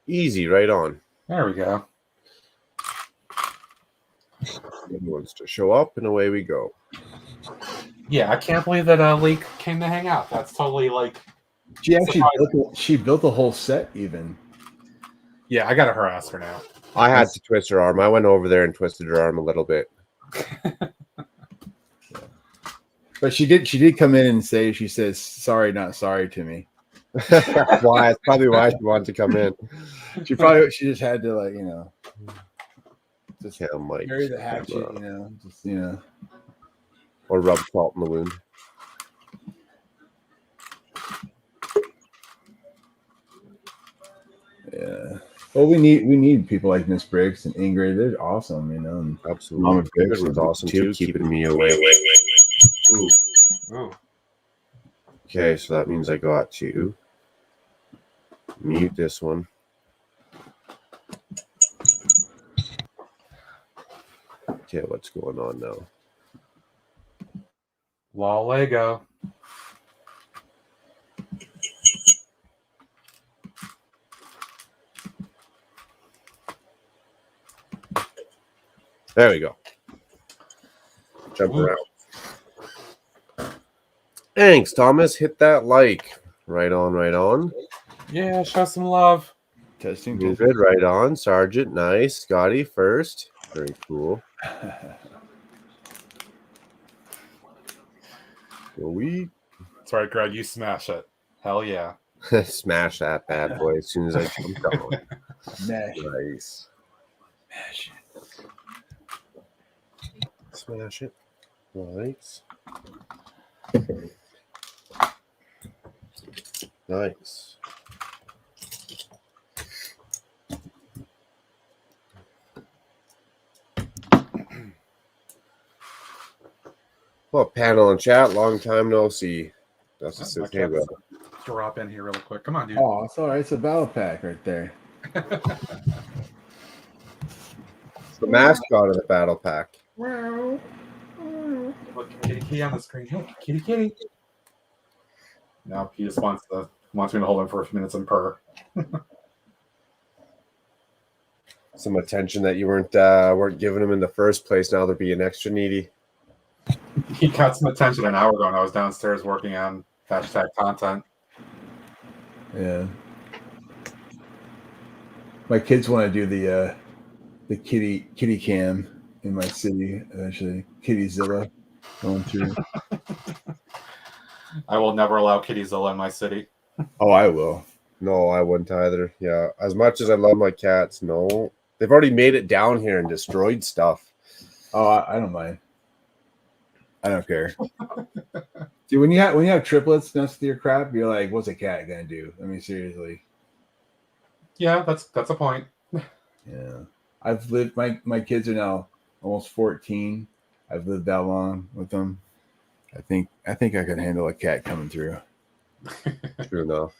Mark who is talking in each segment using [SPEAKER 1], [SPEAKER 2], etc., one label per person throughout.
[SPEAKER 1] Easy, right on.
[SPEAKER 2] There we go.
[SPEAKER 1] It wants to show up, and away we go.
[SPEAKER 2] Yeah, I can't believe that Leak came to hang out. That's totally like.
[SPEAKER 3] She actually built a whole set even.
[SPEAKER 2] Yeah, I gotta harass her now.
[SPEAKER 1] I had to twist her arm. I went over there and twisted her arm a little bit.
[SPEAKER 3] But she did come in and say, she says, sorry, not sorry to me.
[SPEAKER 1] Why? It's probably why she wanted to come in.
[SPEAKER 3] She just had to, like, you know, just carry the hatchet, you know,
[SPEAKER 1] or rub salt in the wound.
[SPEAKER 3] Yeah. Well, we need people like Miss Briggs and Ingrid. They're awesome, you know. And
[SPEAKER 1] absolutely. Mama Briggs was awesome too, keeping me away. Ooh.
[SPEAKER 2] Ooh.
[SPEAKER 1] Okay, so that means I got to mute this one. Okay, what's going on now?
[SPEAKER 2] Law Lego.
[SPEAKER 1] There we go. Jump around. Thanks, Thomas. Hit that like. Right on, right on.
[SPEAKER 2] Yeah, show some love.
[SPEAKER 3] Testing.
[SPEAKER 1] Good, right on. Sergeant, nice. Scotty first. Very cool.
[SPEAKER 2] That's right, Greg. You smash it. Hell yeah.
[SPEAKER 1] Smash that bad boy as soon as I jump down.
[SPEAKER 3] Nice.
[SPEAKER 1] Smash it. Smash it. Nice. Nice. Well, panel and chat, long time no see. That's just says, hey, bro.
[SPEAKER 2] Drop in here real quick. Come on, dude.
[SPEAKER 3] Oh, it's all right. It's a battle pack right there.
[SPEAKER 1] It's the mascot of the battle pack.
[SPEAKER 2] Look, kitty on the screen. Hey, kitty. No, he just wants me to hold him for a few minutes and purr.
[SPEAKER 1] Some attention that you weren't giving him in the first place. Now they're being extra needy.
[SPEAKER 2] He got some attention an hour ago, and I was downstairs working on hashtag content.
[SPEAKER 3] Yeah. My kids want to do the kitty cam in my city eventually. Kittyzilla going through.
[SPEAKER 2] I will never allow Kittyzilla in my city.
[SPEAKER 3] Oh, I will.
[SPEAKER 1] No, I wouldn't either. Yeah, as much as I love my cats, no. They've already made it down here and destroyed stuff.
[SPEAKER 3] Oh, I don't mind. I don't care. Dude, when you have triplets next to your crap, you're like, what's a cat gonna do? I mean, seriously.
[SPEAKER 2] Yeah, that's a point.
[SPEAKER 3] Yeah. I've lived my kids are now almost 14. I've lived that long with them. I think I could handle a cat coming through.
[SPEAKER 1] True enough.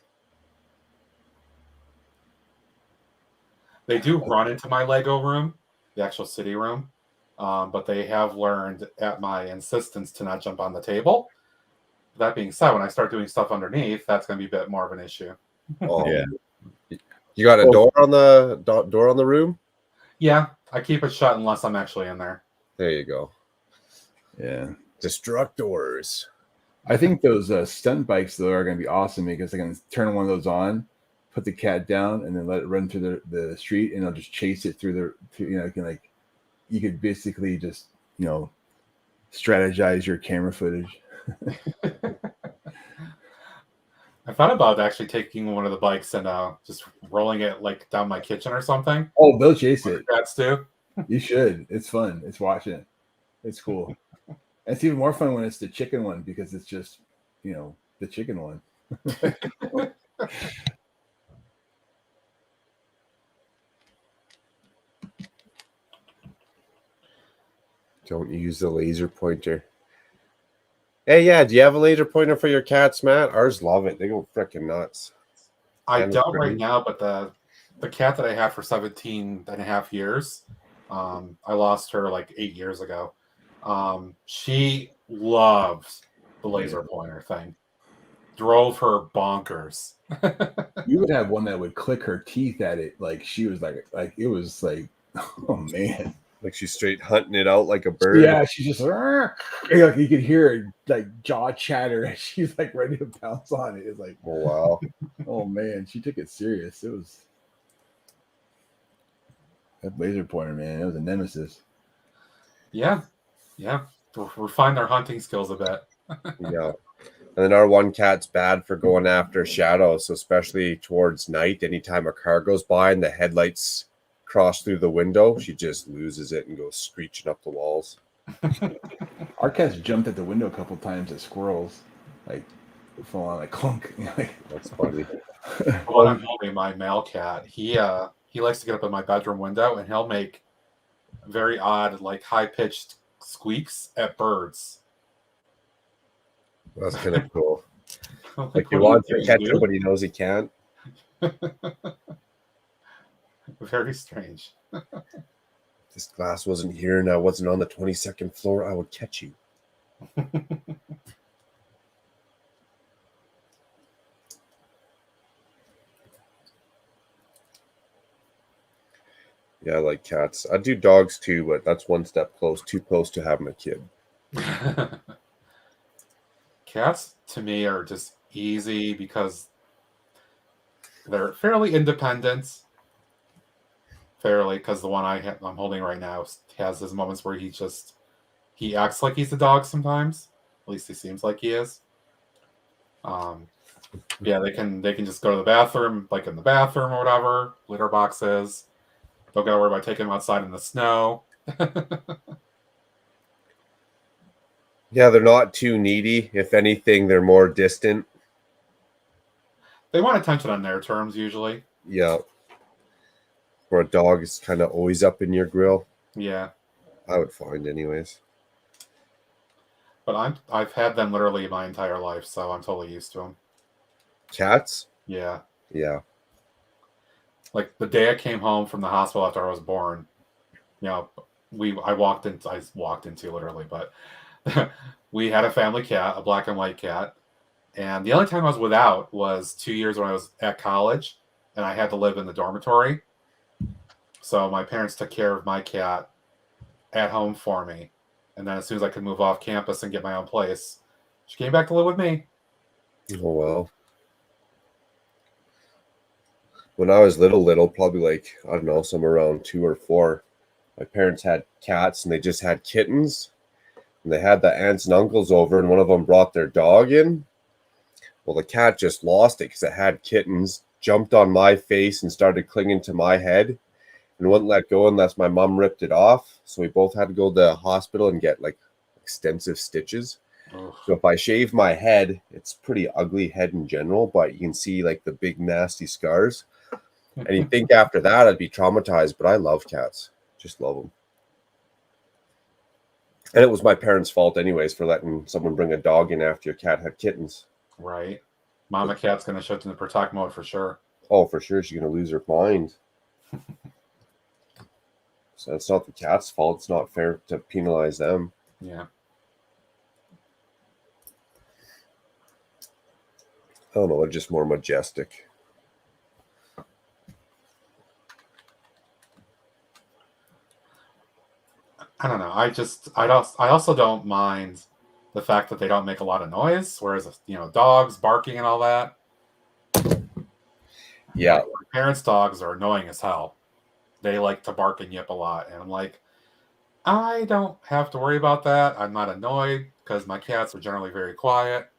[SPEAKER 2] They do run into my Lego room, the actual city room, but they have learned at my insistence to not jump on the table. That being said, when I start doing stuff underneath, that's going to be a bit more of an issue.
[SPEAKER 1] Oh yeah. You got a door on the room?
[SPEAKER 2] Yeah, I keep it shut unless I'm actually in there.
[SPEAKER 1] There you go.
[SPEAKER 3] Yeah.
[SPEAKER 1] Destructors.
[SPEAKER 3] I think those stunt bikes though are going to be awesome because I can turn one of those on, put the cat down, and then let it run through the street, and I'll just chase it through you could basically just strategize your camera footage.
[SPEAKER 2] I thought about actually taking one of the bikes and just rolling it like down my kitchen or something.
[SPEAKER 3] Oh, they'll chase it.
[SPEAKER 2] Cats do.
[SPEAKER 3] You should. It's fun. It's watching it. It's cool. And it's even more fun when it's the chicken one because it's just, the chicken one.
[SPEAKER 1] Don't use the laser pointer. Hey, yeah, do you have a laser pointer for your cats, Matt? Ours love it. They go freaking nuts.
[SPEAKER 2] I don't right now, but the cat that I had for 17 and a half years, I lost her like 8 years ago. She loves the laser pointer thing. drove her bonkers.
[SPEAKER 3] You would have one that would click her teeth at it, like she was like it was like, oh man.
[SPEAKER 1] Like she's straight hunting it out like a bird.
[SPEAKER 3] Yeah, she's just like you could hear her like jaw chatter as she's like ready to pounce on it. It's like,
[SPEAKER 1] Oh wow.
[SPEAKER 3] oh man, she took it serious. It was that laser pointer, man. It was a nemesis.
[SPEAKER 2] Yeah. Refine their hunting skills a bit.
[SPEAKER 1] Yeah. And then our one cat's bad for going after shadows, so especially towards night. Anytime a car goes by and the headlights cross through the window, she just loses it and goes screeching up the walls.
[SPEAKER 3] Our cat's jumped at the window a couple times at squirrels, like full on like clunk.
[SPEAKER 1] That's funny.
[SPEAKER 2] When I'm holding my male cat, he likes to get up in my bedroom window and he'll make very odd, like high pitched squeaks at birds.
[SPEAKER 1] That's kind of cool.
[SPEAKER 2] Like
[SPEAKER 1] He wants to catch him, but he knows he can't.
[SPEAKER 2] Very strange.
[SPEAKER 1] This glass wasn't here and I wasn't on the 22nd floor. I would catch you. Yeah, I like cats. I do dogs too, but that's one step too close to having a kid.
[SPEAKER 2] Cats to me are just easy because they're fairly independent. Fairly, because the one I'm holding right now has his moments where he acts like he's a dog sometimes. At least he seems like he is. Yeah, they can just go to the bathroom, like in the bathroom or whatever, litter boxes. Don't gotta worry about taking them outside in the snow.
[SPEAKER 1] Yeah, they're not too needy. If anything, they're more distant.
[SPEAKER 2] They want attention on their terms usually.
[SPEAKER 1] Yeah. Or a dog is kind of always up in your grill.
[SPEAKER 2] Yeah.
[SPEAKER 1] I would find anyways.
[SPEAKER 2] But I've had them literally my entire life, so I'm totally used to them.
[SPEAKER 1] Cats?
[SPEAKER 2] Yeah.
[SPEAKER 1] Yeah.
[SPEAKER 2] Like the day I came home from the hospital after I was born, I walked into literally, but we had a family cat, a black and white cat. And the only time I was without was 2 years when I was at college and I had to live in the dormitory. So my parents took care of my cat at home for me. And then as soon as I could move off campus and get my own place, she came back to live with me.
[SPEAKER 1] Oh, well. When I was little, probably like, I don't know, somewhere around 2 or 4, my parents had cats and they just had kittens. And they had the aunts and uncles over and one of them brought their dog in. Well, the cat just lost it because it had kittens, jumped on my face and started clinging to my head and wouldn't let go unless my mom ripped it off. So we both had to go to the hospital and get like extensive stitches.
[SPEAKER 2] Ugh.
[SPEAKER 1] So if I shave my head, it's pretty ugly head in general, but you can see like the big nasty scars. And you think after that I'd be traumatized, but I love cats. Just love them. And it was my parents' fault anyways for letting someone bring a dog in after your cat had kittens.
[SPEAKER 2] Right. Mama cat's going to shift into protect mode for sure.
[SPEAKER 1] Oh, for sure. She's going to lose her mind. So it's not the cat's fault. It's not fair to penalize them.
[SPEAKER 2] Yeah.
[SPEAKER 1] I don't know. They're just more majestic.
[SPEAKER 2] I don't know. I also don't mind the fact that they don't make a lot of noise, whereas dogs barking and all that.
[SPEAKER 1] Yeah.
[SPEAKER 2] Like, my parents' dogs are annoying as hell. They like to bark and yip a lot, and I'm like, I don't have to worry about that. I'm not annoyed because my cats are generally very quiet,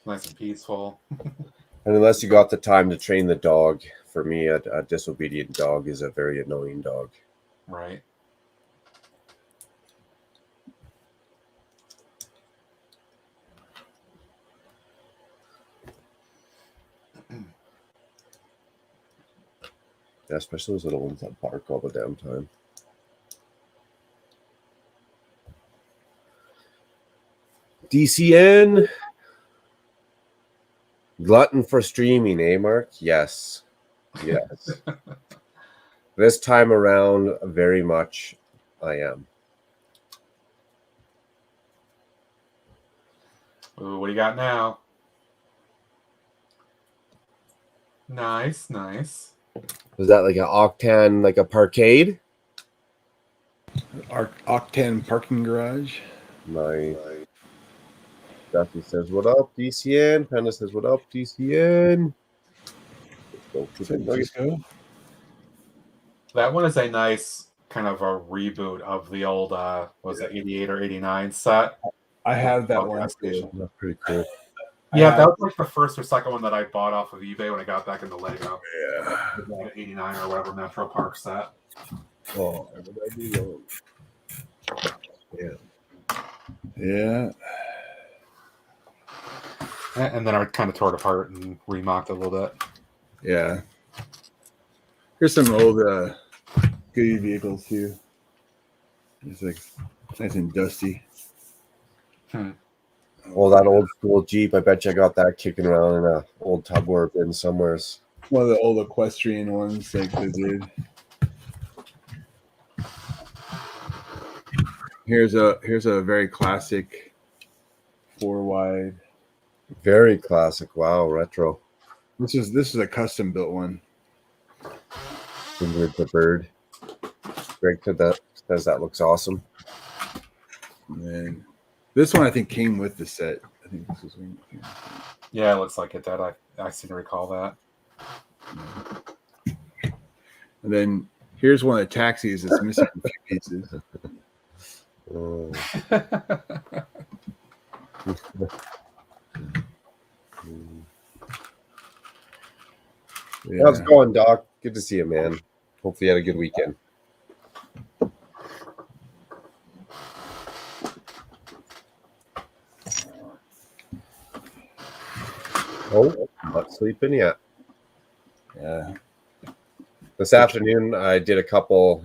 [SPEAKER 2] nice and peaceful.
[SPEAKER 1] And unless you got the time to train the dog, for me, a disobedient dog is a very annoying dog.
[SPEAKER 2] Right.
[SPEAKER 1] Yeah, especially those little ones that bark all the damn time. DCN. Glutton for streaming, eh, Mark? Yes. Yes. This time around, very much I am.
[SPEAKER 2] Ooh, what do you got now? Nice.
[SPEAKER 1] Was that like an Octan, like a parkade?
[SPEAKER 3] Octane parking garage.
[SPEAKER 1] Nice. Duffy says, "What up, DCN?" Panda says, "What up, DCN?" Let's go.
[SPEAKER 2] That one is a nice kind of a reboot of the old was it 88 or 89 set.
[SPEAKER 3] I have that
[SPEAKER 2] Oh,
[SPEAKER 3] one.
[SPEAKER 2] gas station.
[SPEAKER 1] That's pretty cool.
[SPEAKER 2] Yeah, that was like the first or second one that I bought off of eBay when I got back into Lego.
[SPEAKER 3] Yeah.
[SPEAKER 2] Like 89 or whatever Metro Park set.
[SPEAKER 1] Oh, what did I do wrong?
[SPEAKER 3] Yeah.
[SPEAKER 2] And then I kind of tore it apart and remocked it a little bit.
[SPEAKER 3] Yeah. Here's some old goodie vehicles too. It's like nice and dusty.
[SPEAKER 1] Well, that old school Jeep, I bet you I got that kicking around in a old tub or bin somewheres.
[SPEAKER 3] One of the old equestrian ones, like the dude. Here's a very classic 4-wide.
[SPEAKER 1] Very classic. Wow, retro.
[SPEAKER 3] This is a custom built one.
[SPEAKER 1] Ingrid the bird. Greg says that looks awesome.
[SPEAKER 3] And then this one I think came with the set. I think this is one.
[SPEAKER 2] Yeah, it looks like it did. I seem to recall that.
[SPEAKER 3] And then here's one of the taxis that's missing a few pieces. Yeah.
[SPEAKER 1] How's it going, Doc? Good to see you, man. Hopefully you had a good weekend. Oh, not sleeping yet.
[SPEAKER 3] Yeah.
[SPEAKER 1] This afternoon I did a couple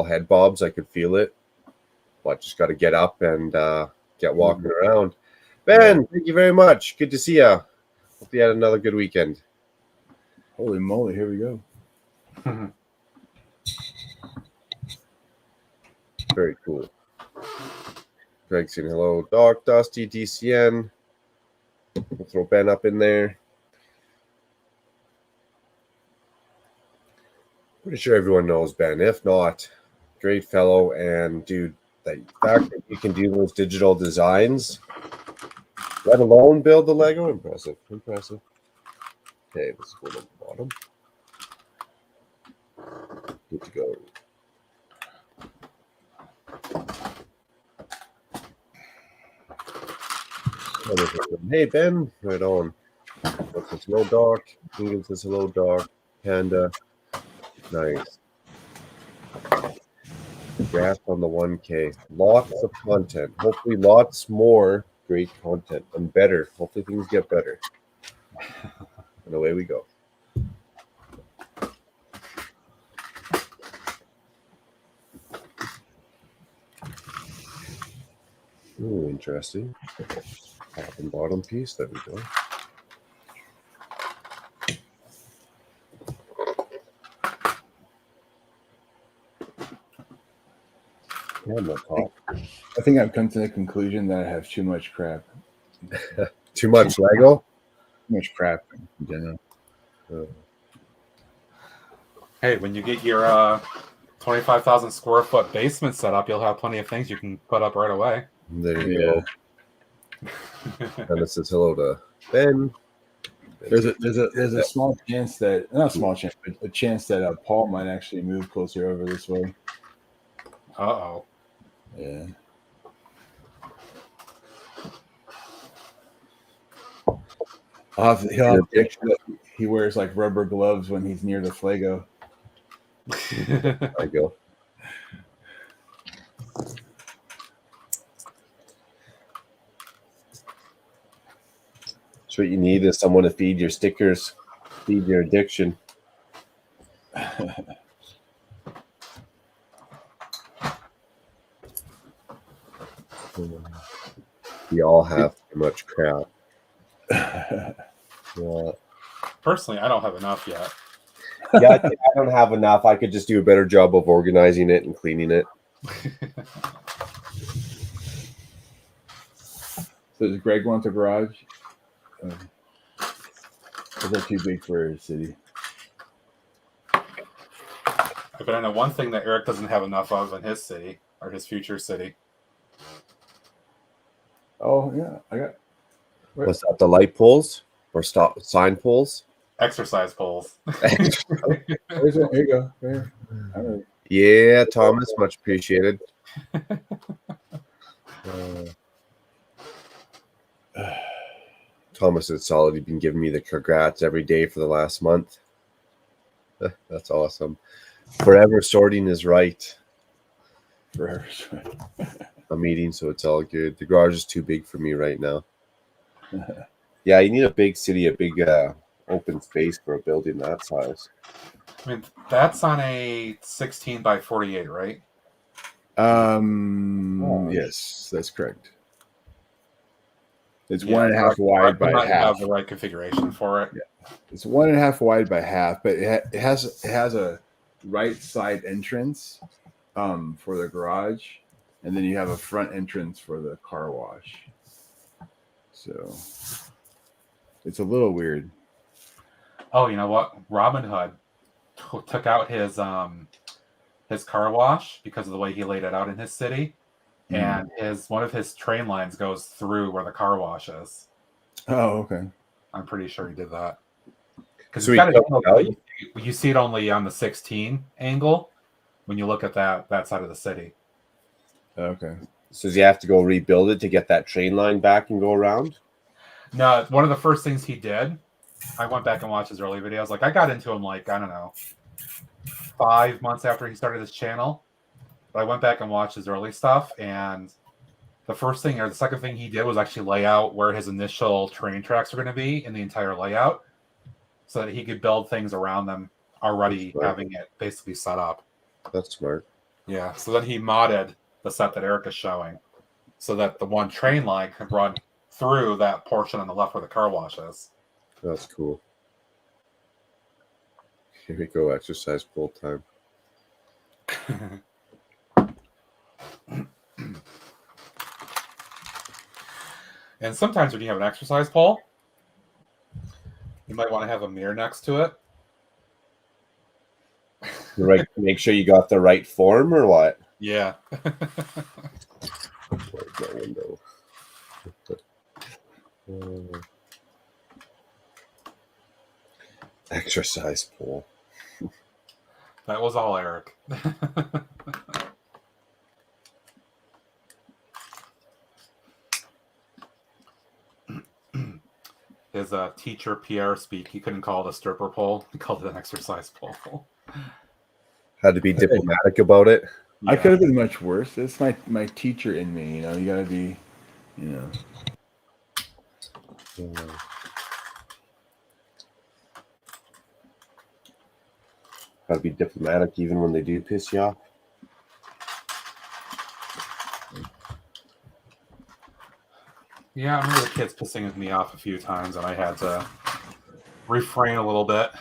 [SPEAKER 1] head bobs. I could feel it. But just got to get up and get walking around. Ben, thank you very much. Good to see you. Hope you had another good weekend.
[SPEAKER 3] Holy moly, here we go.
[SPEAKER 1] Very cool. Greg saying hello. Doc, Dusty, DCN. We'll throw Ben up in there. Pretty sure everyone knows Ben. If not, great fellow. And dude, the fact that you can do those digital designs, let alone build the Lego, impressive. Okay, let's go to the bottom. Good to go. Hey Ben, right on. What's this? Hello Doc. England says hello Doc. Panda. Nice. Gas on the 1K. Lots of content. Hopefully lots more great content and better. Hopefully things get better. And away we go. Ooh, interesting. Top and bottom piece. There we go. Yeah, my top.
[SPEAKER 3] I think I've come to the conclusion that I have too much crap.
[SPEAKER 1] Too much Lego?
[SPEAKER 3] Too much crap in general.
[SPEAKER 2] Hey, when you get your 25,000 square foot basement set up, you'll have plenty of things you can put up right away.
[SPEAKER 1] There you go. And it says hello to Ben.
[SPEAKER 3] There's a small chance that, not a small chance, but a chance that Paul might actually move closer over this way.
[SPEAKER 2] Uh-oh.
[SPEAKER 3] Yeah. He'll have to he wears like rubber gloves when he's near the Flago.
[SPEAKER 1] There you go. So what you need is someone to feed your stickers, feed your addiction. We all have too much crap. Yeah.
[SPEAKER 2] Personally, I don't have enough yet.
[SPEAKER 1] Yeah, I don't have enough. I could just do a better job of organizing it and cleaning it.
[SPEAKER 3] So does Greg want the garage? Is that too big for his city?
[SPEAKER 2] But I know one thing that Eric doesn't have enough of in his city, or his future city.
[SPEAKER 3] Oh yeah, I got.
[SPEAKER 1] What's that? The light poles or stop sign poles?
[SPEAKER 2] Exercise poles.
[SPEAKER 3] Here you go. Here.
[SPEAKER 1] Yeah, Thomas, much appreciated. Thomas is solid. He's been giving me the congrats every day for the last month. That's awesome. Forever sorting is right.
[SPEAKER 3] Forever.
[SPEAKER 1] I'm eating, so it's all good. The garage is too big for me right now. Yeah, you need a big city, a big open space for a building that size.
[SPEAKER 2] I mean, that's on a 16 by 48, right?
[SPEAKER 3] Yes, that's correct. It's
[SPEAKER 2] Yeah,
[SPEAKER 3] 1.5 wide by half.
[SPEAKER 2] Have the right configuration for it.
[SPEAKER 3] Yeah. It's 1.5 wide by half, but it has a right side entrance for the garage, and then you have a front entrance for the car wash. So it's a little weird.
[SPEAKER 2] Oh, you know what? Robin Hood took out his car wash because of the way he laid it out in his city, and one of his train lines goes through where the car wash is.
[SPEAKER 3] Oh, okay.
[SPEAKER 2] I'm pretty sure he did that. Because
[SPEAKER 1] So
[SPEAKER 2] you see it only on the 16 angle when you look at that side of the city.
[SPEAKER 3] Okay.
[SPEAKER 1] So does he have to go rebuild it to get that train line back and go around?
[SPEAKER 2] No, one of the first things he did, I went back and watched his early videos. Like, I got into him, like, I don't know, 5 months after he started his channel. But I went back and watched his early stuff, and the first thing or the second thing he did was actually lay out where his initial train tracks are going to be in the entire layout so that he could build things around them already having it basically set up.
[SPEAKER 1] That's smart.
[SPEAKER 2] Yeah, so then he modded the set that Eric is showing so that the one train line could run through that portion on the left where the car wash is.
[SPEAKER 1] That's cool. Here we go, exercise full time.
[SPEAKER 2] And sometimes when you have an exercise pole, you might want to have a mirror next to it.
[SPEAKER 1] Right, make sure you got the right form or what?
[SPEAKER 2] Yeah.
[SPEAKER 1] Where's my window? Exercise pole.
[SPEAKER 2] That was all Eric. His teacher Pierre speak, he couldn't call it a stripper pole. He called it an exercise pole.
[SPEAKER 1] Had to be diplomatic about it.
[SPEAKER 3] I could have been much worse. It's my teacher in me, you know. You gotta be, you know.
[SPEAKER 1] Gotta be diplomatic even when they do piss you off.
[SPEAKER 2] Yeah, I remember the kids pissing me off a few times, and I had to refrain a little bit.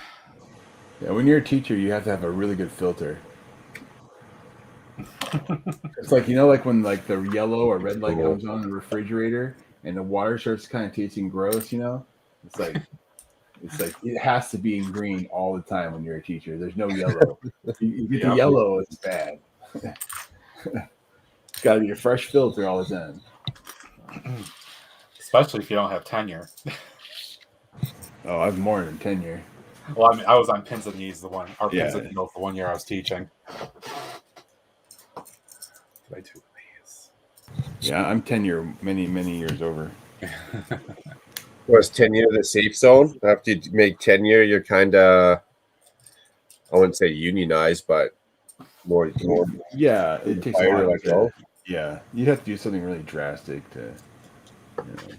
[SPEAKER 3] Yeah, when you're a teacher, you have to have a really good filter. It's like, you know, like when like the yellow or red light comes on the refrigerator and the water starts kind of tasting gross, you know? It's like it has to be in green all the time when you're a teacher. There's no yellow. You get the yellow, it's bad. It's got to be a fresh filter all the time.
[SPEAKER 2] Especially if you don't have tenure.
[SPEAKER 3] Oh, I have more than tenure.
[SPEAKER 2] Well, I mean, I was on pins and needles the 1 year I was teaching.
[SPEAKER 3] Yeah, I'm tenure many years over.
[SPEAKER 1] Was tenure the safe zone? After you make tenure, you're kind of, I wouldn't say unionized, but more.
[SPEAKER 3] Yeah, it takes a lot.
[SPEAKER 1] Like,
[SPEAKER 3] yeah, you'd have to do something really drastic to. You know.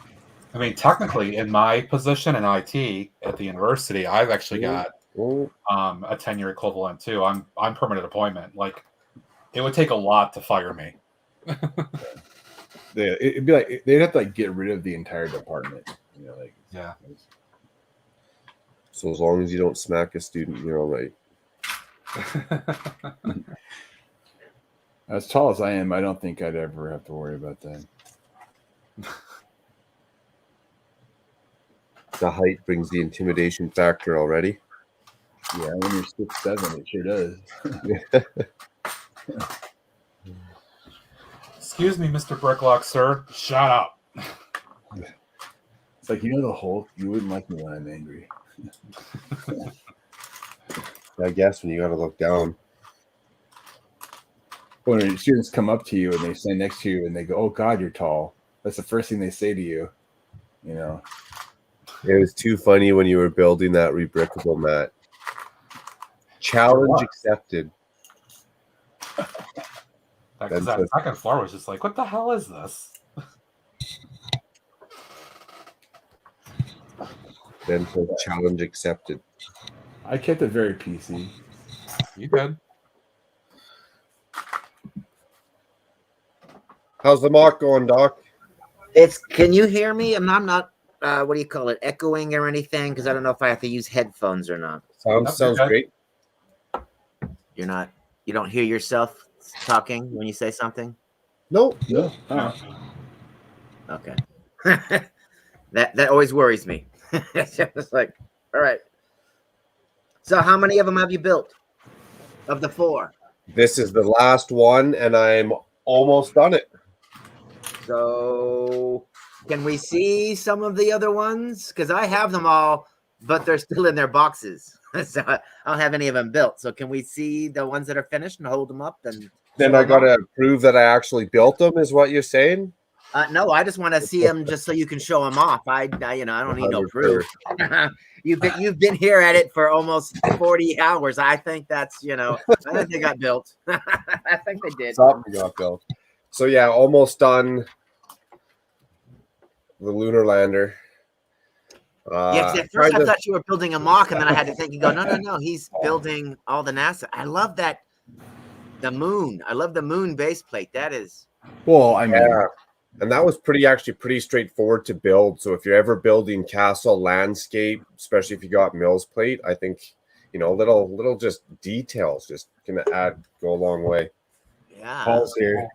[SPEAKER 2] I mean, technically, in my position in IT at the university, I've actually got a tenure equivalent too. I'm permanent appointment. Like, it would take a lot to fire me.
[SPEAKER 3] It'd be like they'd have to like get rid of the entire department. You know, like
[SPEAKER 2] yeah.
[SPEAKER 1] So as long as you don't smack a student, you're all right.
[SPEAKER 3] As tall as I am, I don't think I'd ever have to worry about that.
[SPEAKER 1] The height brings the intimidation factor already.
[SPEAKER 3] Yeah, when you're 6'7", it sure does.
[SPEAKER 2] Excuse me, Mr. Bricklock, sir. Shut up.
[SPEAKER 3] It's like, you know, the Hulk, you wouldn't like me when I'm angry.
[SPEAKER 1] I guess when you got to look down.
[SPEAKER 3] When students come up to you and they stand next to you and they go, "Oh God, you're tall," that's the first thing they say to you. You know,
[SPEAKER 1] It was too funny when you were building that rebrickable mat. Challenge accepted.
[SPEAKER 2] Because that second floor was just like, what the hell is this?
[SPEAKER 1] Then says challenge accepted.
[SPEAKER 3] I kept it very PC.
[SPEAKER 2] You good?
[SPEAKER 1] How's the mock going, Doc?
[SPEAKER 4] Can you hear me? I'm not what do you call it, echoing or anything? Because I don't know if I have to use headphones or not.
[SPEAKER 1] Sounds great.
[SPEAKER 4] You don't hear yourself talking when you say something?
[SPEAKER 1] No.
[SPEAKER 4] Okay. that always worries me. It's just like, all right. So how many of them have you built? Of the 4?
[SPEAKER 1] This is the last one, and I'm almost done it.
[SPEAKER 4] So can we see some of the other ones? Because I have them all, but they're still in their boxes. So I don't have any of them built. So can we see the ones that are finished and hold them up? And
[SPEAKER 1] then I got to prove that I actually built them, is what you're saying?
[SPEAKER 4] No, I just want to see them just so you can show them off. I don't need no proof. You've been here at it for almost 40 hours. I think that's, I think they got built. I think they did.
[SPEAKER 1] Something got built. So yeah, almost done. The Lunar Lander.
[SPEAKER 4] Yes, at first I thought you were building a mock, and then I had to think and go, no, he's building all the NASA. I love that. The moon. I love the moon base plate. That is.
[SPEAKER 3] Well, I mean.
[SPEAKER 1] Yeah. And that was pretty straightforward to build. So if you're ever building castle landscape, especially if you got Mills plate, I think, little just details just gonna go a long way.
[SPEAKER 4] Yeah.
[SPEAKER 3] Paul's here.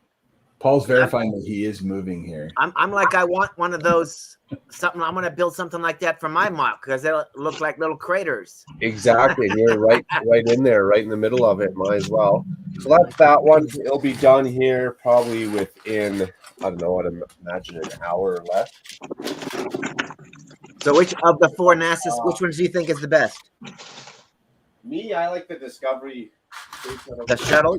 [SPEAKER 3] Paul's verifying that he is moving here.
[SPEAKER 4] I'm like, I want one of those something. I'm gonna build something like that for my mock because they'll look like little craters.
[SPEAKER 1] Exactly. You're right in there, right in the middle of it. Might as well. So that's that one. It'll be done here probably within, I don't know, I'd imagine an hour or less.
[SPEAKER 4] So which of the 4 NASA's, which ones do you think is the best?
[SPEAKER 1] Me, I like the Discovery.
[SPEAKER 4] The shuttle?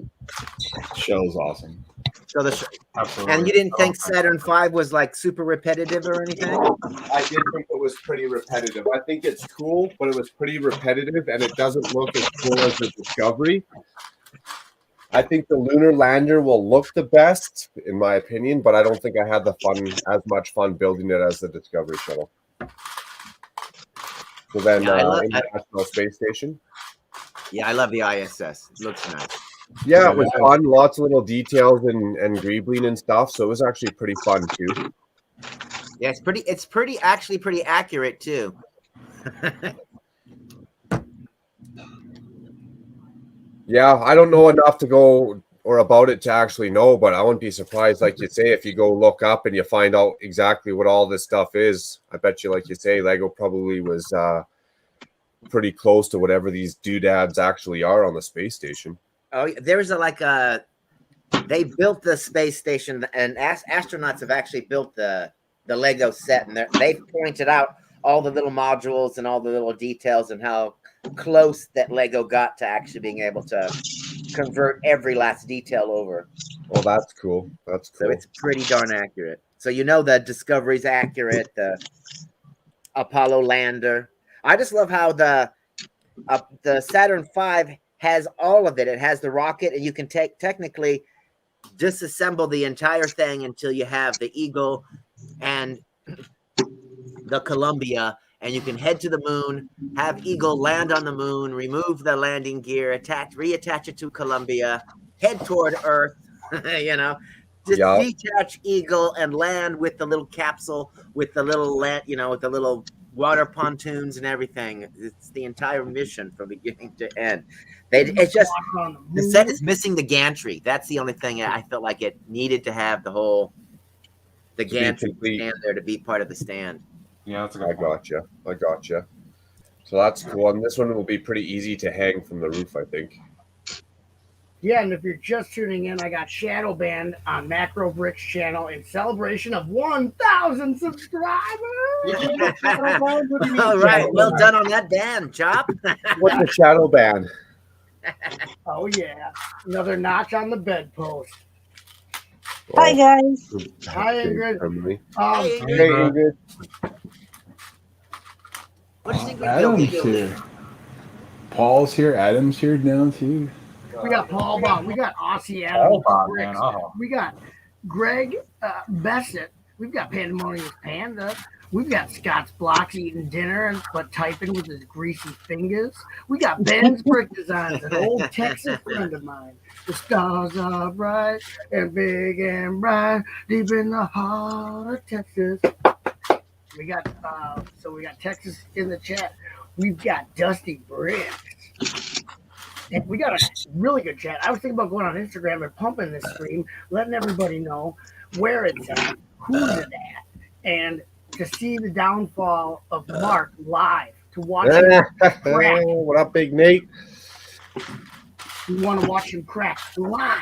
[SPEAKER 3] Shuttle's awesome.
[SPEAKER 4] So
[SPEAKER 2] Absolutely.
[SPEAKER 4] And you didn't think Saturn V was like super repetitive or anything?
[SPEAKER 1] I did think it was pretty repetitive. I think it's cool, but it was pretty repetitive, and it doesn't look as cool as the Discovery. I think the Lunar Lander will look the best, in my opinion, but I don't think I had as much fun building it as the Discovery shuttle. So then, International Space Station.
[SPEAKER 4] Yeah, I love the ISS. It looks nice.
[SPEAKER 1] Yeah, it was fun. Lots of little details and greebling and stuff. So it was actually pretty fun too.
[SPEAKER 4] Yeah, it's pretty accurate too.
[SPEAKER 1] Yeah, I don't know enough to go or about it to actually know, but I wouldn't be surprised, like you say, if you go look up and you find out exactly what all this stuff is. I bet you, like you say, Lego probably was pretty close to whatever these doodads actually are on the space station.
[SPEAKER 4] Oh, there's they built the space station, and astronauts have actually built the Lego set, and they've pointed out all the little modules and all the little details and how close that Lego got to actually being able to convert every last detail over.
[SPEAKER 1] Well, that's cool. That's cool.
[SPEAKER 4] So it's pretty darn accurate. So the Discovery's accurate, the Apollo lander. I just love how the Saturn V has all of it. It has the rocket, and you can technically disassemble the entire thing until you have the Eagle and the Columbia, and you can head to the moon, have Eagle land on the moon, remove the landing gear, reattach it to Columbia, head toward Earth, detach Eagle and land with the little capsule, with the little with the little water pontoons and everything. It's the entire mission from beginning to end. It's just the set is missing the gantry. That's the only thing I felt like it needed to have the gantry stand there to be part of the stand.
[SPEAKER 2] Yeah, that's a good
[SPEAKER 1] I
[SPEAKER 2] point.
[SPEAKER 1] gotcha. So that's cool. And this one will be pretty easy to hang from the roof, I think.
[SPEAKER 5] Yeah, and if you're just tuning in, I got Shadow Band on Macro Bricks channel in celebration of 1,000 subscribers.
[SPEAKER 4] All right, well done on that, Dan. Chop.
[SPEAKER 1] What's a shadow ban?
[SPEAKER 5] Oh yeah, another notch on the bedpost.
[SPEAKER 6] Hi guys.
[SPEAKER 5] Hi, Ingrid.
[SPEAKER 1] Emily.
[SPEAKER 4] Hey,
[SPEAKER 1] Hey,
[SPEAKER 4] Ingrid.
[SPEAKER 1] Ingrid.
[SPEAKER 4] What do you think we built?
[SPEAKER 3] Adam's here. Paul's here. Adam's here now too.
[SPEAKER 5] We got Paul Bond. We got Aussie
[SPEAKER 2] Oh,
[SPEAKER 5] Adam.
[SPEAKER 2] man. Oh.
[SPEAKER 5] We got Greg Bessett. We've got Pandemonious Panda. We've got Scott's Blocks eating dinner but typing with his greasy fingers. We got Ben's Brick Designs, an old Texas friend of mine. The stars are bright and big and bright deep in the heart of Texas. We got we got Texas in the chat. We've got Dusty Bricks. And we got a really good chat. I was thinking about going on Instagram and pumping this stream, letting everybody know where it's at, who's it at, and to see the downfall of Mark live, to watch him crack.
[SPEAKER 1] What up, Big Nate?
[SPEAKER 5] You want to watch him crack live.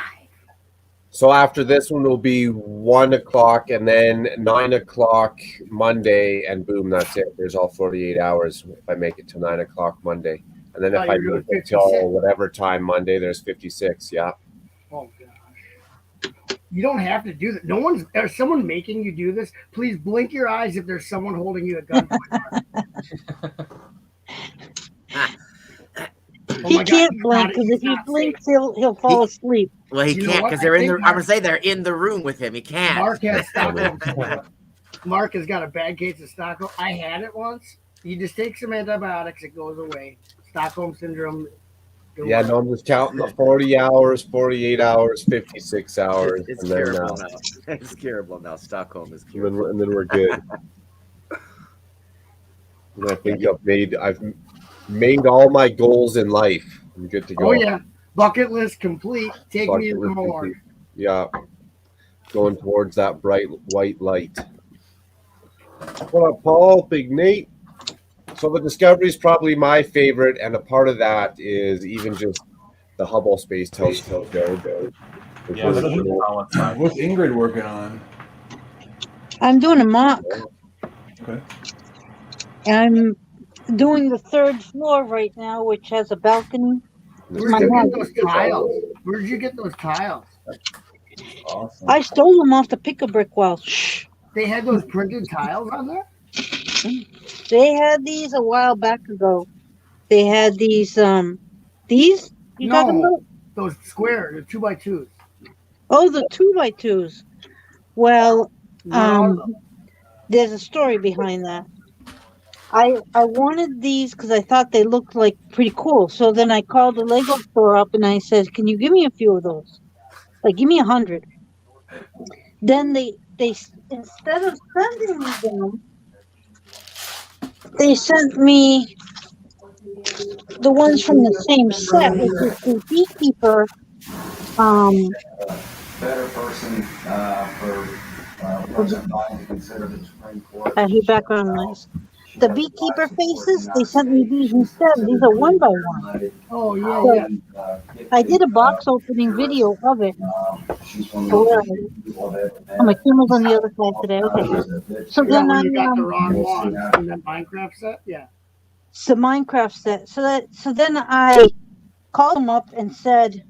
[SPEAKER 1] So after this one will be 1 o'clock and then 9 o'clock Monday, and boom, that's it. There's all 48 hours if I make it to 9 o'clock Monday. And then if I
[SPEAKER 5] you're
[SPEAKER 1] make
[SPEAKER 5] doing
[SPEAKER 1] it till
[SPEAKER 5] 56.
[SPEAKER 1] whatever time Monday, there's 56. Yeah.
[SPEAKER 5] Oh gosh. You don't have to do that. No one's there's someone making you do this. Please blink your eyes if there's someone holding you at gunpoint.
[SPEAKER 6] He can't blink because if he blinks, he'll fall asleep.
[SPEAKER 4] Well, he
[SPEAKER 5] You know
[SPEAKER 4] can't
[SPEAKER 5] what?
[SPEAKER 4] because
[SPEAKER 5] I
[SPEAKER 4] they're in
[SPEAKER 5] think
[SPEAKER 4] the. I'm
[SPEAKER 5] Mark-
[SPEAKER 4] gonna say they're in the room with him. He can't.
[SPEAKER 5] Mark has Stockholm syndrome. Mark has got a bad case of Stockholm. I had it once. You just take some antibiotics, it goes away. Stockholm syndrome.
[SPEAKER 1] Yeah, no, I'm just counting the 40 hours, 48 hours, 56 hours.
[SPEAKER 4] It's
[SPEAKER 1] and then,
[SPEAKER 4] curable now. It's curable now. Stockholm is curable.
[SPEAKER 1] and then we're good. And I think I've made all my goals in life. I'm good to go.
[SPEAKER 5] Oh yeah, bucket list complete. Take me
[SPEAKER 1] Bucket
[SPEAKER 5] to the
[SPEAKER 1] list
[SPEAKER 5] morgue.
[SPEAKER 1] complete. Yeah, going towards that bright white light. What up, Paul? Big Nate. So the Discovery is probably my favorite, and a part of that is even just the Hubble Space Telescope.
[SPEAKER 2] Yeah, that is a solid size.
[SPEAKER 3] What's Ingrid working on?
[SPEAKER 6] I'm doing a mock.
[SPEAKER 3] Okay.
[SPEAKER 6] I'm doing the third floor right now, which has a balcony.
[SPEAKER 5] Where'd
[SPEAKER 6] My
[SPEAKER 5] you
[SPEAKER 6] mom.
[SPEAKER 5] get those tiles? Where'd you get those tiles?
[SPEAKER 3] Awesome.
[SPEAKER 6] I stole them off the Pick-a-Brick wall. Shh.
[SPEAKER 5] They had those printed tiles on there?
[SPEAKER 6] They had these a while back ago. They had these you talking
[SPEAKER 5] No,
[SPEAKER 6] about?
[SPEAKER 5] those square, the 2x2s.
[SPEAKER 6] Oh, the 2x2s. Well,
[SPEAKER 5] Not all of them.
[SPEAKER 6] there's a story behind that. I wanted these because I thought they looked like pretty cool. So then I called the Lego store up and I said, "Can you give me a few of those? Like, give me 100." Then they instead of sending me them, they sent me the ones from the same set, which is the Beekeeper.
[SPEAKER 7] Better person for wasn't buying to consider the Supreme Court.
[SPEAKER 6] I hear background noise. The Beekeeper faces, they sent me these instead. These are 1x1.
[SPEAKER 5] Oh, yeah,
[SPEAKER 6] So
[SPEAKER 5] yeah.
[SPEAKER 6] I did a box opening video of it.
[SPEAKER 7] She's one of
[SPEAKER 6] Oh,
[SPEAKER 7] those
[SPEAKER 6] yeah.
[SPEAKER 7] people that
[SPEAKER 6] Oh, my camera's on the other side today. Okay. So
[SPEAKER 5] Yeah,
[SPEAKER 6] then
[SPEAKER 5] when
[SPEAKER 6] I
[SPEAKER 5] you got the wrong one in that Minecraft set? Yeah.
[SPEAKER 6] it's the Minecraft set. So then I called them up and said,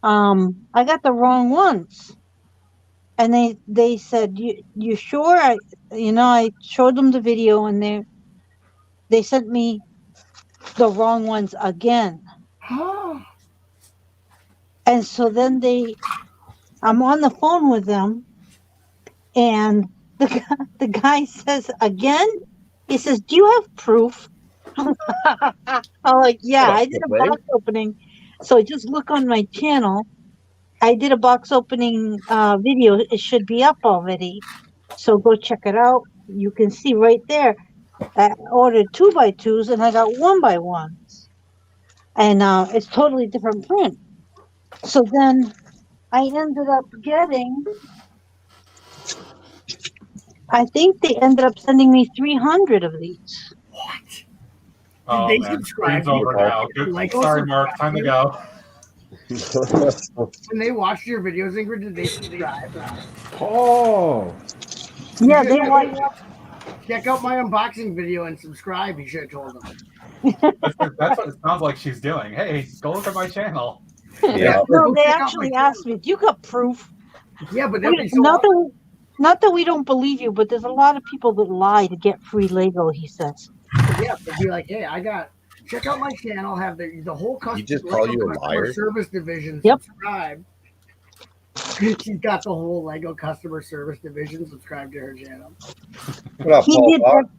[SPEAKER 6] I got the wrong ones. And they said, you sure? I showed them the video and they sent me the wrong ones again. And so then I'm on the phone with them and the guy says again, he says, "Do you have proof?" I'm like, yeah, I did a box opening. So just look on my channel. I did a box opening video. It should be up already. So go check it out. You can see right there. I ordered 2x2s and I got 1x1s. And it's totally different print. So then I ended up getting I think they ended up sending me 300 of these.
[SPEAKER 5] What?
[SPEAKER 2] Oh
[SPEAKER 5] They
[SPEAKER 2] man,
[SPEAKER 5] subscribe
[SPEAKER 2] stream's
[SPEAKER 5] to
[SPEAKER 2] over
[SPEAKER 5] you?
[SPEAKER 2] now.
[SPEAKER 5] Like,
[SPEAKER 2] Sorry, Mark. Time to go.
[SPEAKER 5] When they watched your videos, Ingrid, did they subscribe?
[SPEAKER 3] Paul.
[SPEAKER 6] Yeah,
[SPEAKER 5] You
[SPEAKER 6] they
[SPEAKER 5] should-
[SPEAKER 6] want.
[SPEAKER 5] Check out my unboxing video and subscribe. You should have told them.
[SPEAKER 2] That's what it sounds like she's doing. Hey, go look at my channel.
[SPEAKER 1] Yeah.
[SPEAKER 6] No,
[SPEAKER 5] Go
[SPEAKER 6] they
[SPEAKER 5] check out
[SPEAKER 6] actually
[SPEAKER 5] my
[SPEAKER 6] asked me, "Do you got proof?"
[SPEAKER 5] Yeah, but that'd be so
[SPEAKER 6] Not
[SPEAKER 5] awesome.
[SPEAKER 6] that we don't believe you, but there's a lot of people that lie to get free Lego. He says.
[SPEAKER 5] Yeah, but be like, hey, check out my channel. Have the whole
[SPEAKER 1] You just call you a
[SPEAKER 5] customer
[SPEAKER 1] liar?
[SPEAKER 5] service division
[SPEAKER 6] Yep.
[SPEAKER 5] subscribe. She's got the whole Lego customer service division subscribe to her channel.
[SPEAKER 1] What up,
[SPEAKER 6] He
[SPEAKER 1] Paul?
[SPEAKER 6] did.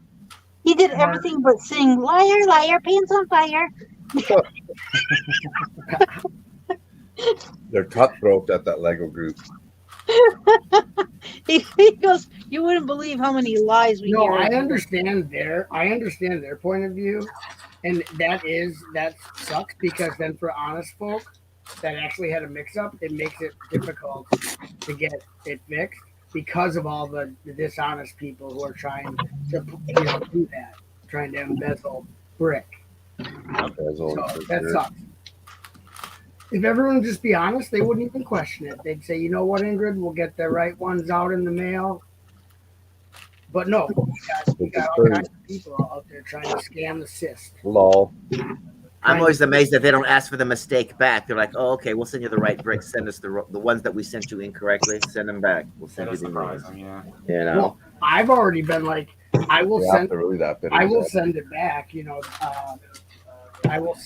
[SPEAKER 6] He did everything but sing "Liar, liar, pants on fire."
[SPEAKER 1] They're cutthroat at that Lego group.
[SPEAKER 6] He goes, "You wouldn't believe how many lies we
[SPEAKER 5] No,
[SPEAKER 6] hear."
[SPEAKER 5] I understand their point of view, and that sucks because then for honest folk that actually had a mix up, it makes it difficult to get it fixed because of all the dishonest people who are trying to do that, trying to embezzle brick. So that sucks. If everyone would just be honest, they wouldn't even question it. They'd say, you know what, Ingrid, we'll get the right ones out in the mail. But no, we got all kinds of people out there trying to scam the cyst.
[SPEAKER 1] Lol.
[SPEAKER 4] I'm always amazed that they don't ask for the mistake back. They're like, "Oh, okay, we'll send you the right bricks. Send us the ones that we sent you incorrectly. Send them back. We'll send you the ones."
[SPEAKER 2] Yeah.
[SPEAKER 4] You know.
[SPEAKER 5] Well, I've already been like, I will send it back. I will,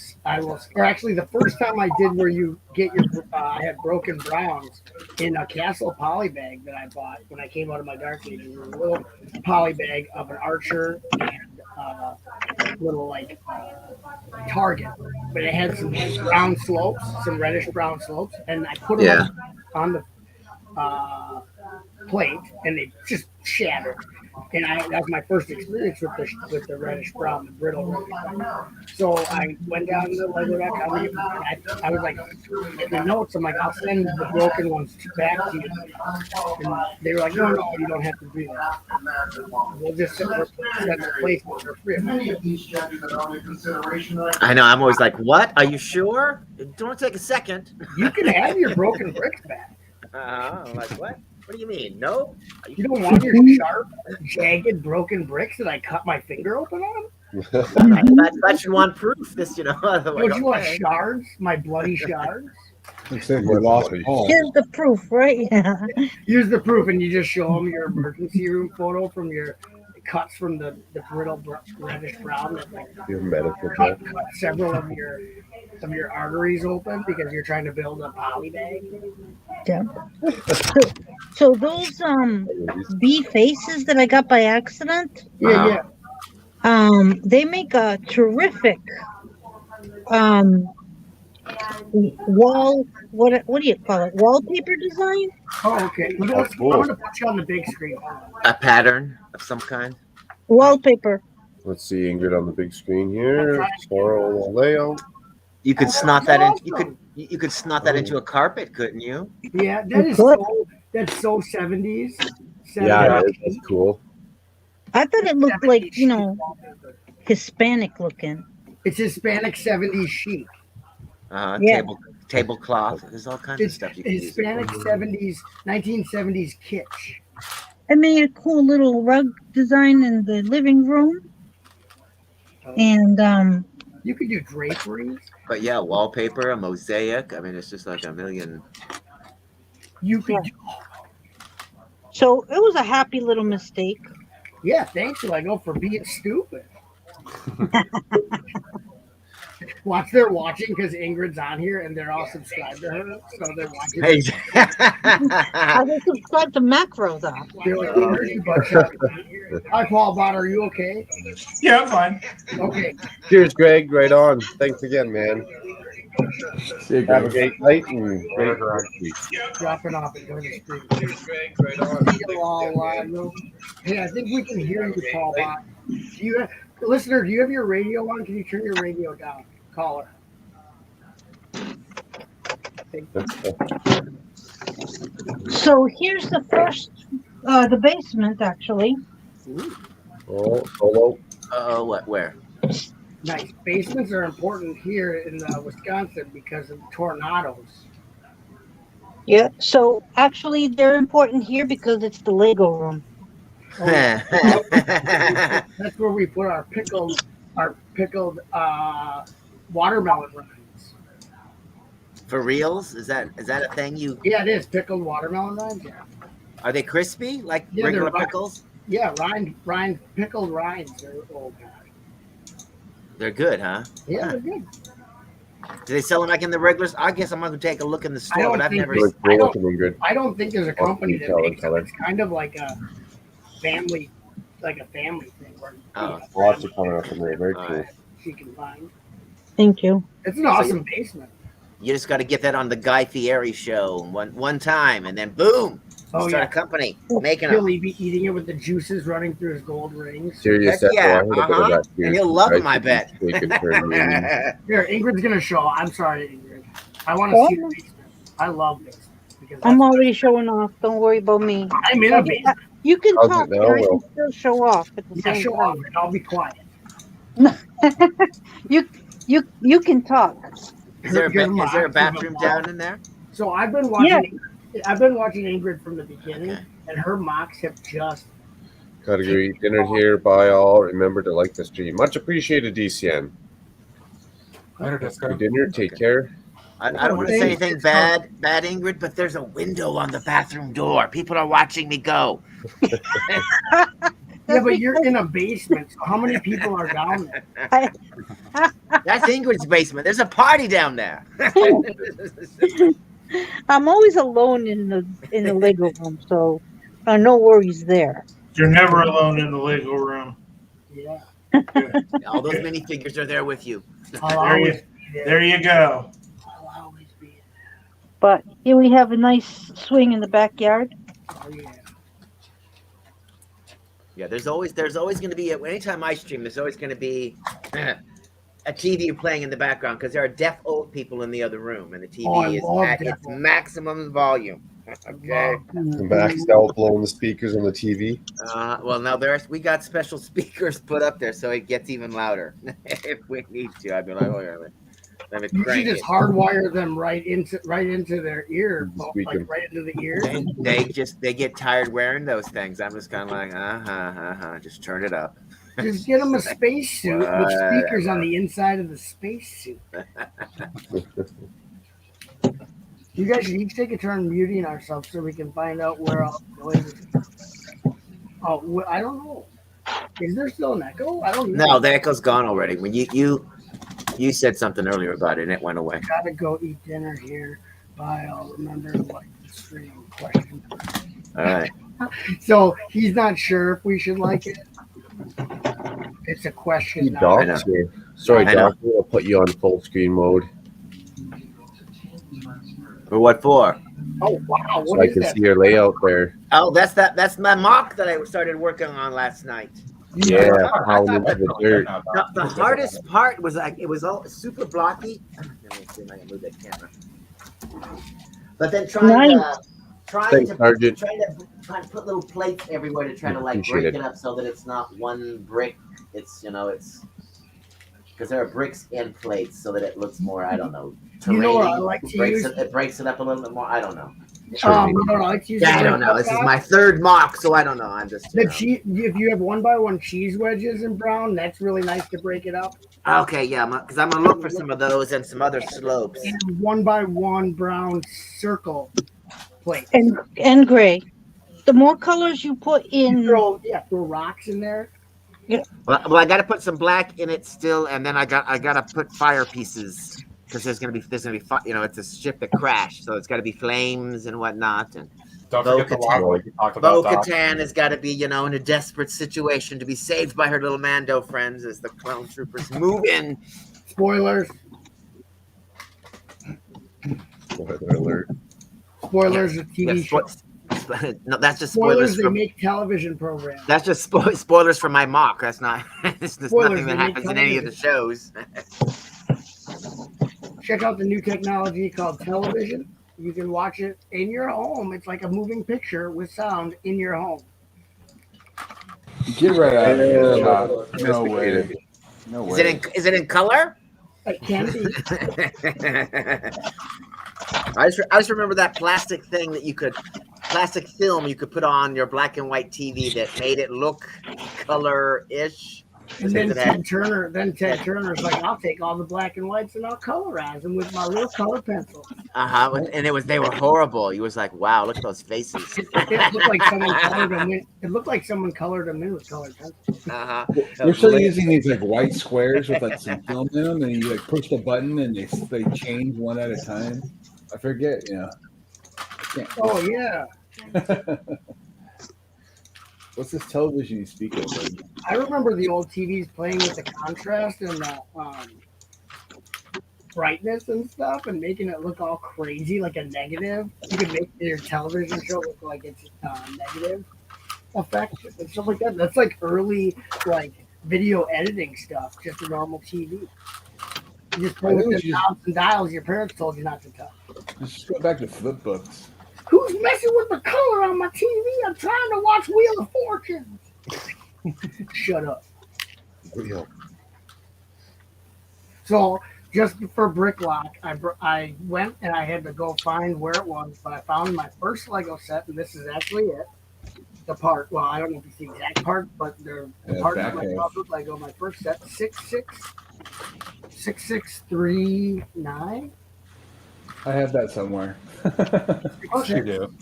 [SPEAKER 5] or actually, the first time I did where you get your, I had broken browns in a Castle poly bag that I bought when I came out of my dark ages. It was a little poly bag of an Archer and little target, but it had some brown slopes, some reddish brown slopes, and I put them on the plate, and they just shattered. And that was my first experience with the reddish brown, the brittle reddish brown. So I went down to Lego.com. I was like, in the notes, I'm like, I'll send the broken ones back to you. And they were like, no, you don't have to do that. We'll just send the place for free.
[SPEAKER 4] I know. I'm always like, what? Are you sure? Don't take a second.
[SPEAKER 5] You can have your broken bricks back.
[SPEAKER 4] I'm like, what? What do you mean? No?
[SPEAKER 5] You don't want your sharp, jagged, broken bricks that I cut my finger open on?
[SPEAKER 4] I should want proof. This,
[SPEAKER 5] Don't you want shards? My bloody shards?
[SPEAKER 3] Here's the
[SPEAKER 6] proof, right? Yeah.
[SPEAKER 5] Here's the proof, and you just show them your emergency room photo from your cuts from the brittle reddish brown that
[SPEAKER 1] Your medical
[SPEAKER 5] cut several of your arteries open because you're trying to build a poly bag.
[SPEAKER 6] Yeah. So those bee faces that I got by accident.
[SPEAKER 5] Yeah.
[SPEAKER 6] They make a terrific wall. What do you call it? Wallpaper design.
[SPEAKER 5] Oh, okay. I'm gonna put you on the big screen.
[SPEAKER 4] A pattern of some kind.
[SPEAKER 6] Wallpaper.
[SPEAKER 1] Let's see Ingrid on the big screen here. Sorrel layout.
[SPEAKER 4] You could snot that in. You could snot that into a carpet, couldn't you?
[SPEAKER 5] Yeah, that's so 70s.
[SPEAKER 1] Yeah, that's cool.
[SPEAKER 6] I thought it looked like Hispanic looking.
[SPEAKER 5] It's Hispanic 70s chic.
[SPEAKER 4] Tablecloth. There's all kinds of stuff you can
[SPEAKER 5] Hispanic
[SPEAKER 4] use.
[SPEAKER 5] 70s, 1970s kitsch.
[SPEAKER 6] I made a cool little rug design in the living room, and
[SPEAKER 5] you could do draperies.
[SPEAKER 4] But yeah, wallpaper, a mosaic. I mean, it's just like a million.
[SPEAKER 5] You could.
[SPEAKER 6] So it was a happy little mistake.
[SPEAKER 5] Yeah, thanks, Lego, for being stupid. They're watching because Ingrid's on here and they're all subscribed to her, so they're watching.
[SPEAKER 4] Hey.
[SPEAKER 6] Are they subscribed to Macro though?
[SPEAKER 5] They're like, hi, Paul Bot, are you okay?
[SPEAKER 2] Yeah, I'm fine.
[SPEAKER 5] Okay.
[SPEAKER 1] Cheers, Greg. Right on. Thanks again, man.
[SPEAKER 3] See you,
[SPEAKER 1] Have a
[SPEAKER 3] Greg.
[SPEAKER 1] great night and great week.
[SPEAKER 5] Dropping off and going to stream.
[SPEAKER 1] Cheers, Greg. Right on.
[SPEAKER 5] Hey, I think we can hear you, Paul Bot. Listener, do you have your radio on? Can you turn your radio down? Caller.
[SPEAKER 6] So here's the first The basement, actually.
[SPEAKER 1] Oh, solo.
[SPEAKER 4] What? Where?
[SPEAKER 5] Nice. Basements are important here in Wisconsin because of tornadoes.
[SPEAKER 6] Yeah. So actually, they're important here because it's the Lego room.
[SPEAKER 5] Oh, yeah. That's where we put our pickled watermelon rinds.
[SPEAKER 4] For reals? Is that a thing?
[SPEAKER 5] Yeah, it is pickled watermelon rinds. Yeah,
[SPEAKER 4] Are they crispy like
[SPEAKER 5] Yeah,
[SPEAKER 4] regular
[SPEAKER 5] they're
[SPEAKER 4] pickles?
[SPEAKER 5] yeah, pickled rinds. Oh god.
[SPEAKER 4] They're good, huh?
[SPEAKER 5] Yeah, they're good.
[SPEAKER 4] Do they sell them like in the regulars? I guess I'm gonna take a look in the store,
[SPEAKER 5] don't
[SPEAKER 4] but I've
[SPEAKER 5] think
[SPEAKER 4] never.
[SPEAKER 5] they-
[SPEAKER 1] You're looking good.
[SPEAKER 5] I don't think there's a company that
[SPEAKER 1] detail and
[SPEAKER 5] makes them.
[SPEAKER 1] color.
[SPEAKER 5] It's kind of like a family thing where
[SPEAKER 4] Oh.
[SPEAKER 1] Lots of coming up from there. Very
[SPEAKER 4] All
[SPEAKER 1] cool.
[SPEAKER 4] right.
[SPEAKER 5] she can find.
[SPEAKER 6] Thank you.
[SPEAKER 5] It's an awesome basement.
[SPEAKER 4] You just got to get that on the Guy Fieri show one time, and then boom,
[SPEAKER 5] Oh
[SPEAKER 4] start
[SPEAKER 5] yeah,
[SPEAKER 4] a company making
[SPEAKER 5] he'll
[SPEAKER 4] them.
[SPEAKER 5] be eating it with the juices running through his gold rings.
[SPEAKER 1] Serious.
[SPEAKER 4] Heck yeah,
[SPEAKER 1] I heard a bit of that too.
[SPEAKER 4] and he'll love them, I
[SPEAKER 1] Guys
[SPEAKER 4] bet.
[SPEAKER 1] should be taken for a meeting.
[SPEAKER 5] Here, Ingrid's gonna show. I'm sorry, Ingrid. I want to see the basement. I love basements because
[SPEAKER 6] I'm already showing off. Don't worry about me.
[SPEAKER 5] I'm in a basement.
[SPEAKER 6] You can
[SPEAKER 1] How's it
[SPEAKER 6] talk,
[SPEAKER 1] now,
[SPEAKER 6] and I can
[SPEAKER 1] Will?
[SPEAKER 6] still show off at the
[SPEAKER 5] Yeah,
[SPEAKER 6] same
[SPEAKER 5] show off.
[SPEAKER 6] time.
[SPEAKER 5] And I'll be quiet.
[SPEAKER 6] You can talk.
[SPEAKER 4] Is there
[SPEAKER 5] Here's my-
[SPEAKER 4] is there a bathroom down in there?
[SPEAKER 5] So I've been watching. I've been watching Ingrid from the beginning,
[SPEAKER 4] Okay.
[SPEAKER 5] and her mocks have just.
[SPEAKER 1] Category dinner here. Bye all. Remember to like the stream. Much appreciated, DCN.
[SPEAKER 2] Later, Disco.
[SPEAKER 1] Good dinner. Take care.
[SPEAKER 4] I don't want to say anything bad, Ingrid, but there's a window on the bathroom door. People are watching me go.
[SPEAKER 5] Yeah, but you're in a basement. So how many people are down there?
[SPEAKER 4] That's Ingrid's basement. There's a party down there.
[SPEAKER 6] I'm always alone in the Lego room, so no worries there.
[SPEAKER 8] You're never alone in the Lego room.
[SPEAKER 5] Yeah.
[SPEAKER 4] All those minifigures are there with you.
[SPEAKER 5] I'll
[SPEAKER 8] There
[SPEAKER 5] always
[SPEAKER 8] you,
[SPEAKER 5] be there.
[SPEAKER 8] there you go.
[SPEAKER 5] I'll always be there.
[SPEAKER 6] But here we have a nice swing in the backyard.
[SPEAKER 5] Oh yeah.
[SPEAKER 4] Yeah, there's always going to be anytime I stream, there's always going to be a TV playing in the background because there are deaf old people in the other room, and the TV
[SPEAKER 5] Oh, I
[SPEAKER 4] is
[SPEAKER 5] love
[SPEAKER 4] at
[SPEAKER 5] deaf
[SPEAKER 4] its
[SPEAKER 5] old.
[SPEAKER 4] maximum volume. Okay.
[SPEAKER 1] Maxed out, blowing the speakers on the TV.
[SPEAKER 4] Well, now we got special speakers put up there, so it gets even louder. If we need to, I'd be like, oh yeah, let me
[SPEAKER 5] You should
[SPEAKER 4] crank
[SPEAKER 5] just
[SPEAKER 4] it.
[SPEAKER 5] hardwire them right into their ear,
[SPEAKER 1] Squeak 'em.
[SPEAKER 5] like right into the ear.
[SPEAKER 4] They get tired wearing those things. I'm just kind of like, just turn it up.
[SPEAKER 5] Just get them a spacesuit with speakers on the inside of the spacesuit. You guys should each take a turn muting ourselves so we can find out where all the noises. Oh, I don't know. Is there still an echo? I don't know.
[SPEAKER 4] No, the echo's gone already. When you said something earlier about it, and it went away.
[SPEAKER 5] Gotta go eat dinner here. Bye. I'll remember to like the stream question.
[SPEAKER 4] All right.
[SPEAKER 5] So he's not sure if we should like it. It's a question.
[SPEAKER 1] You
[SPEAKER 5] now.
[SPEAKER 1] docs here. Sorry,
[SPEAKER 4] I know.
[SPEAKER 1] Doc. I'll put you on full screen mode
[SPEAKER 4] For what for?
[SPEAKER 5] Oh wow!
[SPEAKER 1] so
[SPEAKER 5] What
[SPEAKER 1] I
[SPEAKER 5] is
[SPEAKER 1] can
[SPEAKER 5] that?
[SPEAKER 1] see your layout there.
[SPEAKER 4] Oh, that's my mock that I started working on last night.
[SPEAKER 1] Yeah,
[SPEAKER 2] I
[SPEAKER 1] how
[SPEAKER 2] thought
[SPEAKER 1] into
[SPEAKER 2] that
[SPEAKER 1] the
[SPEAKER 2] was
[SPEAKER 1] dirt.
[SPEAKER 2] good.
[SPEAKER 4] The hardest part was like it was all super blocky. Let me see if I can move that camera. But then trying
[SPEAKER 1] Thanks, Sergeant.
[SPEAKER 4] to put little plates everywhere to try to like
[SPEAKER 1] Appreciate
[SPEAKER 4] break
[SPEAKER 1] it.
[SPEAKER 4] it up so that it's not one brick. It's it's because there are bricks and plates so that it looks more. I don't know.
[SPEAKER 5] You know what I
[SPEAKER 4] terrainy.
[SPEAKER 5] like to
[SPEAKER 4] breaks
[SPEAKER 5] use?
[SPEAKER 4] it breaks it up a little bit more. I don't know.
[SPEAKER 5] No, I like to use.
[SPEAKER 4] Yeah, I don't know. This is my third mock, so I don't know. I'm just.
[SPEAKER 5] The cheese. If you have 1x1 cheese wedges in brown, that's really nice to break it up.
[SPEAKER 4] Okay, yeah, because I'm gonna look for some of those and some other slopes.
[SPEAKER 5] And 1x1 brown circle plate.
[SPEAKER 6] And gray. The more colors you put in,
[SPEAKER 5] Throw rocks in there.
[SPEAKER 4] Well, I got to put some black in it still, and then I got to put fire pieces because there's gonna be it's a ship that crashed, so it's got to be flames and whatnot. And
[SPEAKER 2] Don't forget the
[SPEAKER 4] Bo-Katan.
[SPEAKER 2] lava like you talked about. Doc.
[SPEAKER 4] Bo-Katan has got to be in a desperate situation to be saved by her little Mando friends as the clone troopers move in.
[SPEAKER 5] Spoilers.
[SPEAKER 1] Spoiler alert.
[SPEAKER 5] Spoilers of
[SPEAKER 4] Yeah,
[SPEAKER 5] TV shows.
[SPEAKER 4] no, that's just
[SPEAKER 5] Spoilers.
[SPEAKER 4] spoilers.
[SPEAKER 5] They
[SPEAKER 4] From,
[SPEAKER 5] make television programs.
[SPEAKER 4] that's just spoilers for my mock. That's not. There's
[SPEAKER 5] Spoilers,
[SPEAKER 4] nothing
[SPEAKER 5] they
[SPEAKER 4] that
[SPEAKER 5] make
[SPEAKER 4] happens in any of the shows.
[SPEAKER 5] Check out the new technology called television. You can watch it in your home. It's like a moving picture with sound in your home.
[SPEAKER 3] Get right out of here, Chop. No
[SPEAKER 1] Sophisticated.
[SPEAKER 3] way. No
[SPEAKER 4] Is
[SPEAKER 3] way.
[SPEAKER 4] it in color?
[SPEAKER 5] It can be.
[SPEAKER 4] I just remember that plastic thing that plastic film you could put on your black and white TV that made it look color-ish.
[SPEAKER 5] And then Ted Turner's like, I'll take all the black and whites and I'll colorize them with my real color pencil.
[SPEAKER 4] And they were horrible. He was like, wow, look at those faces.
[SPEAKER 5] It looked like someone colored them in. It looked like someone colored them in with colored pencil.
[SPEAKER 3] They're still using these like white squares with like some film in them, and you like push the button and they change one at a time. I forget,
[SPEAKER 5] Oh yeah.
[SPEAKER 3] What's this television you speak of? Like?
[SPEAKER 5] I remember the old TVs playing with the contrast and the brightness and stuff, and making it look all crazy, like a negative. You could make your television show look like it's negative effect and stuff like that. That's like early like video editing stuff, just a normal TV. You just play with the knobs and dials your parents told you not to touch.
[SPEAKER 3] Let's just go back to flip books.
[SPEAKER 5] Who's messing with the color on my TV? I'm trying to watch Wheel of Fortune. Shut up.
[SPEAKER 1] Real.
[SPEAKER 5] So just for Bricklock, I went and I had to go find where it was, but I found my first Lego set, and this is actually it. The part, well, I don't know if it's the exact part, but the part that I love with Lego, my first set, 6639.
[SPEAKER 3] I have that somewhere.
[SPEAKER 5] Okay.
[SPEAKER 2] You do.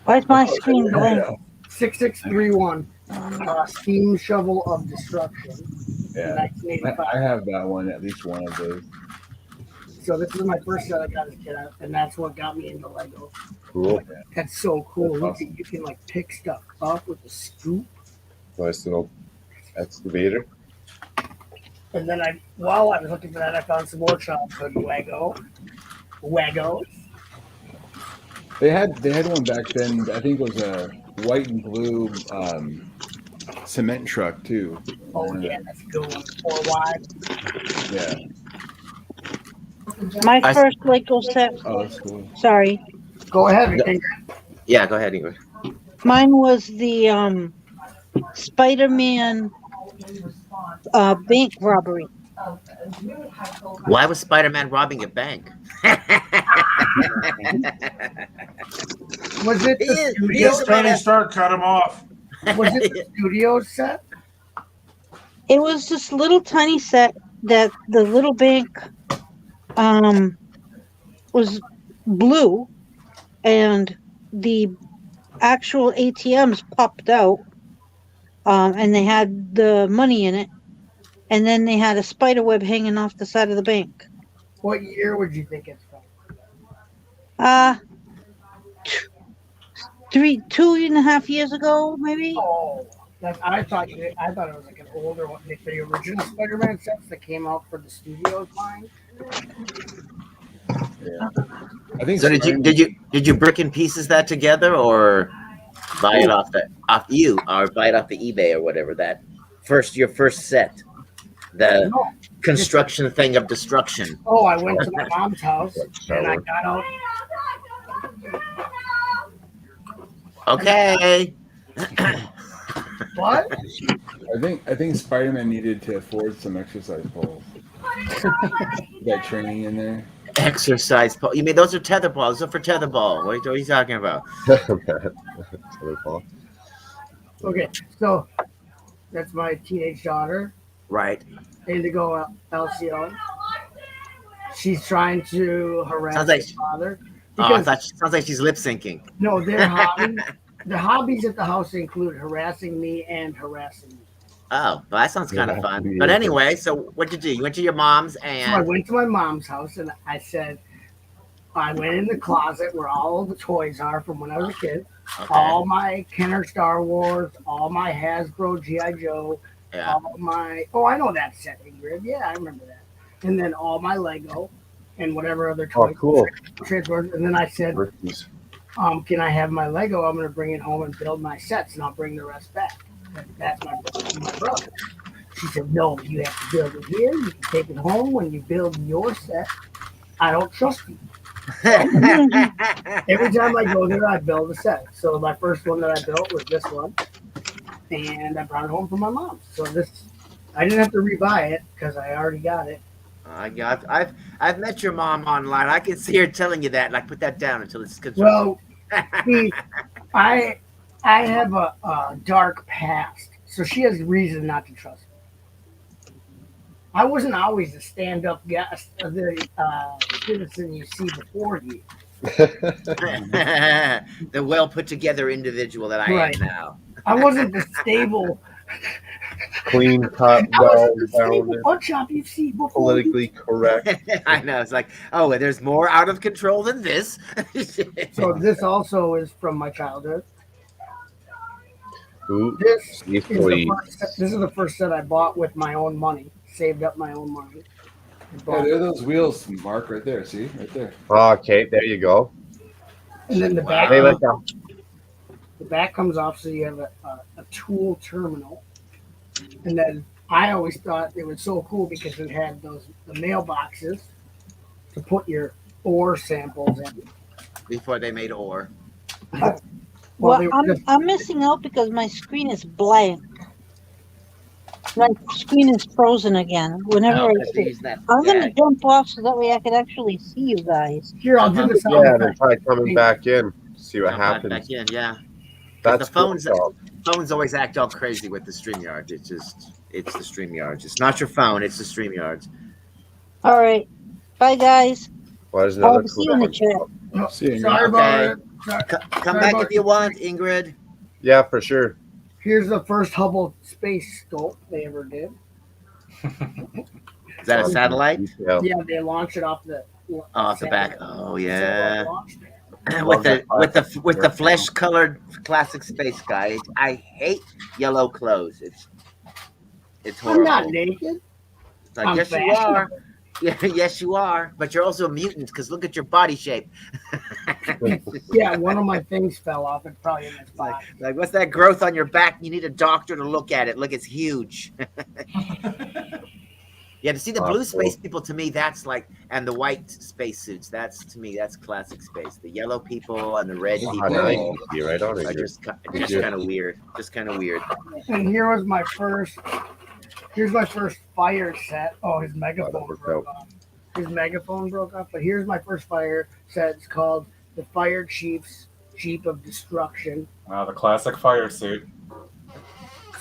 [SPEAKER 6] Why's my screen blank?
[SPEAKER 5] 6631. Steam Shovel of Destruction.
[SPEAKER 3] Yeah,
[SPEAKER 5] 1985.
[SPEAKER 3] I have that one, at least one of those.
[SPEAKER 5] So this is my first set I got as a kid, and that's what got me into Lego.
[SPEAKER 1] Cool.
[SPEAKER 5] That's so cool.
[SPEAKER 3] That's
[SPEAKER 5] Look,
[SPEAKER 3] awesome.
[SPEAKER 5] you can like pick stuff up with the scoop.
[SPEAKER 1] Nice little excavator.
[SPEAKER 5] And then while I was looking for that, I found some more childhood Legos.
[SPEAKER 3] They had one back then. I think it was a white and blue cement truck too.
[SPEAKER 5] Oh yeah, that's a good one. 4 wide.
[SPEAKER 3] Yeah.
[SPEAKER 6] My first Lego set.
[SPEAKER 3] Oh, that's cool.
[SPEAKER 6] Sorry,
[SPEAKER 5] Go ahead.
[SPEAKER 4] Yeah, go ahead, Ingrid.
[SPEAKER 6] mine was the Spider-Man bank robbery.
[SPEAKER 4] Why was Spider-Man robbing a bank?
[SPEAKER 5] Was it the studio?
[SPEAKER 8] Tony Stark cut him off.
[SPEAKER 5] Was it the studio set?
[SPEAKER 6] It was this little tiny set that the little bank was blue, and the actual ATMs popped out, and they had the money in it, and then they had a spider web hanging off the side of the bank.
[SPEAKER 5] What year would you think it's from?
[SPEAKER 6] 2.5 years ago, maybe.
[SPEAKER 5] Oh, I thought it was like an older one, like the original Spider-Man sets that came out for the studio's line.
[SPEAKER 3] Yeah. I think.
[SPEAKER 4] So did you brick and pieces that together, or buy it off the eBay or whatever? Your first set, the construction thing of destruction.
[SPEAKER 5] Oh, I went to my mom's house and I got out.
[SPEAKER 4] Okay.
[SPEAKER 5] What?
[SPEAKER 3] I think Spider-Man needed to afford some exercise poles. That training in there.
[SPEAKER 4] Exercise pole. You mean those are tether balls? Those are for tetherball. What are you talking about?
[SPEAKER 5] Okay, so that's my teenage daughter,
[SPEAKER 4] Right.
[SPEAKER 5] Indigo LCO. She's trying to harass
[SPEAKER 4] Sounds like-
[SPEAKER 5] her father.
[SPEAKER 4] Sounds like she's lip syncing.
[SPEAKER 5] No, their hobbies at the house include harassing me and harassing me.
[SPEAKER 4] Oh, well, that sounds kind of
[SPEAKER 1] Yeah,
[SPEAKER 4] fun.
[SPEAKER 1] yeah.
[SPEAKER 4] But anyway, so what'd you do? You went to your mom's
[SPEAKER 5] So I
[SPEAKER 4] and
[SPEAKER 5] went to my mom's house and I said, I went in the closet where all the toys are from when I was a kid.
[SPEAKER 4] okay.
[SPEAKER 5] All my Kenner Star Wars, all my Hasbro G.I. Joe,
[SPEAKER 4] Yeah.
[SPEAKER 5] all my, I know that set, Ingrid. Yeah, I remember that. And then all my Lego and whatever other toys.
[SPEAKER 1] Oh, cool.
[SPEAKER 5] Transformers. And then I said,
[SPEAKER 1] Ricky's.
[SPEAKER 5] can I have my Lego? I'm going to bring it home and build my sets, and I'll bring the rest back. That's my brother. She said, no, you have to build it here. You can take it home when you build your set. I don't trust you. Every time I go there, I build a set. So my first one that I built was this one, and I brought it home from my mom. So this, I didn't have to rebuy it because I already got it.
[SPEAKER 4] I've met your mom online. I can see her telling you that, and I put that down until it's confirmed.
[SPEAKER 5] Well, see, I have a dark past, so she has reason not to trust me. I wasn't always a stand-up guest, the citizen you see before you.
[SPEAKER 4] The well put together individual that I
[SPEAKER 5] Right.
[SPEAKER 4] am now.
[SPEAKER 5] I wasn't the stable.
[SPEAKER 1] Clean cut,
[SPEAKER 5] I wasn't the stable
[SPEAKER 1] well-rounded,
[SPEAKER 5] punch up you see before.
[SPEAKER 1] politically correct.
[SPEAKER 4] I know. It's like, oh, there's more out of control than this.
[SPEAKER 5] So this also is from my childhood.
[SPEAKER 1] Ooh,
[SPEAKER 5] This
[SPEAKER 1] these
[SPEAKER 5] is the
[SPEAKER 1] police.
[SPEAKER 5] this is the first set I bought with my own money. Saved up my own money.
[SPEAKER 3] Yeah, there are those wheels, Mark, right there. See, right there.
[SPEAKER 1] Okay, there you go.
[SPEAKER 5] And then the
[SPEAKER 4] Wow.
[SPEAKER 5] back, the back comes off, so you have a tool terminal. And then I always thought it was so cool because it had the mailboxes to put your ore samples in.
[SPEAKER 4] Before they made ore.
[SPEAKER 6] Well,
[SPEAKER 5] they were just-
[SPEAKER 6] I'm missing out because my screen is blank. My screen is frozen again. Whenever I
[SPEAKER 4] Because they
[SPEAKER 6] see
[SPEAKER 4] use that.
[SPEAKER 6] I'm
[SPEAKER 4] Yeah.
[SPEAKER 6] gonna jump off so that way I can actually see you guys.
[SPEAKER 5] Here, I'll do the sound
[SPEAKER 1] Yeah, and then
[SPEAKER 5] effect.
[SPEAKER 1] try coming back in. See what
[SPEAKER 4] Jump back
[SPEAKER 1] happens.
[SPEAKER 4] in, yeah.
[SPEAKER 1] That's
[SPEAKER 4] the phones,
[SPEAKER 1] cool.
[SPEAKER 4] phones always act all crazy with the StreamYard. It's the StreamYards. It's not your phone, it's the StreamYards.
[SPEAKER 6] All right, bye guys.
[SPEAKER 1] What is another
[SPEAKER 6] I'll see you in the chat.
[SPEAKER 3] See you,
[SPEAKER 5] Sorry
[SPEAKER 3] Ingrid.
[SPEAKER 5] about
[SPEAKER 4] Okay.
[SPEAKER 5] it. Sorry.
[SPEAKER 4] Come
[SPEAKER 5] Sorry
[SPEAKER 4] back
[SPEAKER 5] about
[SPEAKER 4] if you want, Ingrid.
[SPEAKER 1] Yeah, for sure.
[SPEAKER 5] Here's the first Hubble space sculpt they ever did.
[SPEAKER 4] Is that a satellite?
[SPEAKER 1] Detail.
[SPEAKER 5] Yeah, they launched it off the
[SPEAKER 4] Off the back. Oh yeah.
[SPEAKER 5] launch pad.
[SPEAKER 4] with the flesh colored classic space guy. I hate yellow clothes. It's
[SPEAKER 5] I'm
[SPEAKER 4] horrible.
[SPEAKER 5] not naked.
[SPEAKER 4] It's like,
[SPEAKER 5] I'm
[SPEAKER 4] yes, you
[SPEAKER 5] fashionable.
[SPEAKER 4] are. Yeah, yes, you are. But you're also a mutant because look at your body shape.
[SPEAKER 5] Yeah, one of my things fell off. It's probably in this box.
[SPEAKER 4] Like, what's that growth on your back? You need a doctor to look at it. Look, it's huge. Yeah, to see the blue space people, to me, that's like, and the white spacesuits. That's, to me, that's classic space. The yellow people and the red
[SPEAKER 1] Oh,
[SPEAKER 4] people
[SPEAKER 1] nice. You're right on it.
[SPEAKER 4] are just kind of weird. Just kind of weird.
[SPEAKER 5] And here was my first. Here's my first fire set. Oh, his megaphone
[SPEAKER 1] worked
[SPEAKER 5] broke off. His megaphone broke off. But here's my first fire set. It's called the Fire Chief's Jeep of Destruction.
[SPEAKER 2] Wow, the classic fire suit.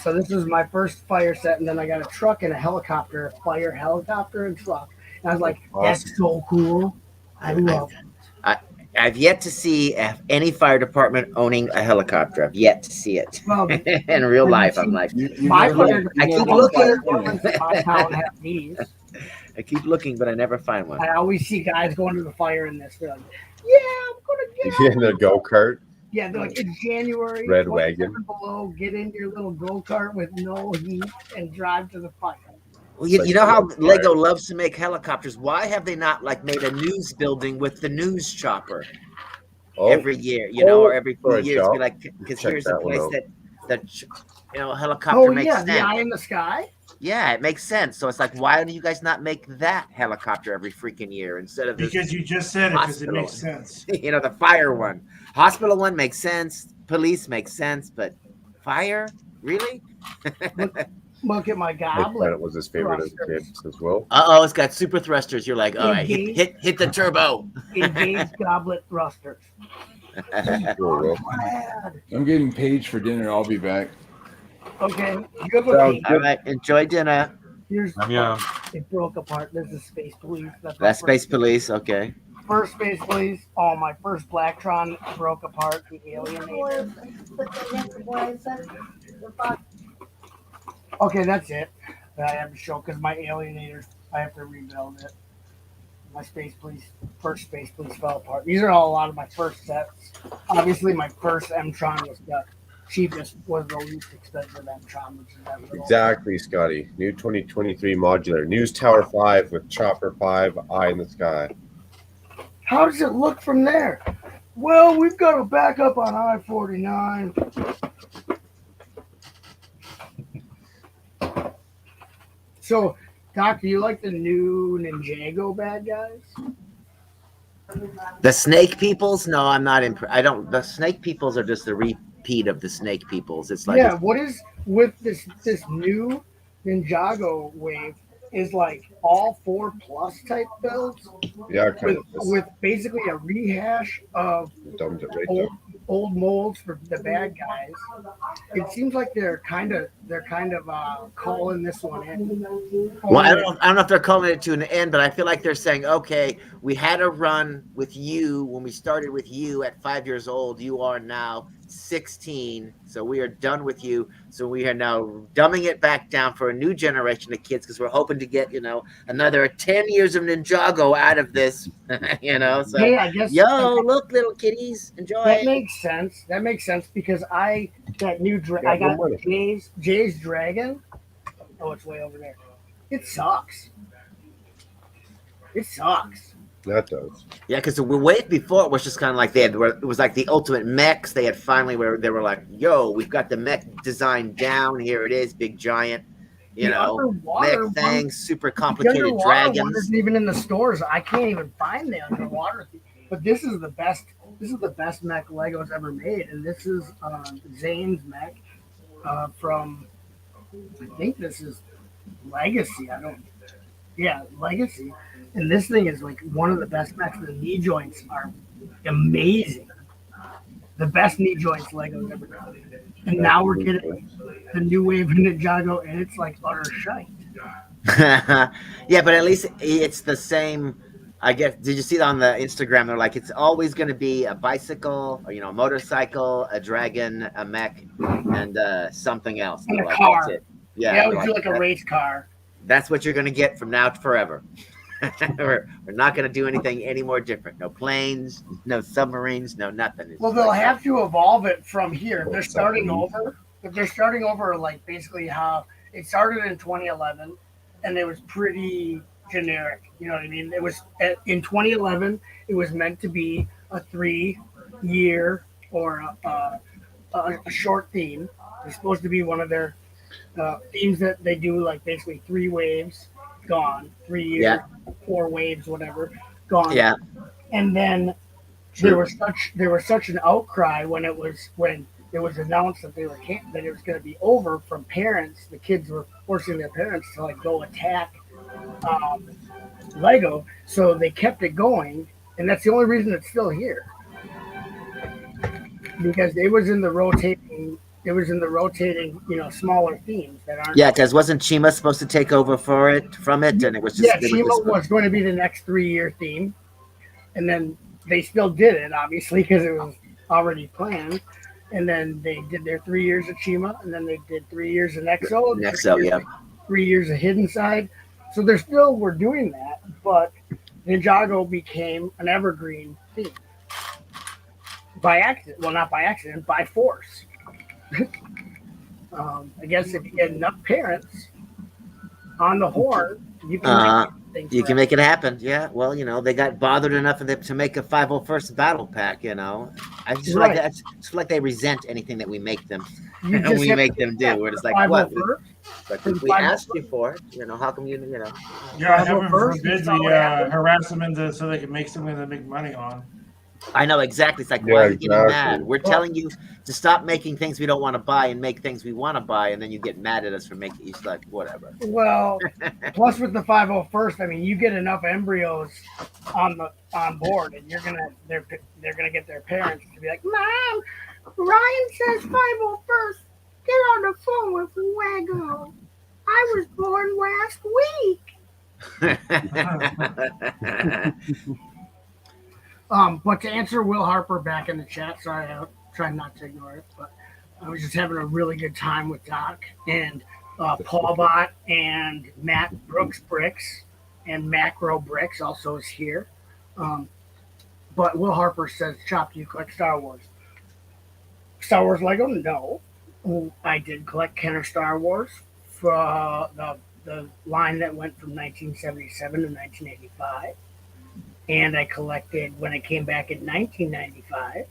[SPEAKER 5] So this is my first fire set, and then I got a truck and a helicopter, a fire helicopter and truck. And I was like, that's so cool. I love it.
[SPEAKER 4] I've yet to see any fire department owning a helicopter. I've yet to see it
[SPEAKER 5] Well,
[SPEAKER 4] in real life. I'm like,
[SPEAKER 5] my
[SPEAKER 3] know,
[SPEAKER 5] fire
[SPEAKER 4] I keep
[SPEAKER 5] department in my town have these.
[SPEAKER 4] I keep looking, but I never find one.
[SPEAKER 5] I always see guys going to the fire in this. They're like, yeah, I'm going to get
[SPEAKER 1] In the go kart.
[SPEAKER 5] Yeah, they're like, it's January.
[SPEAKER 1] Red
[SPEAKER 5] 27
[SPEAKER 1] wagon.
[SPEAKER 5] Below, get in your little go-kart with no heat and drive to the fire.
[SPEAKER 4] Well, you know how Lego loves to make helicopters. Why have they not like made a news building with the news chopper every year? You know, or every few
[SPEAKER 1] for a
[SPEAKER 4] years,
[SPEAKER 1] job.
[SPEAKER 4] be like, because
[SPEAKER 1] Check
[SPEAKER 4] here's a
[SPEAKER 1] that one
[SPEAKER 4] place
[SPEAKER 1] out.
[SPEAKER 4] that helicopter
[SPEAKER 5] Oh,
[SPEAKER 4] makes
[SPEAKER 5] yeah,
[SPEAKER 4] sense.
[SPEAKER 5] the eye in the sky.
[SPEAKER 4] Yeah, it makes sense. So it's like, why do you guys not make that helicopter every freaking year instead of this?
[SPEAKER 8] Because you just said it, because it
[SPEAKER 4] hospital.
[SPEAKER 8] makes sense.
[SPEAKER 4] You know, the fire one, hospital one makes sense. Police makes sense, but fire, really?
[SPEAKER 5] Look at my
[SPEAKER 1] My
[SPEAKER 5] goblet.
[SPEAKER 1] planet was his favorite as a kid as well.
[SPEAKER 4] Oh, it's got super thrusters. You're like, all right, hit the turbo.
[SPEAKER 5] Engaged goblet thrusters.
[SPEAKER 1] Cool,
[SPEAKER 5] Glad.
[SPEAKER 3] I'm getting Paige for dinner. I'll be back.
[SPEAKER 5] Okay, you have a
[SPEAKER 1] Sounds
[SPEAKER 5] peek.
[SPEAKER 4] All right, enjoy dinner.
[SPEAKER 5] Here's
[SPEAKER 2] Yum.
[SPEAKER 5] it broke apart. There's the space police. That's my
[SPEAKER 4] That's Space Police. Okay.
[SPEAKER 5] first space police. Oh, my first Blacktron broke apart. The alienator. Okay, that's it that I have to show because my alienator, I have to rebuild it. My space police, first space police fell apart. These are all a lot of my first sets. Obviously, my first M-Tron was the cheapest, was the least expensive M-Tron, which is that little.
[SPEAKER 1] Exactly, Scotty. New 2023 modular. News Tower 5 with Chopper 5, Eye in the Sky.
[SPEAKER 5] How does it look from there? Well, we've got a backup on I-49. So, Doc, do you like the new Ninjago bad guys?
[SPEAKER 4] The snake peoples? No, I'm not I don't. The snake peoples are just a repeat of the snake peoples. It's like
[SPEAKER 5] Yeah, what is with this new Ninjago wave is like all 4+ type builds
[SPEAKER 1] Yeah, kind of.
[SPEAKER 5] with basically a rehash of
[SPEAKER 1] Dumbed it right
[SPEAKER 5] old
[SPEAKER 1] down.
[SPEAKER 5] old molds for the bad guys. It seems like they're kind of calling this one in.
[SPEAKER 4] well, I don't know if they're calling it to an end, but I feel like they're saying, okay, we had a run with you when we started with you at 5 years old. You are now 16, so we are done with you. So we are now dumbing it back down for a new generation of kids because we're hoping to get another 10 years of Ninjago out of this. So
[SPEAKER 5] Hey, I guess
[SPEAKER 4] look, little kitties, enjoy.
[SPEAKER 5] that makes sense. That makes sense because I got Jay's dragon. Oh, it's way over there. It sucks. It sucks.
[SPEAKER 1] That does.
[SPEAKER 4] Yeah, because the wave before it was just kind of like it was like the ultimate mechs. They had finally where they were like, "Yo, we've got the mech design down. Here it is, big giant, mech things, super complicated dragons."
[SPEAKER 5] One isn't even in the stores. I can't even find the underwater. But this is the best. This is the best mech Lego's ever made, and this is Zane's mech from. I think this is Legacy. Legacy. And this thing is like one of the best mechs. The knee joints are amazing. The best knee joints Lego's ever done. And now we're getting the new wave of Ninjago, and it's like utter shite.
[SPEAKER 4] Yeah, but at least it's the same. I guess. Did you see it on the Instagram? They're like, it's always going to be a bicycle, or, a motorcycle, a dragon, a mech, and something else.
[SPEAKER 5] And a
[SPEAKER 4] like,
[SPEAKER 5] car.
[SPEAKER 4] That's it.
[SPEAKER 5] Yeah, it would feel like a race car.
[SPEAKER 4] That's what you're going to get from now to forever. we're not going to do anything any more different. No planes, no submarines, no nothing.
[SPEAKER 5] Well, they'll have to evolve it from here. They're starting over. But they're starting over like basically how it started in 2011, and it was pretty generic. You know what I mean? It was in 2011. It was meant to be a 3-year or a short theme. It's supposed to be one of their themes that they do, like basically 3 waves, gone, 3 years, 4 waves, whatever, gone.
[SPEAKER 4] Yeah.
[SPEAKER 5] And then there was such an outcry when it was announced that that it was going to be over from parents. The kids were forcing their parents to like go attack Lego, so they kept it going, and that's the only reason it's still here, because it was in the rotating, smaller themes that aren't.
[SPEAKER 4] Yeah, because wasn't Chima supposed to take over from it, and it was just
[SPEAKER 5] Chima was going to be the next 3-year theme, and then they still did it, obviously, because it was already planned. And then they did their 3 years of Chima, and then they did 3 years of Nexo. 3 years of Hidden Side. So we're doing that, but Ninjago became an evergreen theme. By accident. Well, not by accident, by force. I guess if you get enough parents on the horn, you can
[SPEAKER 4] make it happen. Yeah. Well, they got bothered enough to make a 501st battle pack. I just feel like they resent anything that we make them. We make them do. We're just like, what? Like we asked you for it. How come you?
[SPEAKER 8] Yeah, heaven forbid we harass them so they can make something they make money on.
[SPEAKER 4] I know exactly. It's like, why are you getting mad? We're telling you to stop making things we don't want to buy and make things we want to buy, and then you get mad at us for making. It's like, whatever.
[SPEAKER 5] Well, plus with the 501st, I mean, you get enough embryos on board, and they're gonna get their parents to be like, "Mom, Ryan says 501st. Get on the phone with Wago. I was born last week." But to answer Will Harper back in the chat, sorry, I tried not to ignore it, but I was just having a really good time with Doc and Paul Bot and Matt Brooks Bricks and Macro Bricks also is here. But Will Harper says, "Chop, do you collect Star Wars?" Star Wars Lego? No. I did collect Kenner Star Wars for the line that went from 1977 to 1985. And I collected when I came back in 1995.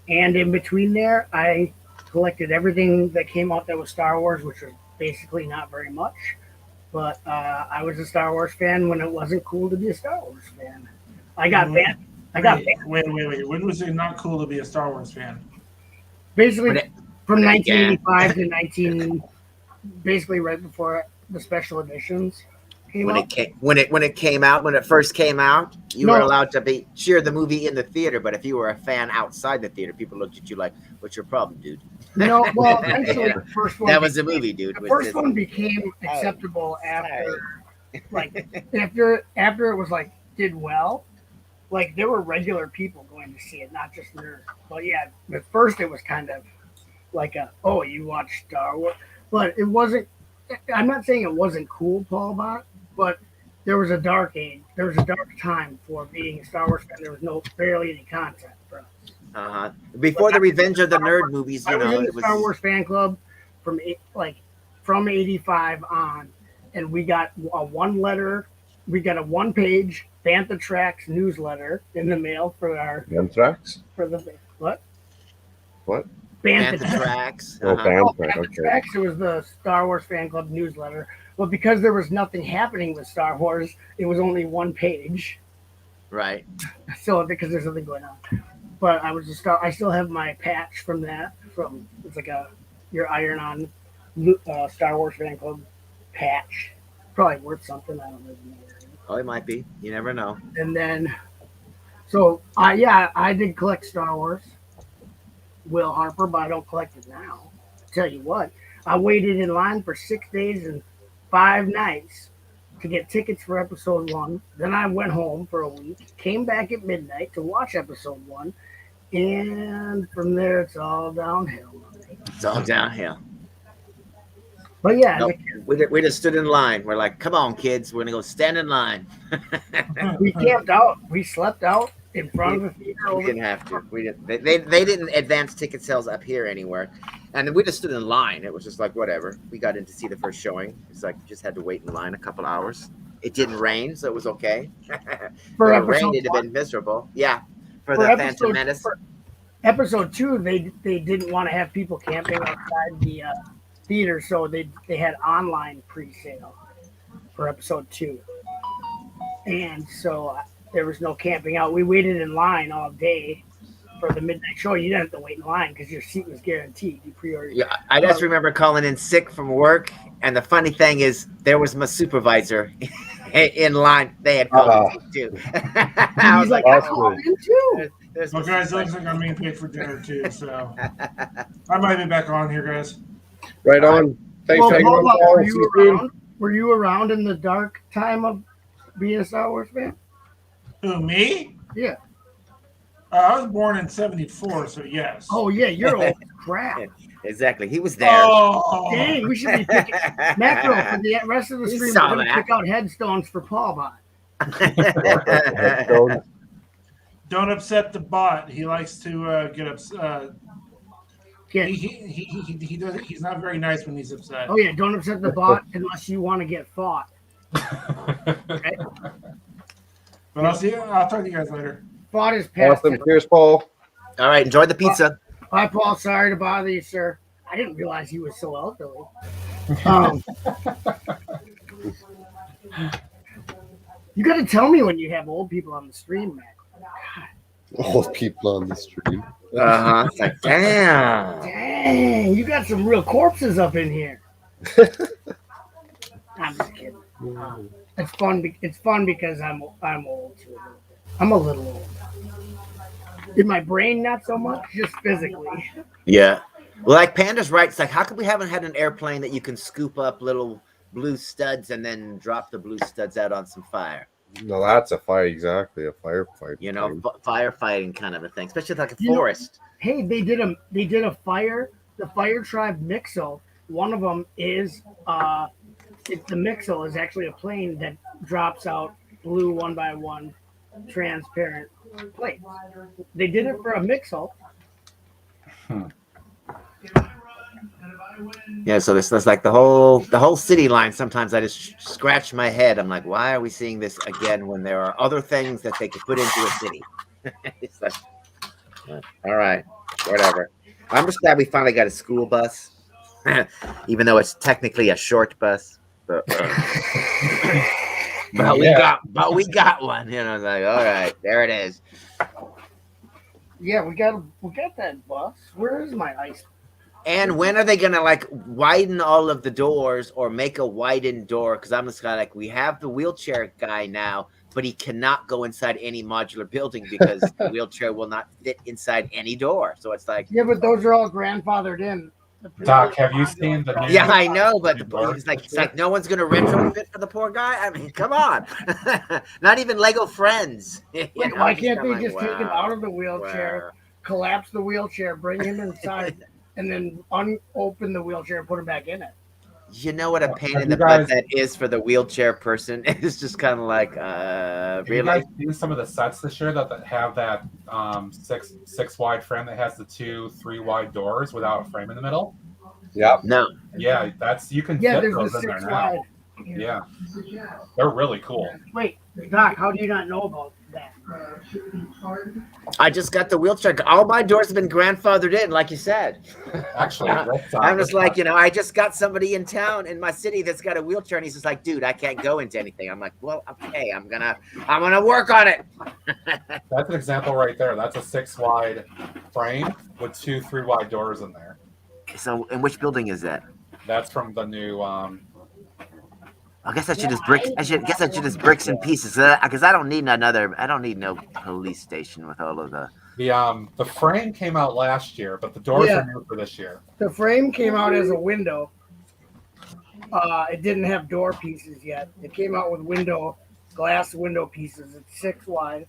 [SPEAKER 5] And in between there, I collected everything that came out that was Star Wars, which was basically not very much. But I was a Star Wars fan when it wasn't cool to be a Star Wars fan. I got banned.
[SPEAKER 8] Wait. When was it not cool to be a Star Wars fan?
[SPEAKER 5] Basically, from
[SPEAKER 4] when it began.
[SPEAKER 5] 1985 to 19, basically right before the special editions came out.
[SPEAKER 4] When it came out, when it first came out, you were allowed to cheer the movie in the theater, but if you were a fan outside the theater, people looked at you like, "What's your problem, dude?"
[SPEAKER 5] No, well, eventually the first one.
[SPEAKER 4] That was the movie, dude.
[SPEAKER 5] The first one became acceptable after, after it was like did well. Like there were regular people going to see it, not just nerds. But yeah, at first it was kind of like you watch Star Wars, but it wasn't. I'm not saying it wasn't cool, Paul Bot, but there was a dark age. There was a dark time for being a Star Wars fan. There was barely any content for us.
[SPEAKER 4] Before the Revenge of the Nerd movies,
[SPEAKER 5] I was in the Star Wars fan club from 85 on, and we got a one-page Bantha Tracks newsletter in the mail for our
[SPEAKER 1] Anthrax?
[SPEAKER 5] for the what?
[SPEAKER 1] What?
[SPEAKER 4] Bantha Tracks.
[SPEAKER 1] Bantha
[SPEAKER 5] Tracks. It was the Star Wars fan club newsletter. But because there was nothing happening with Star Wars, it was only one page.
[SPEAKER 4] Right.
[SPEAKER 5] So because there's nothing going on. But I still have my patch from that. It's like your iron-on Star Wars fan club patch. Probably worth something. I don't really know.
[SPEAKER 4] Oh, it might be. You never know.
[SPEAKER 5] And then, so I did collect Star Wars. Will Harper, but I don't collect it now. Tell you what, I waited in line for 6 days and 5 nights to get tickets for episode 1. Then I went home for a week, came back at midnight to watch episode 1, and from there it's all downhill.
[SPEAKER 4] It's all downhill.
[SPEAKER 5] But yeah,
[SPEAKER 4] nope. We just stood in line. We're like, come on, kids, we're gonna go stand in line.
[SPEAKER 5] We camped out. We slept out in front of the theater.
[SPEAKER 4] We didn't have to. We didn't. They didn't advance ticket sales up here anywhere, and we just stood in line. It was just like whatever. We got in to see the first showing. It's like just had to wait in line a couple hours. It didn't rain, so it was okay.
[SPEAKER 5] For
[SPEAKER 4] it rained, it'd have been miserable. Yeah, for the Phantom Menace.
[SPEAKER 5] For episode 2, they didn't want to have people camping outside the theater, so they had online pre-sale for episode 2, and so there was no camping out. We waited in line all day for the midnight show. You didn't have to wait in line because your seat was guaranteed. You pre-ordered.
[SPEAKER 4] Yeah, I just remember calling in sick from work, and the funny thing is, there was my supervisor in line. They had called in too. I was like,
[SPEAKER 5] I called in too.
[SPEAKER 8] Well, guys, it looks like I'm being paid for dinner too, so I might be back on here, guys.
[SPEAKER 1] Right on. Thanks,
[SPEAKER 5] Paul, were you around in the dark time of being a Star Wars fan?
[SPEAKER 8] Who, me?
[SPEAKER 5] Yeah.
[SPEAKER 8] I was born in 74, so yes.
[SPEAKER 5] Oh, yeah, you're old crap.
[SPEAKER 4] Exactly. He was there.
[SPEAKER 5] Oh, dang, we should be picking Macro for the rest of the stream. We're going to pick out headstones for Paul Bot.
[SPEAKER 8] Don't upset the bot. He likes to get upset. He's not very nice when he's upset.
[SPEAKER 5] Oh, yeah, don't upset the bot unless you want to get fought. Okay?
[SPEAKER 8] But I'll talk to you guys later.
[SPEAKER 5] Fought is past.
[SPEAKER 1] Awesome. Cheers, Paul.
[SPEAKER 4] All right, enjoy the pizza.
[SPEAKER 5] Bye, Paul. Sorry to bother you, sir. I didn't realize he was so elderly. You got to tell me when you have old people on the stream, man.
[SPEAKER 1] Old people on the stream.
[SPEAKER 4] It's like, damn.
[SPEAKER 5] Dang, you got some real corpses up in here. I'm just kidding. It's fun. It's fun because I'm old too. I'm a little old. In my brain, not so much, just physically.
[SPEAKER 4] Yeah. Well, like Panda's right. It's like, how come we haven't had an airplane that you can scoop up little blue studs and then drop the blue studs out on some fire?
[SPEAKER 1] No, that's a fire. Exactly, a firefight.
[SPEAKER 4] You know, firefighting kind of a thing, especially like a forest.
[SPEAKER 5] Hey, they did a fire. The Fire Tribe Mixel. One of them is the Mixel is actually a plane that drops out blue 1x1 transparent plates. They did it for a Mixel.
[SPEAKER 4] Yeah, so this like the whole city line. Sometimes I just scratch my head. I'm like, why are we seeing this again when there are other things that they could put into a city? It's like, all right, whatever. I'm just glad we finally got a school bus, even though it's technically a short bus. But But
[SPEAKER 2] Yeah.
[SPEAKER 4] we got one. You know, it's like, all right, there it is.
[SPEAKER 5] Yeah, we got that bus. Where is my ice?
[SPEAKER 4] And when are they gonna like widen all of the doors or make a widened door? Because I'm just kind of like, we have the wheelchair guy now, but he cannot go inside any modular building because the wheelchair will not fit inside any door. So it's like,
[SPEAKER 5] Yeah, but those are all grandfathered in.
[SPEAKER 2] Doc, have you seen the new?
[SPEAKER 4] yeah, I know, but
[SPEAKER 2] doors
[SPEAKER 4] it's like
[SPEAKER 2] this year?
[SPEAKER 4] no one's gonna retrofit for the poor guy. I mean, come on, not even Lego friends. You
[SPEAKER 5] Like,
[SPEAKER 4] know,
[SPEAKER 5] why
[SPEAKER 4] it's
[SPEAKER 5] can't they
[SPEAKER 4] kinda
[SPEAKER 5] just
[SPEAKER 4] like,
[SPEAKER 5] take him
[SPEAKER 4] wow,
[SPEAKER 5] out of the wheelchair,
[SPEAKER 4] wow.
[SPEAKER 5] collapse the wheelchair, bring him inside, and then unopen the wheelchair and put him back in it?
[SPEAKER 4] You know what a pain
[SPEAKER 2] Have
[SPEAKER 4] in
[SPEAKER 2] you
[SPEAKER 4] the butt
[SPEAKER 2] guys-
[SPEAKER 4] that is for the wheelchair person? It's just kind of like,
[SPEAKER 2] Have you
[SPEAKER 4] really?
[SPEAKER 2] guys seen some of the sets this year that have that six wide frame that has the 2 3 wide doors without a frame in the middle?
[SPEAKER 1] Yep.
[SPEAKER 4] No.
[SPEAKER 2] Yeah, that's you can
[SPEAKER 5] Yeah,
[SPEAKER 2] fit
[SPEAKER 5] there's the
[SPEAKER 2] those in there
[SPEAKER 5] 6
[SPEAKER 2] now.
[SPEAKER 5] wide.
[SPEAKER 2] Yeah, they're really cool.
[SPEAKER 5] Wait, Doc, how do you not know about that?
[SPEAKER 4] I just got the wheelchair. All my doors have been grandfathered in, like you said.
[SPEAKER 2] Actually, that's,
[SPEAKER 4] I'm just like, you know, I just got somebody in town in my city that's got a wheelchair, and he's just like, dude, I can't go into anything. I'm like, well, okay, I'm gonna work on it.
[SPEAKER 2] that's an example right there. That's a 6 wide frame with 2 3 wide doors in there.
[SPEAKER 4] So, in which building is that?
[SPEAKER 2] That's from the new.
[SPEAKER 4] I guess I should just bricks. I should just bricks and pieces because I don't need no police station with all of the.
[SPEAKER 2] The frame came out last year, but the doors are new for this year.
[SPEAKER 5] The frame came out as a window. It didn't have door pieces yet. It came out with glass window pieces. It's 6 wide.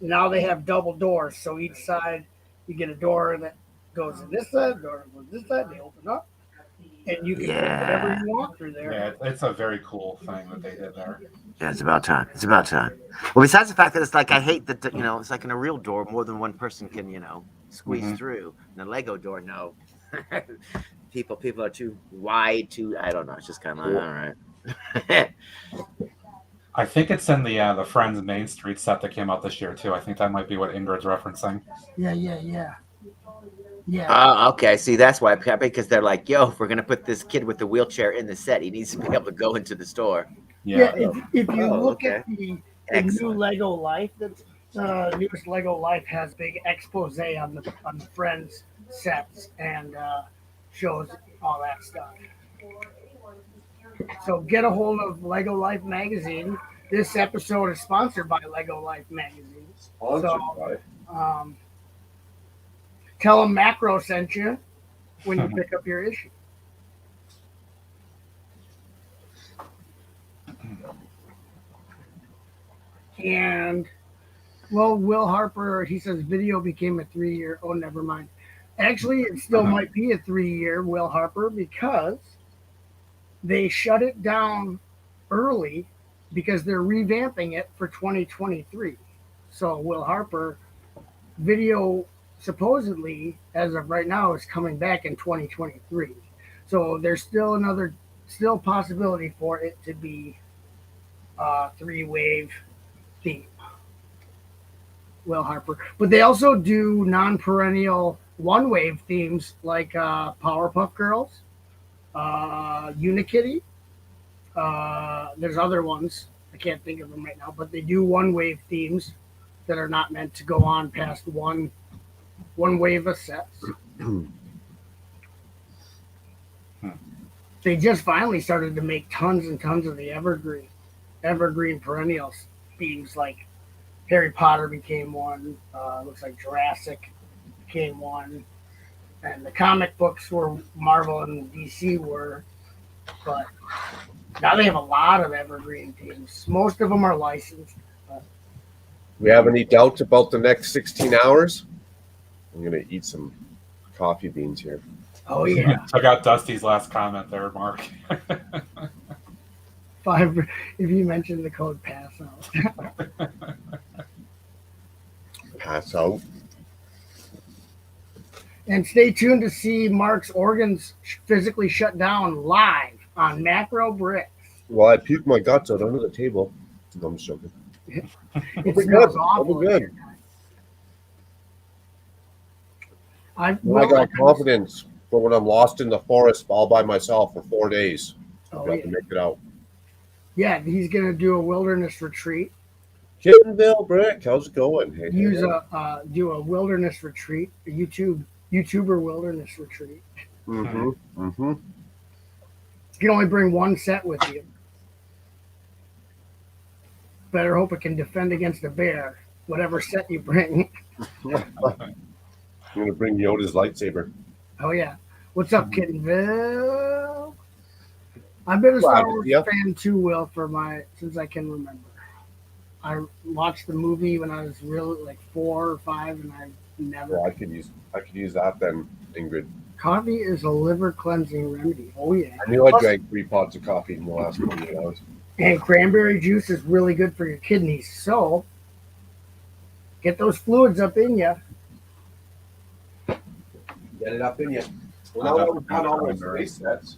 [SPEAKER 5] Now they have double doors, so each side you get a door that goes in this side, door that goes this side. They open up, and you can put whatever you want through there.
[SPEAKER 2] Yeah, it's a very cool thing that they did there.
[SPEAKER 4] Yeah, it's about time. It's about time. Well, besides the fact that it's like I hate that it's like in a real door, more than one person can squeeze through. In a Lego door, no. people are too wide. I don't know. It's just kind of like, all right.
[SPEAKER 2] I think it's in the Friends Main Street set that came out this year too. I think that might be what Ingrid's referencing.
[SPEAKER 5] Yeah.
[SPEAKER 4] Oh, okay. See, that's why, because they're like, yo, if we're gonna put this kid with the wheelchair in the set, he needs to be able to go into the store.
[SPEAKER 5] Yeah. If you look
[SPEAKER 4] okay.
[SPEAKER 5] at the
[SPEAKER 4] Excellent.
[SPEAKER 5] new Lego Life, that's newest Lego Life has big expose on the Friends sets and shows all that stuff. So get a hold of Lego Life magazine. This episode is sponsored by Lego Life magazine. Tell them Macro sent you when you pick up your issue. And, well, Will Harper, he says video became a 3-year. Oh, never mind. Actually, it still might be a 3-year, Will Harper, because they shut it down early because they're revamping it for 2023. So, Will Harper, video supposedly, as of right now, is coming back in 2023. So, there's still possibility for it to be a 3-wave theme. Will Harper. But they also do non-perennial 1-wave themes like Powerpuff Girls, Unikitty. There's other ones. I can't think of them right now, but they do 1-wave themes that are not meant to go on past one wave of sets. They just finally started to make tons and tons of the evergreen perennials themes, like Harry Potter became one. Looks like Jurassic became one. And the comic books were Marvel and DC were. But now they have a lot of evergreen themes. Most of them are licensed.
[SPEAKER 1] We have any doubts about the next 16 hours? I'm going to eat some coffee beans here.
[SPEAKER 5] Oh, yeah.
[SPEAKER 2] Check out Dusty's last comment there, Mark.
[SPEAKER 5] 5, if you mention the code pass out.
[SPEAKER 1] Pass out.
[SPEAKER 5] And stay tuned to see Mark's organs physically shut down live on Macro Bricks.
[SPEAKER 1] Well, I puked my guts out under the table. No, I'm just joking.
[SPEAKER 5] It
[SPEAKER 1] We're
[SPEAKER 5] smells
[SPEAKER 1] good.
[SPEAKER 5] awful.
[SPEAKER 1] We're good.
[SPEAKER 5] I
[SPEAKER 1] got confidence for when I'm lost in the forest all by myself for 4 days. I've
[SPEAKER 5] Oh,
[SPEAKER 1] got
[SPEAKER 5] yeah.
[SPEAKER 1] to make it out.
[SPEAKER 5] Yeah, he's gonna do a wilderness retreat.
[SPEAKER 1] Kittenville Brick, how's it going? Hey,
[SPEAKER 5] Do a wilderness retreat, a YouTuber wilderness retreat.
[SPEAKER 1] Mm-hmm. Mm-hmm.
[SPEAKER 5] You can only bring one set with you. Better hope it can defend against a bear, whatever set you bring.
[SPEAKER 1] I'm gonna bring Yoda's lightsaber.
[SPEAKER 5] Oh yeah. What's up, Kittenville? I've been a Star Wars fan too, Will, since I can remember. I watched the movie when I was really like 4 or 5, and I never.
[SPEAKER 1] Yeah, I could use that then, Ingrid.
[SPEAKER 5] Coffee is a liver cleansing remedy. Oh yeah.
[SPEAKER 1] I knew I drank 3 pots of coffee in the last 48 hours.
[SPEAKER 5] And cranberry juice is really good for your kidneys. So get those fluids up in you.
[SPEAKER 1] Get it up in you. Well, now we've got all those space sets.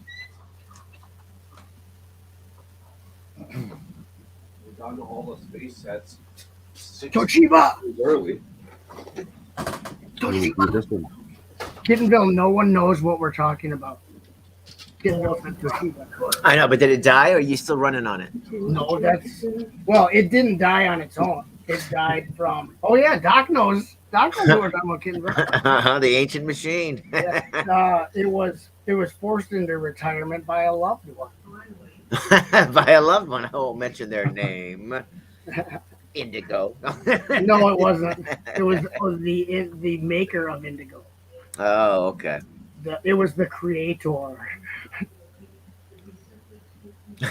[SPEAKER 1] We've gone to all the space sets.
[SPEAKER 5] Toshiba!
[SPEAKER 1] Early.
[SPEAKER 5] Toshiba! Kittenville, no one knows what we're talking about. Kittenville said Toshiba.
[SPEAKER 4] I know, but did it die or are you still running on it?
[SPEAKER 5] No, well, it didn't die on its own. It died from, oh yeah, Doc knows what we're talking about, Kittenville.
[SPEAKER 4] The ancient machine.
[SPEAKER 5] Yeah, it was forced into retirement by a loved one.
[SPEAKER 4] By a loved one. I won't mention their name. Indigo.
[SPEAKER 5] No, it wasn't. It was the maker of Indigo.
[SPEAKER 4] Oh, okay.
[SPEAKER 5] It was the creator.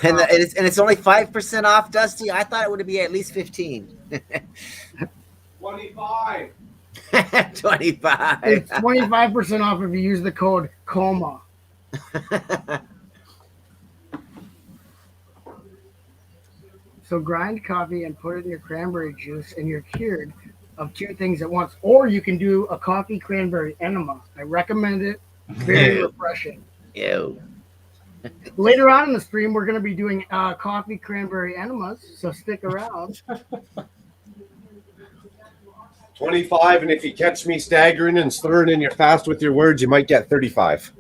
[SPEAKER 4] And it's only 5% off, Dusty. I thought it would be at least 15.
[SPEAKER 1] 25.
[SPEAKER 4] 25.
[SPEAKER 5] It's 25% off if you use the code COMA. So grind coffee and put it in your cranberry juice, and you're cured of 2 things at once. Or you can do a coffee cranberry enema. I recommend it. Very refreshing.
[SPEAKER 4] Ew.
[SPEAKER 5] Later on in the stream, we're going to be doing coffee cranberry enemas, so stick around.
[SPEAKER 1] 25, and if you catch me staggering and slurring in your fast with your words, you might get 35.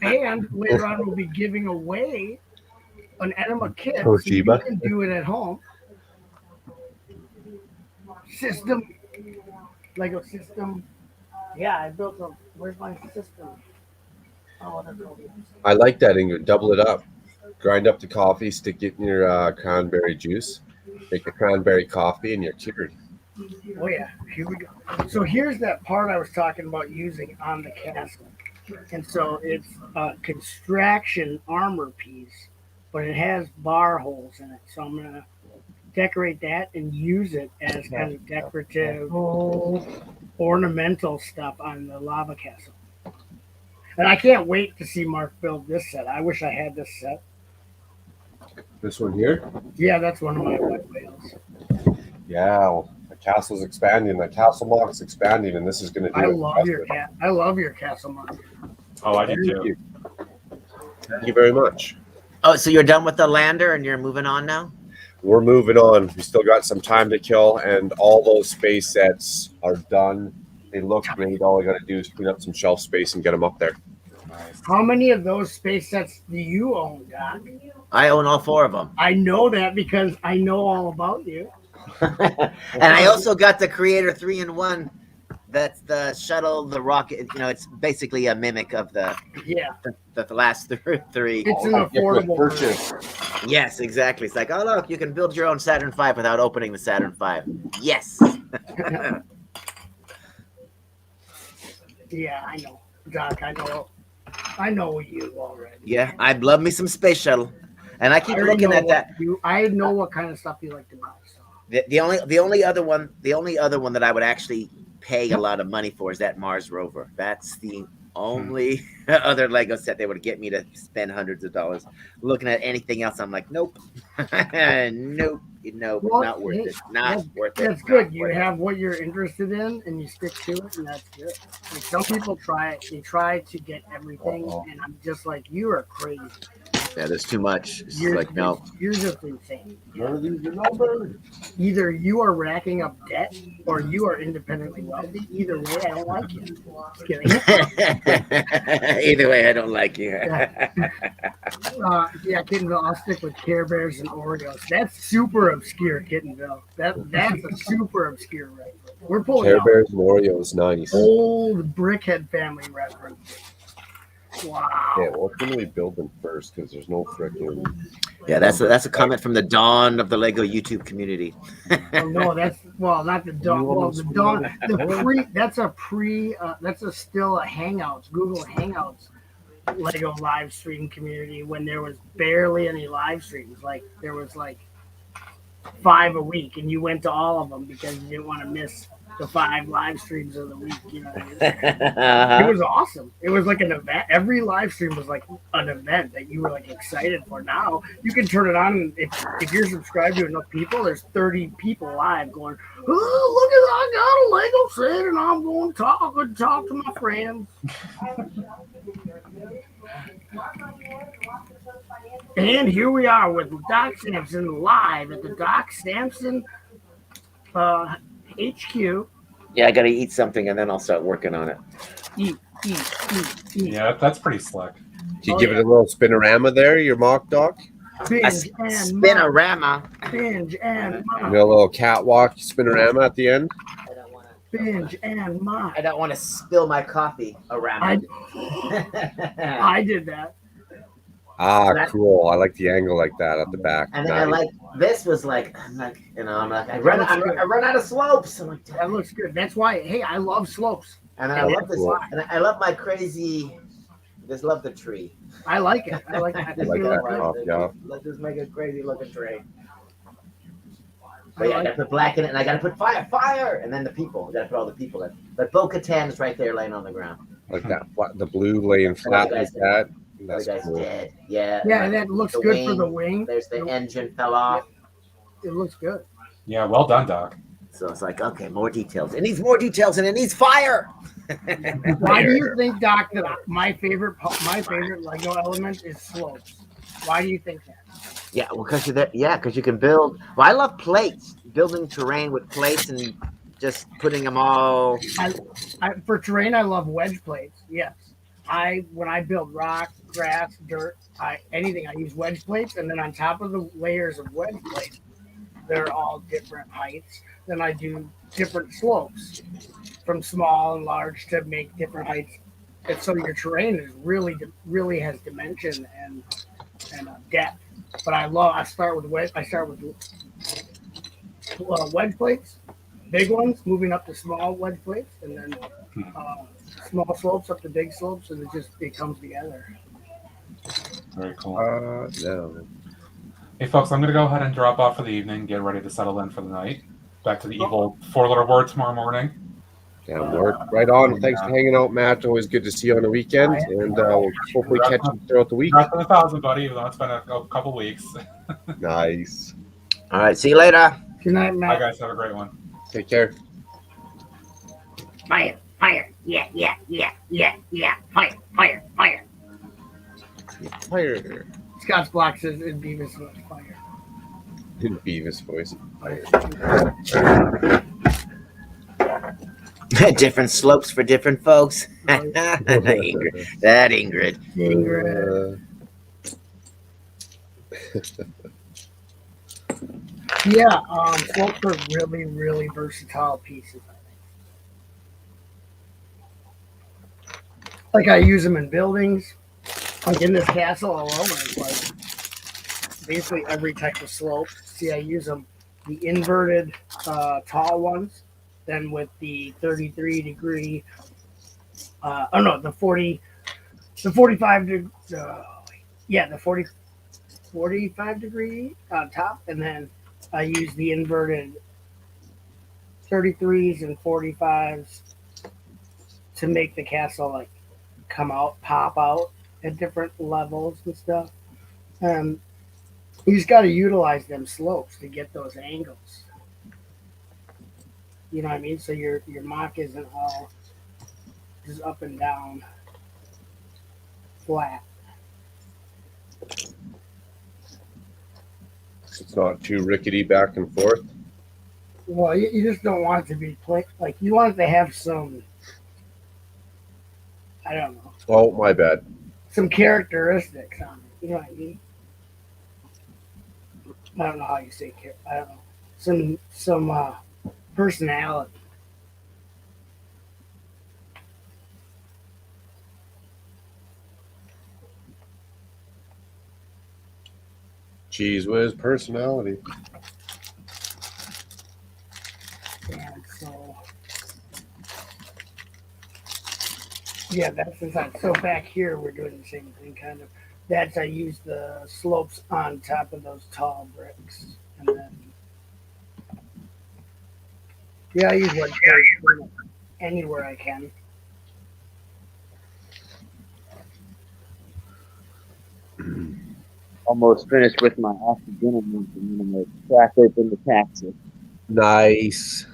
[SPEAKER 5] And later on, we'll be giving away an enema kit, so you
[SPEAKER 1] Toshiba.
[SPEAKER 5] can do it at home. Lego system. Yeah, I built a. Where's my system? Oh, that's over.
[SPEAKER 1] I like that, Ingrid. Double it up. Grind up the coffee, stick it in your cranberry juice, make a cranberry coffee, and you're cured.
[SPEAKER 5] Oh yeah, here we go. So here's that part I was talking about using on the castle. And so it's a construction armor piece, but it has bar holes in it. So I'm going to decorate that and use it as kind of decorative, ornamental stuff on the lava castle. And I can't wait to see Mark build this set. I wish I had this set.
[SPEAKER 1] This one here?
[SPEAKER 5] Yeah, that's one of my white whales.
[SPEAKER 1] Yeah, well, the castle's expanding. The castle mock's expanding, and this is going to do
[SPEAKER 5] I
[SPEAKER 1] it.
[SPEAKER 5] love your castle mock.
[SPEAKER 2] Oh, I do too.
[SPEAKER 1] Thank you very much.
[SPEAKER 4] Oh, so you're done with the lander and you're moving on now?
[SPEAKER 1] We're moving on. We still got some time to kill, and all those space sets are done. They look great. All I got to do is clean up some shelf space and get them up there.
[SPEAKER 5] How many of those space sets do you own, Doc?
[SPEAKER 4] I own all 4 of them.
[SPEAKER 5] I know that because I know all about you.
[SPEAKER 4] And I also got the Creator 3-in-1. That's the shuttle, the rocket. You know, it's basically a mimic of the last 3.
[SPEAKER 5] It's an affordable
[SPEAKER 1] purchase.
[SPEAKER 4] Yes, exactly. It's like, oh look, you can build your own Saturn V without opening the Saturn V. Yes.
[SPEAKER 5] Yeah, I know, Doc. I know you already.
[SPEAKER 4] Yeah, I'd love me some space shuttle, and I keep looking at that.
[SPEAKER 5] I know what kind of stuff you like to buy. So.
[SPEAKER 4] The only other one that I would actually pay a lot of money for is that Mars rover. That's the only other Lego set they would get me to spend hundreds of dollars. Looking at anything else, I'm like, nope, nope, well, not worth it. Not worth it.
[SPEAKER 5] That's good. You have what you're interested in, and you stick to it, and that's good. Like some people try it. They try to get everything, and I'm just like, you are crazy.
[SPEAKER 4] Yeah, there's too much. It's
[SPEAKER 5] You're,
[SPEAKER 4] like, no.
[SPEAKER 5] you're just insane.
[SPEAKER 3] None of these are numbered.
[SPEAKER 5] Either you are racking up debt or you are independently wealthy. Either way, I don't like you. Just kidding.
[SPEAKER 4] Either way, I don't like you.
[SPEAKER 5] Yeah, Kittenville, I'll stick with Care Bears and Oreos. That's super obscure, Kittenville. That's a super obscure reference. We're pulling
[SPEAKER 1] Care
[SPEAKER 5] out
[SPEAKER 1] Bears and Oreos, nice.
[SPEAKER 5] old Brickhead family reference. Wow.
[SPEAKER 1] Yeah, what can we build them first? Because there's no freaking.
[SPEAKER 4] Yeah, that's a comment from the dawn of the Lego YouTube community.
[SPEAKER 5] Oh, no, that's not the dawn. Well, the dawn. That's still a Hangouts, Google Hangouts, Lego live stream community when there was barely any live streams. Like there was like 5 a week, and you went to all of them because you didn't want to miss the 5 live streams of the week. You know what I mean? It was awesome. It was like an event. Every live stream was like an event that you were like excited for. Now you can turn it on, and if you're subscribed to enough people, there's 30 people live going, "Oh, look at that! I got a Lego set, and I'm going to talk to my friends." And here we are with Doc Sampson live at the Doc Sampson HQ.
[SPEAKER 4] Yeah, I got to eat something and then I'll start working on it.
[SPEAKER 5] Eat.
[SPEAKER 2] Yeah, that's pretty slick.
[SPEAKER 1] Did you give it a little spinorama there, your mock doc?
[SPEAKER 5] Binge
[SPEAKER 4] A
[SPEAKER 5] and
[SPEAKER 4] spinorama.
[SPEAKER 5] binge and
[SPEAKER 1] You know, a little catwalk spinorama at the end?
[SPEAKER 5] binge and mock.
[SPEAKER 4] I don't want to spill my coffee around.
[SPEAKER 5] I did that.
[SPEAKER 1] Ah, cool. I like the angle like that at the back.
[SPEAKER 4] And
[SPEAKER 1] Nice.
[SPEAKER 4] I like this was like I run out of slopes. I'm like,
[SPEAKER 5] That looks good. That's why. Hey, I love slopes.
[SPEAKER 4] and I love this.
[SPEAKER 1] Cool.
[SPEAKER 4] And I love my crazy. Just love the tree.
[SPEAKER 5] I like it. I like it.
[SPEAKER 1] I like that top, yeah.
[SPEAKER 4] Let's just make a crazy looking tree. But yeah, I gotta put black in it, and I gotta put fire, and then the people. I gotta put all the people in. But Bo-Katan is right there, laying on the ground.
[SPEAKER 1] Like that, the blue laying flat like that. That's
[SPEAKER 4] the guy's
[SPEAKER 1] cool.
[SPEAKER 4] dead. Yeah.
[SPEAKER 5] Yeah, that looks
[SPEAKER 4] The
[SPEAKER 5] good for
[SPEAKER 4] wing.
[SPEAKER 5] the wing.
[SPEAKER 4] There's the engine fell off.
[SPEAKER 5] It looks good.
[SPEAKER 2] Yeah, well done, Doc.
[SPEAKER 4] So it's like, okay, more details. It needs more details, and it needs fire.
[SPEAKER 5] Why do you think, Doc, that my favorite Lego element is slopes? Why do you think that?
[SPEAKER 4] Yeah, well, because you're there. Yeah, because you can build. Well, I love plates. Building terrain with plates and just putting them all.
[SPEAKER 5] For terrain, I love wedge plates. Yes, when I build rock, grass, dirt, anything, I use wedge plates, and then on top of the layers of wedge plates, they're all different heights. Then I do different slopes from small and large to make different heights, and so your terrain is really has dimension and depth. But I start with wedge plates, big ones, moving up to small wedge plates, and then small slopes up to big slopes, and it comes together.
[SPEAKER 2] Very cool.
[SPEAKER 1] No.
[SPEAKER 2] Hey, folks, I'm going to go ahead and drop off for the evening, get ready to settle in for the night. Back to the evil 4-letter word tomorrow morning.
[SPEAKER 1] Damn work. Right on. Thanks for hanging out, Matt. Always good to see you on the weekend. And we'll hopefully catch you throughout the week.
[SPEAKER 2] Congrats on 1,000, buddy, even though it's been a couple weeks.
[SPEAKER 1] Nice.
[SPEAKER 4] All right, see you later.
[SPEAKER 5] Good night,
[SPEAKER 2] Bye,
[SPEAKER 5] Matt.
[SPEAKER 2] guys. Have a great one.
[SPEAKER 1] Take care.
[SPEAKER 5] Fire. Yeah. Fire.
[SPEAKER 1] Fire.
[SPEAKER 5] Scott's block says in Beavis was fire.
[SPEAKER 1] In Beavis voice. Fire.
[SPEAKER 4] Different slopes for different folks. Ingrid.
[SPEAKER 5] Yeah, slopes are really, really versatile pieces. Like I use them in buildings. Like in this castle alone, it's like basically every type of slope. See, I use them, the inverted tall ones, then with the 33 degree, the 45 degree on top, and then I use the inverted 33s and 45s to make the castle like pop out at different levels and stuff. You just got to utilize them slopes to get those angles. You know what I mean? So your mock isn't all just up and down flat.
[SPEAKER 1] It's not too rickety back and forth.
[SPEAKER 5] Well, you just don't want it to be like you want it to have some. I don't know.
[SPEAKER 1] Oh, my bad.
[SPEAKER 5] Some characteristics on it. You know what I mean? I don't know how you say I don't know. Some personality.
[SPEAKER 1] Cheese whiz personality.
[SPEAKER 5] And so, yeah, that's inside. So back here, we're doing the same thing, kind of. I use the slopes on top of those tall bricks, and then I use white paint anywhere I can.
[SPEAKER 9] Almost finished with my after dinner meal, and I'm going to crack open the taxi.
[SPEAKER 1] Nice.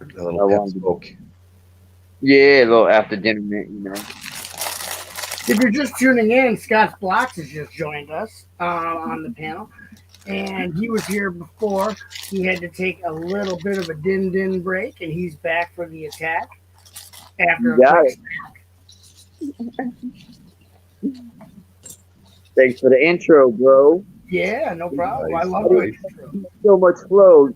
[SPEAKER 1] A little pep smoke.
[SPEAKER 9] Yeah, a little after dinner meal, you know.
[SPEAKER 5] If you're just tuning in, Scott Blocks has just joined us on the panel. And he was here before. He had to take a little bit of a din break, and he's back for the attack after a quick snack.
[SPEAKER 9] Thanks for the intro, bro.
[SPEAKER 5] Yeah, no problem. Nice. I love the intro.
[SPEAKER 9] So much flow.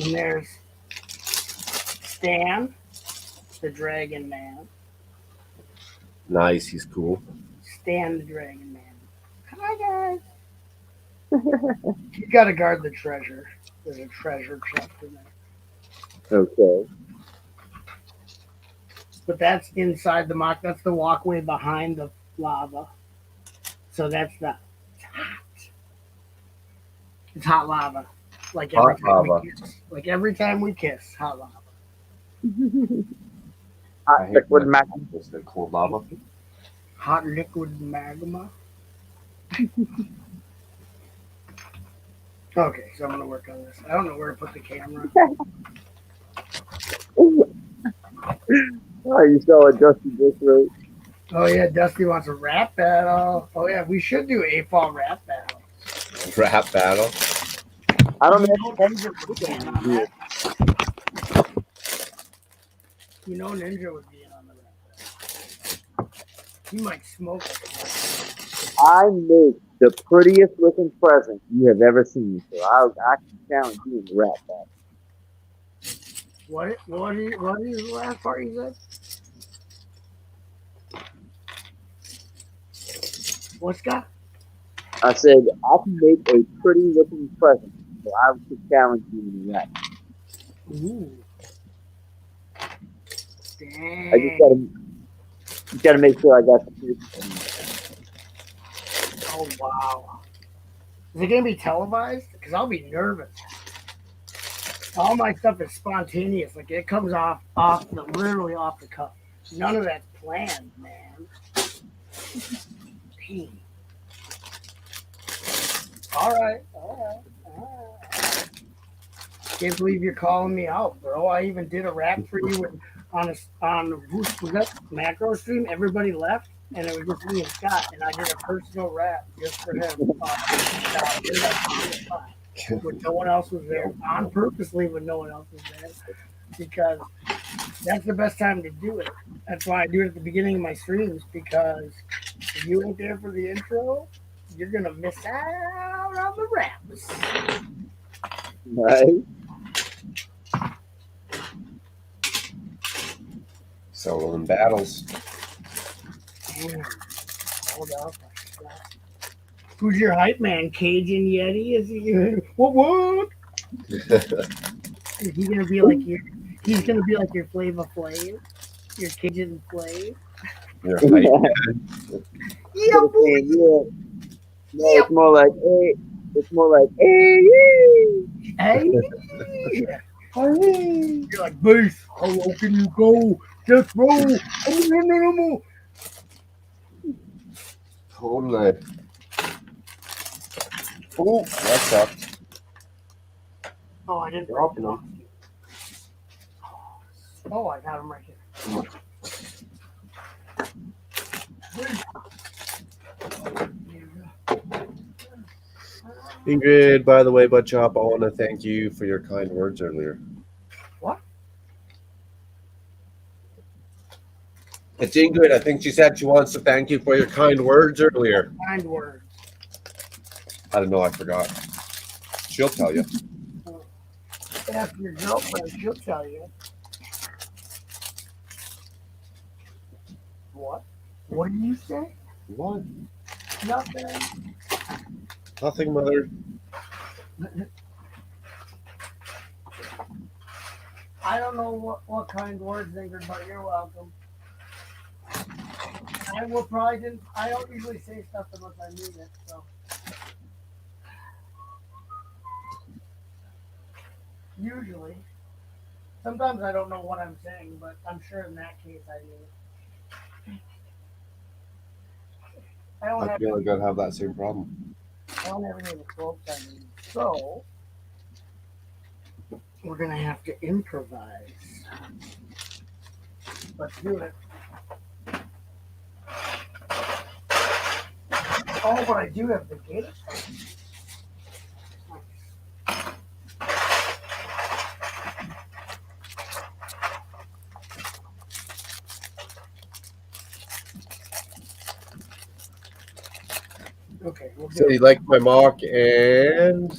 [SPEAKER 5] And there's Stan, the Dragon Man.
[SPEAKER 1] Nice, he's cool.
[SPEAKER 5] Stan, the Dragon Man. Hi, guys. You got to guard the treasure. There's a treasure chest in there.
[SPEAKER 9] Okay.
[SPEAKER 5] But that's inside the mock. That's the walkway behind the lava. So that's the. It's hot. It's hot lava. Like every time we kiss. Like every time we kiss, hot lava.
[SPEAKER 9] Hot liquid magma.
[SPEAKER 1] Is it cold lava?
[SPEAKER 5] Hot liquid magma. Okay, so I'm gonna work on this. I don't know where to put the camera.
[SPEAKER 9] Oh, you saw what Dusty just wrote.
[SPEAKER 5] Oh yeah, Dusty wants a rap battle. Oh yeah, we should do a fall rap battle.
[SPEAKER 1] Rap battle.
[SPEAKER 9] I don't know.
[SPEAKER 5] You know Ninja would be in on the rap battle. He might smoke it.
[SPEAKER 9] I make the prettiest looking present you have ever seen, so I can challenge you in the rap battle.
[SPEAKER 5] What is the last part you said? What, Scott?
[SPEAKER 9] I said I can make a pretty looking present, so I can challenge you in the rap.
[SPEAKER 5] Ooh. Dang.
[SPEAKER 9] I just gotta make sure I got the picture.
[SPEAKER 5] Oh wow. Is it gonna be televised? Because I'll be nervous. All my stuff is spontaneous. Like it comes literally off the cuff. None of that's planned, man. Dang. All right. Can't believe you're calling me out, bro. I even did a rap for you on was that macro stream. Everybody left, and it was just me and Scott, and I did a personal rap just for him. When no one else was there, on purposely when no one else was there, because that's the best time to do it. That's why I do it at the beginning of my streams, because if you ain't there for the intro, you're gonna miss out on the raps.
[SPEAKER 9] Right.
[SPEAKER 1] Soloing battles.
[SPEAKER 5] Damn. Hold up. Who's your hype man? Cajun Yeti? Is he? What? Is he gonna be like your? He's gonna be like your Flava Flav, your Cajun Flav.
[SPEAKER 1] Your hype man.
[SPEAKER 5] Yeah, boy.
[SPEAKER 9] Yeah. No, it's more like hey. It's more like hey.
[SPEAKER 5] Hey. You're like Base. How low can you go? Just roll. No.
[SPEAKER 1] Totally. Oh, that sucked.
[SPEAKER 5] Oh, I didn't.
[SPEAKER 1] Dropping them.
[SPEAKER 5] Oh, I got him right here.
[SPEAKER 1] Ingrid, by the way, Bud Chop, I want to thank you for your kind words earlier.
[SPEAKER 5] What?
[SPEAKER 1] It's Ingrid. I think she said she wants to thank you for your kind words earlier.
[SPEAKER 5] Kind words.
[SPEAKER 1] I don't know. I forgot. She'll tell you.
[SPEAKER 5] Ask your girlfriend, she'll tell you. What? What did you say?
[SPEAKER 1] What?
[SPEAKER 5] Nothing.
[SPEAKER 1] Nothing, mother.
[SPEAKER 5] I don't know what kind words, Ingrid, but you're welcome. I will probably didn't. I don't usually say stuff unless I mean it. So usually, sometimes I don't know what I'm saying, but I'm sure in that case I mean it.
[SPEAKER 1] I feel like I'd have that same problem.
[SPEAKER 5] I don't have any of the quotes I mean. So we're gonna have to improvise. Let's do it. Oh, but I do have the gate. Okay, we'll do
[SPEAKER 1] So you like my mock, and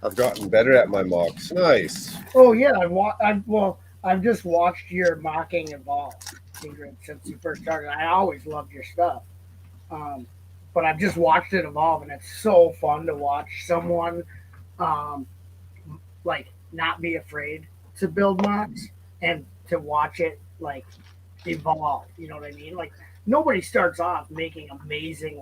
[SPEAKER 1] I've gotten better at my mocks. Nice.
[SPEAKER 5] Oh yeah, I've just watched your mocking evolve, Ingrid, since you first started. I always loved your stuff, but I've just watched it evolve, and it's so fun to watch someone, like not be afraid to build mocks and to watch it like evolve. You know what I mean? Like nobody starts off making amazing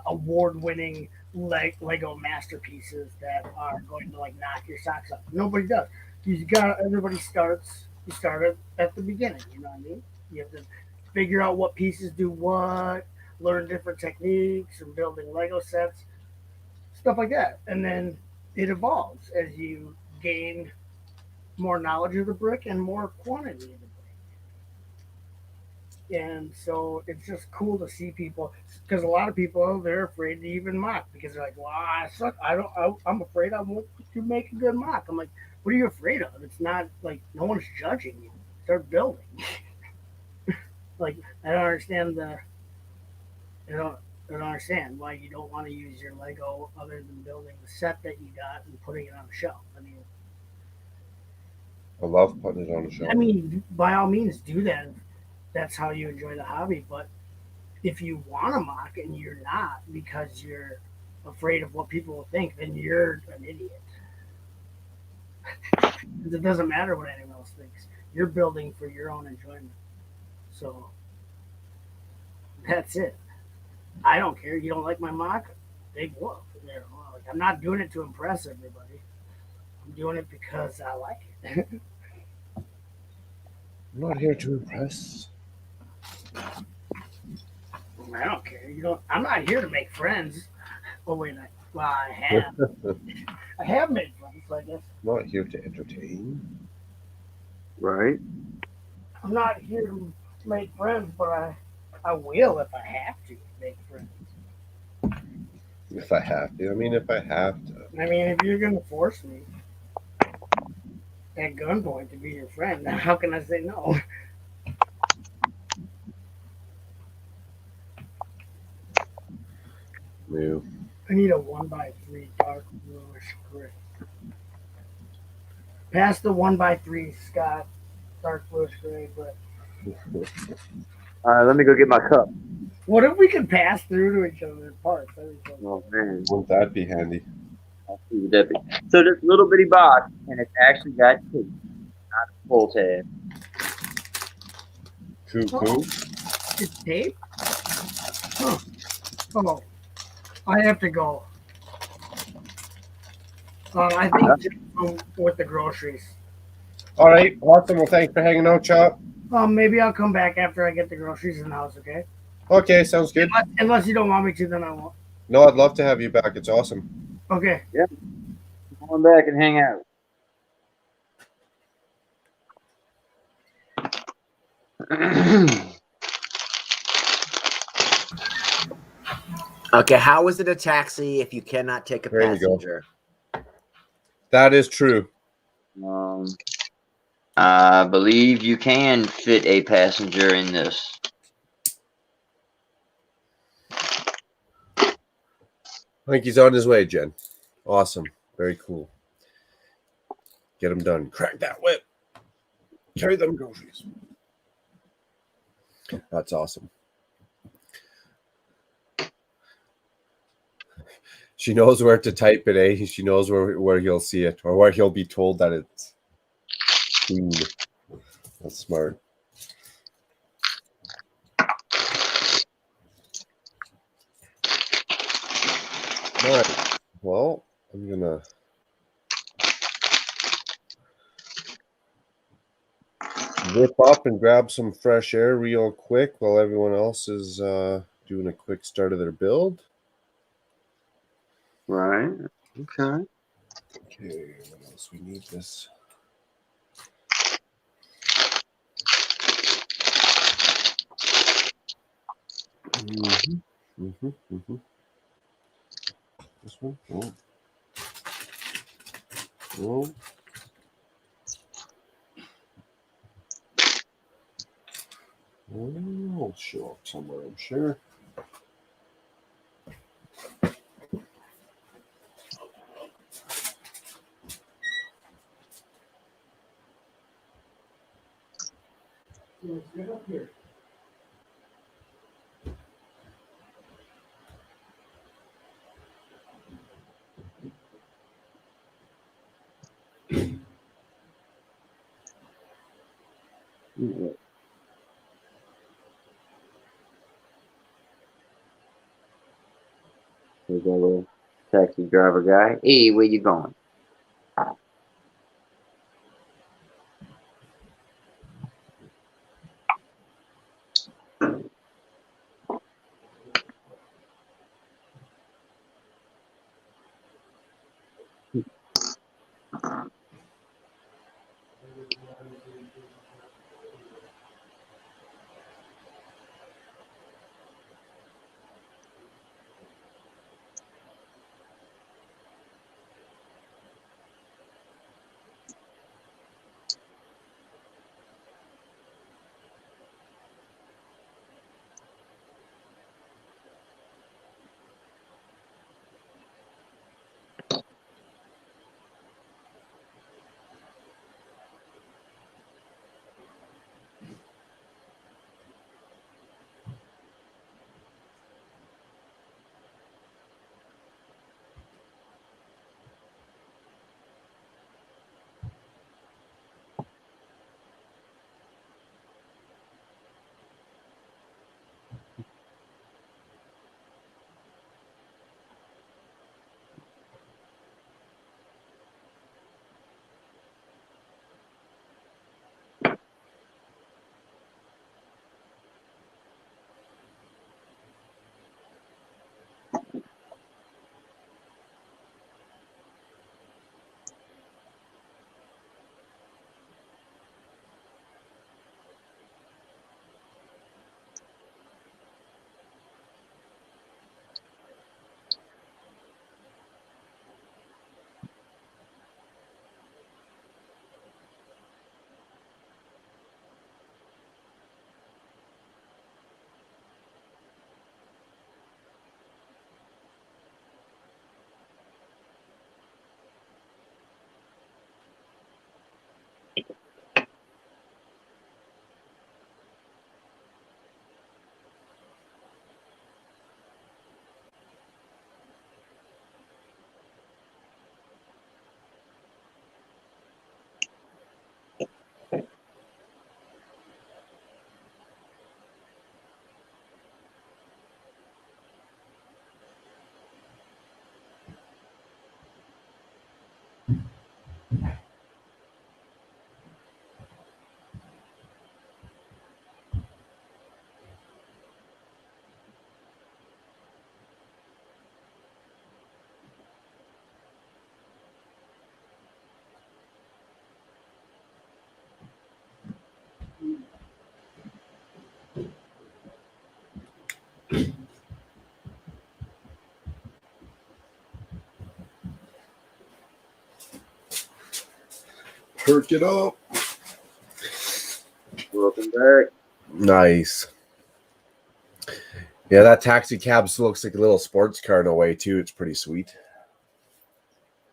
[SPEAKER 5] award-winning Lego masterpieces that are going to like knock your socks off. Nobody does. Everybody starts. You start at the beginning. You know what I mean? You have to figure out what pieces do what, learn different techniques from building Lego sets, stuff like that, and then it evolves as you gain more knowledge of the brick and more quantity of the brick. And so it's just cool to see people, because a lot of people, they're afraid to even mock because they're like, well, I suck. I'm afraid I won't make a good mock. I'm like, what are you afraid of? It's not like no one's judging you. Start building. Like I don't understand I don't understand why you don't want to use your Lego other than building the set that you got and putting it on the shelf.
[SPEAKER 1] I love putting it on the shelf.
[SPEAKER 5] I mean, by all means, do that. That's how you enjoy the hobby. But if you want to mock and you're not because you're afraid of what people will think, then you're an idiot. It doesn't matter what anyone else thinks. You're building for your own enjoyment. So that's it. I don't care. You don't like my mock? Big whoop. Like, I'm not doing it to impress everybody. I'm doing it because I like it.
[SPEAKER 1] I'm not here to impress.
[SPEAKER 5] I don't care. I'm not here to make friends. Oh wait, I have. I have made friends, I guess.
[SPEAKER 1] I'm not here to entertain.
[SPEAKER 9] Right.
[SPEAKER 5] I'm not here to make friends, but I will if I have to make friends.
[SPEAKER 1] If I have to. I mean, if I have to.
[SPEAKER 5] I mean, if you're gonna force me at gunpoint to be your friend, how can I say no?
[SPEAKER 1] No.
[SPEAKER 5] I need a 1x3 dark bluish gray. Pass the 1x3, Scott. Dark bluish gray, but.
[SPEAKER 9] All right, let me go get my cup.
[SPEAKER 5] What if we could pass through to each other's parts?
[SPEAKER 9] Oh man,
[SPEAKER 1] Wouldn't that be handy?
[SPEAKER 9] I'll see what that be. So this little bitty box, and it's actually got tape, not a full tab.
[SPEAKER 1] Cool.
[SPEAKER 5] It's tape? Huh. Oh, I have to go. I think just go with the groceries.
[SPEAKER 1] All right. Awesome. Well, thanks for hanging out, Chop.
[SPEAKER 5] Maybe I'll come back after I get the groceries in the house, okay?
[SPEAKER 1] Okay, sounds good.
[SPEAKER 5] Unless you don't want me to, then I won't.
[SPEAKER 1] No, I'd love to have you back. It's awesome.
[SPEAKER 5] Okay.
[SPEAKER 9] Yeah. Come on back and hang out.
[SPEAKER 4] Okay, how is it a taxi if you cannot take a
[SPEAKER 1] There you go.
[SPEAKER 4] passenger?
[SPEAKER 1] That is true.
[SPEAKER 10] I believe you can fit a passenger in this.
[SPEAKER 1] I think he's on his way, Jen. Awesome. Very cool. Get him done. Crack that whip. Carry them groceries. That's awesome. She knows where to type it, eh? She knows where he'll see it or where he'll be told that it's food. That's smart. All right. Well, I'm gonna whip up and grab some fresh air real quick while everyone else is doing a quick start of their build.
[SPEAKER 10] Right. Okay.
[SPEAKER 1] Okay, what else we need this? This one? Oh. Oh. Oh, it'll show up somewhere, I'm sure.
[SPEAKER 8] Let's get up here.
[SPEAKER 10] There's a little taxi driver guy. Hey, where you going?
[SPEAKER 1] Perk it up.
[SPEAKER 9] Welcome back.
[SPEAKER 1] Nice. Yeah, that taxi cab still looks like a little sports car in a way too. It's pretty sweet.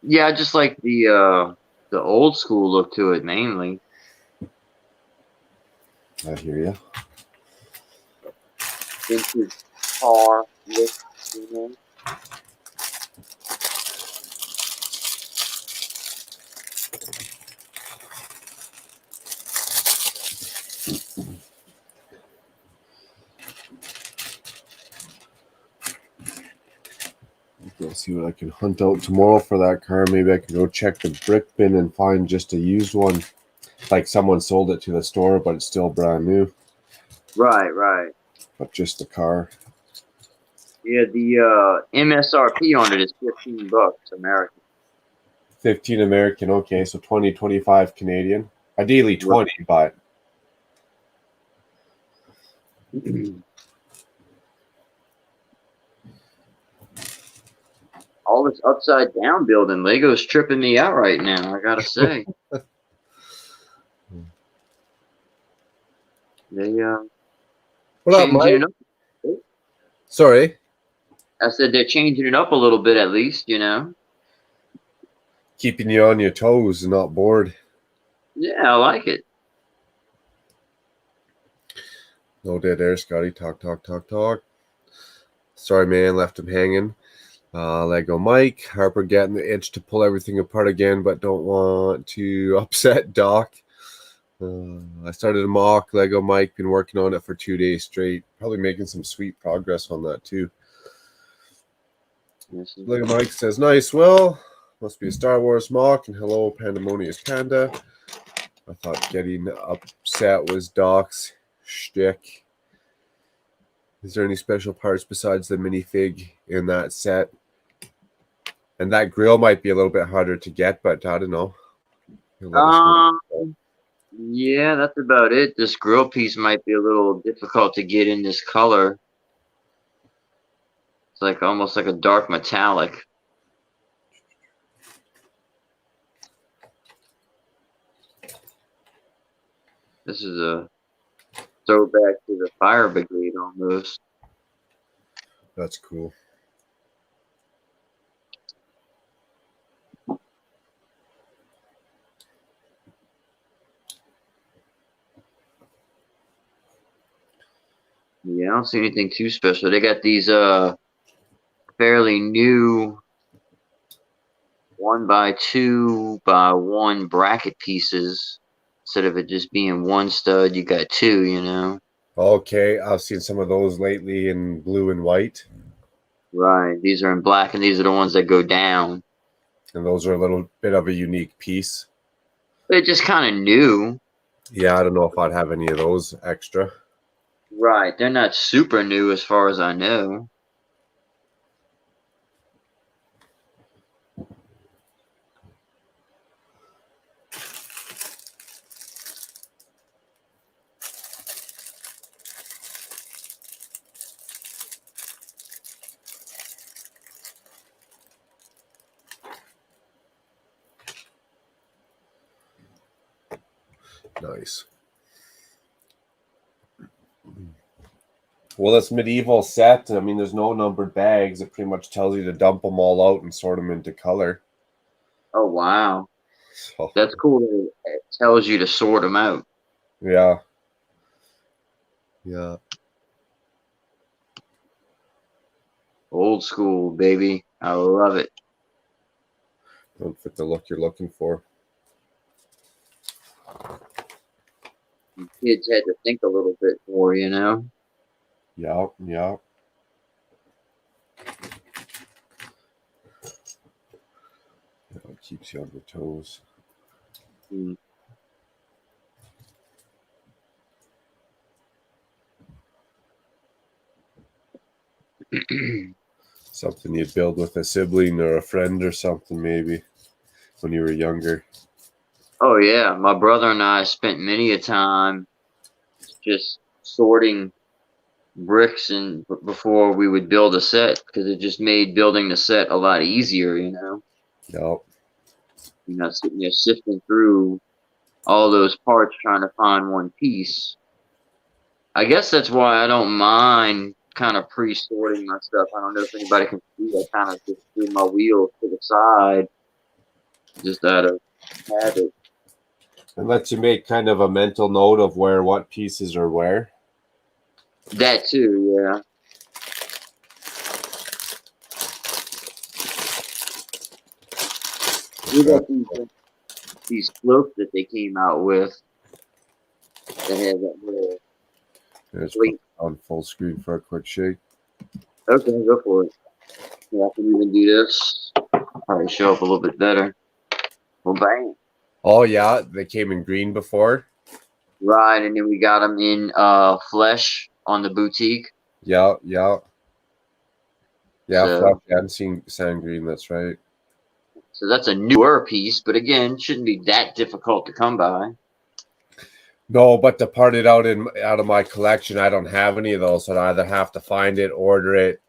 [SPEAKER 10] Yeah, I just like the old school look to it mainly.
[SPEAKER 1] I hear you.
[SPEAKER 9] Vintage car look, you know.
[SPEAKER 1] Let's see what I can hunt out tomorrow for that car. Maybe I can go check the brick bin and find just a used one. Like someone sold it to the store, but it's still brand new.
[SPEAKER 9] Right, right.
[SPEAKER 1] But just the car.
[SPEAKER 9] Yeah, the MSRP on it is $15 American.
[SPEAKER 1] 15 American, okay, so 20, 25 Canadian. Ideally 20, but
[SPEAKER 10] All this upside down building, Lego's tripping me out right now, I gotta say. They
[SPEAKER 1] what up,
[SPEAKER 10] changing
[SPEAKER 1] Mike?
[SPEAKER 10] it up.
[SPEAKER 1] Sorry.
[SPEAKER 10] I said they're changing it up a little bit at least, you know.
[SPEAKER 1] Keeping you on your toes and not bored.
[SPEAKER 10] Yeah, I like it.
[SPEAKER 1] No dead air, Scotty. Talk. Sorry, man, left him hanging. Lego Mike. Harper getting the itch to pull everything apart again, but don't want to upset Doc. I started a mock. Lego Mike, been working on it for 2 days straight. Probably making some sweet progress on that too. Lego Mike says, nice, Will. Must be a Star Wars mock. And hello, Pandemonious Panda. I thought getting upset was Doc's shtick. Is there any special parts besides the minifig in that set? And that grill might be a little bit harder to get, but I don't know.
[SPEAKER 10] Yeah, that's about it. This grill piece might be a little difficult to get in this color. It's like almost like a dark metallic. This is a throwback to the fire brigade almost.
[SPEAKER 1] That's cool.
[SPEAKER 10] Yeah, I don't see anything too special. They got these fairly new 1x2x1 bracket pieces. Instead of it just being one stud, you got two, you know.
[SPEAKER 1] Okay, I've seen some of those lately in blue and white.
[SPEAKER 10] Right. These are in black, and these are the ones that go down.
[SPEAKER 1] And those are a little bit of a unique piece.
[SPEAKER 10] They're just kind of new.
[SPEAKER 1] Yeah, I don't know if I'd have any of those extra.
[SPEAKER 10] Right. They're not super new as far as I know.
[SPEAKER 1] Nice. Well, this medieval set, I mean, there's no numbered bags. It pretty much tells you to dump them all out and sort them into color.
[SPEAKER 10] Oh, wow.
[SPEAKER 1] So,
[SPEAKER 10] that's cool. That it tells you to sort them out.
[SPEAKER 1] Yeah. Yeah.
[SPEAKER 10] Old school, baby. I love it.
[SPEAKER 1] Don't fit the look you're looking for.
[SPEAKER 10] Kids had to think a little bit more, you know?
[SPEAKER 1] Yeah, yeah. It keeps you on your toes.
[SPEAKER 10] Mm.
[SPEAKER 1] Something you'd build with a sibling or a friend or something, maybe, when you were younger.
[SPEAKER 10] Oh, yeah. My brother and I spent many a time just sorting bricks and before we would build a set, because it just made building the set a lot easier, you know?
[SPEAKER 1] Yep.
[SPEAKER 10] You're not sitting there sifting through all those parts trying to find one piece. I guess that's why I don't mind kind of pre-sorting my stuff. I don't know if anybody can see. I kind of just do my wheels to the side, just out of habit.
[SPEAKER 1] It lets you make kind of a mental note of where what pieces are where.
[SPEAKER 10] That too, yeah. We got these floats that they came out with that had that little.
[SPEAKER 1] Let's put it on full screen for a quick shake.
[SPEAKER 10] Okay, go for it. Yeah, I can even do this. Probably show up a little bit better. Well, bang.
[SPEAKER 1] Oh yeah, they came in green before.
[SPEAKER 10] Right, and then we got them in flesh on the boutique.
[SPEAKER 1] Yeah.
[SPEAKER 10] So-
[SPEAKER 1] Fluff and sand green. That's right.
[SPEAKER 10] So that's a newer piece, but again, shouldn't be that difficult to come by.
[SPEAKER 1] No, but to part it out of my collection, I don't have any of those, so I either have to find it, order it.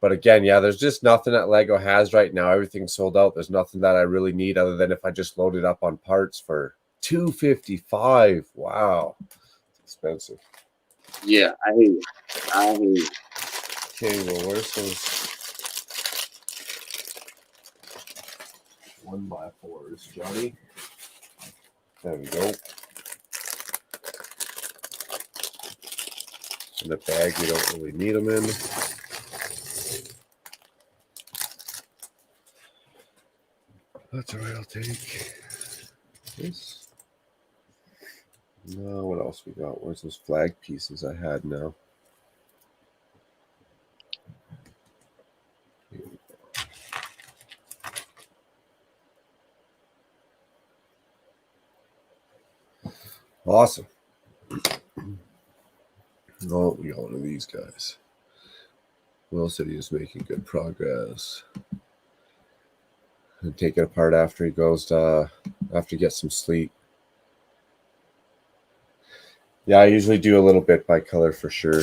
[SPEAKER 1] But again, yeah, there's just nothing that Lego has right now. Everything's sold out. There's nothing that I really need other than if I just load it up on parts for $255. Wow, it's expensive.
[SPEAKER 10] Yeah, I hear you.
[SPEAKER 1] Okay, well, where's those 1x4s, Johnny? There we go. In the bag, we don't really need them in. That's all right, I'll take this. No, what else we got? Where's those flag pieces I had now? Awesome. Oh, we got one of these guys. Will said he was making good progress. And take it apart after he goes to after he gets some sleep. Yeah, I usually do a little bit by color for sure.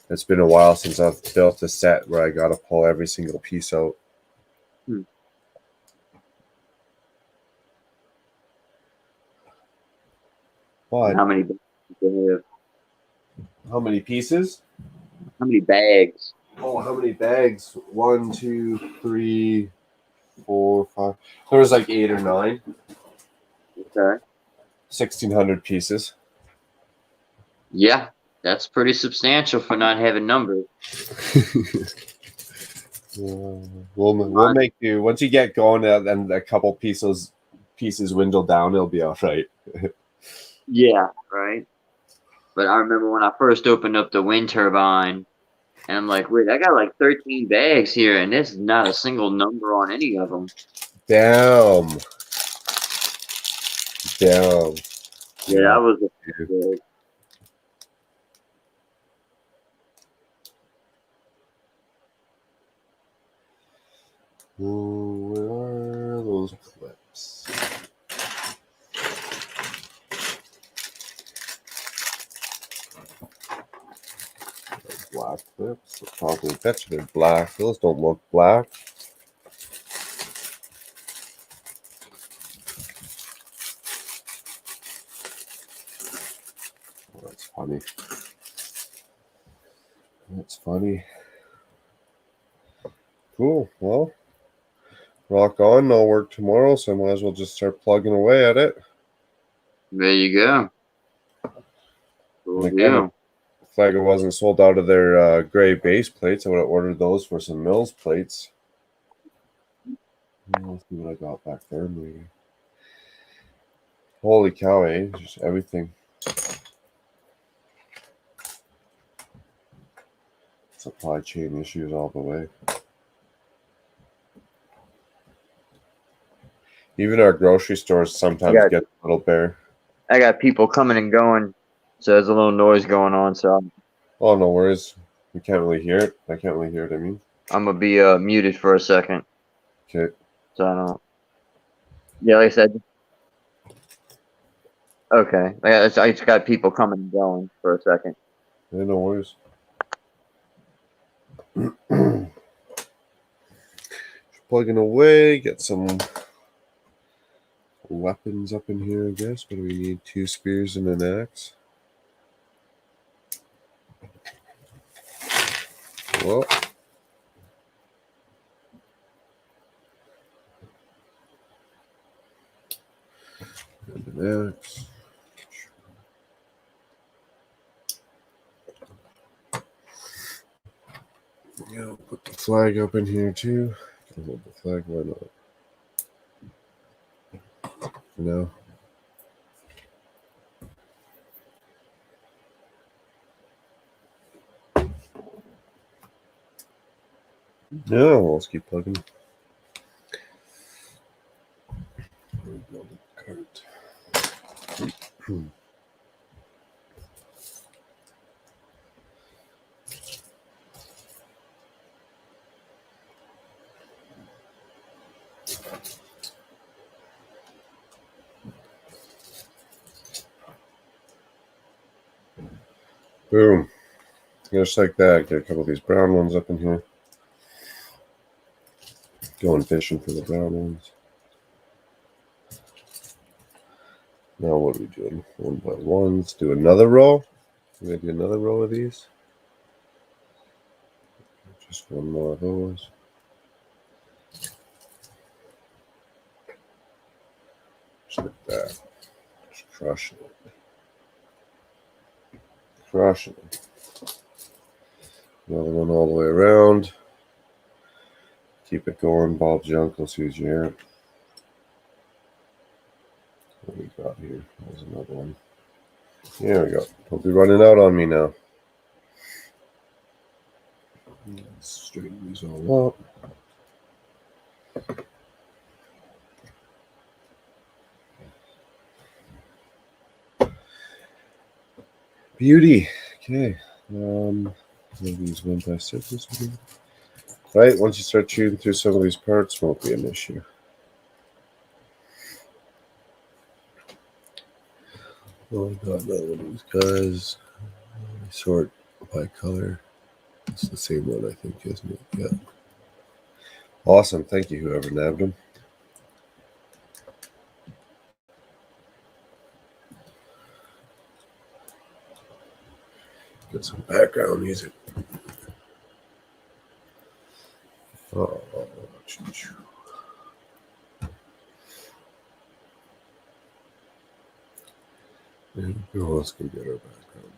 [SPEAKER 1] It's been a while since I've built a set where I got to pull every single piece out. But
[SPEAKER 10] How many bags do they have?
[SPEAKER 1] how many pieces?
[SPEAKER 10] How many bags?
[SPEAKER 1] Oh, how many bags? 1, 2, 3, 4, 5. There was like 8 or 9.
[SPEAKER 10] Okay.
[SPEAKER 1] 1,600 pieces.
[SPEAKER 10] Yeah, that's pretty substantial for not having numbers.
[SPEAKER 1] We'll make do. Once you get going and a couple pieces dwindle down, it'll be all right.
[SPEAKER 10] Yeah, right. But I remember when I first opened up the wind turbine, and I'm like, wait, I got like 13 bags here, and there's not a single number on any of them.
[SPEAKER 1] Damn.
[SPEAKER 10] Yeah, that was good.
[SPEAKER 1] Where are those clips? Black clips. I'll probably bet you they're black. Those don't look black. Oh, that's funny. That's funny. Cool. Well, rock on. I'll work tomorrow, so I might as well just start plugging away at it.
[SPEAKER 10] There you go. Cool deal.
[SPEAKER 1] If Lego wasn't sold out of their gray base plates, I would have ordered those for some Mills plates. Let's see what I got back there. Maybe. Holy cow, eh? Just everything. Supply chain issues all the way. Even our grocery stores sometimes get a little bare.
[SPEAKER 10] I got people coming and going, so there's a little noise going on. So
[SPEAKER 1] Oh, no worries. We can't really hear it. I can't really hear it. I mean,
[SPEAKER 10] I'm gonna be muted for a second.
[SPEAKER 1] okay.
[SPEAKER 10] So I don't. Yeah, like I said. Okay, I just got people coming and going for a second.
[SPEAKER 1] Yeah, no worries. Plugging away, get some weapons up in here, I guess. What do we need? 2 spears and an axe. Well, and an axe. Yeah, I'll put the flag up in here too. Can hold the flag, why not? For now. No, let's keep plugging. Build a cart. Boom. Just like that. Get a couple of these brown ones up in here. Going fishing for the brown ones. Now what are we doing? 1 by 1. Let's do another row. We're going to do another row of these. Just 1 more of those. Just like that. Just crushing it. Crushing it. Another one all the way around. Keep it going. Bob's your uncle, who's your aunt. What we got here? There's another one. There we go. Don't be running out on me now. Let's straighten these all up. Beauty. Okay. These 1 by 6. Right. Once you start shooting through some of these parts, won't be an issue. Oh, I got another one of these guys. Sort by color. It's the same one, I think, isn't it? Yeah. Awesome. Thank you, whoever nabbed them. Get some background music. Oh, who else can get our background?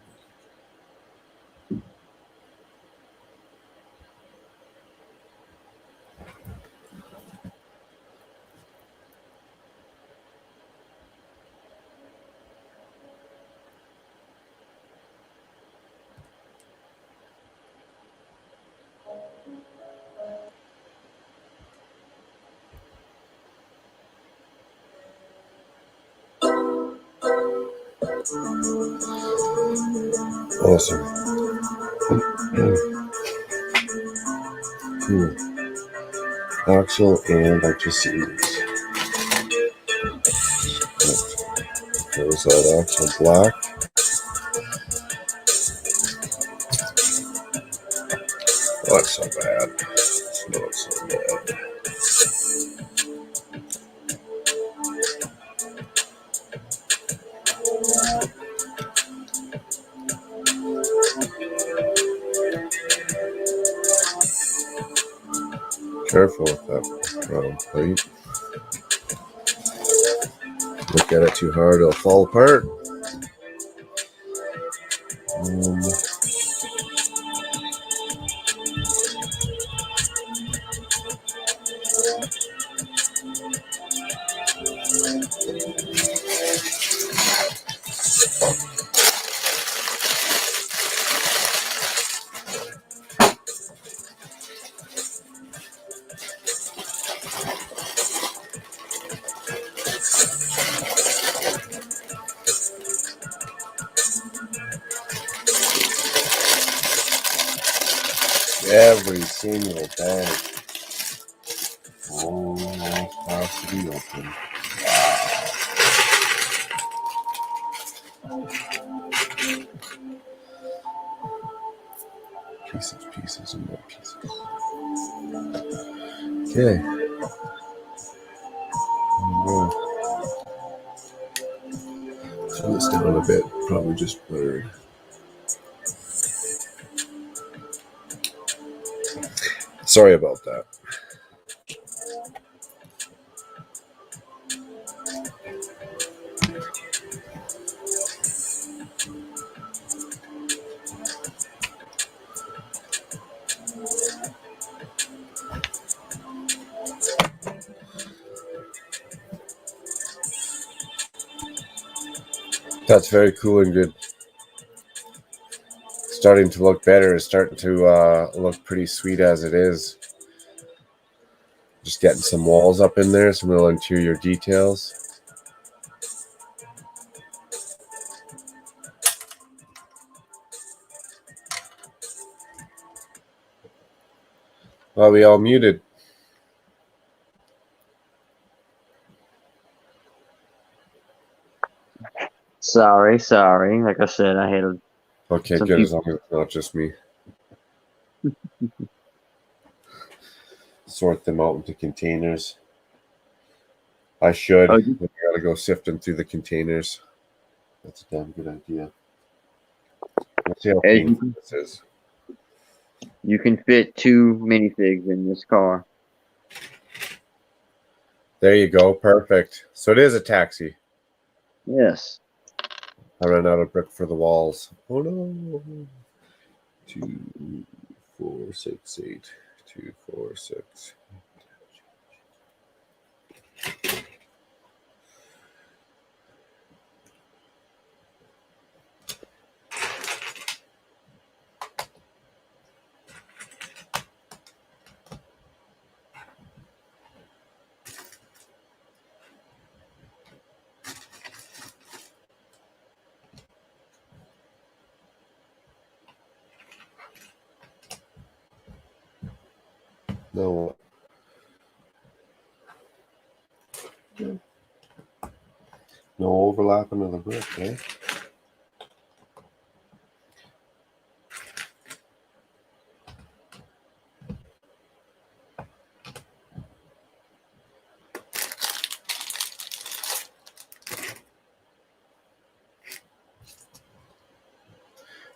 [SPEAKER 1] Awesome. Cool. Axle, and I just see these. There's that axle black. Oh, that's so bad. It's not so bad. Careful with that plate. Look at it too hard, it'll fall apart. Every single day. Almost has to be open. Pieces, and more pieces. Okay. this down a bit. Probably just blurred. Sorry about that. That's very cool and good. Starting to look better. It's starting to look pretty sweet as it is. Just getting some walls up in there, some little interior details. Are we all muted?
[SPEAKER 10] Sorry. Like I said, I had a
[SPEAKER 1] Okay,
[SPEAKER 10] Some
[SPEAKER 1] good. As
[SPEAKER 10] people-
[SPEAKER 1] long as it's not just me. Sort them out into containers. I should.
[SPEAKER 10] Oh,
[SPEAKER 1] But I gotta go sifting through the containers. That's a damn good idea. Let's see how
[SPEAKER 10] Hey,
[SPEAKER 1] painful this is.
[SPEAKER 10] you can fit 2 minifigs in this car.
[SPEAKER 1] There you go. Perfect. So it is a taxi.
[SPEAKER 10] Yes.
[SPEAKER 1] I ran out of brick for the walls. Oh no. 2, 4, 6, 8. 2, 4, 6. No. No overlapping of the brick, eh?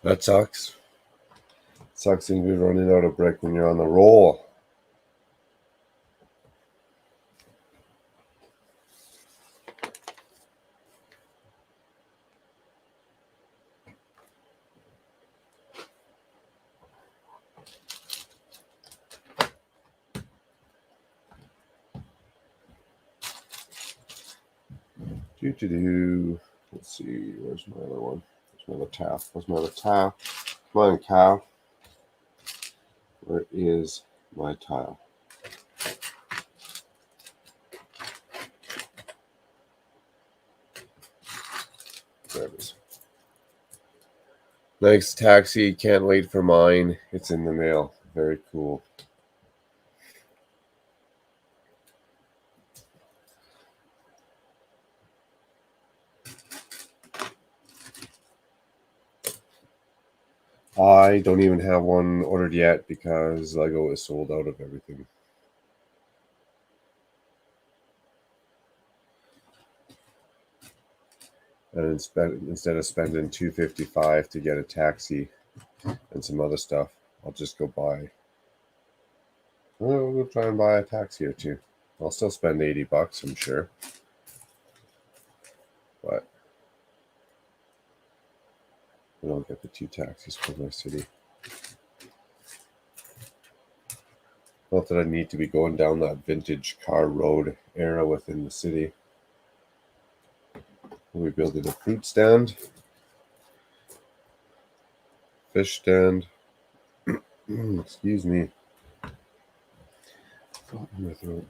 [SPEAKER 1] That sucks. Sucks to be running out of brick when you're on the roll. Let's see. Where's my other one? Where's my other tap? Where's my other tap? Come on, cow. Where is my tile? There it is. Nice taxi. Can't wait for mine. It's in the mail. Very cool. I don't even have one ordered yet because Lego is sold out of everything. And instead of spending $255 to get a taxi and some other stuff, I'll just go buy. We'll try and buy a taxi or two. I'll still spend $80, I'm sure. But I don't get the 2 taxis for my city. Not that I need to be going down that vintage car road era within the city. We'll be building a fruit stand, fish stand. Excuse me. Got in my throat.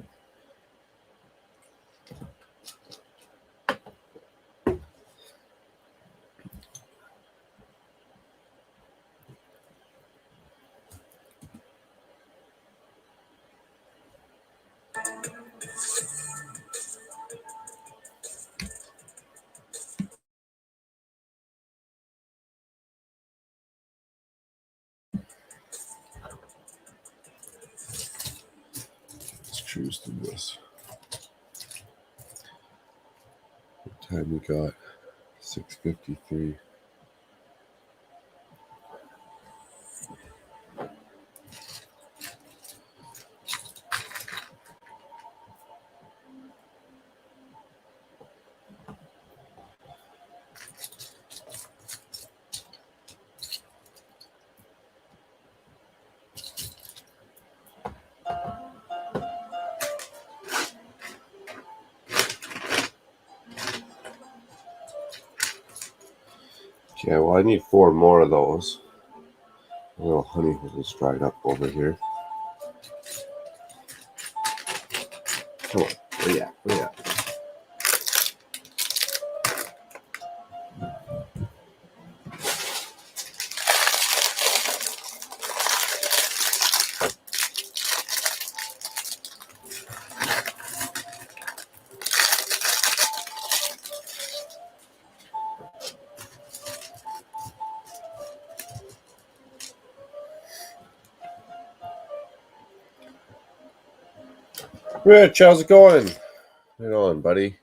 [SPEAKER 1] Let's cruise through this. What time we got? 6:53. Okay, well, I need 4 more of those. A little honey has dried up over here. Come on, where you at? Where you at? Rich, how's it going? Right on, buddy.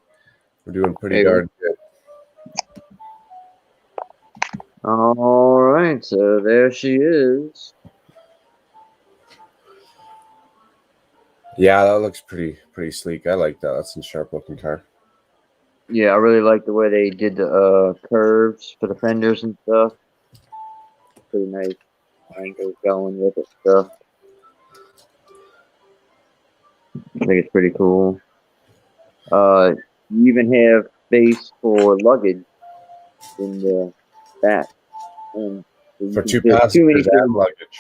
[SPEAKER 1] We're doing pretty
[SPEAKER 10] Hey,
[SPEAKER 1] darn good.
[SPEAKER 10] all right, so there she is.
[SPEAKER 1] Yeah, that looks pretty sleek. I like that. That's a sharp looking car.
[SPEAKER 10] Yeah, I really like the way they did the curves for the fenders and stuff. Pretty nice angles going with it stuff. I think it's pretty cool. You even have space for luggage in the back. And you
[SPEAKER 1] For
[SPEAKER 10] can
[SPEAKER 1] 2
[SPEAKER 10] fit too many
[SPEAKER 1] passengers and
[SPEAKER 10] things.
[SPEAKER 1] luggage.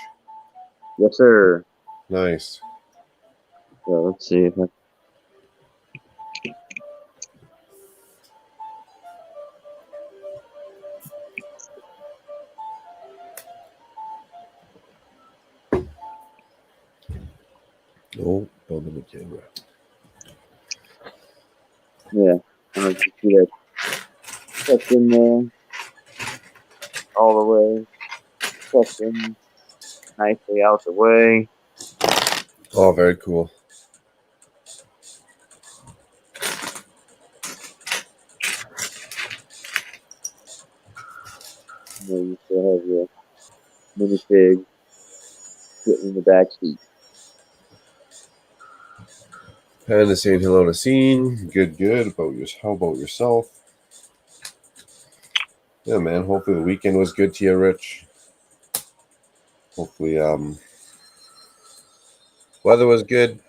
[SPEAKER 10] Yes, sir.
[SPEAKER 1] Nice.
[SPEAKER 10] So let's see if I...
[SPEAKER 1] Oh, bumping the camera.
[SPEAKER 10] Yeah, I don't see that tucked in there all the way. Tucked in nicely out the way.
[SPEAKER 1] Oh, very cool.
[SPEAKER 10] You know, you still have your minifig sitting in the back seat.
[SPEAKER 1] Panda saying hello to Scene. Good. How about yourself? Yeah, man. Hopefully the weekend was good to you, Rich. Hopefully, weather was good.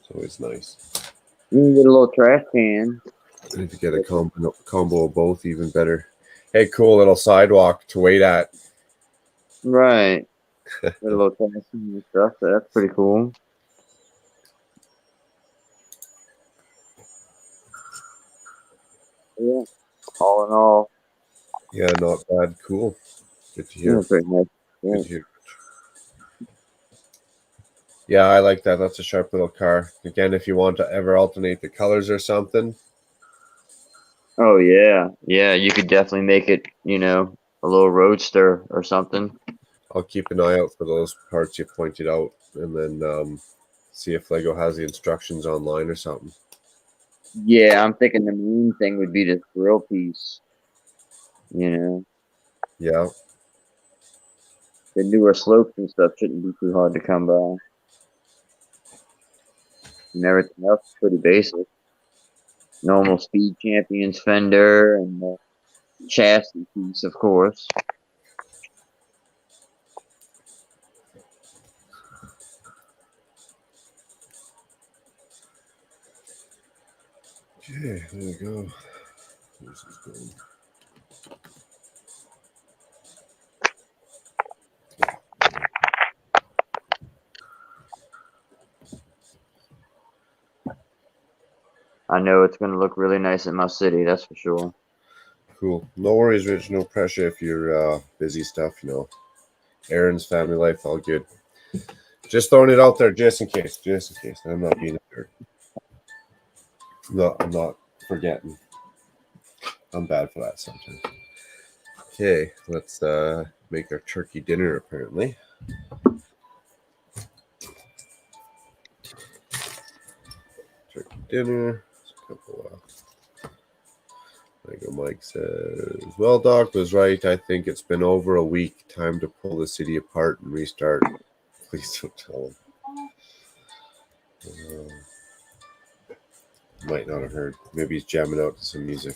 [SPEAKER 1] It's always nice.
[SPEAKER 10] You can get a little trash can.
[SPEAKER 1] I need to get a combo of both, even better. Hey, cool little sidewalk to wait at.
[SPEAKER 10] Right. Get a little trash can and stuff. So that's pretty cool. Yeah. All in all.
[SPEAKER 1] Yeah, not bad. Cool. Good to hear.
[SPEAKER 10] Yeah, pretty nice. Yeah.
[SPEAKER 1] Good to hear. Yeah, I like that. That's a sharp little car. Again, if you want to ever alternate the colors or something.
[SPEAKER 10] Oh yeah. Yeah, you could definitely make it, you know, a little roadster or something.
[SPEAKER 1] I'll keep an eye out for those parts you pointed out, and then see if Lego has the instructions online or something.
[SPEAKER 10] Yeah, I'm thinking the main thing would be this grill piece. You know,
[SPEAKER 1] Yeah.
[SPEAKER 10] the newer slopes and stuff shouldn't be too hard to come by. And everything else is pretty basic. Normal Speed Champions fender and the chassis piece, of course.
[SPEAKER 1] Okay, there we go. This is good.
[SPEAKER 10] I know it's going to look really nice in my city, that's for sure.
[SPEAKER 1] Cool. No worries, Rich. No pressure if you're busy stuff, you know. Aaron's family life, all good. Just throwing it out there just in case. I'm not being a jerk. No, I'm not forgetting. I'm bad for that sometimes. Okay, let's make our turkey dinner, apparently. dinner. Lego Mike says, well, Doc was right. I think it's been over a week. Time to pull the city apart and restart. Please don't tell him. Might not have heard. Maybe he's jamming out to some music.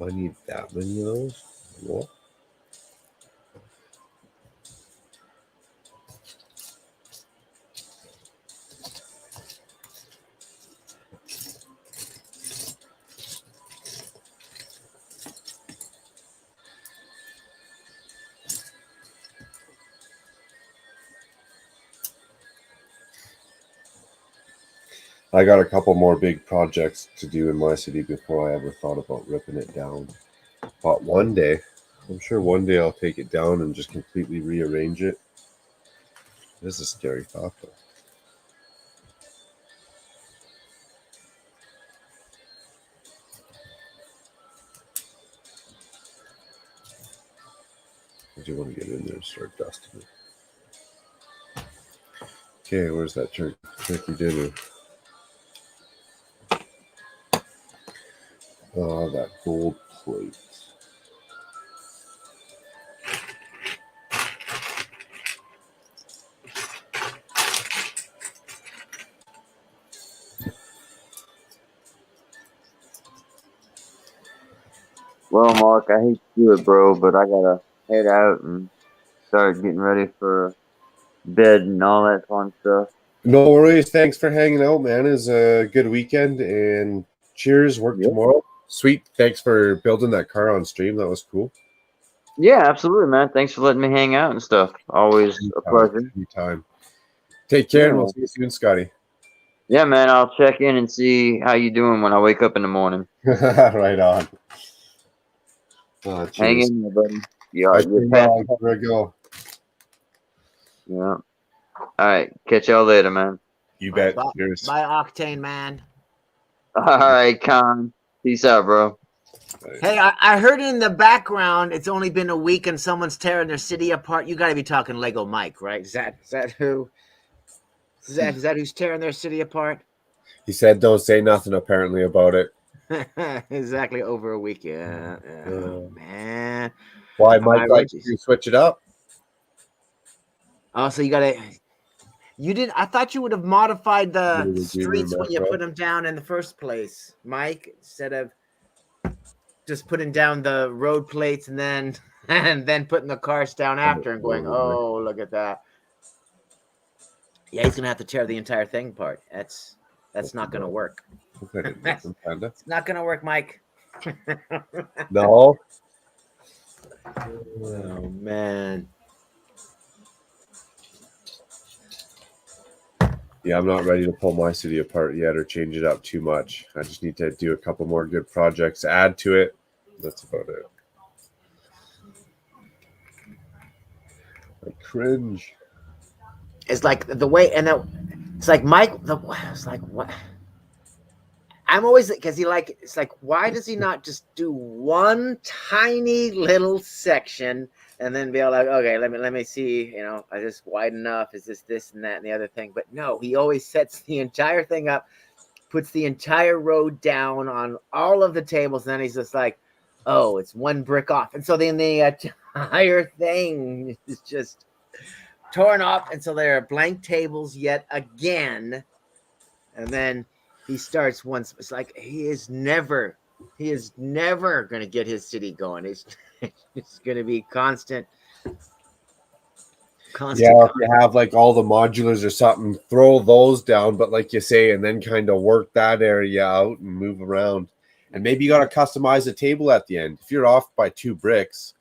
[SPEAKER 1] I need that many of those. What? I got a couple more big projects to do in my city before I ever thought about ripping it down. But one day, I'm sure one day I'll take it down and just completely rearrange it. This is a scary thought, though. I do want to get in there and start dusting it. Okay, where's that turkey dinner? Oh, that gold plate.
[SPEAKER 10] Well, Mark, I hate to do it, bro, but I gotta head out and start getting ready for bed and all that fun stuff.
[SPEAKER 1] No worries. Thanks for hanging out, man. It was a good weekend, and cheers. Work tomorrow. Sweet. Thanks for building that car on stream. That was cool.
[SPEAKER 10] Yeah, absolutely, man. Thanks for letting me hang out and stuff. Always a pleasure.
[SPEAKER 1] Anytime. Take care, and we'll see you soon, Scotty.
[SPEAKER 10] Yeah, man. I'll check in and see how you doing when I wake up in the morning.
[SPEAKER 1] Right on.
[SPEAKER 10] Hang in there, buddy.
[SPEAKER 1] There we go.
[SPEAKER 10] Yeah. All right. Catch y'all later, man.
[SPEAKER 1] You bet.
[SPEAKER 4] Bye, Octane, man.
[SPEAKER 10] All right, Con. Peace out, bro.
[SPEAKER 4] Hey, I heard in the background it's only been a week and someone's tearing their city apart. You got to be talking Lego Mike, right? Is that who? Is that who's tearing their city apart?
[SPEAKER 1] He said, "Don't say nothing." Apparently about it.
[SPEAKER 4] Exactly, over a week. Yeah. Man.
[SPEAKER 1] Why, Mike? Like you switch it up?
[SPEAKER 4] Oh, so you gotta. You did. I thought you would have modified the streets when you put them down in the first place, Mike, instead of just putting down the road plates and then putting the cars down after and going, oh, look at that. Yeah, he's gonna have to tear the entire thing apart. That's not gonna work. It's not gonna work, Mike.
[SPEAKER 1] No.
[SPEAKER 4] Oh man.
[SPEAKER 1] Yeah, I'm not ready to pull my city apart yet or change it up too much. I just need to do a couple more good projects, add to it. That's about it. I cringe.
[SPEAKER 4] It's like the way, and it's like Mike. It's like what? I'm always because it's like, why does he not just do one tiny little section and then be all like, okay, let me see, I just wide enough. Is this and that and the other thing? But no, he always sets the entire thing up, puts the entire road down on all of the tables, and then he's just like, oh, it's one brick off, and so then the entire thing is just torn off, and so there are blank tables yet again, and then he starts once. It's like he is never going to get his city going. It's going to be constant.
[SPEAKER 1] Yeah, if you have like all the modulars or something, throw those down, but like you say, and then kind of work that area out and move around. And maybe you got to customize a table at the end. If you're off by 2 bricks,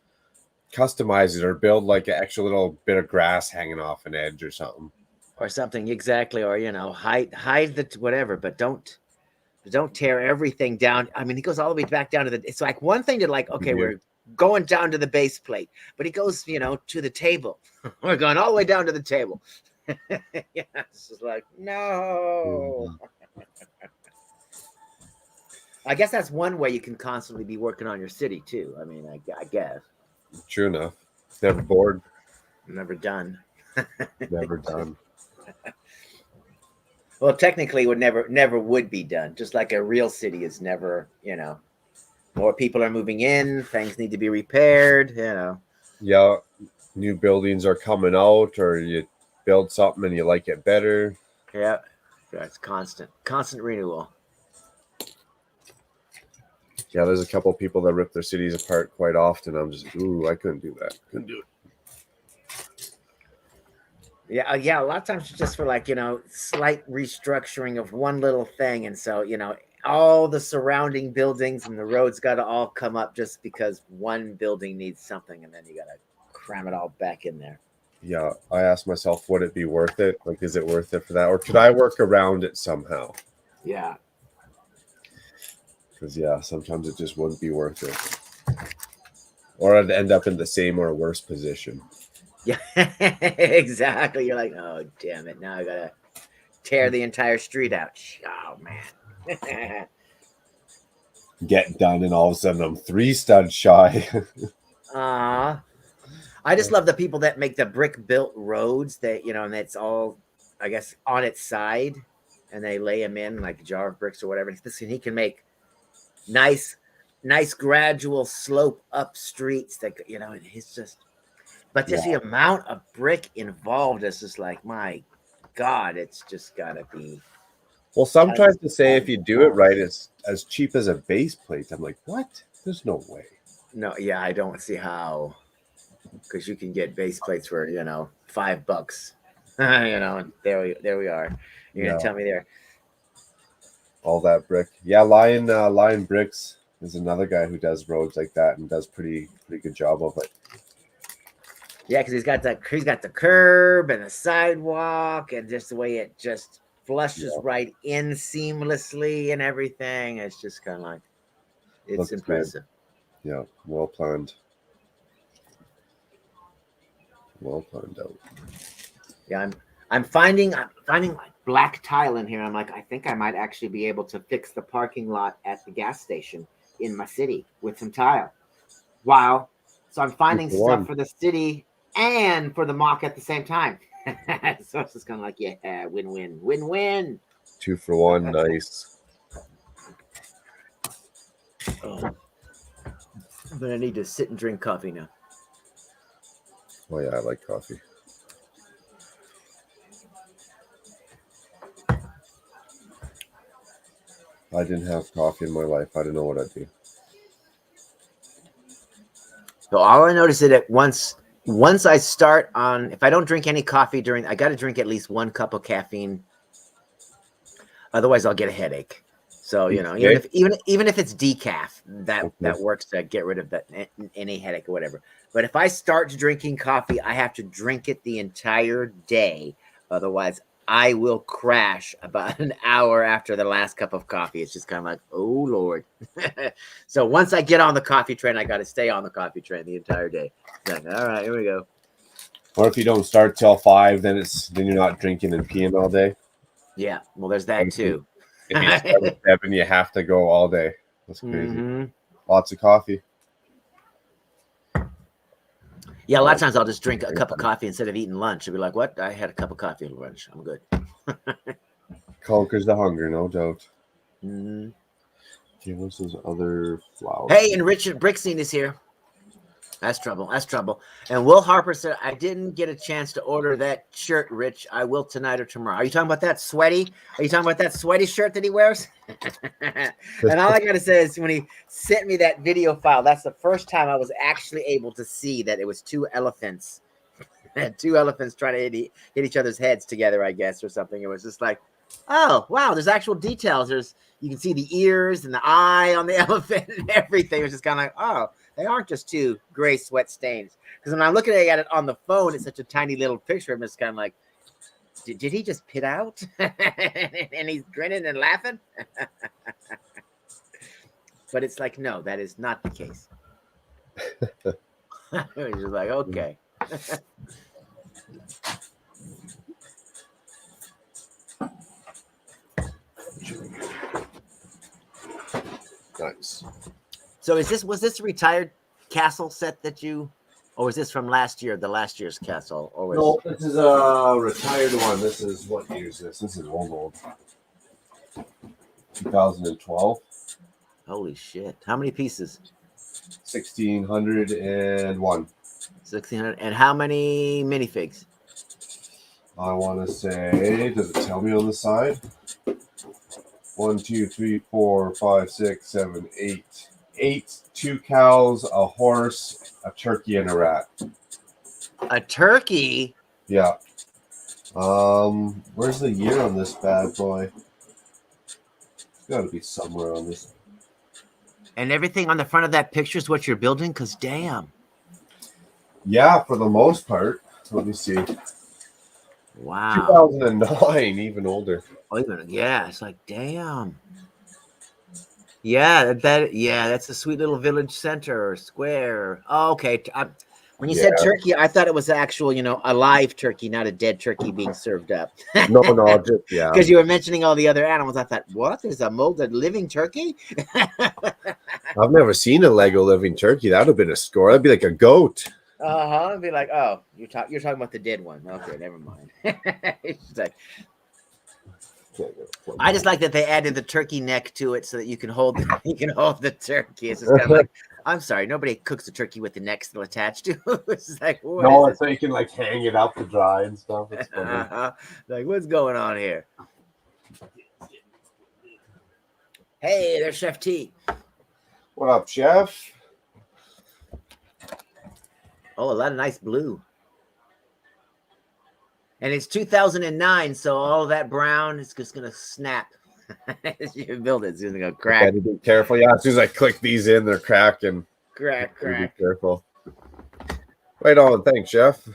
[SPEAKER 1] customize it or build like an extra little bit of grass hanging off an edge or something.
[SPEAKER 4] Or something, exactly. Or, hide the whatever, but don't tear everything down. I mean, he goes all the way back down to it's like one thing to like, okay, we're going down to the base plate, but he goes, to the table. We're going all the way down to the table. Yeah, it's just like, no. I guess that's one way you can constantly be working on your city too. I mean, I guess.
[SPEAKER 1] True enough. Never bored,
[SPEAKER 4] Never done.
[SPEAKER 1] never done.
[SPEAKER 4] Well, technically, it would never would be done. Just like a real city is never, more people are moving in, things need to be repaired,
[SPEAKER 1] Yeah, new buildings are coming out, or you build something and you like it better.
[SPEAKER 4] Yeah, it's constant renewal.
[SPEAKER 1] Yeah, there's a couple of people that rip their cities apart quite often. I'm just, ooh, I couldn't do that. Couldn't do it.
[SPEAKER 4] Yeah. A lot of times it's just for like, slight restructuring of one little thing. And so, all the surrounding buildings and the roads got to all come up just because one building needs something. And then you got to cram it all back in there.
[SPEAKER 1] Yeah, I asked myself, would it be worth it? Like, is it worth it for that? Or could I work around it somehow?
[SPEAKER 4] Yeah.
[SPEAKER 1] Because, yeah, sometimes it just wouldn't be worth it. Or I'd end up in the same or worse position.
[SPEAKER 4] Yeah, exactly. You're like, oh, damn it. Now I got to tear the entire street out. Oh, man.
[SPEAKER 1] Get done, and all of a sudden I'm 3 studs shy.
[SPEAKER 4] I just love the people that make the brick built roads that, and it's all, I guess, on its side, and they lay them in like a jar of bricks or whatever. Listen, he can make nice gradual slope up streets that, it's just, but just the amount of brick involved is just like, my God, it's just gotta be.
[SPEAKER 1] Well, sometimes to say if you do it right, it's as cheap as a base plate. I'm like, what? There's no way.
[SPEAKER 4] No, yeah, I don't see how, because you can get base plates for $5. And there we are. You're gonna tell me there.
[SPEAKER 1] All that brick. Yeah, Lion Bricks is another guy who does roads like that and does pretty good job of it.
[SPEAKER 4] Yeah, because he's got the curb and the sidewalk and just the way it just flushes right in seamlessly and everything. It's just kind of like, it's
[SPEAKER 1] Looks
[SPEAKER 4] impressive.
[SPEAKER 1] Good. Yeah, well planned. Well planned out.
[SPEAKER 4] Yeah, I'm finding like black tile in here. I'm like, I think I might actually be able to fix the parking lot at the gas station in my city with some tile. Wow. So I'm finding stuff for the city and for the mock at the same time. So it's just kind of like, yeah, win-win.
[SPEAKER 1] 2 for 1, nice.
[SPEAKER 4] Oh. I'm gonna need to sit and drink coffee now.
[SPEAKER 1] Oh yeah, I like coffee. I didn't have coffee in my life. I didn't know what I'd do.
[SPEAKER 4] So all I noticed is that once I start on, if I don't drink any coffee I got to drink at least 1 cup of caffeine. Otherwise, I'll get a headache. So even if it's decaf, that works to get rid of any headache or whatever. But if I start drinking coffee, I have to drink it the entire day. Otherwise, I will crash about an hour after the last cup of coffee. It's just kind of like, oh Lord. So once I get on the coffee train, I got to stay on the coffee train the entire day. Like, all right, here we go.
[SPEAKER 1] Or if you don't start till 5, then you're not drinking and peeing all day.
[SPEAKER 4] Yeah, well, there's that too.
[SPEAKER 1] If you start at 7, you have to go all day. That's crazy. Mm-hmm. Lots of coffee.
[SPEAKER 4] Yeah, a lot of times I'll just drink a cup of coffee instead of eating lunch. I'll be like, what? I had a cup of coffee at lunch. I'm good.
[SPEAKER 1] Conquers the hunger, no doubt.
[SPEAKER 4] Mm-hmm.
[SPEAKER 1] Okay, what's those other flowers?
[SPEAKER 4] Hey, and Richard Brickstein is here. That's trouble. And Will Harper said, I didn't get a chance to order that shirt, Rich. I will tonight or tomorrow. Are you talking about that sweaty? Are you talking about that sweaty shirt that he wears? And all I got to say is when he sent me that video file, that's the first time I was actually able to see that it was 2 elephants. 2 elephants trying to hit each other's heads together, I guess, or something. It was just like, oh, wow, there's actual details. You can see the ears and the eye on the elephant and everything. It was just kind of like, oh, they aren't just 2 gray sweat stains. Because when I'm looking at it on the phone, it's such a tiny little picture. I'm just kind of like, did he just pit out? And he's grinning and laughing? But it's like, no, that is not the case. It was just like, okay.
[SPEAKER 1] Nice.
[SPEAKER 4] So was this a retired castle set that you, or was this from last year, the last year's castle? Or was...
[SPEAKER 1] No, this is a retired one. This is what year is this? This is old. 2012.
[SPEAKER 4] Holy shit! How many pieces?
[SPEAKER 1] 1,601.
[SPEAKER 4] 1,600. And how many minifigs?
[SPEAKER 1] I want to say, does it tell me on the side? 1, 2, 3, 4, 5, 6, 7, 8. 8, 2 cows, a horse, a turkey, and a rat.
[SPEAKER 4] A turkey?
[SPEAKER 1] Yeah. Where's the year on this bad boy? It's got to be somewhere on this.
[SPEAKER 4] And everything on the front of that picture is what you're building? Because damn.
[SPEAKER 1] Yeah, for the most part. Let me see.
[SPEAKER 4] Wow.
[SPEAKER 1] 2009, even older.
[SPEAKER 4] Oh, even, yeah, it's like, damn. Yeah, that's a sweet little village center or square. Oh, okay. When you said turkey, I thought it was actual, a live turkey, not a dead turkey being served up.
[SPEAKER 1] No, just, yeah.
[SPEAKER 4] Because you were mentioning all the other animals. I thought, what? There's a molded living turkey?
[SPEAKER 1] I've never seen a Lego living turkey. That would have been a score. That'd be like a goat.
[SPEAKER 4] It'd be like, oh, you're talking about the dead one. Okay, never mind. It's like, I just like that they added the turkey neck to it so that you can hold the turkey. It's just kind of like, I'm sorry, nobody cooks a turkey with the neck still attached to it. It's like,
[SPEAKER 1] no, it's so you can like hang it up to dry and stuff. It's funny.
[SPEAKER 4] Like, what's going on here? Hey, there's Chef T.
[SPEAKER 1] What up, Chef?
[SPEAKER 4] Oh, a lot of nice blue. And it's 2009, so all of that brown is just going to snap. As you build it, it's going to go crack.
[SPEAKER 1] Gotta be careful. Yeah, as soon as I click these in, they're cracking.
[SPEAKER 4] Crack.
[SPEAKER 1] Be careful. Right on. Thanks, Chef.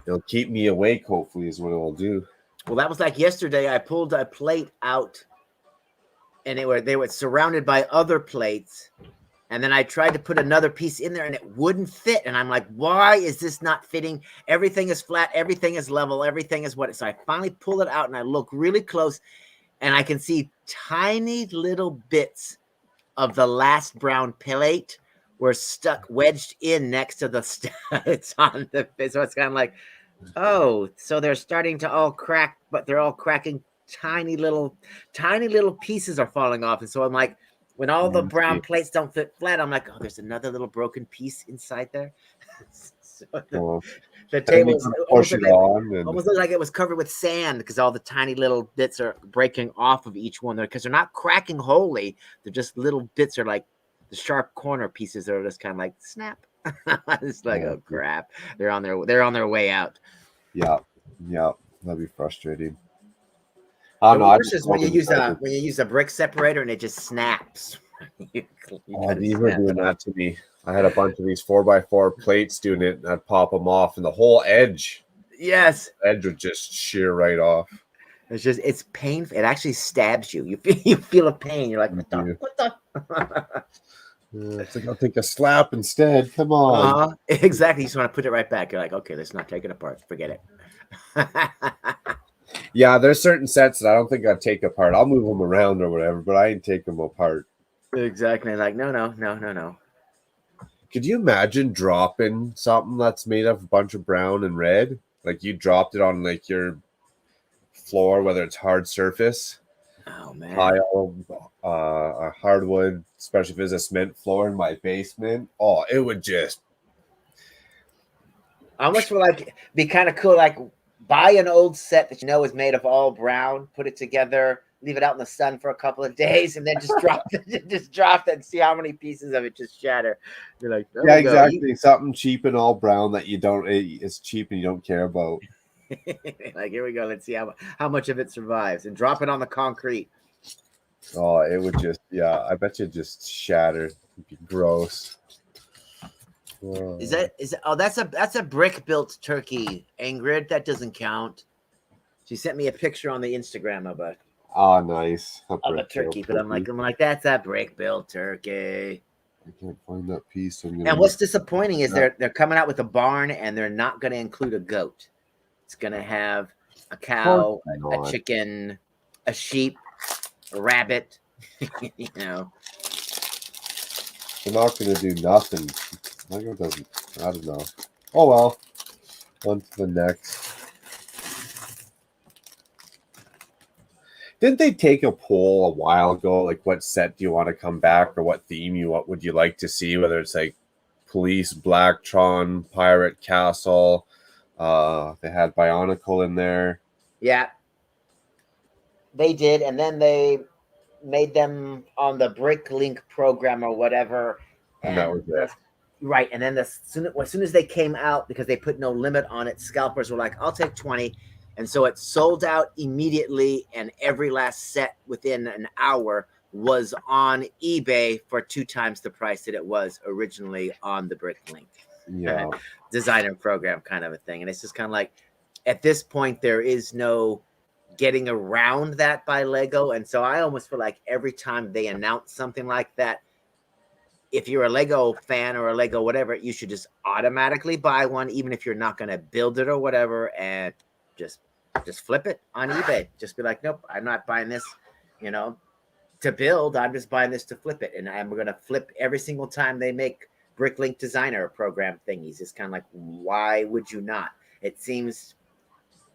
[SPEAKER 1] It'll keep me awake, hopefully, is what it'll do.
[SPEAKER 4] Well, that was like yesterday. I pulled a plate out, and they were surrounded by other plates. And then I tried to put another piece in there and it wouldn't fit. And I'm like, why is this not fitting? Everything is flat. Everything is level. Everything is what. So I finally pulled it out and I look really close and I can see tiny little bits of the last brown plate were stuck, wedged in next to the studs on the fit. So it's kind of like, oh, so they're starting to all crack, but they're all cracking. Tiny little pieces are falling off. And so I'm like, when all the brown plates don't fit flat, I'm like, oh, there's another little broken piece inside there. So the table is almost looked like it was covered with sand because all the tiny little bits are breaking off of each one there because they're not cracking wholly. They're just little bits are like the sharp corner pieces that are just kind of like snap. It's like, oh crap. They're on their way out.
[SPEAKER 1] Yeah. That'd be frustrating.
[SPEAKER 4] The worst is when you use a brick separator and it just snaps.
[SPEAKER 1] These were doing that to me. I had a bunch of these 4x4 plates doing it, and I'd pop them off, and the whole edge,
[SPEAKER 4] the
[SPEAKER 1] edge would just shear right off.
[SPEAKER 4] It's painful. It actually stabs you. You feel a pain. You're like, what the?
[SPEAKER 1] It's like, I'll take a slap instead. Come on.
[SPEAKER 4] Exactly. You just want to put it right back. You're like, okay, let's not take it apart. Forget it.
[SPEAKER 1] Yeah, there's certain sets that I don't think I'd take apart. I'll move them around or whatever, but I ain't take them apart.
[SPEAKER 4] Exactly. Like, no.
[SPEAKER 1] Could you imagine dropping something that's made of a bunch of brown and red? Like you dropped it on like your floor, whether it's hard surface, tile, hardwood, especially if it's a cement floor in my basement. Oh, it would just.
[SPEAKER 4] I almost feel like be kind of cool, like buy an old set that you know is made of all brown, put it together, leave it out in the sun for a couple of days, and then just drop it and see how many pieces of it just shatter. You're like,
[SPEAKER 1] yeah, exactly. Something cheap and all brown that you don't. It's cheap and you don't care about.
[SPEAKER 4] Like, here we go. Let's see how much of it survives, and drop it on the concrete.
[SPEAKER 1] Oh, it would just. Yeah, I bet you just shatter. It'd be gross.
[SPEAKER 4] Is that that's a brick built turkey, Ingrid. That doesn't count. She sent me a picture on the Instagram of a
[SPEAKER 1] nice
[SPEAKER 4] of a turkey, but I'm like that's a brick built turkey.
[SPEAKER 1] I can't find that piece.
[SPEAKER 4] And what's disappointing is they're coming out with a barn and they're not going to include a goat. It's going to have a cow, a chicken, a sheep, a rabbit. You know,
[SPEAKER 1] They're not going to do nothing. Lego doesn't. I don't know. Oh well. On to the next. Didn't they take a poll a while ago? Like, what set do you want to come back, or what theme would you like to see? Whether it's like Police, Blacktron, Pirate Castle. They had Bionicle in there.
[SPEAKER 4] Yeah, they did, and then they made them on the Bricklink program or whatever.
[SPEAKER 1] And that was it.
[SPEAKER 4] Right, and then as soon as they came out, because they put no limit on it, scalpers were like, "I'll take 20," and so it sold out immediately, and every last set within an hour was on eBay for 2 times the price that it was originally on the Bricklink designer program, kind of a thing. And it's just kind of like, at this point, there is no getting around that by Lego, and so I almost feel like every time they announce something like that, if you're a Lego fan or a Lego whatever, you should just automatically buy one, even if you're not going to build it or whatever, and just flip it on eBay. Just be like, nope, I'm not buying this, to build. I'm just buying this to flip it, and we're going to flip every single time they make Bricklink designer program thingies. It's kind of like, why would you not? It seems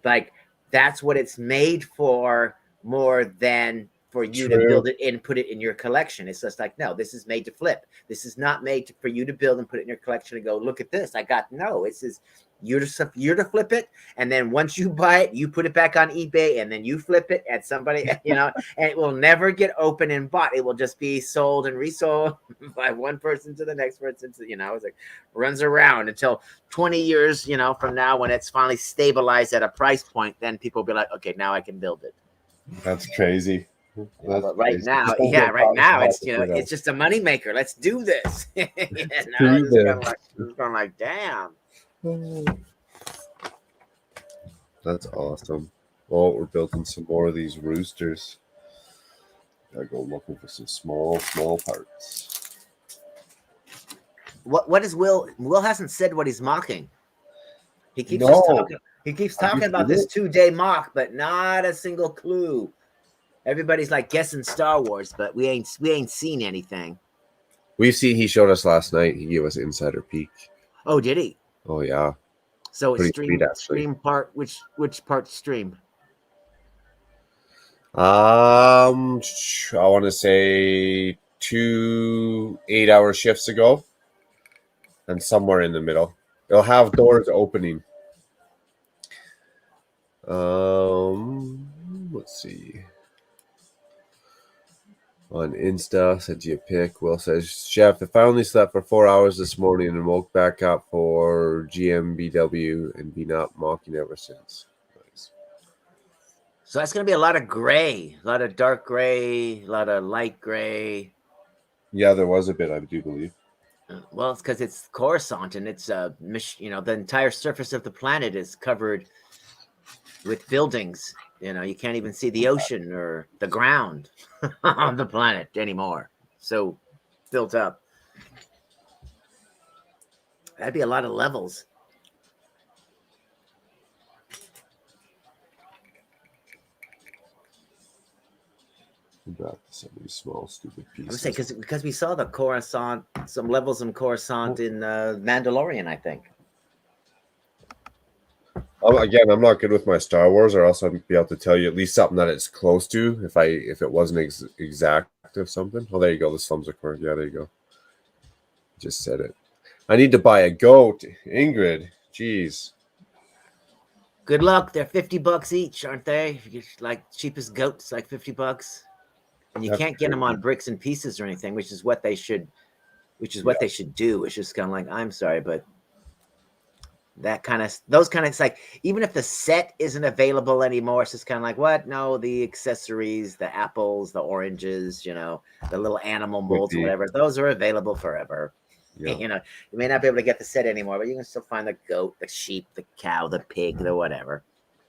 [SPEAKER 4] like that's what it's made for, more than for you to build it and put it in your collection. It's just like, no, this is made to flip. This is not made for you to build and put it in your collection and go, look at this. It's just you're to flip it. And then once you buy it, you put it back on eBay, and then you flip it at somebody, and it will never get open and bought. It will just be sold and resold by one person to the next person. It's like runs around until 20 years, from now, when it's finally stabilized at a price point, then people will be like, okay, now I can build it.
[SPEAKER 1] That's crazy.
[SPEAKER 4] But right now, it's just a moneymaker. Let's do this. It's kind of like, damn.
[SPEAKER 1] That's awesome. Well, we're building some more of these roosters. Gotta go looking for some small parts.
[SPEAKER 4] What is Will? Will hasn't said what he's mocking. He keeps talking. He keeps talking about this 2-day mock, but not a single clue. Everybody's like guessing Star Wars, but we ain't seen anything.
[SPEAKER 1] He showed us last night. He gave us an insider peek.
[SPEAKER 4] Oh, did he?
[SPEAKER 1] Oh yeah.
[SPEAKER 4] So it's stream part. Which part stream?
[SPEAKER 1] I want to say 2 8-hour shifts ago, and somewhere in the middle. It'll have doors opening. Let's see. On Insta, sent you a pic. Will says, Chef, if I only slept for 4 hours this morning and woke back up for GMBW and been up mocking ever since. Nice.
[SPEAKER 4] So that's going to be a lot of gray, a lot of dark gray, a lot of light gray.
[SPEAKER 1] Yeah, there was a bit, I do believe.
[SPEAKER 4] Well, it's because it's Coruscant, and it's the entire surface of the planet is covered with buildings. You can't even see the ocean or the ground on the planet anymore. So built up. That'd be a lot of levels.
[SPEAKER 1] Back to some of these small, stupid pieces.
[SPEAKER 4] I would say because we saw the Coruscant, some levels in Coruscant in Mandalorian, I think.
[SPEAKER 1] Again, I'm not good with my Star Wars, or else I'd be able to tell you at least something that it's close to if it wasn't exact of something. Oh, there you go. The thumbs are correct. Yeah, there you go. Just said it. I need to buy a goat, Ingrid. Jeez.
[SPEAKER 4] Good luck. They're $50 each, aren't they? Like cheapest goats, like $50, and you can't get them on bricks and pieces or anything, which is what they should. What they should do. It's just kind of like, I'm sorry, but. It's like, even if the set isn't available anymore, it's just kind of like, what? No, the accessories, the apples, the oranges, the little animal molds, whatever, those are available forever. Yeah. You may not be able to get the set anymore, but you can still find the goat, the sheep, the cow, the pig, the whatever.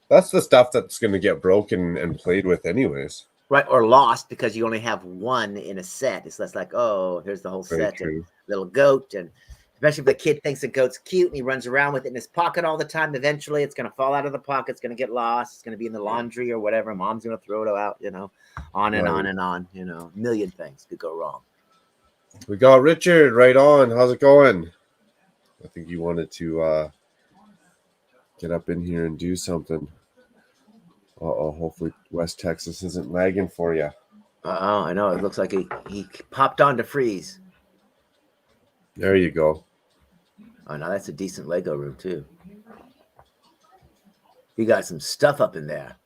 [SPEAKER 1] That's the stuff that's going to get broken and played with anyways.
[SPEAKER 4] Right, or lost because you only have one in a set. It's less like, oh, here's the whole set, and little goat, and especially if the kid thinks the goat's cute and he runs around with it in his pocket all the time. Eventually, it's going to fall out of the pocket. It's going to get lost. It's going to be in the laundry or whatever. Mom's going to throw it out, on and on and on. A million things could go wrong.
[SPEAKER 1] We got Richard right on. How's it going? I think you wanted to get up in here and do something. Uh-oh, hopefully West Texas isn't lagging for you.
[SPEAKER 4] Uh-oh, I know. It looks like he popped on to freeze.
[SPEAKER 1] There you go.
[SPEAKER 4] Oh, no, that's a decent Lego room, too. You got some stuff up in there.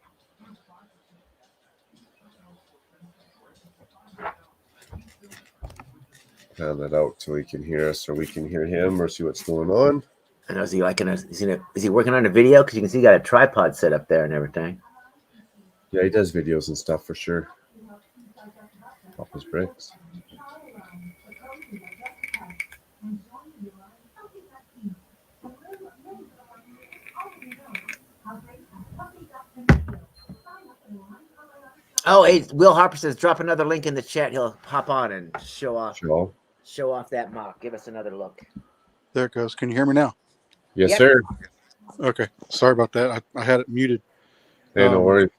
[SPEAKER 1] Pan that out till he can hear us or we can hear him or see what's going on.
[SPEAKER 4] And is he is he working on a video? Because you can see he got a tripod set up there and everything.
[SPEAKER 1] Yeah, he does videos and stuff for sure. Pop his bricks.
[SPEAKER 4] Oh, hey, Will Harper says drop another link in the chat. He'll hop on and show off that mock. Give us another look.
[SPEAKER 11] There it goes. Can you hear me now?
[SPEAKER 1] Yes,
[SPEAKER 4] Yep.
[SPEAKER 1] sir.
[SPEAKER 11] Okay. Sorry about that. I had it muted.
[SPEAKER 1] Hey, no worries.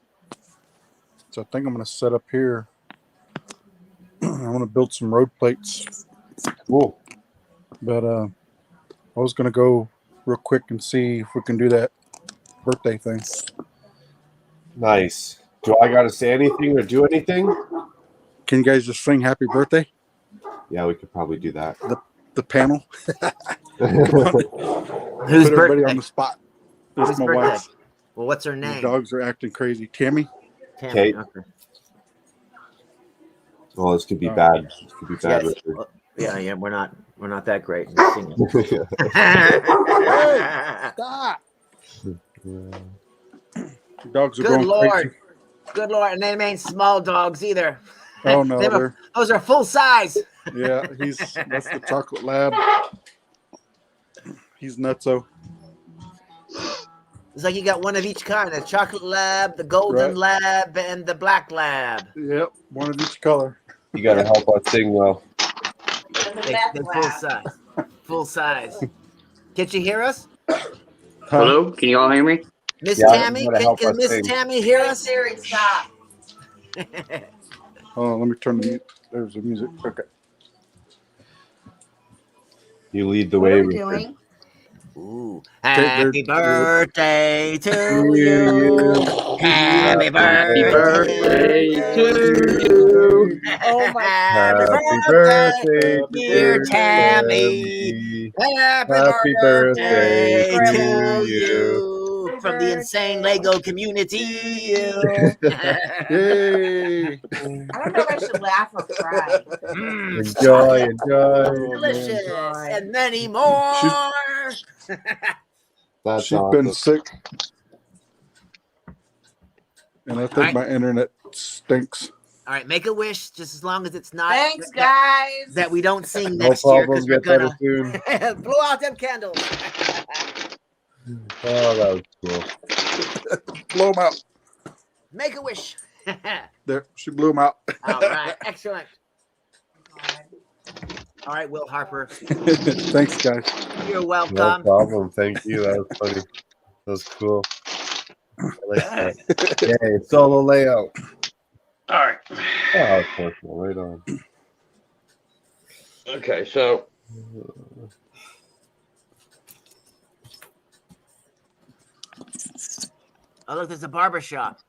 [SPEAKER 11] So I think I'm going to set up here. I want to build some road plates.
[SPEAKER 1] Cool.
[SPEAKER 11] But I was going to go real quick and see if we can do that birthday thing.
[SPEAKER 1] Nice. Do I got to say anything or do anything?
[SPEAKER 11] Can you guys just sing happy birthday?
[SPEAKER 1] Yeah, we could probably do that.
[SPEAKER 11] The panel.
[SPEAKER 4] Whose
[SPEAKER 11] Put everybody
[SPEAKER 4] birthday?
[SPEAKER 11] on the spot. This
[SPEAKER 4] Whose
[SPEAKER 11] is my
[SPEAKER 4] birthday?
[SPEAKER 11] wife.
[SPEAKER 4] Well, what's her
[SPEAKER 11] The
[SPEAKER 4] name?
[SPEAKER 11] dogs are acting crazy. Tammy?
[SPEAKER 4] Tammy.
[SPEAKER 1] Kate.
[SPEAKER 4] Okay.
[SPEAKER 1] Oh, this could be bad. This could be bad,
[SPEAKER 4] Yes.
[SPEAKER 1] Richard.
[SPEAKER 4] Well, yeah, we're not that great at singing.
[SPEAKER 11] Stop. The dogs are
[SPEAKER 4] Good
[SPEAKER 11] going
[SPEAKER 4] Lord.
[SPEAKER 11] crazy.
[SPEAKER 4] Good Lord. And they ain't small dogs either.
[SPEAKER 11] Oh, no.
[SPEAKER 4] Those are full size.
[SPEAKER 11] Yeah, that's the chocolate lab. He's nutso.
[SPEAKER 4] It's like you got one of each kind: the chocolate lab, the golden lab, and the black lab.
[SPEAKER 11] Yep, one of each color.
[SPEAKER 1] You got to help us sing well.
[SPEAKER 4] They're full size. Full size. Can't you hear us?
[SPEAKER 10] Hello? Can you all hear me?
[SPEAKER 4] Miss
[SPEAKER 1] Yeah,
[SPEAKER 4] Tammy?
[SPEAKER 1] you gotta help
[SPEAKER 4] Can
[SPEAKER 1] us
[SPEAKER 4] Miss
[SPEAKER 1] sing.
[SPEAKER 4] Tammy hear us?
[SPEAKER 12] Siri, stop.
[SPEAKER 11] Hold on, let me turn the music. There's the music. Okay.
[SPEAKER 1] You lead the
[SPEAKER 12] What
[SPEAKER 1] way,
[SPEAKER 12] are we
[SPEAKER 1] Richard.
[SPEAKER 12] doing?
[SPEAKER 4] Ooh.
[SPEAKER 11] They're-
[SPEAKER 4] Happy birthday to you. Happy
[SPEAKER 10] Happy
[SPEAKER 4] birthday
[SPEAKER 10] birthday
[SPEAKER 4] to
[SPEAKER 10] to you.
[SPEAKER 12] Oh my
[SPEAKER 4] Happy
[SPEAKER 1] Happy
[SPEAKER 4] birthday,
[SPEAKER 1] birthday,
[SPEAKER 4] dear
[SPEAKER 1] dear
[SPEAKER 4] Tammy. Happy
[SPEAKER 1] Happy
[SPEAKER 4] birthday
[SPEAKER 1] birthday
[SPEAKER 4] to
[SPEAKER 1] to
[SPEAKER 4] you from the insane Lego community.
[SPEAKER 11] Yay!
[SPEAKER 12] I don't know if I should laugh or cry.
[SPEAKER 1] Enjoy, enjoy.
[SPEAKER 4] Delicious
[SPEAKER 12] man.
[SPEAKER 4] and many more.
[SPEAKER 1] That's
[SPEAKER 11] She's
[SPEAKER 1] awesome.
[SPEAKER 11] been sick. And I think
[SPEAKER 4] Alright.
[SPEAKER 11] my internet stinks.
[SPEAKER 4] All right, make a wish, just as long as it's not
[SPEAKER 12] Thanks, guys.
[SPEAKER 4] that we don't sing
[SPEAKER 1] No
[SPEAKER 4] next year
[SPEAKER 1] problem.
[SPEAKER 4] because we're
[SPEAKER 1] Get better
[SPEAKER 4] gonna
[SPEAKER 1] soon.
[SPEAKER 4] blow out them candles.
[SPEAKER 1] Oh, that was cool.
[SPEAKER 11] Blow them out.
[SPEAKER 4] Make a wish.
[SPEAKER 11] There, she blew them out.
[SPEAKER 4] All right, excellent. All right, Will Harper,
[SPEAKER 11] Thanks, guys.
[SPEAKER 4] you're
[SPEAKER 1] No
[SPEAKER 4] welcome.
[SPEAKER 1] problem. Thank you. That was funny. That was cool. I like that. Yay, solo layout.
[SPEAKER 10] All right.
[SPEAKER 1] Oh, personal. Right on.
[SPEAKER 10] Okay, so
[SPEAKER 4] Oh, look, there's a barber shop.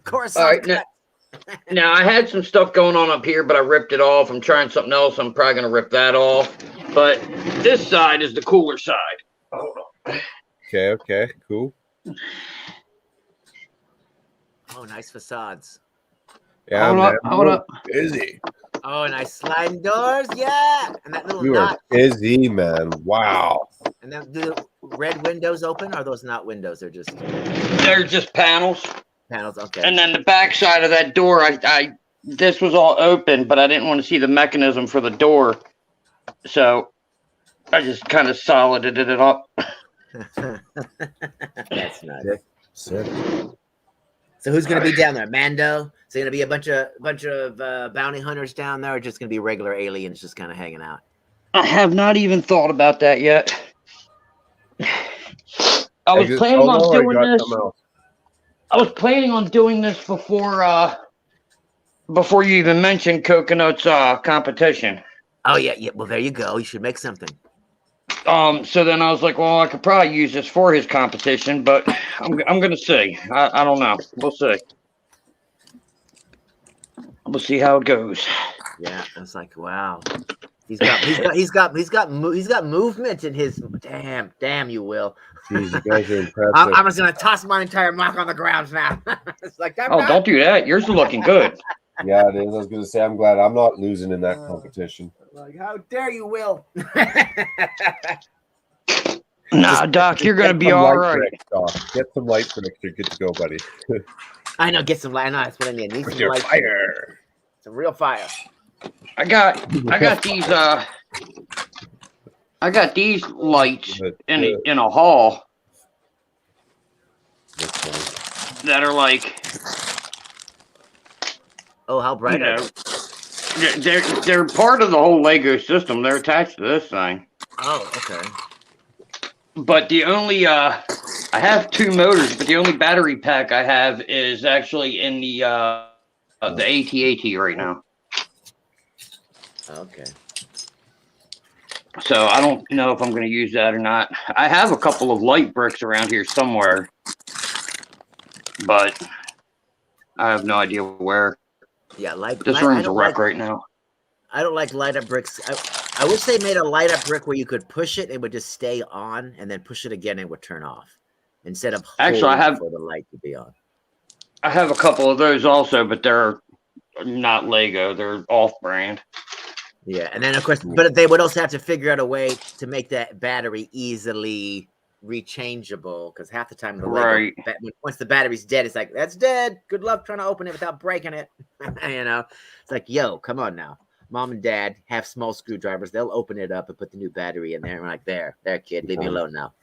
[SPEAKER 4] Course.
[SPEAKER 10] all right. Now I had some stuff going on up here, but I ripped it off. I'm trying something else. I'm probably gonna rip that off. But this side is the cooler side. Hold on.
[SPEAKER 1] Okay, cool.
[SPEAKER 4] Oh, nice facades.
[SPEAKER 1] Yeah,
[SPEAKER 10] Hold
[SPEAKER 1] man.
[SPEAKER 10] up, hold up.
[SPEAKER 1] Busy.
[SPEAKER 4] Oh, nice sliding doors. Yeah. And that little
[SPEAKER 1] You are
[SPEAKER 4] knot.
[SPEAKER 1] busy, man. Wow.
[SPEAKER 4] And then do the red windows open? Or are those not windows? They're just
[SPEAKER 10] They're just panels.
[SPEAKER 4] panels. Okay.
[SPEAKER 10] And then the back side of that door, I this was all open, but I didn't want to see the mechanism for the door. So I just kind of solided it up.
[SPEAKER 4] That's nice.
[SPEAKER 1] Sick.
[SPEAKER 4] So who's going to be down there? Mando? Is there going to be a bunch of bounty hunters down there, or just going to be regular aliens just kind of hanging out?
[SPEAKER 10] I have not even thought about that yet. I was planning on doing this. I was planning on doing this before
[SPEAKER 13] before you even mentioned Coconut's competition.
[SPEAKER 4] Oh yeah. Well, there you go. You should make something.
[SPEAKER 13] So then I was like, well, I could probably use this for his competition, but I'm gonna see. I don't know. We'll see. We'll see how it goes.
[SPEAKER 4] Yeah, it's like, wow. He's got movement in his. Damn, you will.
[SPEAKER 1] Jeez, you guys are impressive.
[SPEAKER 4] I'm just gonna toss my entire mock on the ground now. It's like,
[SPEAKER 13] don't do that. Yours is looking good.
[SPEAKER 1] Yeah, it is. I was gonna say, I'm glad I'm not losing in that competition.
[SPEAKER 4] Like, how dare you, Will?
[SPEAKER 13] Nah, Doc, you're gonna be all right.
[SPEAKER 1] Bricks, Doc. Get some light bricks. You're good to go, buddy.
[SPEAKER 4] I know. Get some light. I know that's what I need. Need
[SPEAKER 1] With
[SPEAKER 4] some
[SPEAKER 1] your
[SPEAKER 4] light.
[SPEAKER 1] fire.
[SPEAKER 4] Some real fire.
[SPEAKER 13] I got these lights in a hall that are like,
[SPEAKER 4] oh, how bright are they?
[SPEAKER 13] They're part of the whole Lego system. They're attached to this thing.
[SPEAKER 4] Oh, okay.
[SPEAKER 13] But the only I have 2 motors, but the only battery pack I have is actually in the AT-AT right now.
[SPEAKER 4] Okay.
[SPEAKER 13] So I don't know if I'm going to use that or not. I have a couple of light bricks around here somewhere, but I have no idea where.
[SPEAKER 4] Yeah,
[SPEAKER 13] this room's a wreck right now.
[SPEAKER 4] I don't like light up bricks. I wish they made a light up brick where you could push it, it would just stay on, and then push it again, and it would turn off, instead of
[SPEAKER 13] actually I have
[SPEAKER 4] for the light to be on.
[SPEAKER 13] I have a couple of those also, but they're not Lego. They're off-brand.
[SPEAKER 4] Yeah, and then of course, but they would also have to figure out a way to make that battery easily rechangeable, because half the time the Lego, once the battery's dead, it's like, that's dead. Good luck trying to open it without breaking it. You know, it's like, yo, come on now. Mom and Dad have small screwdrivers. They'll open it up and put the new battery in there. And we're like, there, kid, leave me alone now.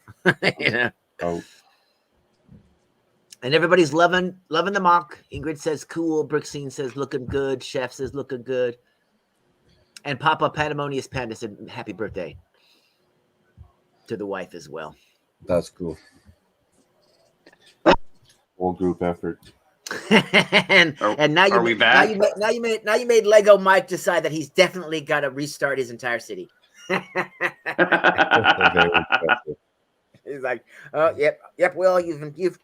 [SPEAKER 4] You know.
[SPEAKER 1] Oh.
[SPEAKER 4] And everybody's loving the mock. Ingrid says cool. Brixine says looking good. Chef says looking good. And Papa Pandemonious Panda said happy birthday to the wife as well.
[SPEAKER 1] That's cool. Whole group effort.
[SPEAKER 4] and now
[SPEAKER 13] are we back?
[SPEAKER 4] Now you made Lego Mike decide that he's definitely got to restart his entire city. He's like, oh yep. Will, you've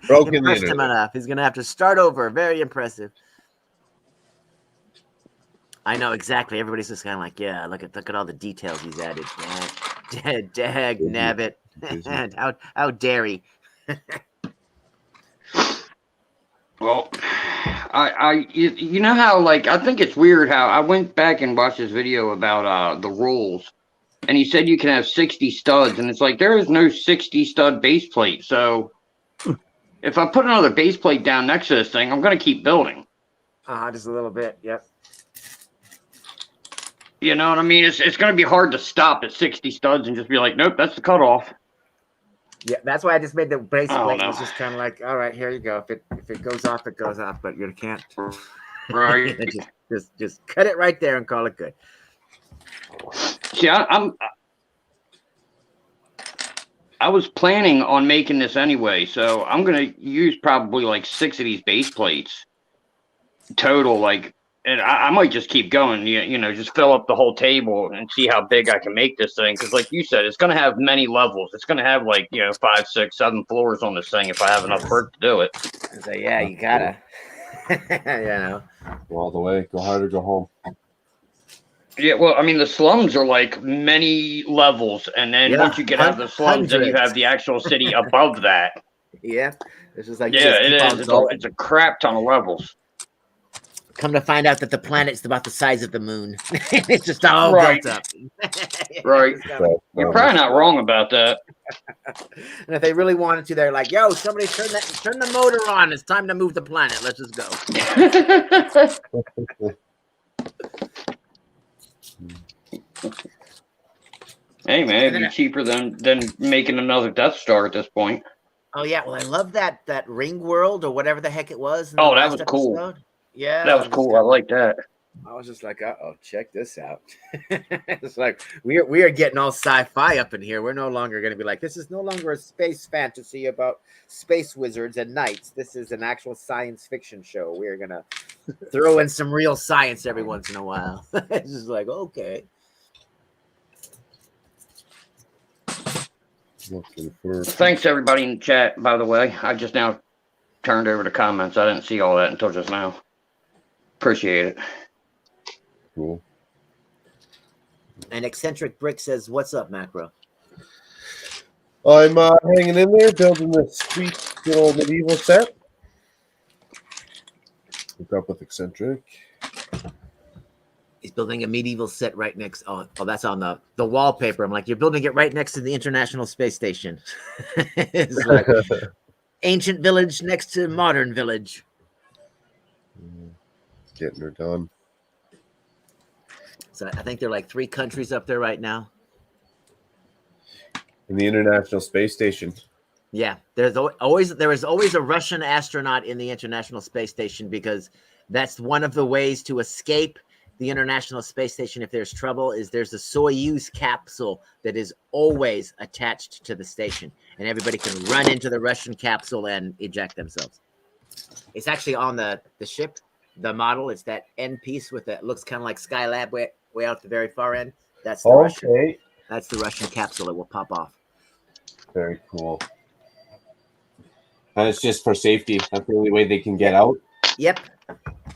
[SPEAKER 1] broken
[SPEAKER 4] impressed him enough. He's gonna have to start over. Very impressive. I know exactly. Everybody's just kind of like, yeah, look at all the details he's added. Dag nabbit. How dare he?
[SPEAKER 13] Well, you know how, like, I think it's weird how I went back and watched this video about the rules, and he said you can have 60 studs, and it's like, there is no 60 stud base plate. So if I put another base plate down next to this thing, I'm going to keep building.
[SPEAKER 4] Just a little bit. Yep.
[SPEAKER 13] You know what I mean? It's going to be hard to stop at 60 studs and just be like, nope, that's the cutoff.
[SPEAKER 4] Yeah, that's why I just made the base plate. It's just kind of like, all right, here you go. If it goes off, it goes off, but you can't.
[SPEAKER 13] Right.
[SPEAKER 4] just cut it right there and call it good.
[SPEAKER 13] See, I was planning on making this anyway, so I'm going to use probably like 6 of these base plates total, like, and I might just keep going, you know, just fill up the whole table and see how big I can make this thing. Because like you said, it's going to have many levels. It's going to have like, 5, 6, 7 floors on this thing if I have enough work to do it.
[SPEAKER 4] So yeah, you gotta,
[SPEAKER 1] Go all the way. Go hard or go home.
[SPEAKER 13] Yeah, well, I mean, the slums are like many levels. And then once you get out of the slums, then you have the actual city above that.
[SPEAKER 4] Yeah. It's just like,
[SPEAKER 13] yeah, it is. It's a crap ton of levels.
[SPEAKER 4] Come to find out that the planet's about the size of the moon. It's just all built up.
[SPEAKER 13] Right. You're probably not wrong about that.
[SPEAKER 4] And if they really wanted to, they're like, yo, somebody turn the motor on. It's time to move the planet. Let's just go.
[SPEAKER 13] Hey, man, it'd be cheaper than making another Death Star at this point.
[SPEAKER 4] Oh, yeah. Well, I love that ring world or whatever the heck it was.
[SPEAKER 13] Oh, that was cool.
[SPEAKER 4] Yeah,
[SPEAKER 13] that was cool. I like that.
[SPEAKER 4] I was just like, oh, check this out. It's like we are getting all sci-fi up in here. We're no longer going to be like, this is no longer a space fantasy about space wizards and knights. This is an actual science fiction show. We're going to throw in some real science every once in a while. It's just like, okay.
[SPEAKER 13] Thanks everybody in the chat, by the way. I just now turned over the comments. I didn't see all that until just now. Appreciate it.
[SPEAKER 1] Cool.
[SPEAKER 4] And Eccentric Brick says, what's up, Macro?
[SPEAKER 1] I'm hanging in there, building this sweet little medieval set. Hook up with Eccentric.
[SPEAKER 4] He's building a medieval set right next. Oh, that's on the wallpaper. I'm like, you're building it right next to the International Space Station. It's like ancient village next to modern village.
[SPEAKER 1] Getting her done.
[SPEAKER 4] So I think there are like 3 countries up there right now.
[SPEAKER 1] In the International Space Station.
[SPEAKER 4] Yeah, there is always a Russian astronaut in the International Space Station because that's one of the ways to escape the International Space Station if there's trouble. Is there's a Soyuz capsule that is always attached to the station, and everybody can run into the Russian capsule and eject themselves. It's actually on the ship, the model. It's that end piece with that looks kind of like Skylab way out the very far end. That's the Russian. That's the Russian capsule that will pop off.
[SPEAKER 1] Very cool. And it's just for safety. That's the only way they can get out.
[SPEAKER 4] Yep.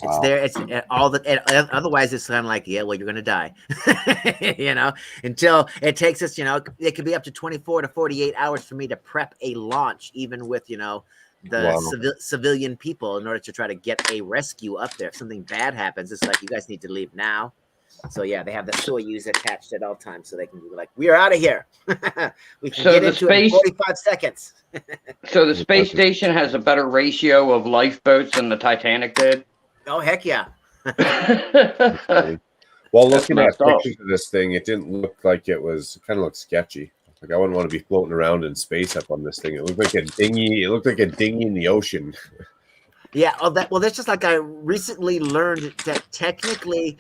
[SPEAKER 4] It's there. It's all the. Otherwise, it's kind of like, yeah, well, you're gonna die, until it takes us. It could be up to 24 to 48 hours for me to prep a launch, even with the civilian people, in order to try to get a rescue up there. If something bad happens, it's like you guys need to leave now. So yeah, they have the Soyuz attached at all times, so they can be like, "We are out of here. We can get into it in 45 seconds."
[SPEAKER 13] So the space station has a better ratio of lifeboats than the Titanic did.
[SPEAKER 4] Oh heck yeah!
[SPEAKER 1] Well, looking at pictures of this thing, it didn't look like it was. It kind of looked sketchy. Like I wouldn't want to be floating around in space up on this thing. It looked like a dinghy. It looked like a dinghy in the ocean.
[SPEAKER 4] Yeah. That's just like I recently learned that technically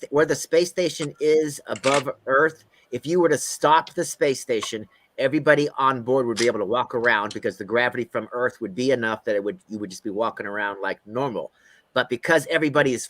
[SPEAKER 4] where the space station is above Earth, if you were to stop the space station, everybody on board would be able to walk around because the gravity from Earth would be enough that you would just be walking around like normal. But because everybody is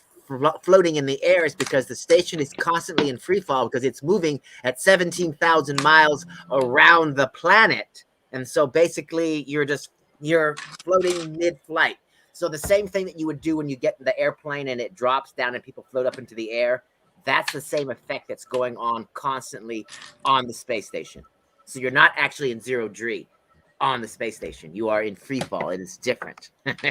[SPEAKER 4] floating in the air, it's because the station is constantly in free fall because it's moving at 17,000 miles around the planet. And so basically you're floating mid-flight. So the same thing that you would do when you get in the airplane and it drops down and people float up into the air, that's the same effect that's going on constantly on the space station. So you're not actually in 0 G on the space station. You are in free fall. It is different.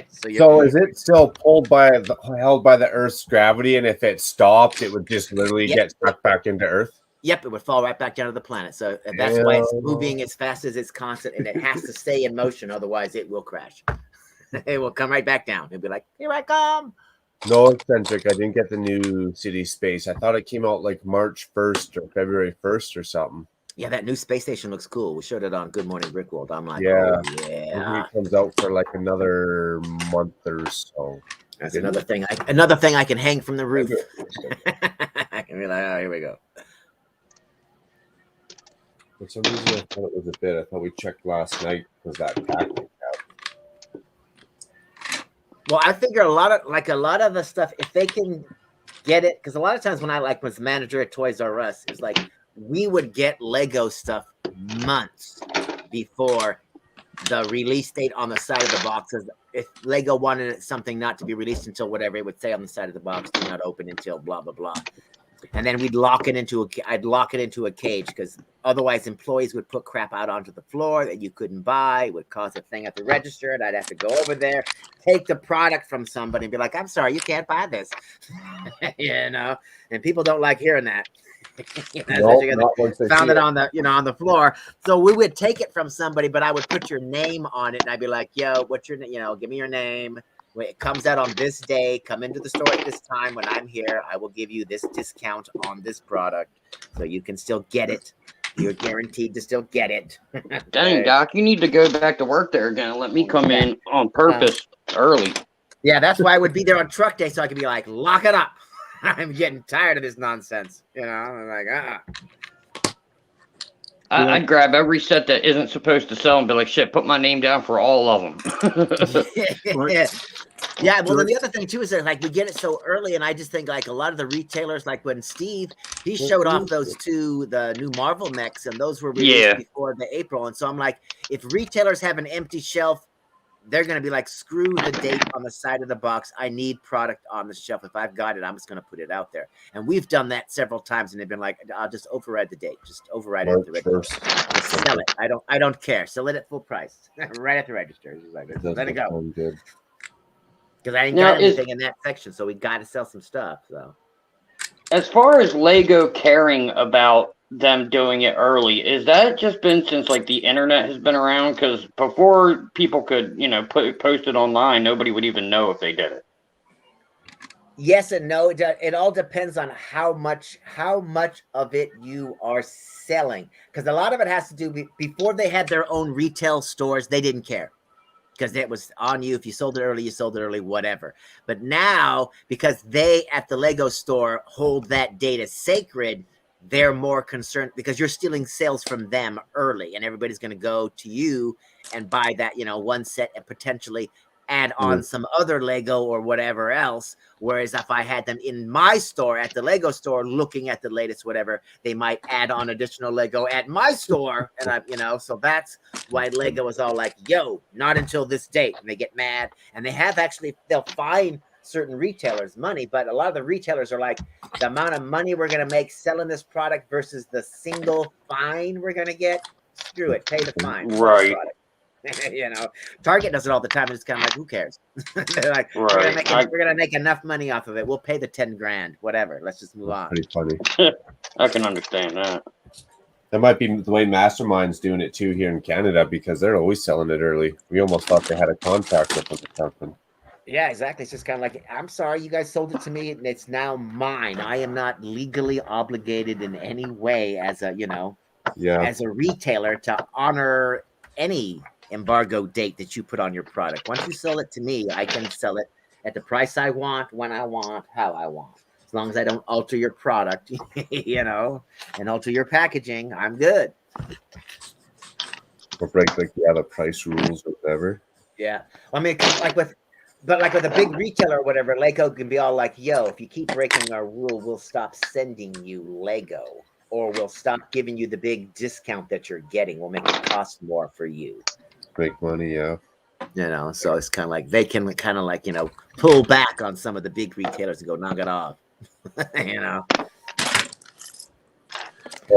[SPEAKER 1] So is it still held by the Earth's gravity, and if it stopped, it would just literally get sucked back into Earth?
[SPEAKER 4] Yep, it would fall right back down to the planet. So that's why it's moving as fast as it's constant, and it has to stay in motion. Otherwise, it will crash. It will come right back down. It'll be like, here I come.
[SPEAKER 1] No, Eccentric. I didn't get the new City Space. I thought it came out like March 1st or February 1st or something.
[SPEAKER 4] Yeah, that new space station looks cool. We showed it on Good Morning Brickworld. I'm like,
[SPEAKER 1] yeah.
[SPEAKER 4] Oh, yeah.
[SPEAKER 1] It comes out for like another month or so.
[SPEAKER 4] That's another thing I can hang from the roof. I can be like, oh, here we go.
[SPEAKER 1] For some reason, I thought it was a bit. I thought we checked last night because that pack we have.
[SPEAKER 4] Well, I figure a lot of the stuff, if they can get it, because a lot of times when I was manager at Toys R Us, it's like we would get Lego stuff months before the release date on the side of the box. If Lego wanted something not to be released until whatever, it would say on the side of the box, do not open until blah blah blah. And then I'd lock it into a cage because otherwise employees would put crap out onto the floor that you couldn't buy. It would cause a thing at the register, and I'd have to go over there, take the product from somebody, and be like, "I'm sorry, you can't buy this." And people don't like hearing that. Found it on the floor. So we would take it from somebody, but I would put your name on it, and I'd be like, "Yo, what's your name? Give me your name. When it comes out on this day, come into the store at this time. When I'm here, I will give you this discount on this product, so you can still get it. You're guaranteed to still get it."
[SPEAKER 13] Dang, Doc, you need to go back to work there again. Let me come in on purpose early.
[SPEAKER 4] Yeah, that's why I would be there on truck day, so I could be like, lock it up. I'm getting tired of this nonsense. You know, I'm like,
[SPEAKER 13] I'd grab every set that isn't supposed to sell and be like, shit, put my name down for all of them.
[SPEAKER 4] Yeah, well, then the other thing too is that like we get it so early, and I just think like a lot of the retailers, like when Steve he showed off those two, the new Marvel mechs, and those were released before the April, and so I'm like, if retailers have an empty shelf, they're gonna be like, screw the date on the side of the box. I need product on the shelf. If I've got it, I'm just gonna put it out there, and we've done that several times, and they've been like, I'll just override the date, just override it at the register, just sell it. I don't care. Sell it at full price, right at the register. Just like, let it go. Because I ain't got anything in that section, so we got to sell some stuff. So,
[SPEAKER 13] as far as Lego caring about them doing it early, is that just been since like the internet has been around? Because before people could, post it online, nobody would even know if they did it.
[SPEAKER 4] Yes and no. It all depends on how much of it you are selling. Because a lot of it has to do before they had their own retail stores, they didn't care. Because it was on you. If you sold it early, whatever. But now, because they at the Lego store hold that data sacred, they're more concerned because you're stealing sales from them early, and everybody's going to go to you and buy that, one set and potentially add on some other Lego or whatever else. Whereas if I had them in my store at the Lego store looking at the latest whatever, they might add on additional Lego at my store. And so that's why Lego is all like, yo, not until this date. And they get mad. And they'll fine certain retailers money, but a lot of the retailers are like, the amount of money we're going to make selling this product versus the single fine we're going to get, screw it, pay the fine.
[SPEAKER 13] Right.
[SPEAKER 4] Target does it all the time. It's kind of like, who cares? They're like, we're gonna make enough money off of it. We'll pay the 10 grand, whatever. Let's just move on.
[SPEAKER 1] Pretty funny.
[SPEAKER 13] I can understand that.
[SPEAKER 1] That might be the way Mastermind's doing it too here in Canada, because they're always selling it early. We almost thought they had a contract with something.
[SPEAKER 4] Yeah, exactly. It's just kind of like, I'm sorry, you guys sold it to me, and it's now mine. I am not legally obligated in any way as a as a retailer to honor any embargo date that you put on your product. Once you sell it to me, I can sell it at the price I want, when I want, how I want. As long as I don't alter your product, and alter your packaging, I'm good.
[SPEAKER 1] Or break the price rules or whatever.
[SPEAKER 4] Yeah. I mean, like with a big retailer or whatever, Lego can be all like, yo, if you keep breaking our rule, we'll stop sending you Lego, or we'll stop giving you the big discount that you're getting. We'll make it cost more for you.
[SPEAKER 1] Make money, yeah.
[SPEAKER 4] So it's kind of like they can kind of like, pull back on some of the big retailers and go, knock it off. Well,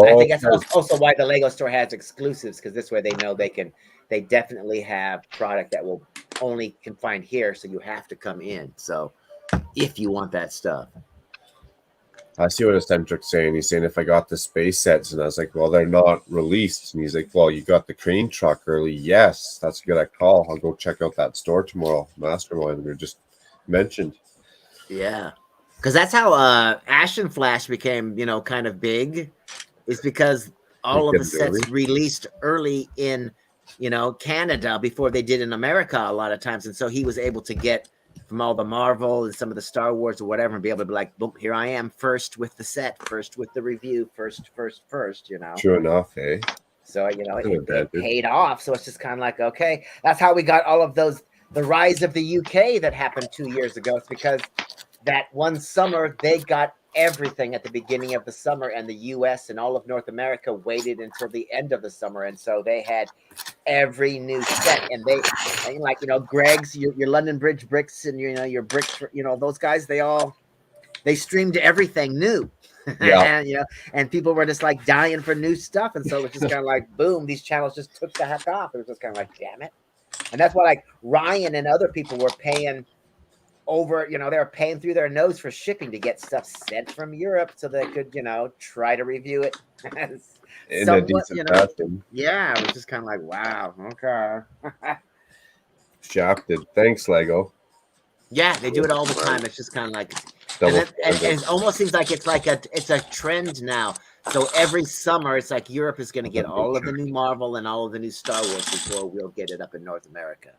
[SPEAKER 4] I think that's also why the Lego store has exclusives, because this way they know they definitely have product that will only can find here, so you have to come in. So if you want that stuff.
[SPEAKER 1] I see what Eccentric's saying. He's saying if I got the space sets, and I was like, well, they're not released. And he's like, well, you got the crane truck early. Yes, that's a good call. I'll go check out that store tomorrow. Mastermind, we were just mentioned.
[SPEAKER 4] Yeah, because that's how Ashen Flash became, kind of big, is because all of the sets released early in, Canada before they did in America a lot of times, and so he was able to get from all the Marvel and some of the Star Wars or whatever, and be able to be like, boom, here I am, first with the set, first with the review, first,
[SPEAKER 1] True enough, eh?
[SPEAKER 4] So, it paid off. So it's just kind of like, okay, that's how we got all of those, the rise of the UK that happened 2 years ago. It's because that one summer, they got everything at the beginning of the summer, and the US and all of North America waited until the end of the summer, and so they had every new set, and Greg's, your London Bridge bricks, and your bricks, those guys, they streamed everything new.
[SPEAKER 1] Yeah.
[SPEAKER 4] And people were just like dying for new stuff, and so it was just kind of like, boom, these channels just took the heck off. It was just kind of like, damn it. And that's why like Ryan and other people were paying over, they were paying through their nose for shipping to get stuff sent from Europe so they could, try to review it
[SPEAKER 1] in a decent fashion.
[SPEAKER 4] Yeah, it was just kind of like, wow, okay.
[SPEAKER 1] Shafted. Thanks, Lego.
[SPEAKER 4] Yeah, they do it all the time. It's just kind of like, and it almost seems like it's a trend now. So every summer, it's like Europe is going to get all of the new Marvel and all of the new Star Wars before we'll get it up in North America.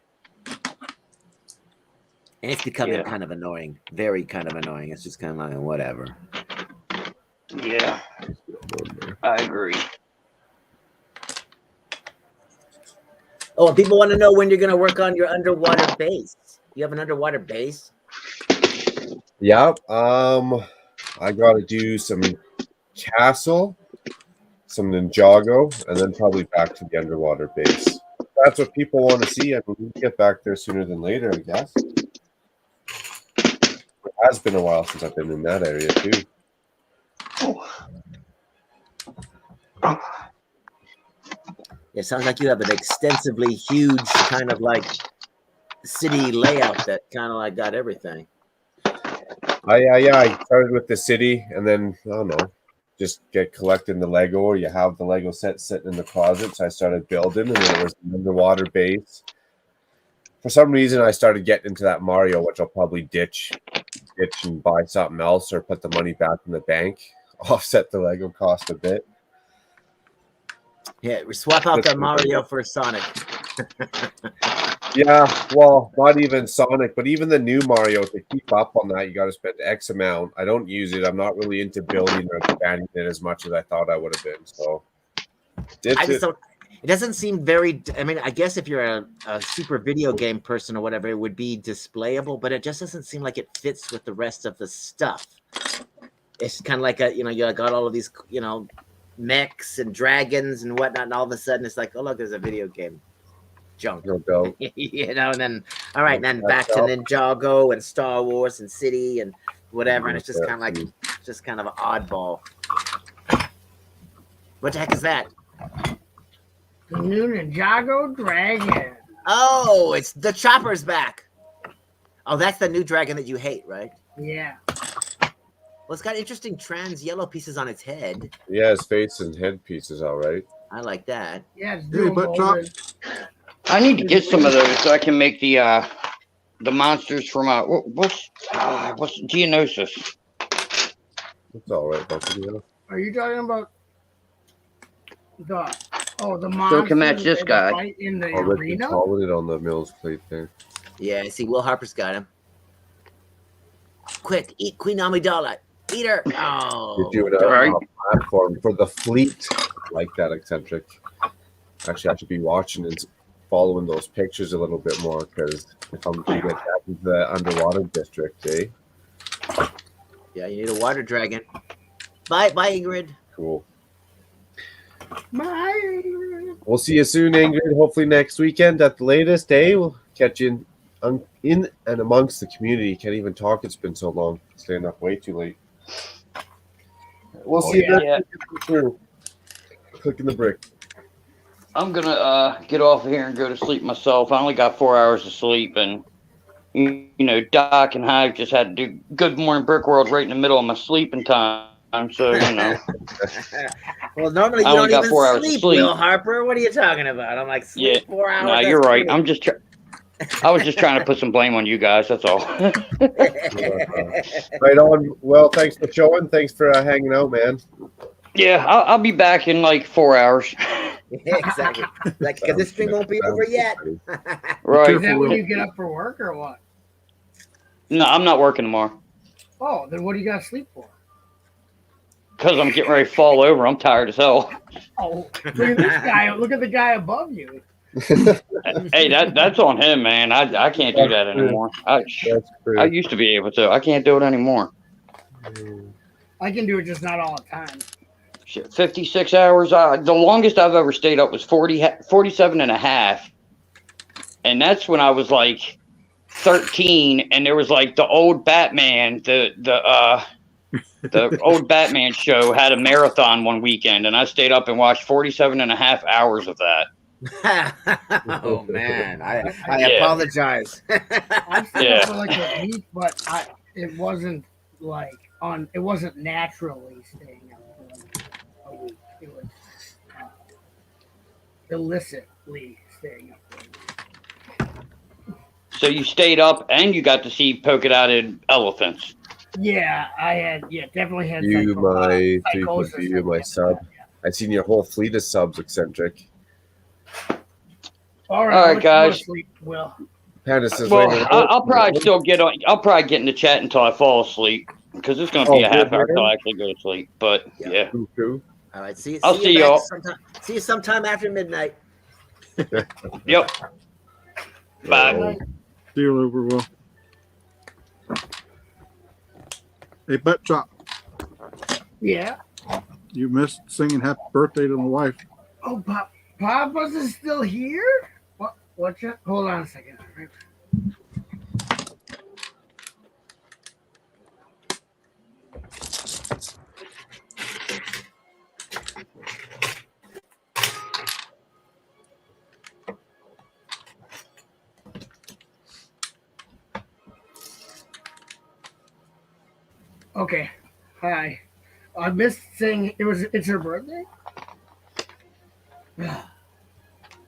[SPEAKER 4] And it's becoming
[SPEAKER 13] Yeah.
[SPEAKER 4] kind of annoying. Very kind of annoying. It's just kind of like, whatever.
[SPEAKER 13] Yeah, I agree.
[SPEAKER 4] Oh, and people want to know when you're going to work on your underwater base. You have an underwater base?
[SPEAKER 1] Yeah. I got to do some castle, some Ninjago, and then probably back to the underwater base. That's what people want to see. I mean, we get back there sooner than later, I guess. It has been a while since I've been in that area too.
[SPEAKER 4] It sounds like you have an extensively huge kind of like city layout that kind of like got everything.
[SPEAKER 1] I started with the city, and then I don't know, just get collecting the Lego, or you have the Lego set sitting in the closet. So I started building, and then it was an underwater base. For some reason, I started getting into that Mario, which I'll probably ditch and buy something else, or put the money back in the bank, offset the Lego cost a bit.
[SPEAKER 4] Yeah, we swap out that Mario for Sonic.
[SPEAKER 1] Yeah, well, not even Sonic, but even the new Mario, to keep up on that, you got to spend X amount. I don't use it. I'm not really into building or expanding it as much as I thought I would have been. So,
[SPEAKER 4] I just don't. It doesn't seem very. I mean, I guess if you're a super video game person or whatever, it would be displayable, but it just doesn't seem like it fits with the rest of the stuff. It's kind of like you got all of these, mechs and dragons and whatnot, and all of a sudden it's like, oh look, there's a video game. Junk.
[SPEAKER 1] No doubt.
[SPEAKER 4] And then all right, then back to Ninjago and Star Wars and City and whatever, and it's just kind of like just kind of an oddball. What the heck is that?
[SPEAKER 5] The new Ninjago dragon.
[SPEAKER 4] Oh, it's the Chopper's back. Oh, that's the new dragon that you hate, right?
[SPEAKER 5] Yeah.
[SPEAKER 4] Well, it's got interesting trans yellow pieces on its head.
[SPEAKER 1] Yeah, his face and head pieces, all right.
[SPEAKER 4] I like that.
[SPEAKER 5] Yeah, it's
[SPEAKER 11] Hey, butt chops.
[SPEAKER 13] I need to get some of those so I can make the monsters from what's Geonosis.
[SPEAKER 1] It's all right, Bucky.
[SPEAKER 5] Are you talking about the monster?
[SPEAKER 13] So it can match this guy.
[SPEAKER 5] In the
[SPEAKER 1] Already
[SPEAKER 5] arena?
[SPEAKER 1] calling it on the Mills plate there.
[SPEAKER 4] Yeah, I see. Will Harper's got him. Quick, eat Queen Amidala. Eat her. Oh,
[SPEAKER 1] You're doing a platform for the fleet like that, eccentric. Actually, I should be watching and following those pictures a little bit more, because if I'm to get back into the underwater district, eh?
[SPEAKER 4] Yeah, you need a water dragon. Bye, Ingrid.
[SPEAKER 1] Cool.
[SPEAKER 5] Bye, Ingrid.
[SPEAKER 1] We'll see you soon, Ingrid. Hopefully next weekend at the latest, eh? We'll catch you in and amongst the community. Can't even talk. It's been so long. Staying up way too late. We'll see you next week. Clicking the brick.
[SPEAKER 13] I'm gonna get off of here and go to sleep myself. I only got 4 hours of sleep, and Doc and Hive just had to do Good Morning Brick World right in the middle of my sleeping time. So
[SPEAKER 4] Well, normally you don't even sleep, Will Harper. What are you talking about? I'm like, sleep 4 hours.
[SPEAKER 13] No, you're right. I was just trying to put some blame on you guys. That's all.
[SPEAKER 1] Right on. Well, thanks for showing. Thanks for hanging out, man.
[SPEAKER 13] Yeah, I'll be back in like 4 hours.
[SPEAKER 4] Yeah, exactly. Like, because this thing won't be over yet.
[SPEAKER 13] Right.
[SPEAKER 5] Is that when you get up for work or what?
[SPEAKER 13] No, I'm not working tomorrow.
[SPEAKER 5] Oh, then what do you got to sleep for?
[SPEAKER 13] Because I'm getting ready to fall over. I'm tired as hell.
[SPEAKER 5] Oh, look at this guy. Look at the guy above you.
[SPEAKER 13] Hey, that's on him, man. I can't do that anymore. I used to be able to. I can't do it anymore.
[SPEAKER 5] I can do it, just not all the time.
[SPEAKER 13] Shit, 56 hours. The longest I've ever stayed up was 47 and a half. And that's when I was like 13, and there was like the old Batman, the old Batman show had a marathon one weekend, and I stayed up and watched 47 and a half hours of that.
[SPEAKER 4] Oh man, I apologize.
[SPEAKER 5] I stayed up for like a week, but it wasn't like it wasn't naturally staying up for a week. It was illicitly staying up for a week.
[SPEAKER 13] So you stayed up and you got to see polka-dotted elephants.
[SPEAKER 5] Yeah, definitely had
[SPEAKER 1] You, my
[SPEAKER 5] psychosis.
[SPEAKER 1] you, my sub. I've seen your whole fleet of subs, eccentric.
[SPEAKER 5] All right,
[SPEAKER 13] guys.
[SPEAKER 5] Sleep, Will.
[SPEAKER 1] Panda says,
[SPEAKER 13] Well,
[SPEAKER 1] "Wait,
[SPEAKER 13] I'll probably still get on. I'll probably get in the chat until I fall asleep because it's going to be a half hour till I actually go to sleep. But yeah.
[SPEAKER 4] All right. See
[SPEAKER 13] I'll
[SPEAKER 4] you
[SPEAKER 13] see
[SPEAKER 4] back
[SPEAKER 13] y'all.
[SPEAKER 4] sometime. See you sometime after midnight.
[SPEAKER 13] Yep. Bye.
[SPEAKER 11] See you later, Will. Hey, Butt Chop,
[SPEAKER 5] Yeah.
[SPEAKER 11] you missed singing happy birthday to my wife.
[SPEAKER 5] Oh, Papa's is still here? What? Hold on a second. Okay. Hi. I missed saying it's her birthday.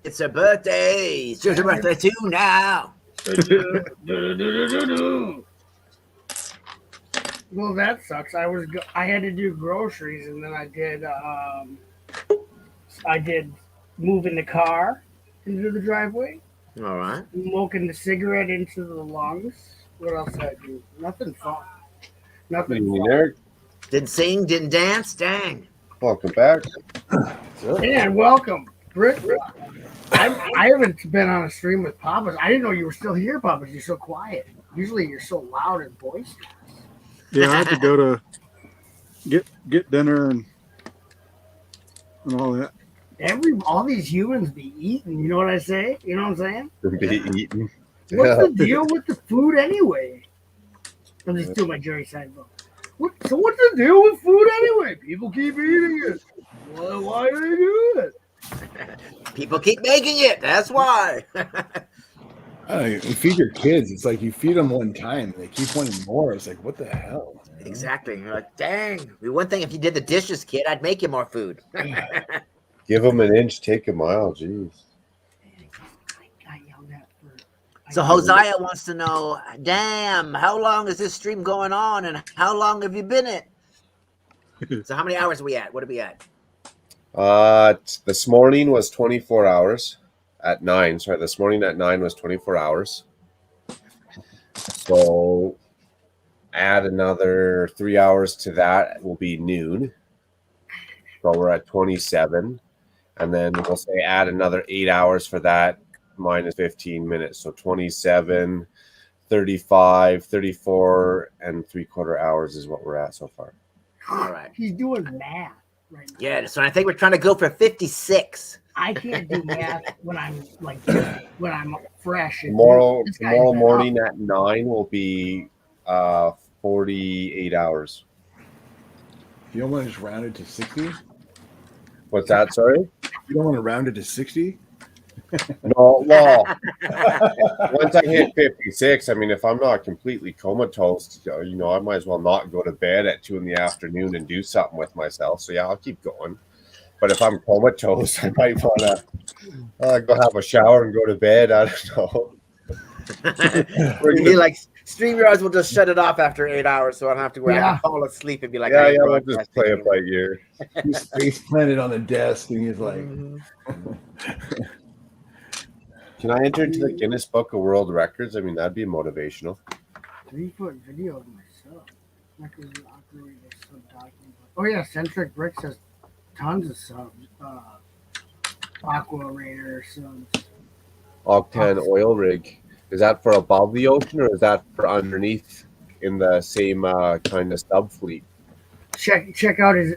[SPEAKER 4] It's her birthday. It's your birthday too now.
[SPEAKER 5] Well, that sucks. I had to do groceries, and then I did moving the car into the driveway.
[SPEAKER 4] All right.
[SPEAKER 5] Smoking the cigarette into the lungs. What else did I do? Nothing fun. Nothing fun.
[SPEAKER 1] Eric.
[SPEAKER 4] Didn't sing, didn't dance. Dang.
[SPEAKER 1] Welcome back.
[SPEAKER 5] And welcome, Britt. I haven't been on a stream with Papas. I didn't know you were still here, Papas. You're so quiet. Usually you're so loud and boisterous.
[SPEAKER 11] Yeah, I had to go to get dinner and all that.
[SPEAKER 5] All these humans be eating. You know what I say? You know what I'm saying?
[SPEAKER 1] Be eaten.
[SPEAKER 5] What's the deal with the food anyway? I'm just doing my Jerry Seinfeld. So what's the deal with food anyway? People keep eating it. Well, why do they do it?
[SPEAKER 4] People keep making it. That's why.
[SPEAKER 3] You feed your kids. It's like you feed them one time and they keep wanting more. It's like, what the hell?
[SPEAKER 4] Exactly. You're like, dang. It'd be one thing if you did the dishes, kid. I'd make you more food.
[SPEAKER 1] Give them an inch, take a mile. Jeez.
[SPEAKER 4] So Hosea wants to know, damn, how long is this stream going on, and how long have you been it? So how many hours are we at? What are we at?
[SPEAKER 1] This morning was 24 hours at 9. Sorry, this morning at 9 was 24 hours. So add another 3 hours to that will be noon. So we're at 27. And then we'll say add another 8 hours for that minus 15 minutes. So 27, 35, 34, and 3/4 hours is what we're at so far.
[SPEAKER 4] All right.
[SPEAKER 5] He's doing math right now.
[SPEAKER 4] Yeah, so I think we're trying to go for 56.
[SPEAKER 5] I can't do math when I'm fresh.
[SPEAKER 1] Tomorrow morning at 9 will be 48 hours.
[SPEAKER 3] You don't want to just round it to 60?
[SPEAKER 1] What's that? Sorry?
[SPEAKER 3] You don't want to round it to 60?
[SPEAKER 1] No, well, once I hit 56, I mean, if I'm not completely comatose, you know, I might as well not go to bed at 2 p.m. and do something with myself. So yeah, I'll keep going. But if I'm comatose, I might want to go have a shower and go to bed. I don't know.
[SPEAKER 4] You'd be like, StreamYards will just shut it off after 8 hours, so I don't have to go out and fall asleep and be like,
[SPEAKER 1] yeah, we'll just play it by ear.
[SPEAKER 3] He's face planted on the desk, and he's like,
[SPEAKER 1] Can I enter into the Guinness Book of World Records? I mean, that'd be motivational.
[SPEAKER 5] 3-foot video of myself. Oh yeah, Centric Bricks has tons of subs. Aqua Raider subs.
[SPEAKER 1] Octane oil rig. Is that for above the ocean, or is that for underneath in the same kind of sub fleet?
[SPEAKER 5] Check out his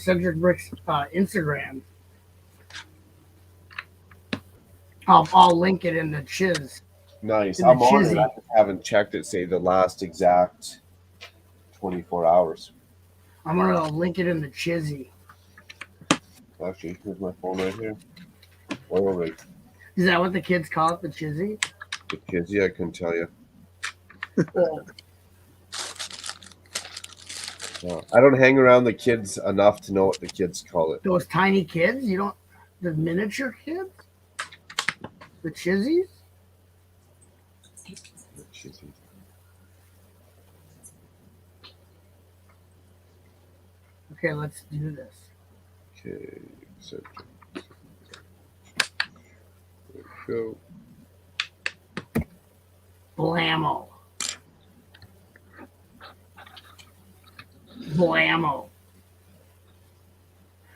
[SPEAKER 5] Centric Bricks Instagram. I'll link it in the chiz.
[SPEAKER 1] Nice.
[SPEAKER 5] In
[SPEAKER 1] I'm
[SPEAKER 5] the
[SPEAKER 1] on it.
[SPEAKER 5] chizzy.
[SPEAKER 1] I haven't checked it, say, the last exact 24 hours.
[SPEAKER 5] I'm gonna link it in the chizzy.
[SPEAKER 1] Actually, here's my phone right here. Oil rig.
[SPEAKER 5] Is that what the kids call it, the chizzy?
[SPEAKER 1] The chizzy, I couldn't tell you.
[SPEAKER 5] Well,
[SPEAKER 1] I don't hang around the kids enough to know what the kids call it.
[SPEAKER 5] those tiny kids, you don't, the miniature kids? The chizzies?
[SPEAKER 1] Chizzy.
[SPEAKER 5] Okay, let's do this.
[SPEAKER 1] Okay, so there we go.
[SPEAKER 5] Blammo. Blammo.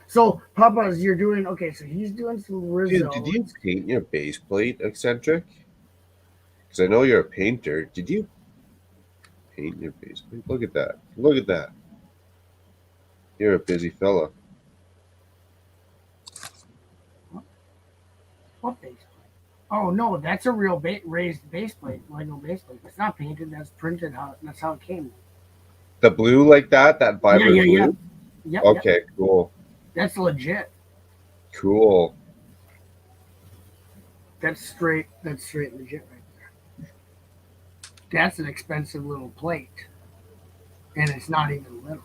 [SPEAKER 5] So, Papa's, you're doing okay. So he's doing some Rizzo.
[SPEAKER 1] Dude, did you paint your base plate, Eccentric? Because I know you're a painter. Did you paint your base plate? Look at that. Look at that. You're a busy fella.
[SPEAKER 5] What base plate? Oh no, that's a real raised base plate, Lego base plate. It's not painted. That's printed. That's how it came.
[SPEAKER 1] The blue like that vibrant blue?
[SPEAKER 5] Yep.
[SPEAKER 1] Okay, cool.
[SPEAKER 5] That's legit.
[SPEAKER 1] Cool.
[SPEAKER 5] That's straight legit right there. That's an expensive little plate. And it's not even little.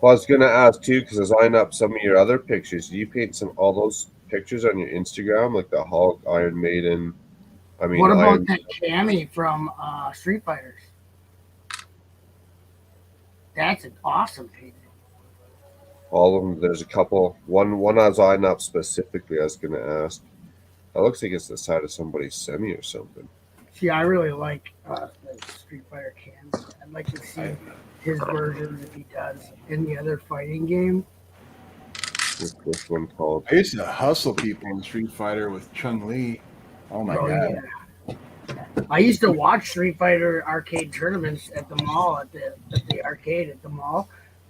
[SPEAKER 1] Well, I was gonna ask too, because I was eyeing up some of your other pictures. Do you paint all those pictures on your Instagram, like the Hulk, Iron Maiden?
[SPEAKER 5] What about that Cammy from Street Fighters? That's an awesome painting.
[SPEAKER 1] All of them. There's a couple. One I was eyeing up specifically. I was gonna ask. That looks like it's the side of somebody's semi or something.
[SPEAKER 5] See, I really like Street Fighter cans. I'd like to see his versions if he does in the other fighting game.
[SPEAKER 1] What's this one called?
[SPEAKER 3] I used to hustle people in Street Fighter with Chun-Li. Oh my god.
[SPEAKER 5] Yeah. I used to watch Street Fighter arcade tournaments at the mall, at the arcade at the mall.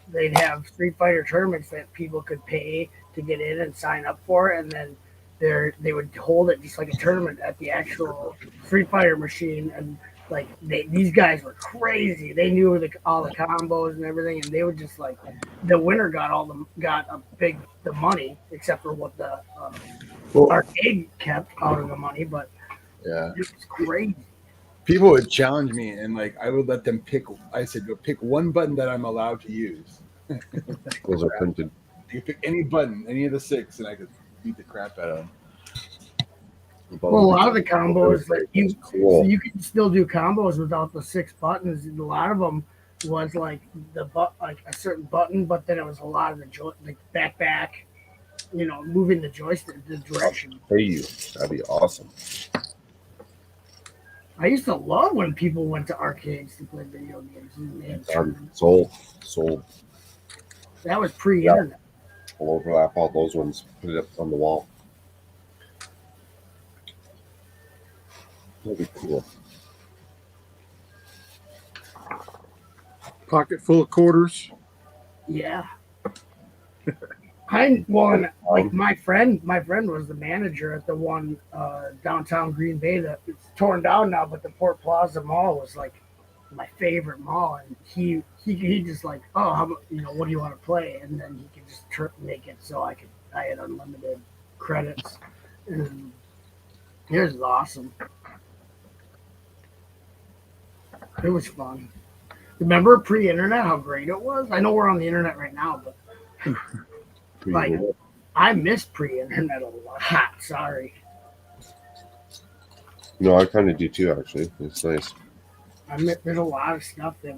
[SPEAKER 5] They'd have Street Fighter tournaments that people could pay to get in and sign up for, and then they would hold it just like a tournament at the actual Street Fighter machine. And like these guys were crazy. They knew all the combos and everything, and they would just like the winner got the money, except for what the arcade kept out of the money. But
[SPEAKER 3] yeah,
[SPEAKER 5] it was crazy.
[SPEAKER 3] People would challenge me, and like I would let them pick. I said, "Go pick one button that I'm allowed to use."
[SPEAKER 1] Those are printed.
[SPEAKER 3] You pick any button, any of the 6, and I could beat the crap out of them.
[SPEAKER 5] Well, a lot of the combos, like you can still do combos without the 6 buttons. A lot of them was like like a certain button, but then it was a lot of the back, moving the joystick the direction.
[SPEAKER 1] Pay you. That'd be awesome.
[SPEAKER 5] I used to love when people went to arcades to play video games.
[SPEAKER 1] Sold.
[SPEAKER 5] That was pre-internet.
[SPEAKER 1] We'll overlap all those ones. Put it up on the wall. That'd be cool.
[SPEAKER 11] Pocket full of quarters.
[SPEAKER 5] Yeah. My friend was the manager at the one downtown Green Bay that it's torn down now, but the Port Plaza Mall was like my favorite mall, and he just like, oh, how what do you want to play? And then he could just make it so I had unlimited credits, and it was awesome. It was fun. Remember pre-internet how great it was? I know we're on the internet right now, but like I miss pre-internet a lot. Sorry.
[SPEAKER 1] No, I kind of do too. Actually, it's nice.
[SPEAKER 5] There's a lot of stuff that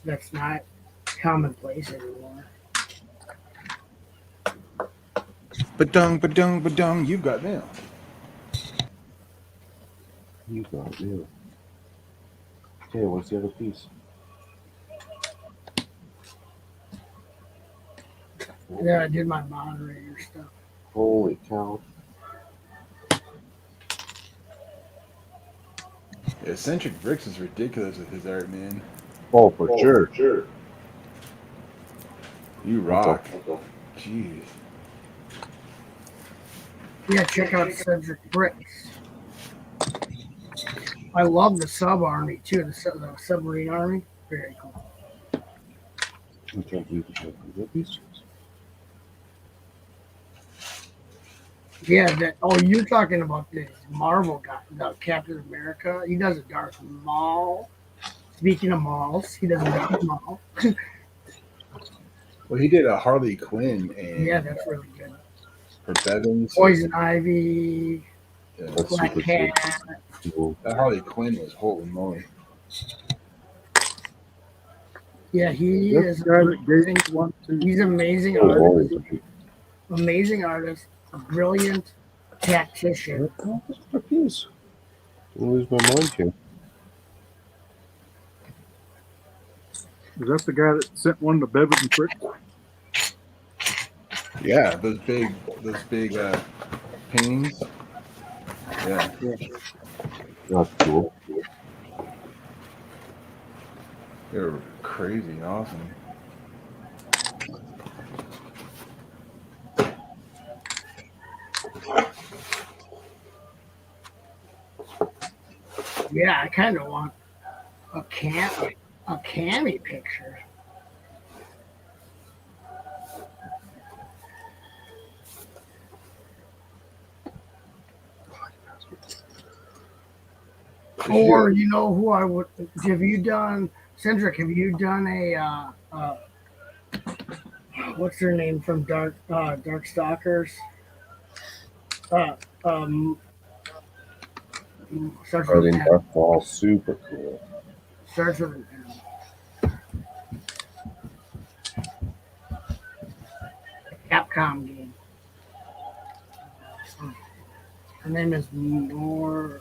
[SPEAKER 5] that's not commonplace anymore.
[SPEAKER 3] Ba-dung, you've got mail.
[SPEAKER 1] You got mail. Okay, what's the other piece?
[SPEAKER 5] Yeah, I did my moderator stuff.
[SPEAKER 1] Holy cow.
[SPEAKER 3] Yeah, Eccentric Bricks is ridiculous with his art, man.
[SPEAKER 1] Oh, for sure.
[SPEAKER 3] You rock. Jeez.
[SPEAKER 5] Yeah, check out Eccentric Bricks. I love the sub army too, the submarine army. Very cool. Yeah, you're talking about this Marvel guy, the Captain America. He does a Darth Maul. Speaking of malls, he does a Darth Maul.
[SPEAKER 3] Well, he did a Harley Quinn, and
[SPEAKER 5] yeah, that's really good.
[SPEAKER 3] For Bevins,
[SPEAKER 5] Poison Ivy, Black Cat.
[SPEAKER 3] Cool. That Harley Quinn was holy moly.
[SPEAKER 5] Yeah, he is. He's an amazing artist. Amazing artist. A brilliant tactician.
[SPEAKER 1] I'll lose my mind here.
[SPEAKER 11] Is that the guy that sent one to Bevan and Frick?
[SPEAKER 3] Yeah, those big paintings. Yeah.
[SPEAKER 1] That's cool.
[SPEAKER 3] They're crazy and awesome.
[SPEAKER 5] Yeah, I kind of want a cami picture. Or you know who I would? Have you done, Cedric? Have you done a what's her name from Dark Stalkers? Starts with
[SPEAKER 1] Arlene
[SPEAKER 5] an M.
[SPEAKER 1] Buffball, super cool.
[SPEAKER 5] Starts with an M. Capcom game. Her name is More.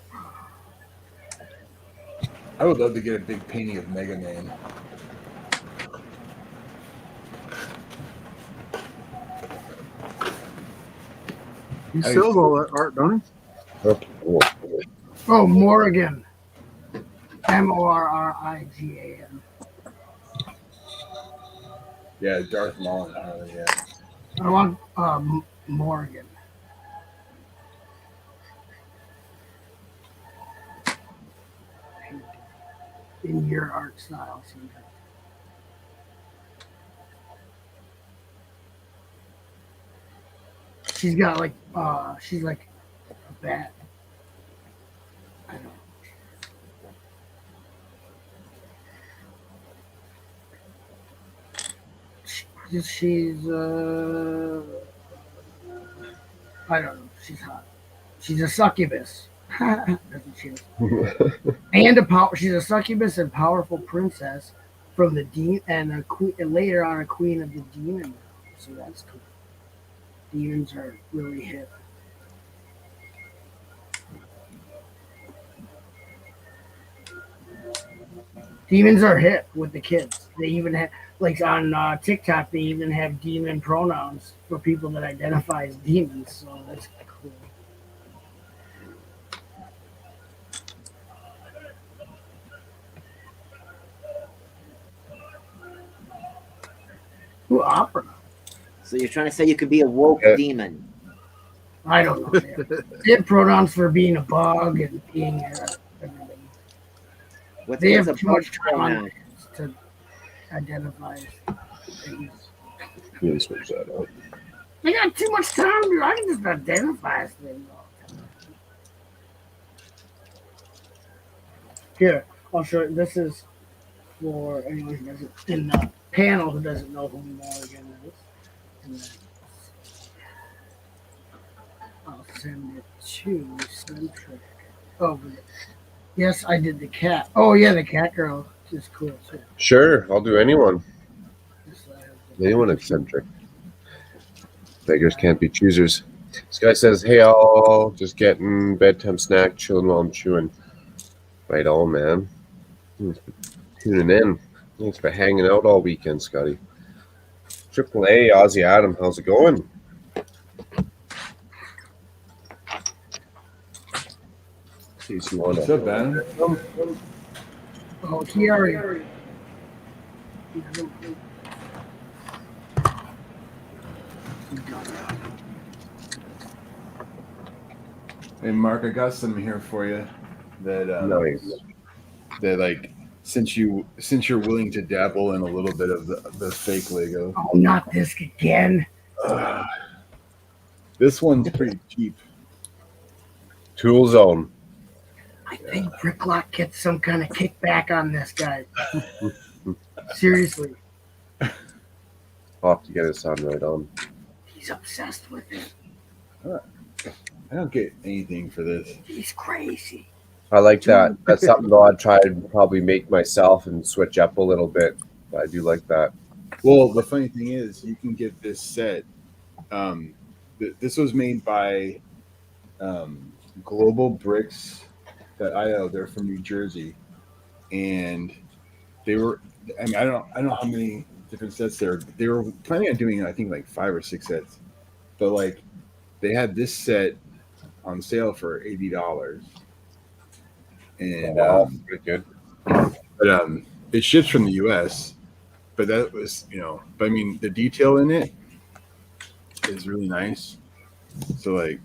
[SPEAKER 3] I would love to get a big painting of Mega Man.
[SPEAKER 11] He sells all that art, don't he?
[SPEAKER 1] That's cool.
[SPEAKER 5] Oh, Morrigan. Morrigan.
[SPEAKER 3] Yeah, Darth Maul. Yeah.
[SPEAKER 5] I want Morgan. In your art style, Cedric. She's got like she's like a bat. I don't know. She's I don't know. She's hot. She's a succubus. That's what she is. And she's a succubus and powerful princess from the demon, and a queen, and later on a queen of the demon realm. So that's cool. Demons are really hip. Demons are hip with the kids. They even have, like on TikTok, they even have demon pronouns for people that identify as demons. So that's cool. Ooh, opera.
[SPEAKER 4] So you're trying to say you could be a woke demon?
[SPEAKER 5] I don't know. They have pronouns for being a bug and being everything. They have too much time on their hands to identify things.
[SPEAKER 1] Really switch that out.
[SPEAKER 5] I got too much time, dude. I can just identify as things all the time. Here, I'll show you. This is for anyone who doesn't, in the panel who doesn't know who Morgan is. And I'll send it to Centric. Oh, yes, I did the cat. Oh, yeah, the cat girl is cool too.
[SPEAKER 1] Sure, I'll do anyone. Anyone eccentric. Beggars can't be choosers. This guy says, hey, all just getting bedtime snack, chilling while I'm chewing. Right on, man. Thanks for tuning in. Thanks for hanging out all weekend, Scotty. Triple A, Aussie Adam, how's it going?
[SPEAKER 3] What's up, Ben?
[SPEAKER 5] Oh, he already.
[SPEAKER 3] Hey, Mark, I got some here for you. That
[SPEAKER 1] Nice.
[SPEAKER 3] that like since you're willing to dabble in a little bit of the fake Lego.
[SPEAKER 5] Oh, not this again.
[SPEAKER 3] This one's pretty cheap.
[SPEAKER 1] Tool Zone.
[SPEAKER 5] I think Bricklock gets some kind of kickback on this guy. Seriously.
[SPEAKER 1] I'll have to get his son right on.
[SPEAKER 5] He's obsessed with it.
[SPEAKER 3] I don't get anything for this.
[SPEAKER 5] He's crazy.
[SPEAKER 1] I like that. That's something though I'd try to probably make myself and switch up a little bit. But I do like that.
[SPEAKER 3] Well, the funny thing is, you can get this set. This was made by Global Bricks. They're from New Jersey, and I mean, I don't know how many different sets they were planning on doing. I think like 5 or 6 sets, but like they had this set on sale for $80, and
[SPEAKER 1] Wow, pretty good.
[SPEAKER 3] but it ships from the U.S. But that was, but I mean, the detail in it is really nice. So like,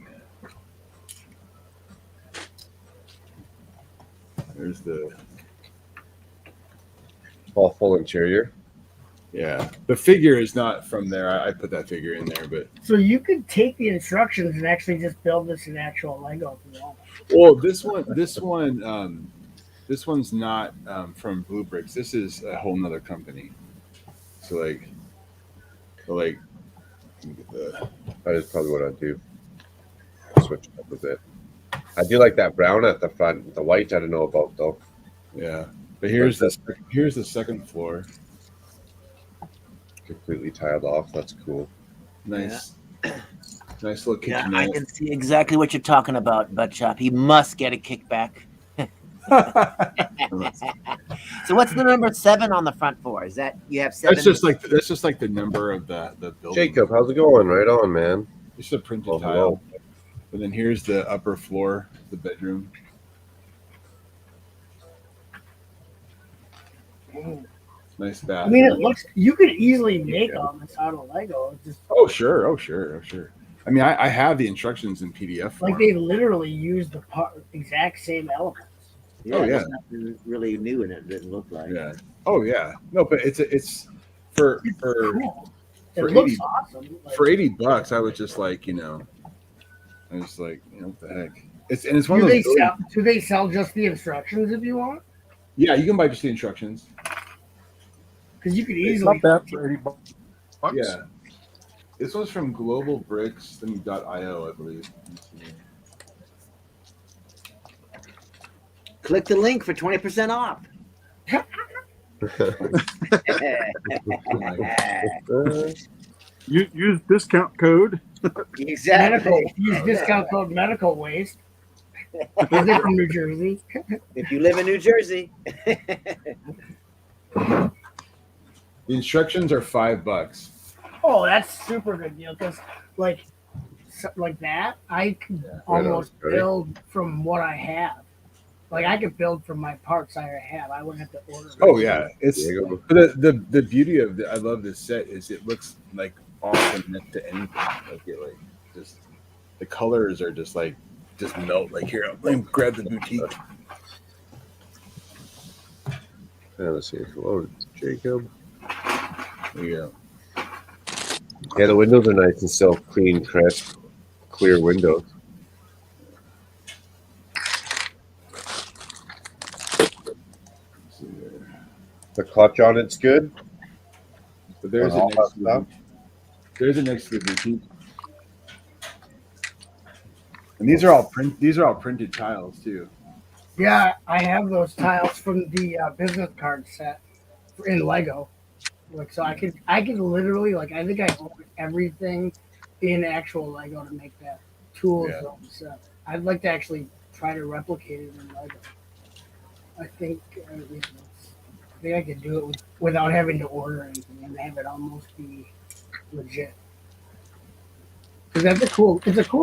[SPEAKER 3] there's the
[SPEAKER 1] all full interior.
[SPEAKER 3] Yeah, the figure is not from there. I put that figure in there, but
[SPEAKER 5] So you could take the instructions and actually just build this in actual Lego if you want.
[SPEAKER 3] well, this one's not from Blue Bricks. This is a whole nother company. So like, let me get
[SPEAKER 1] that is probably what I'd do. Switch up a bit. I do like that brown at the front. The white I don't know about though.
[SPEAKER 3] Yeah, but here's the second floor.
[SPEAKER 1] Completely tiled off. That's cool.
[SPEAKER 3] Nice. Nice little
[SPEAKER 4] Yeah,
[SPEAKER 3] kitchen.
[SPEAKER 4] I can see exactly what you're talking about, Butt Chop. He must get a kickback. So what's the number 7 on the front for? Is that you have 7?
[SPEAKER 3] That's just like the number of the building.
[SPEAKER 1] Jacob, how's it going? Right on, man.
[SPEAKER 3] It's a printed tile.
[SPEAKER 1] Hello.
[SPEAKER 3] And then here's the upper floor, the bedroom. Nice bath.
[SPEAKER 5] I mean, it looks. You could easily make all this out of Lego. It's just
[SPEAKER 3] Oh sure. I mean, I have the instructions in PDF form.
[SPEAKER 5] like they literally use the exact same elements.
[SPEAKER 4] Yeah,
[SPEAKER 3] Oh, yeah.
[SPEAKER 4] there's nothing really new in it. Didn't look like.
[SPEAKER 3] Yeah. Oh yeah. No, but it's for
[SPEAKER 5] Cool. It
[SPEAKER 3] for
[SPEAKER 5] looks
[SPEAKER 3] 80
[SPEAKER 5] awesome. Like,
[SPEAKER 3] for $80. I was just like, I was like, what the heck? It's one
[SPEAKER 5] do
[SPEAKER 3] of
[SPEAKER 5] they
[SPEAKER 3] those.
[SPEAKER 5] sell? Do they sell just the instructions if you want?
[SPEAKER 3] Yeah, you can buy just the instructions.
[SPEAKER 5] Because you could
[SPEAKER 11] It's
[SPEAKER 5] easily.
[SPEAKER 11] not bad for $80.
[SPEAKER 3] Yeah. This one's from Global Bricks .io, I believe.
[SPEAKER 4] Click the link for 20% off.
[SPEAKER 11] Use discount code.
[SPEAKER 5] Medical. Use discount code medical waste. Because they're from New Jersey.
[SPEAKER 4] If you live in New Jersey.
[SPEAKER 3] The instructions are $5.
[SPEAKER 5] Oh, that's super good deal. Because like that, I could almost build from what I have. Like I could build from my parts I have. I wouldn't have to order.
[SPEAKER 3] Oh yeah, it's the beauty of I love this set is it looks like awesome next to anything. Like it just the colors are just melt. Like here, let me grab the boutique.
[SPEAKER 1] Yeah, let's see. Hello, Jacob.
[SPEAKER 3] There you go.
[SPEAKER 1] Yeah, the windows are nice and still clean, crisp, clear windows. The clutch on it's good.
[SPEAKER 3] But there's
[SPEAKER 1] all that stuff.
[SPEAKER 3] There's a next to the boutique. And these are all printed tiles too.
[SPEAKER 5] Yeah, I have those tiles from the business card set in Lego. Like so, I could literally I think I own everything in actual Lego to make that tool zone set. I'd like to actually try to replicate it in Lego. I think I could do it without having to order anything and have it almost be legit. Because it's a cool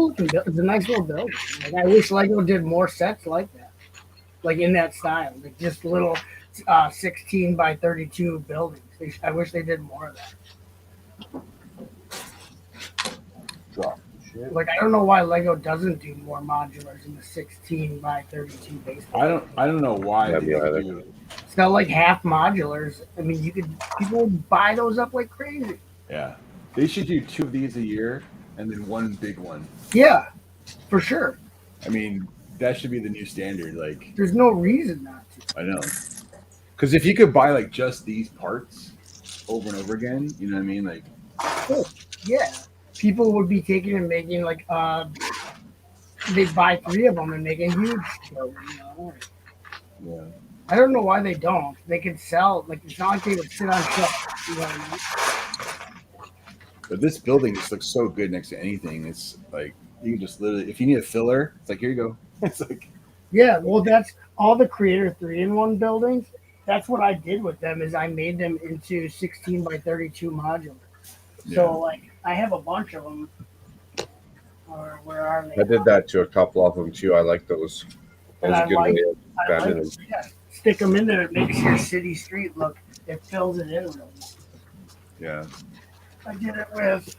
[SPEAKER 5] looking build. It's a nice little building. Like I wish Lego did more sets like that, like in that style, like just little 16 by 32 buildings. I wish they did more of that. Like I don't know why Lego doesn't do more modulars in the 16 by 32 base.
[SPEAKER 3] I don't know why they do.
[SPEAKER 5] It's got like half modulars. I mean, people would buy those up like crazy.
[SPEAKER 3] Yeah, they should do 2 of these a year and then one big one.
[SPEAKER 5] Yeah, for sure.
[SPEAKER 3] I mean, that should be the new standard. Like,
[SPEAKER 5] there's no reason not to.
[SPEAKER 3] I know, because if you could buy like just these parts over and over again, you know what I mean? Like,
[SPEAKER 5] yeah, people would be taking and making like they'd buy 3 of them and make a huge show.
[SPEAKER 3] Yeah.
[SPEAKER 5] I don't know why they don't. They could sell it's not like they would sit on shelves. You know what I mean?
[SPEAKER 3] But this building just looks so good next to anything. It's like you can just literally, if you need a filler, it's like here you go. It's like
[SPEAKER 5] yeah, well, that's all the Creator 3-in-1 buildings. that's what I did with them. Is I made them into 16 by 32 modular.
[SPEAKER 3] Yeah.
[SPEAKER 5] So like I have a bunch of them. Or where are they?
[SPEAKER 1] I did that to a couple of them too. I like those. That
[SPEAKER 5] And
[SPEAKER 1] was a
[SPEAKER 5] I
[SPEAKER 1] good
[SPEAKER 5] like,
[SPEAKER 1] way of
[SPEAKER 5] I
[SPEAKER 1] expanding
[SPEAKER 5] like,
[SPEAKER 1] them.
[SPEAKER 5] yeah, stick them in there. It makes your city street look. It fills it in really nice.
[SPEAKER 3] Yeah.
[SPEAKER 5] I did it with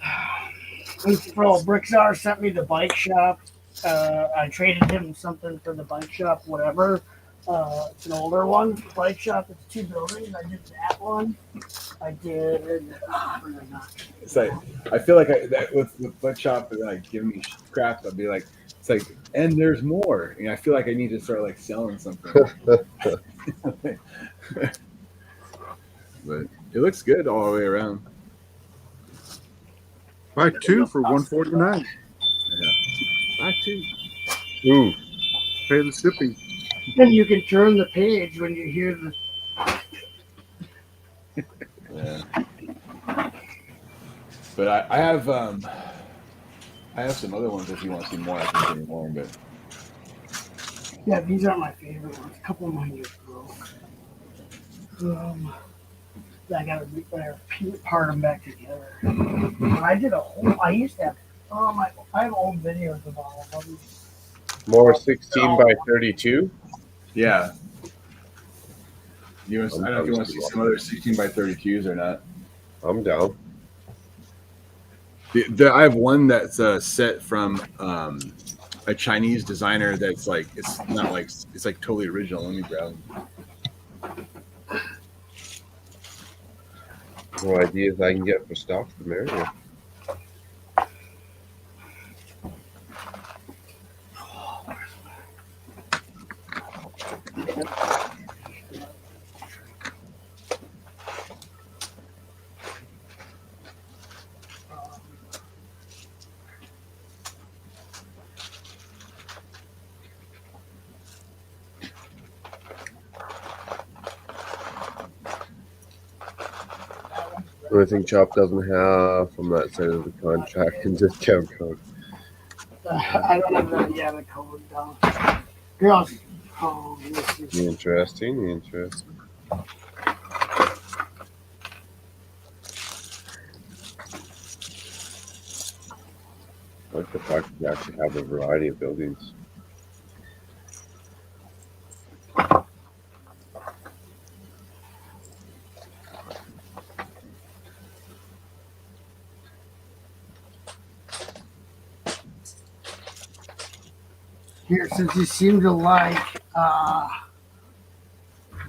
[SPEAKER 5] Brickstar sent me the bike shop. I traded him something for the bike shop, whatever. It's an older one. Bike shop. It's 2 buildings. I did that one. I did.
[SPEAKER 3] It's like I feel like that with Butt Shop and like giving me crap, I'll be like, it's like, and there's more. And I feel like I need to start like selling something. But it looks good all the way around.
[SPEAKER 11] Buy 2 for $149.
[SPEAKER 3] Yeah.
[SPEAKER 11] Buy 2.
[SPEAKER 1] Ooh.
[SPEAKER 11] Pay the shipping.
[SPEAKER 5] Then you can turn the page when you hear the.
[SPEAKER 3] Yeah. But I have some other ones if you want to see more. I can show you more, but
[SPEAKER 5] Yeah, these aren't my favorite ones. A couple of mine just broke. I gotta part them back together. But I did a whole. I used to have. I have old videos of all of them.
[SPEAKER 1] More 16 by 32.
[SPEAKER 3] yeah. I don't know if you want to see some other 16 by 32s or not.
[SPEAKER 1] I'm down.
[SPEAKER 3] I have one that's a set from a Chinese designer that's like it's not like it's like totally original. Let me grab them.
[SPEAKER 1] More ideas I can get for stock from area. The only thing Chop doesn't have from that side of the contract and discount code.
[SPEAKER 5] I don't have the code down. Girls. Oh,
[SPEAKER 1] Interesting. Interesting. I like the fact that you actually have a variety of buildings.
[SPEAKER 5] Here, since you seem to like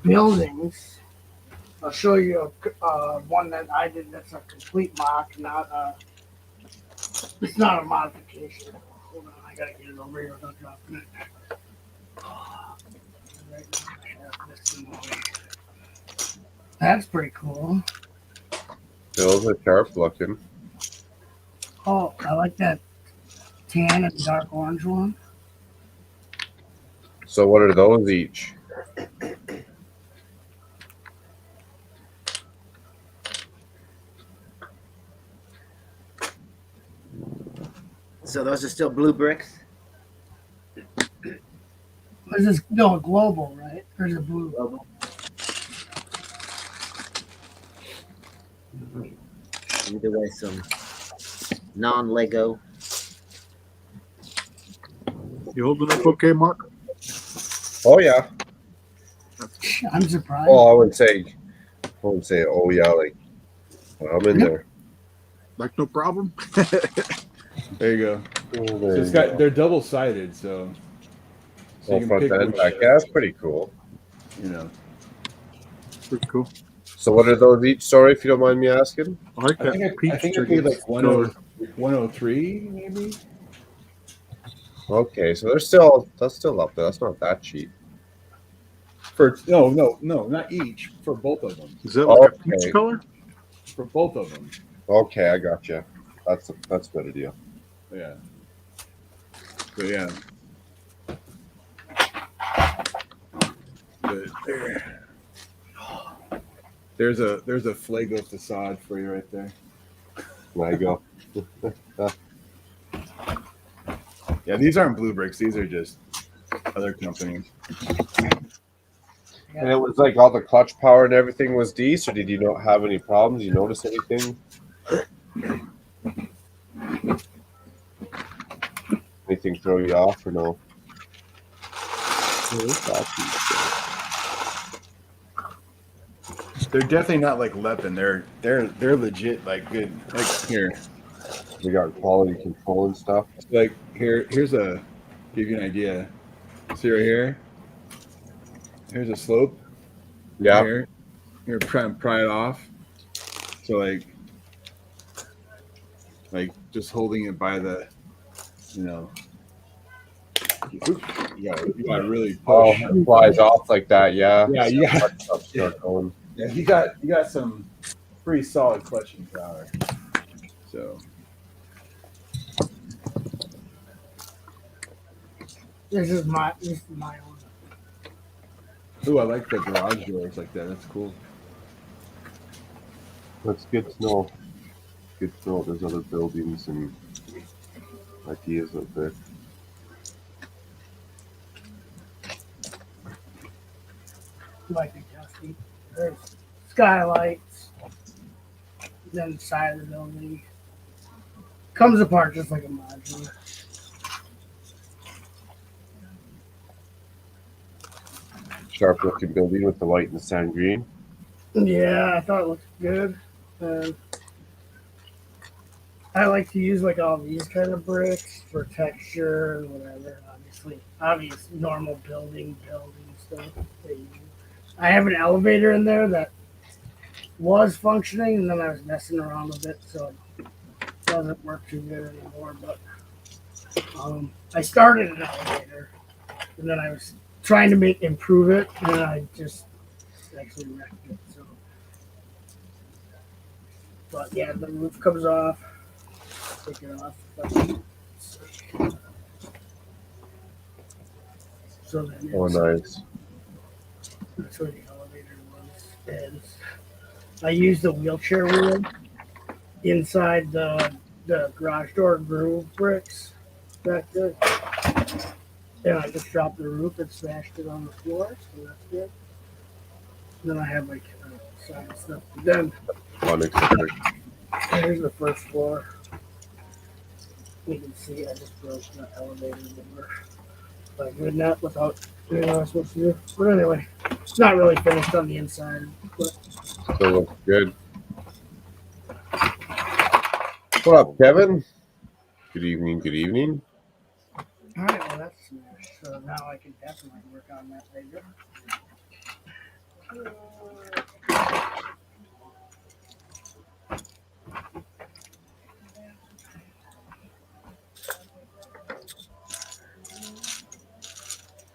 [SPEAKER 5] buildings, I'll show you one that I did that's a complete mock, it's not a modification. Hold on, I gotta get it over here without dropping it. That's pretty cool.
[SPEAKER 1] Those are sharp looking.
[SPEAKER 5] Oh, I like that tan and dark orange one.
[SPEAKER 1] So what are those each?
[SPEAKER 4] So those are still blue bricks?
[SPEAKER 5] Is this no global, right? Or is it blue?
[SPEAKER 4] Global. Either way, some non-Lego.
[SPEAKER 11] You holding up okay, Mark?
[SPEAKER 1] Oh yeah.
[SPEAKER 5] I'm surprised.
[SPEAKER 1] Oh, I wouldn't say. Oh yeah, like I'm in there.
[SPEAKER 11] Like no problem.
[SPEAKER 3] There you go.
[SPEAKER 1] Oh,
[SPEAKER 3] So
[SPEAKER 1] there
[SPEAKER 3] it's
[SPEAKER 1] you
[SPEAKER 3] got
[SPEAKER 1] go.
[SPEAKER 3] they're double sided, so
[SPEAKER 1] Oh,
[SPEAKER 3] you can
[SPEAKER 1] front
[SPEAKER 3] pick
[SPEAKER 1] and
[SPEAKER 3] which,
[SPEAKER 1] back. Yeah, that's pretty cool.
[SPEAKER 3] you know.
[SPEAKER 11] Pretty cool.
[SPEAKER 1] So what are those each? Sorry if you don't mind me asking.
[SPEAKER 11] I like
[SPEAKER 3] I
[SPEAKER 11] that
[SPEAKER 3] think
[SPEAKER 11] peach
[SPEAKER 3] I paid
[SPEAKER 11] chicken
[SPEAKER 3] like
[SPEAKER 11] color.
[SPEAKER 3] 103 maybe.
[SPEAKER 1] Okay, so that's still up there. That's not that cheap.
[SPEAKER 3] For no, not each. For both of them.
[SPEAKER 11] Is that like a
[SPEAKER 1] Okay.
[SPEAKER 11] peach color?
[SPEAKER 3] For both of them.
[SPEAKER 1] Okay, I got you. That's a better deal.
[SPEAKER 3] Yeah. But yeah. But there's a Flago facade for you right there.
[SPEAKER 1] There you go.
[SPEAKER 3] Yeah, these aren't blue bricks. These are just other companies.
[SPEAKER 1] And it was like all the clutch power and everything was decent, or did you not have any problems? You notice anything? Anything throw you off or no?
[SPEAKER 3] They're definitely not like Leppin. They're legit like good. Like here,
[SPEAKER 1] we got quality control and stuff.
[SPEAKER 3] Like here's a give you an idea. See right here. Here's a slope.
[SPEAKER 1] Yeah.
[SPEAKER 3] Here, pry it off. So like just holding it by the, you gotta really push.
[SPEAKER 1] Oh, it flies off like that, yeah.
[SPEAKER 3] Yeah, you
[SPEAKER 1] got,
[SPEAKER 3] you got some pretty solid clutching power. So
[SPEAKER 5] This is my own.
[SPEAKER 3] ooh, I like the garage doors like that. That's cool.
[SPEAKER 1] That's good to know. Good to know there's other buildings and ideas out there.
[SPEAKER 5] Like a dusty. There's skylights. Then the side of the building comes apart just like a modular.
[SPEAKER 1] Sharp looking building with the white and the sand green.
[SPEAKER 5] Yeah, I thought it looked good. I like to use like all these kind of bricks for texture and whatever. Obvious normal building stuff. I have an elevator in there that was functioning, and then I was messing around with it, so it doesn't work too good anymore. But I started an elevator, and then I was trying to improve it, and I just actually wrecked it. So, but yeah, the roof comes off. Take it off. So then
[SPEAKER 1] nice.
[SPEAKER 5] That's where the elevator was. And I used the wheelchair wheel inside the garage door groove bricks back there. And I just dropped the roof and smashed it on the floor, so that's good. And then I have like side stuff. Then here's the first floor. You can see I just broke the elevator door by doing that without doing what I was supposed to do. But anyway, it's not really finished on the inside. But
[SPEAKER 1] Still looks good. What up, Kevin? Good evening, good evening.
[SPEAKER 5] all right, well that's smashed. So now I can definitely work on that later.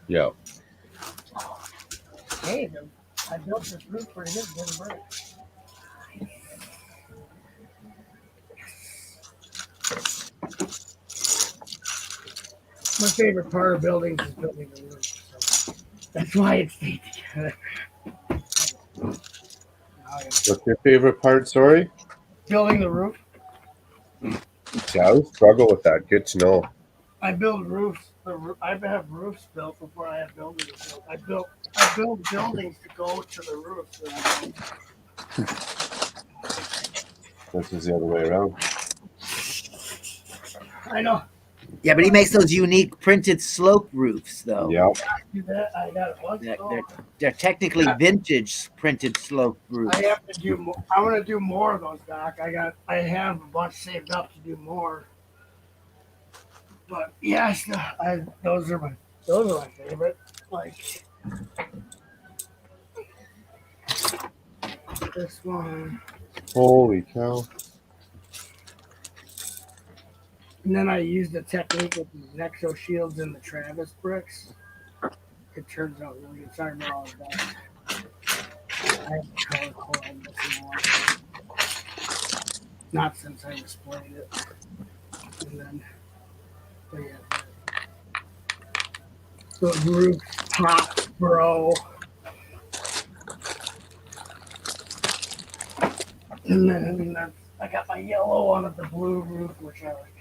[SPEAKER 1] Yeah.
[SPEAKER 5] Hey, I built this roof pretty good. Didn't break. My favorite part of buildings is building the roof. So that's why it stayed together.
[SPEAKER 1] What's your favorite part, sorry?
[SPEAKER 5] Building the roof.
[SPEAKER 1] Yeah, I would struggle with that. Good to know.
[SPEAKER 5] I build roofs. I have roofs built before I have buildings built. I build buildings to go to the roofs.
[SPEAKER 1] This is the other way around.
[SPEAKER 5] I know.
[SPEAKER 4] Yeah, but he makes those unique printed slope roofs, though.
[SPEAKER 1] Yeah.
[SPEAKER 5] Do that. I got it once.
[SPEAKER 4] They're technically vintage printed slope roofs.
[SPEAKER 5] I have to do more. I want to do more of those, Doc. I have a bunch saved up to do more. But yeah, those are my favorite. Like this one.
[SPEAKER 1] Holy cow.
[SPEAKER 5] And then I used the technique with the Nexo shields and the Travis bricks. It turns out really good. Sorry about all of that. I have color coral missing one. Not since I displayed it. And then, but yeah. The roof top, bro. And then I got my yellow on the blue roof, which I like.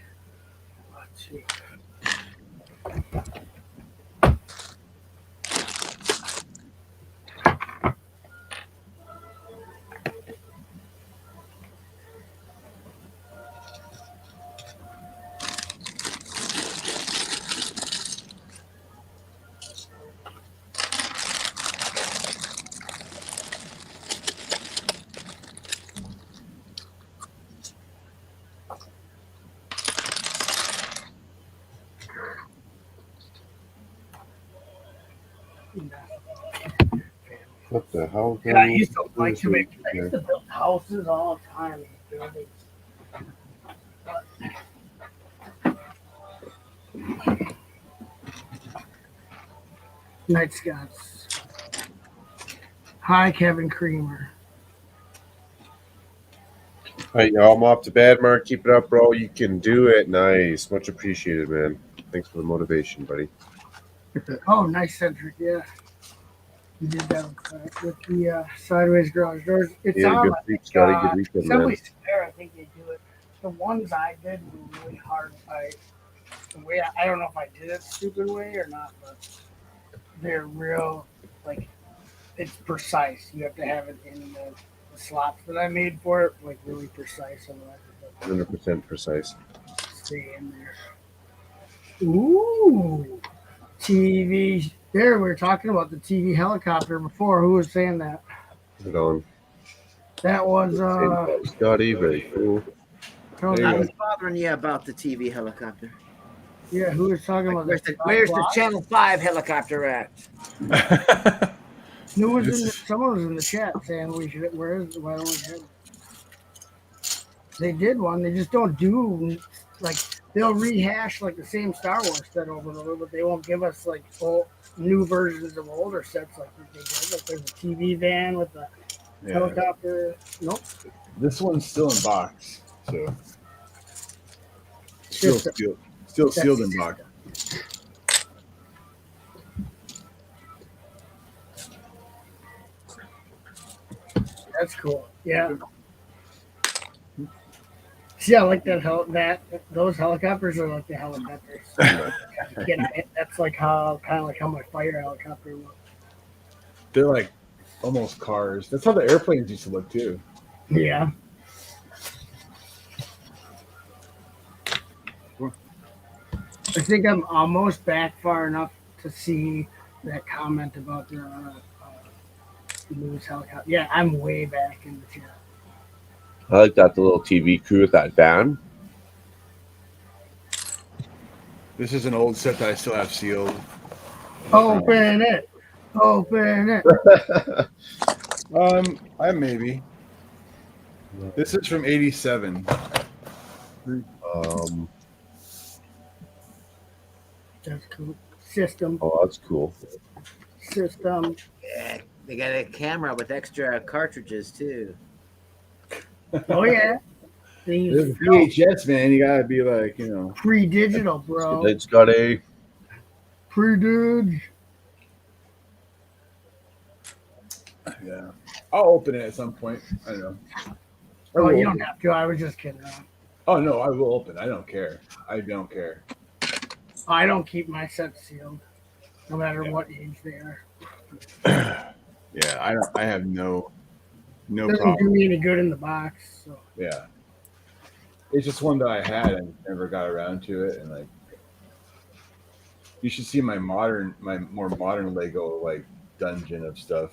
[SPEAKER 1] What the hell?
[SPEAKER 5] Yeah, I used to like to make. I used to build houses all the time. Buildings. Night Scots. Hi, Kevin Creamer.
[SPEAKER 1] All right, y'all. I'm off to bed, Mark. Keep it up, bro. You can do it. Nice. Much appreciated, man. Thanks for the motivation, buddy.
[SPEAKER 5] Oh, nice Centric. Yeah. You did that with the sideways garage doors. It's
[SPEAKER 1] Yeah,
[SPEAKER 5] on,
[SPEAKER 1] good
[SPEAKER 5] I
[SPEAKER 1] sleep,
[SPEAKER 5] think,
[SPEAKER 1] Scotty. Good weekend,
[SPEAKER 5] Assembly
[SPEAKER 1] man.
[SPEAKER 5] Square, I think they do it. The ones I did were really hard. The way I don't know if I did it stupid way or not, but they're real, like, it's precise. You have to have it in the slots that I made for it, like, really precise. Otherwise it doesn't
[SPEAKER 1] 100% precise.
[SPEAKER 5] stay in there. Ooh. TV. There, we were talking about the TV helicopter before. Who was saying that?
[SPEAKER 1] Put it on.
[SPEAKER 5] That was
[SPEAKER 1] Scotty, very cool.
[SPEAKER 4] I was bothering you about the TV helicopter.
[SPEAKER 5] Yeah, who was talking about
[SPEAKER 4] where's
[SPEAKER 5] that?
[SPEAKER 4] where's the Channel 5 helicopter at?
[SPEAKER 5] Who was in the, someone was in the chat saying we should. Why don't we have it? They did one. They just don't do like they'll rehash like the same Star Wars set over and over, but they won't give us like new versions of older sets like they did. Like there's a TV van with a helicopter. Nope.
[SPEAKER 3] This one's still in box, so still sealed in box.
[SPEAKER 5] That's cool. Yeah. See, I like that. Those helicopters are like the helicopters. That's like kind of like how my fire helicopter looks.
[SPEAKER 3] They're like almost cars. That's how the airplanes used to look too.
[SPEAKER 5] Yeah. I think I'm almost back far enough to see that comment about the news helicopter. Yeah, I'm way back in the chat.
[SPEAKER 1] I like that, the little TV crew with that van.
[SPEAKER 3] This is an old set that I still have sealed.
[SPEAKER 5] Open it. Open it.
[SPEAKER 3] I maybe. This is from '87.
[SPEAKER 5] That's cool. System.
[SPEAKER 1] Oh, that's cool.
[SPEAKER 5] System.
[SPEAKER 4] Yeah, they got a camera with extra cartridges too.
[SPEAKER 5] Oh yeah.
[SPEAKER 3] There's VHS, man. You gotta be like,
[SPEAKER 5] pre-digital, bro.
[SPEAKER 1] It's got a
[SPEAKER 5] pre-dig.
[SPEAKER 3] Yeah, I'll open it at some point. I don't know.
[SPEAKER 5] Oh, you don't have to. I was just kidding.
[SPEAKER 3] Oh no, I will open. I don't care. I don't care.
[SPEAKER 5] I don't keep my sets sealed, no matter what age they are.
[SPEAKER 3] Yeah, I don't. I have no
[SPEAKER 5] Doesn't
[SPEAKER 3] problem.
[SPEAKER 5] do me any good in the box. So.
[SPEAKER 3] Yeah, it's just one that I had and never got around to it. And like, you should see my more modern Lego like dungeon of stuff.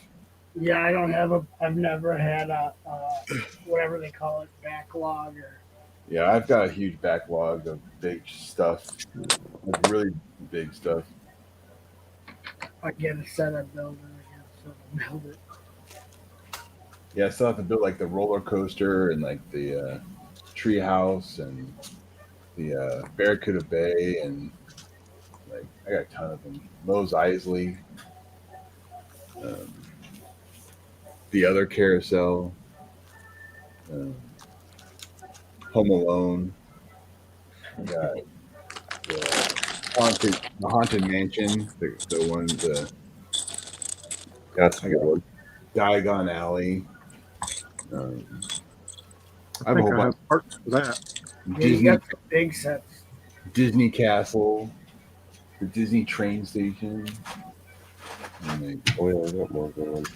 [SPEAKER 5] Yeah, I don't have I've never had a whatever they call it, backlog or.
[SPEAKER 3] Yeah, I've got a huge backlog of big stuff, like really big stuff.
[SPEAKER 5] I get a set of builders, so build it.
[SPEAKER 3] Yeah, I still have to build like the roller coaster and like the tree house and the Barracuda Bay and like I got a ton of them. Mose Eisley, the other carousel, Home Alone. I got the haunted mansion, the one
[SPEAKER 1] that's a good one.
[SPEAKER 3] Diagon Alley.
[SPEAKER 11] I think I have parts for that.
[SPEAKER 5] Yeah, you got some big sets.
[SPEAKER 3] Disney Castle, the Disney train station.
[SPEAKER 1] Oh yeah, I got more good ones.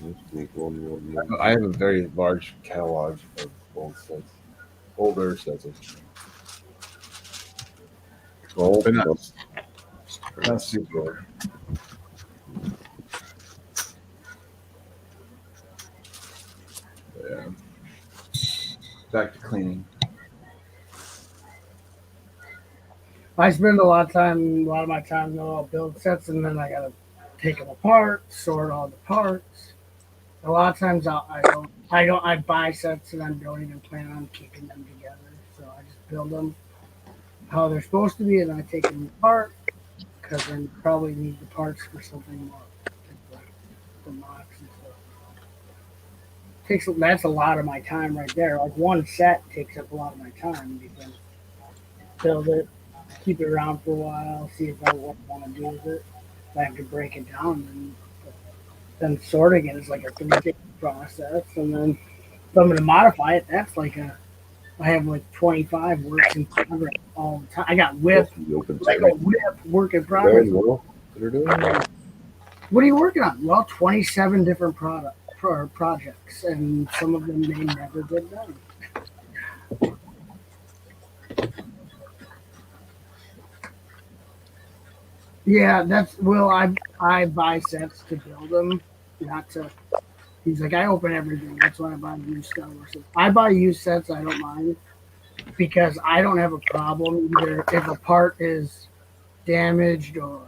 [SPEAKER 3] I have a very large catalog of old sets, older sets.
[SPEAKER 1] Oh,
[SPEAKER 3] but not super old. Yeah. Back to cleaning.
[SPEAKER 5] I spend a lot of my time though. I'll build sets and then I gotta take them apart, sort all the parts. A lot of times I buy sets and I don't even plan on keeping them together. So I just build them how they're supposed to be, and I take them apart because then probably need the parts for something more, like the mocks and stuff. That's a lot of my time right there. Like one set takes up a lot of my time because build it, keep it around for a while, see if I want to do with it. If I have to break it down, then sorting it is like a 3-day process. And then if I'm going to modify it, that's like I have like 25 works in progress all the time. I got whip, Lego whip, work in progress. What are you working on? Well, 27 different projects, and some of them they never get done. Yeah, I buy sets to build them, not to. He's like, I open everything. That's why I buy used Star Wars sets. I buy used sets. I don't mind because I don't have a problem either if a part is damaged or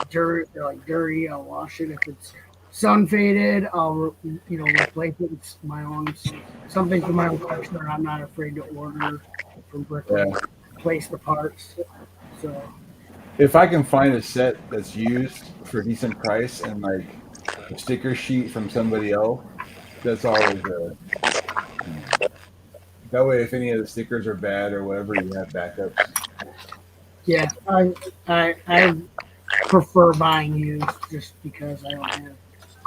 [SPEAKER 5] dirty. I'll wash it. If it's sun faded, I'll replace it. It's my own something for my own collection. I'm not afraid to order from Bricklink. Place the parts. So.
[SPEAKER 3] If I can find a set that's used for a decent price and like a sticker sheet from somebody else, that's always that way if any of the stickers are bad or whatever, you have backups.
[SPEAKER 5] Yeah, I prefer buying used just because I don't have.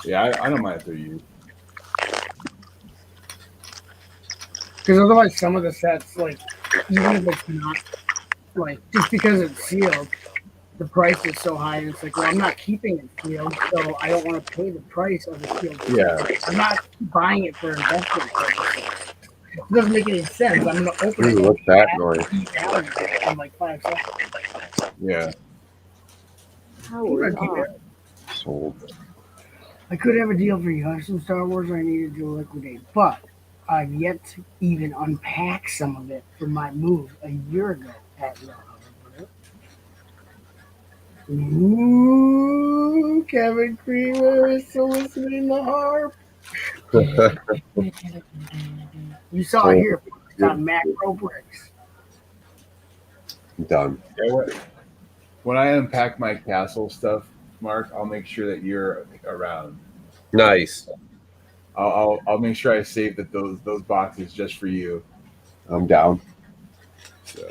[SPEAKER 3] Yeah, I don't mind if they're used.
[SPEAKER 5] Because otherwise, some of the sets, like even if it's not like just because it's sealed, the price is so high, and it's like, well, I'm not keeping it sealed, so I don't want to pay the price of the sealed.
[SPEAKER 3] Yeah.
[SPEAKER 5] I'm not buying it for investment purposes. It doesn't make any sense. I'm going to open it.
[SPEAKER 1] What's that noise?
[SPEAKER 5] In like 5 seconds.
[SPEAKER 3] Yeah.
[SPEAKER 1] Sold.
[SPEAKER 5] I could have a deal for you. I have some Star Wars I needed to liquidate, but I've yet to even unpack some of it from my move a year ago at Lunar Lander. Ooh, Kevin Creamer is soliciting the harp. You saw it here. It's on macro bricks.
[SPEAKER 1] Done.
[SPEAKER 3] When I unpack my castle stuff, Mark, I'll make sure that you're around.
[SPEAKER 1] Nice.
[SPEAKER 3] I'll make sure I save those boxes just for you.
[SPEAKER 1] I'm down.
[SPEAKER 3] So.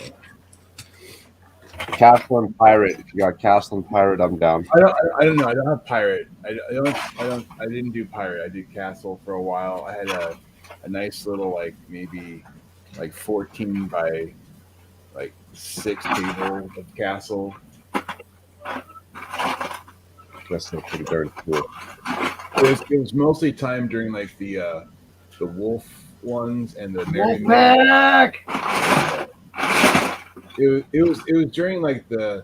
[SPEAKER 1] Castle and Pirate. If you got Castle and Pirate, I'm down.
[SPEAKER 3] I don't know. I don't have Pirate. I didn't do Pirate. I did Castle for a while. I had a nice little maybe 14 by 6 table of Castle.
[SPEAKER 1] That's pretty darn cool.
[SPEAKER 3] It was mostly time during the Wolf ones and the
[SPEAKER 5] Wolfpack.
[SPEAKER 3] It was during the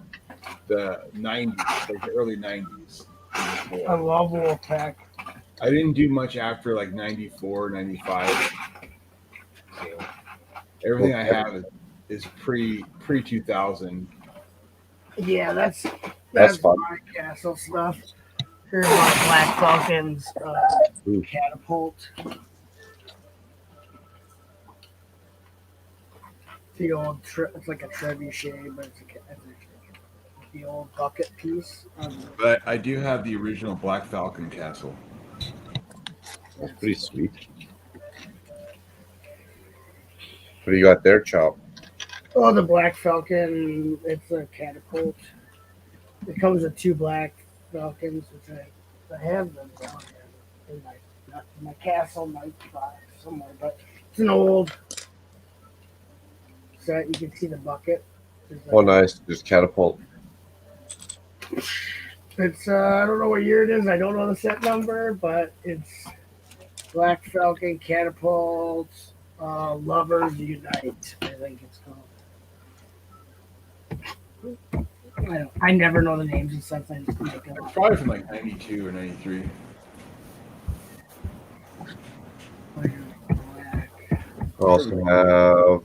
[SPEAKER 3] 90s, the early 90s.
[SPEAKER 5] I love Wolfpack.
[SPEAKER 3] I didn't do much after 94, 95. So everything I have is pre 2000.
[SPEAKER 5] Yeah, that's
[SPEAKER 1] fun.
[SPEAKER 5] my castle stuff. Here's my Black Falcon's catapult. The old, it's like a trebuchet, but it's the old bucket piece.
[SPEAKER 3] But I do have the original Black Falcon castle.
[SPEAKER 1] That's pretty sweet. What do you got there, Chop?
[SPEAKER 5] Oh, the Black Falcon, it's a catapult. It comes with 2 Black Falcons, which I have them down in my castle, my box somewhere, but it's an old set. You can see the bucket.
[SPEAKER 1] Oh, nice. Just catapult.
[SPEAKER 5] It's I don't know what year it is. I don't know the set number, but it's Black Falcon catapults, Lovers Unite. I think it's called. I never know the names of sets. I just make them up.
[SPEAKER 3] Probably from 92 or 93.
[SPEAKER 1] I also have.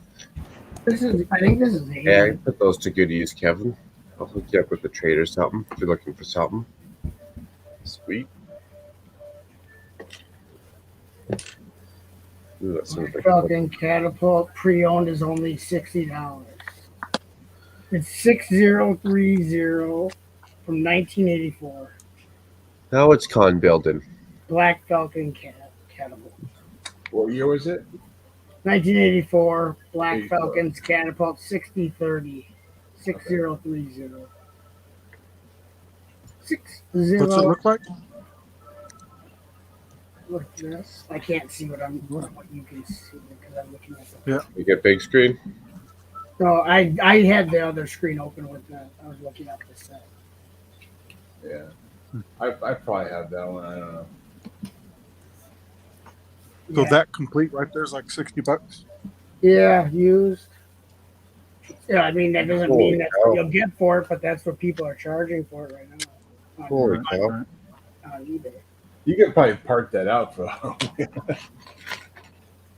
[SPEAKER 5] I think this is.
[SPEAKER 1] Yeah, I put those to good use, Kevin. I'll hook you up with the trade or something if you're looking for something. Sweet. Ooh, that sounds like
[SPEAKER 5] Falcon Catapult pre-owned is only $60. It's 6030 from 1984.
[SPEAKER 1] Now it's con building.
[SPEAKER 5] Black Falcon Catapult.
[SPEAKER 3] What year was it?
[SPEAKER 5] 1984. Black
[SPEAKER 3] 84.
[SPEAKER 5] Falcon's Catapult 6030. 6030. 60.
[SPEAKER 11] What's it look like?
[SPEAKER 5] Look at this. I can't see what you can see because I'm looking at the.
[SPEAKER 11] Yeah.
[SPEAKER 1] You get big screen?
[SPEAKER 5] No, I had the other screen open with that. I was looking at the set.
[SPEAKER 3] Yeah. I probably have that one. I don't know.
[SPEAKER 11] So that complete right there is like $60.
[SPEAKER 5] Yeah, used. Yeah, I mean that doesn't
[SPEAKER 1] Holy
[SPEAKER 5] mean that's
[SPEAKER 1] cow.
[SPEAKER 5] what you'll get for it, but that's what people are charging for it right now.
[SPEAKER 1] Holy
[SPEAKER 5] on,
[SPEAKER 1] cow.
[SPEAKER 5] on eBay.
[SPEAKER 3] You could probably park that out for.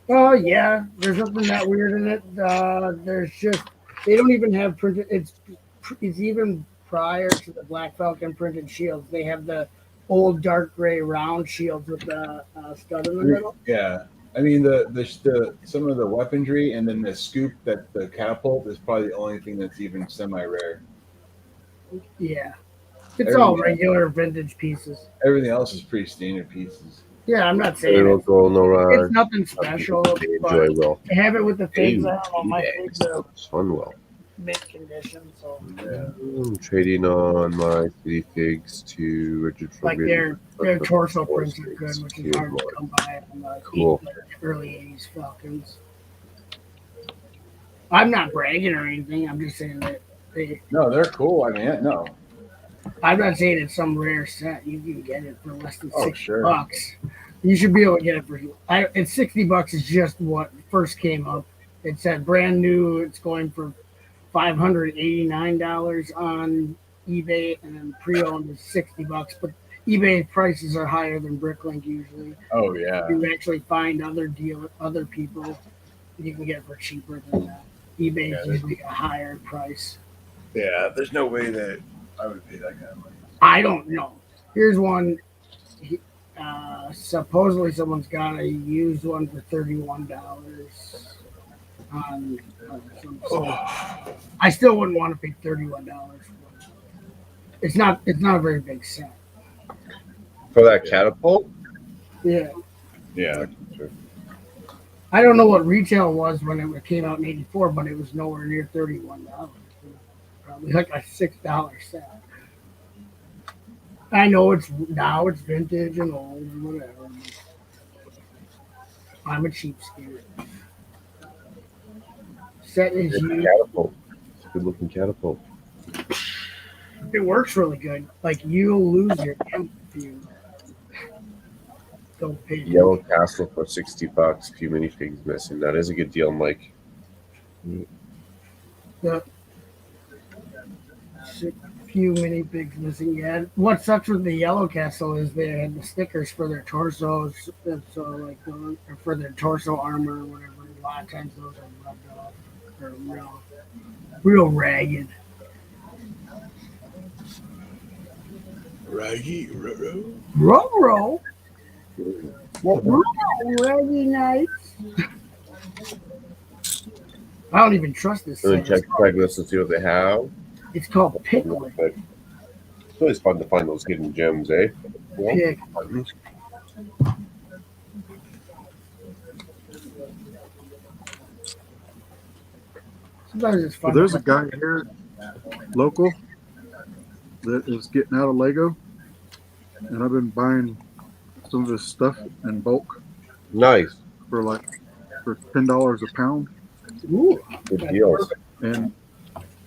[SPEAKER 5] Oh yeah, there's nothing that weird in it. There's just they don't even have printed. It's even prior to the Black Falcon printed shields. They have the old dark gray round shields with the stud in the middle.
[SPEAKER 3] Yeah. I mean the some of the weaponry and then the scoop that the catapult is probably the only thing that's even semi rare.
[SPEAKER 5] Yeah, it's all regular vintage pieces.
[SPEAKER 3] Everything else is pretty standard pieces.
[SPEAKER 5] Yeah, I'm not saying
[SPEAKER 1] It'll go no
[SPEAKER 5] it's nothing special.
[SPEAKER 1] Enjoy
[SPEAKER 5] But
[SPEAKER 1] well.
[SPEAKER 5] to have it with the figs,
[SPEAKER 1] Hey,
[SPEAKER 5] I don't know. My figs are
[SPEAKER 1] Fun well.
[SPEAKER 5] mint condition, so
[SPEAKER 1] I'm trading on my city figs to Richard
[SPEAKER 5] like
[SPEAKER 1] Forbidden.
[SPEAKER 5] their torso prints are good, which is hard to come by on the
[SPEAKER 1] Cool.
[SPEAKER 5] early '80s Falcons. I'm not bragging or anything. I'm just saying that
[SPEAKER 3] No, they're cool. I mean, no.
[SPEAKER 5] I'm not saying it's some rare set. You can get it for less than $60.
[SPEAKER 3] Sure.
[SPEAKER 5] You should be able to get it for. It's $60 is just what first came up. It said brand new. It's going for $589 on eBay, and then pre-owned is $60. But eBay prices are higher than Bricklink usually.
[SPEAKER 3] Oh yeah.
[SPEAKER 5] You actually find other people you can get it for cheaper than that. eBay is usually a higher price.
[SPEAKER 3] Yeah, there's no way that I would pay that kind of money.
[SPEAKER 5] I don't know. Here's one. Supposedly someone's got a used one for $31 on some site. I still wouldn't want to pay $31 for it. It's not a very big set.
[SPEAKER 1] For that catapult?
[SPEAKER 5] Yeah.
[SPEAKER 3] Yeah.
[SPEAKER 5] I don't know what retail was when it came out in '84, but it was nowhere near $31. Probably like a $6 set. I know it's vintage and old and whatever. I'm a cheapskate. Set is
[SPEAKER 1] It's a
[SPEAKER 5] used.
[SPEAKER 1] catapult. It's a good looking catapult.
[SPEAKER 5] It works really good. Like you'll lose your temp if you don't pay.
[SPEAKER 1] Yellow Castle for $60. Few minifigs missing. That is a good deal, Mike.
[SPEAKER 5] The few minifigs missing. Yeah. What sucks with the Yellow Castle is they had the stickers for their torsos, so like for their torso armor or whatever. A lot of times those are rubbed off or real ragged.
[SPEAKER 3] Raggy
[SPEAKER 5] Ruh-roh. Raggy nights. I don't even trust this.
[SPEAKER 1] And then
[SPEAKER 5] set.
[SPEAKER 1] check Craigslist and see what they have.
[SPEAKER 5] It's called Pickling.
[SPEAKER 1] But it's always fun to find those hidden gems, eh? Yeah.
[SPEAKER 5] Pick. Sometimes it's
[SPEAKER 11] Well,
[SPEAKER 5] fun.
[SPEAKER 11] there's a guy here, local, that is getting out of Lego, and I've been buying some of his stuff in bulk.
[SPEAKER 1] Nice.
[SPEAKER 11] For $10 a pound.
[SPEAKER 5] Ooh,
[SPEAKER 1] good deals.
[SPEAKER 11] And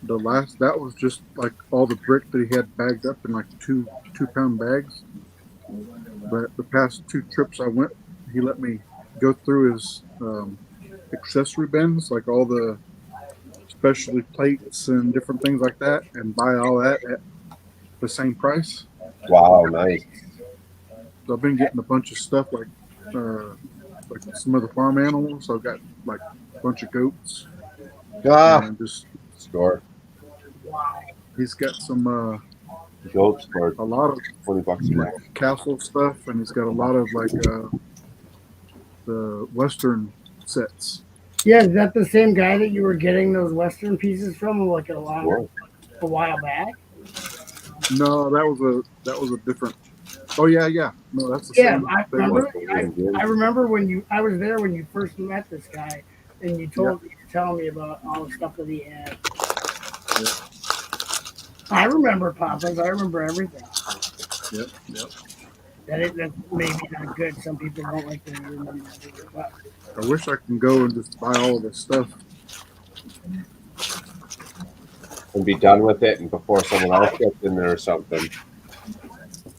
[SPEAKER 11] that was just like all the brick that he had bagged up in like two pound bags. But the past 2 trips I went, he let me go through his accessory bins, like all the specialty plates and different things like that, and buy all that at the same price.
[SPEAKER 1] Wow, nice.
[SPEAKER 11] So I've been getting a bunch of stuff like some of the farm animals. So I've got like a bunch of goats.
[SPEAKER 1] Ah,
[SPEAKER 11] and just
[SPEAKER 1] score.
[SPEAKER 11] he's got some
[SPEAKER 1] Goats for
[SPEAKER 11] a lot of
[SPEAKER 1] $20 a month.
[SPEAKER 11] castle stuff, and he's got a lot of like the Western sets.
[SPEAKER 5] Yeah, is that the same guy that you were getting those Western pieces from like a while back?
[SPEAKER 11] No, that was a different. Oh yeah. No, that's the same.
[SPEAKER 5] I
[SPEAKER 11] same
[SPEAKER 5] remember.
[SPEAKER 11] one.
[SPEAKER 5] I remember when I was there when you first met this guy, and you were telling me about all the stuff that he had.
[SPEAKER 11] Yeah.
[SPEAKER 5] I remember Papa's. I remember everything.
[SPEAKER 11] Yep.
[SPEAKER 5] That's maybe not good. Some people don't like to remember everything. But
[SPEAKER 11] I wish I can go and just buy all of this stuff.
[SPEAKER 1] And be done with it, and before someone else gets in there or something.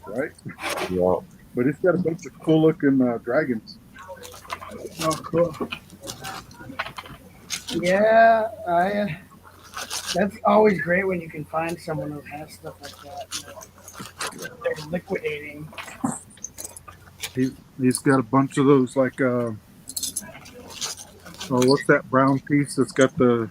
[SPEAKER 11] Right?
[SPEAKER 1] Yeah.
[SPEAKER 11] But it's got a bunch of cool looking dragons.
[SPEAKER 5] oh, cool. Yeah, that's always great when you can find someone who has stuff like that. They're liquidating.
[SPEAKER 11] He's got a bunch of those like what's that brown piece that's got the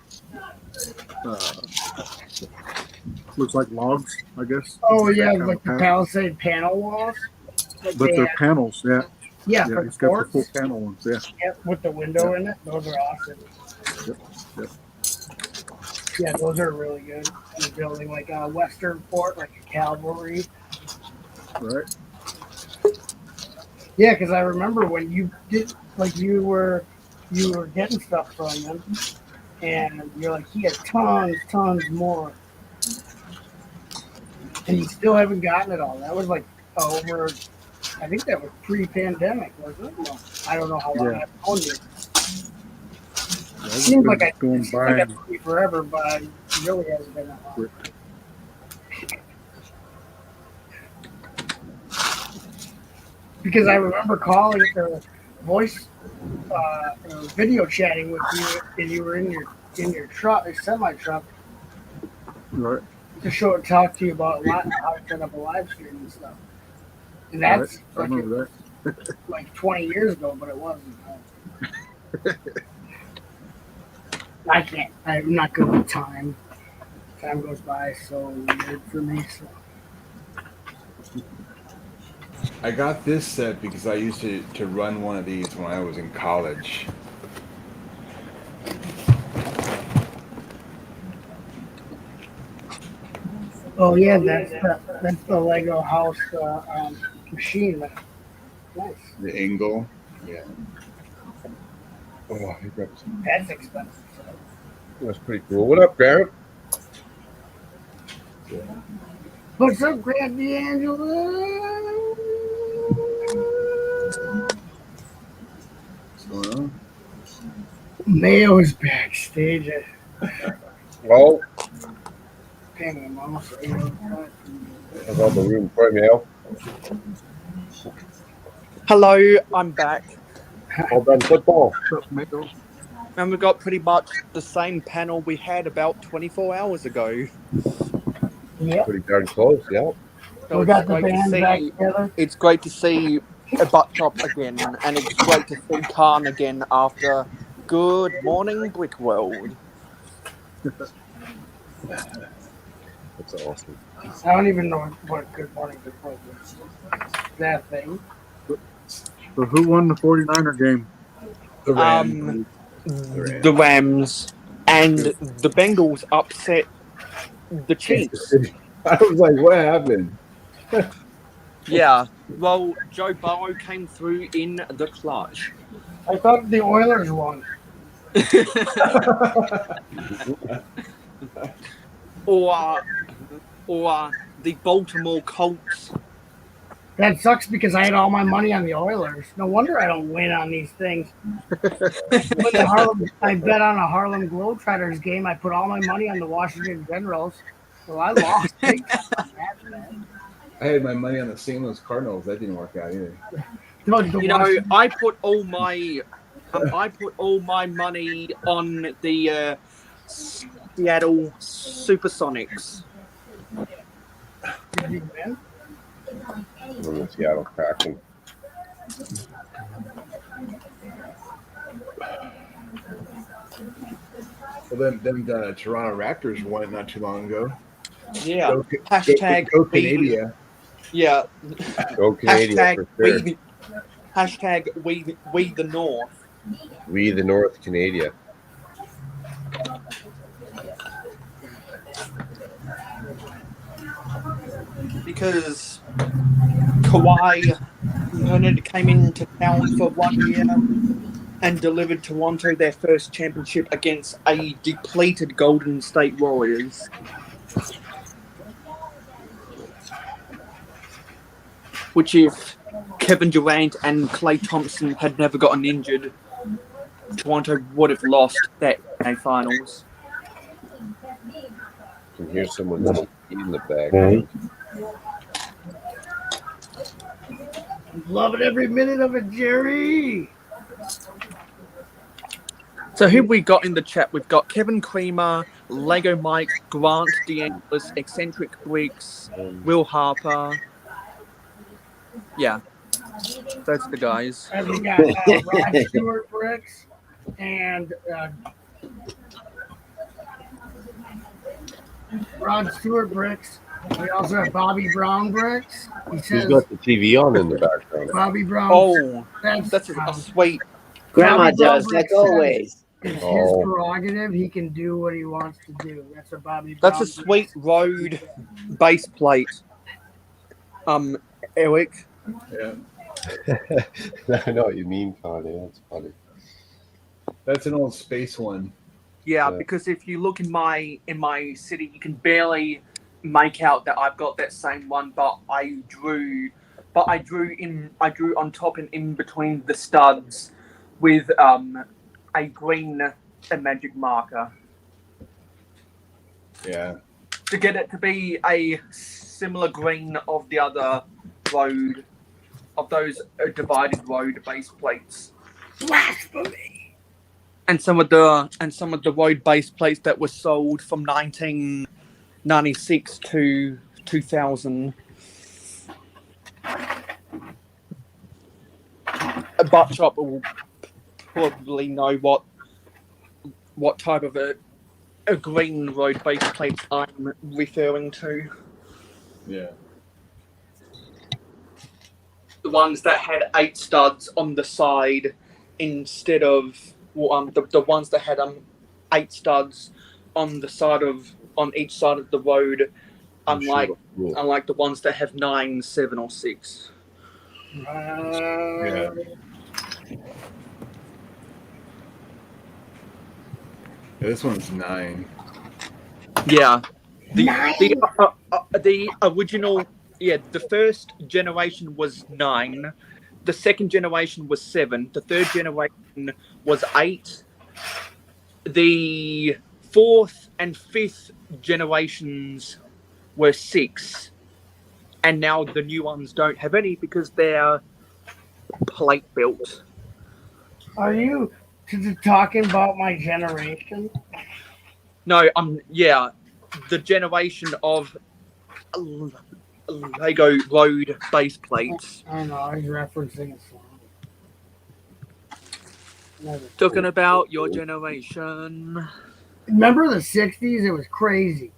[SPEAKER 11] looks like logs, I guess.
[SPEAKER 5] Oh yeah, like the Palisade panel walls.
[SPEAKER 11] But they're panels, yeah.
[SPEAKER 5] Yeah,
[SPEAKER 11] Yeah,
[SPEAKER 5] for
[SPEAKER 11] he's got the
[SPEAKER 5] forts.
[SPEAKER 11] full panel ones, yeah.
[SPEAKER 5] Yep, with the window in it. Those are awesome.
[SPEAKER 11] Yep.
[SPEAKER 5] Yeah, those are really good. You're building like a Western fort, like a cavalry.
[SPEAKER 11] Right.
[SPEAKER 5] Yeah, because I remember when you did, like you were getting stuff from him, and you're like, he has tons more, and you still haven't gotten it all. That was like over. I think that was pre-pandemic, wasn't it? No, I don't know how long I've known you.
[SPEAKER 11] Yeah,
[SPEAKER 5] Seems like I've
[SPEAKER 11] going by.
[SPEAKER 5] been forever, but it really hasn't been that long. Because I remember calling the voice, video chatting with you, and you were in your truck, a semi truck,
[SPEAKER 11] Right.
[SPEAKER 5] to talk to you about how to set up a live stream and stuff. And that's
[SPEAKER 11] I remember that.
[SPEAKER 5] like 20 years ago, but it wasn't. I can't. I'm not good with time. Time goes by so weird for me. So.
[SPEAKER 3] I got this set because I used to run one of these when I was in college.
[SPEAKER 5] Oh yeah, that's the Lego house machine. Nice.
[SPEAKER 3] The angle. Yeah.
[SPEAKER 1] Oh, he got some.
[SPEAKER 5] That's expensive.
[SPEAKER 1] That's pretty cool. What up, Garrett?
[SPEAKER 5] What's up, Grant D'Angelo?
[SPEAKER 3] What's going on?
[SPEAKER 5] Mayo is backstage.
[SPEAKER 1] Well,
[SPEAKER 5] Hang on, Mama.
[SPEAKER 1] I've got the room for Mayo.
[SPEAKER 14] Hello, I'm back.
[SPEAKER 1] All done football.
[SPEAKER 14] And we've got pretty much the same panel we had about 24 hours ago.
[SPEAKER 5] Yeah.
[SPEAKER 1] Pretty darn close, yeah.
[SPEAKER 14] So
[SPEAKER 5] We got the band back together.
[SPEAKER 14] It's great to see a butt chop again, and it's great to see Khan again after Good Morning Brick World.
[SPEAKER 1] That's awesome.
[SPEAKER 5] I don't even know what Good Morning Good Morning is. That thing.
[SPEAKER 11] So who won the 49er game?
[SPEAKER 3] The Rams.
[SPEAKER 14] The Rams and the Bengals upset the Chiefs.
[SPEAKER 3] I was like, what happened?
[SPEAKER 14] Yeah, well, Joe Burrow came through in the clutch.
[SPEAKER 5] I thought the Oilers won.
[SPEAKER 14] or the Baltimore Colts.
[SPEAKER 5] That sucks because I had all my money on the Oilers. No wonder I don't win on these things. I bet on a Harlem Globetrotters game. I put all my money on the Washington Generals. So I lost big time on that, man.
[SPEAKER 3] I had my money on the St. Louis Cardinals. That didn't work out either.
[SPEAKER 14] You know, I put all my money on the Seattle Supersonics.
[SPEAKER 5] Did you win?
[SPEAKER 1] On the Seattle Kraken.
[SPEAKER 3] Well, then the Toronto Raptors won it not too long ago.
[SPEAKER 14] Yeah.
[SPEAKER 3] Go,
[SPEAKER 14] Hashtag
[SPEAKER 3] go
[SPEAKER 14] we.
[SPEAKER 3] Canada.
[SPEAKER 14] Yeah.
[SPEAKER 1] Go Canadian
[SPEAKER 14] Hashtag
[SPEAKER 1] for sure.
[SPEAKER 14] we the North.
[SPEAKER 1] We the North Canada.
[SPEAKER 14] Because Kawhi Leonard came into town for 1 year and delivered Toronto their first championship against a depleted Golden State Warriors. Which, if Kevin Durant and Klay Thompson had never gotten injured, Toronto would have lost that NBA Finals.
[SPEAKER 1] I can hear someone's TV in the background.
[SPEAKER 5] Loving every minute of it, Jerry.
[SPEAKER 14] So who we got in the chat? We've got Kevin Creamer, Lego Mike, Grant DeAngelis, Eccentric Briggs, Will Harper. Yeah, that's the guys.
[SPEAKER 5] And we got Rod Stewart Bricks and Rod Stewart Bricks. We also have Bobby Brown Bricks. He
[SPEAKER 1] Who's
[SPEAKER 5] says
[SPEAKER 1] got the TV on in the background?
[SPEAKER 5] Bobby Brown.
[SPEAKER 14] Oh, that's a sweet.
[SPEAKER 4] Grandma
[SPEAKER 5] Bobby Brown
[SPEAKER 4] does,
[SPEAKER 5] Bricks
[SPEAKER 4] like always.
[SPEAKER 5] says It's his
[SPEAKER 1] Oh.
[SPEAKER 5] prerogative. He can do what he wants to do. That's a Bobby Brown.
[SPEAKER 14] That's a sweet road base plate. Eric.
[SPEAKER 3] Yeah.
[SPEAKER 1] I know what you mean, Connie. That's funny.
[SPEAKER 3] That's an old space one.
[SPEAKER 14] Yeah,
[SPEAKER 1] Yeah.
[SPEAKER 14] because if you look in my city, you can barely make out that I've got that same one, but I drew on top and in between the studs with a green magic marker
[SPEAKER 3] Yeah.
[SPEAKER 14] to get it to be a similar green of the other road, of those divided road base plates.
[SPEAKER 5] Blasphemy.
[SPEAKER 14] And some of the road base plates that were sold from 1996 to 2000. A butt shop will probably know what type of a green road base plate I'm referring to.
[SPEAKER 3] Yeah.
[SPEAKER 14] The ones that had 8 studs on the side instead of the ones that had 8 studs on each side of the road, unlike the ones that have 9, 7, or 6.
[SPEAKER 3] Yeah. This one's 9.
[SPEAKER 14] Yeah, the original. Yeah, the first generation was 9. The second generation was 7. The third generation was 8. The fourth and fifth generations were 6. And now the new ones don't have any because they're plate built.
[SPEAKER 5] Are you talking about my generation?
[SPEAKER 14] No, the generation of Lego road base plates.
[SPEAKER 5] I know, I was referencing a song.
[SPEAKER 14] Talking about your generation.
[SPEAKER 5] Remember the 60s? It was crazy.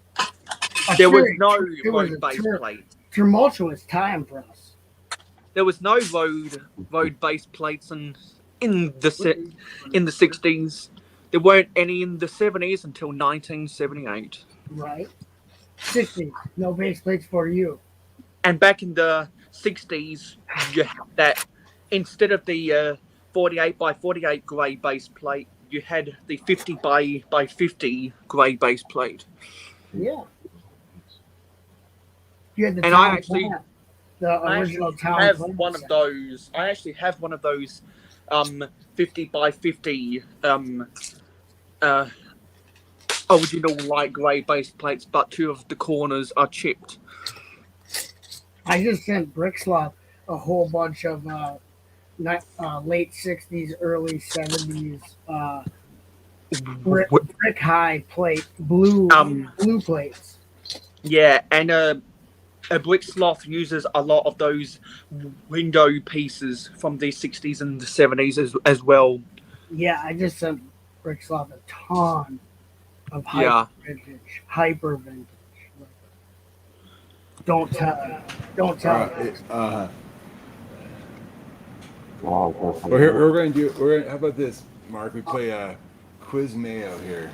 [SPEAKER 14] There was no
[SPEAKER 5] It was
[SPEAKER 14] road
[SPEAKER 5] a
[SPEAKER 14] base plate.
[SPEAKER 5] tumultuous time for us.
[SPEAKER 14] There was no road base plates in the 60s. There weren't any in the 70s until 1978.
[SPEAKER 5] Right. 60s, no base plates for you.
[SPEAKER 14] And back in the 60s, you had that instead of the 48 by 48 grey base plate, you had the 50 by 50 grey base plate.
[SPEAKER 5] Yeah. You had the
[SPEAKER 14] And
[SPEAKER 5] town
[SPEAKER 14] I actually
[SPEAKER 5] plant, the original town
[SPEAKER 14] have
[SPEAKER 5] plant
[SPEAKER 14] one of
[SPEAKER 5] set.
[SPEAKER 14] those. I actually have one of those 50 by 50 original light grey base plates, but 2 of the corners are chipped.
[SPEAKER 5] I just sent Brickslot a whole bunch of late 60s, early 70s brick high plate, blue plates.
[SPEAKER 14] Yeah, and a brick sloth uses a lot of those window pieces from the 60s and the 70s as well.
[SPEAKER 5] Yeah, I just sent Brickslot a ton of hyper vintage. Don't tell. Don't tell.
[SPEAKER 1] Wow.
[SPEAKER 3] Well, here we're going to do. How about this, Mark? We play Quiz Mayo here.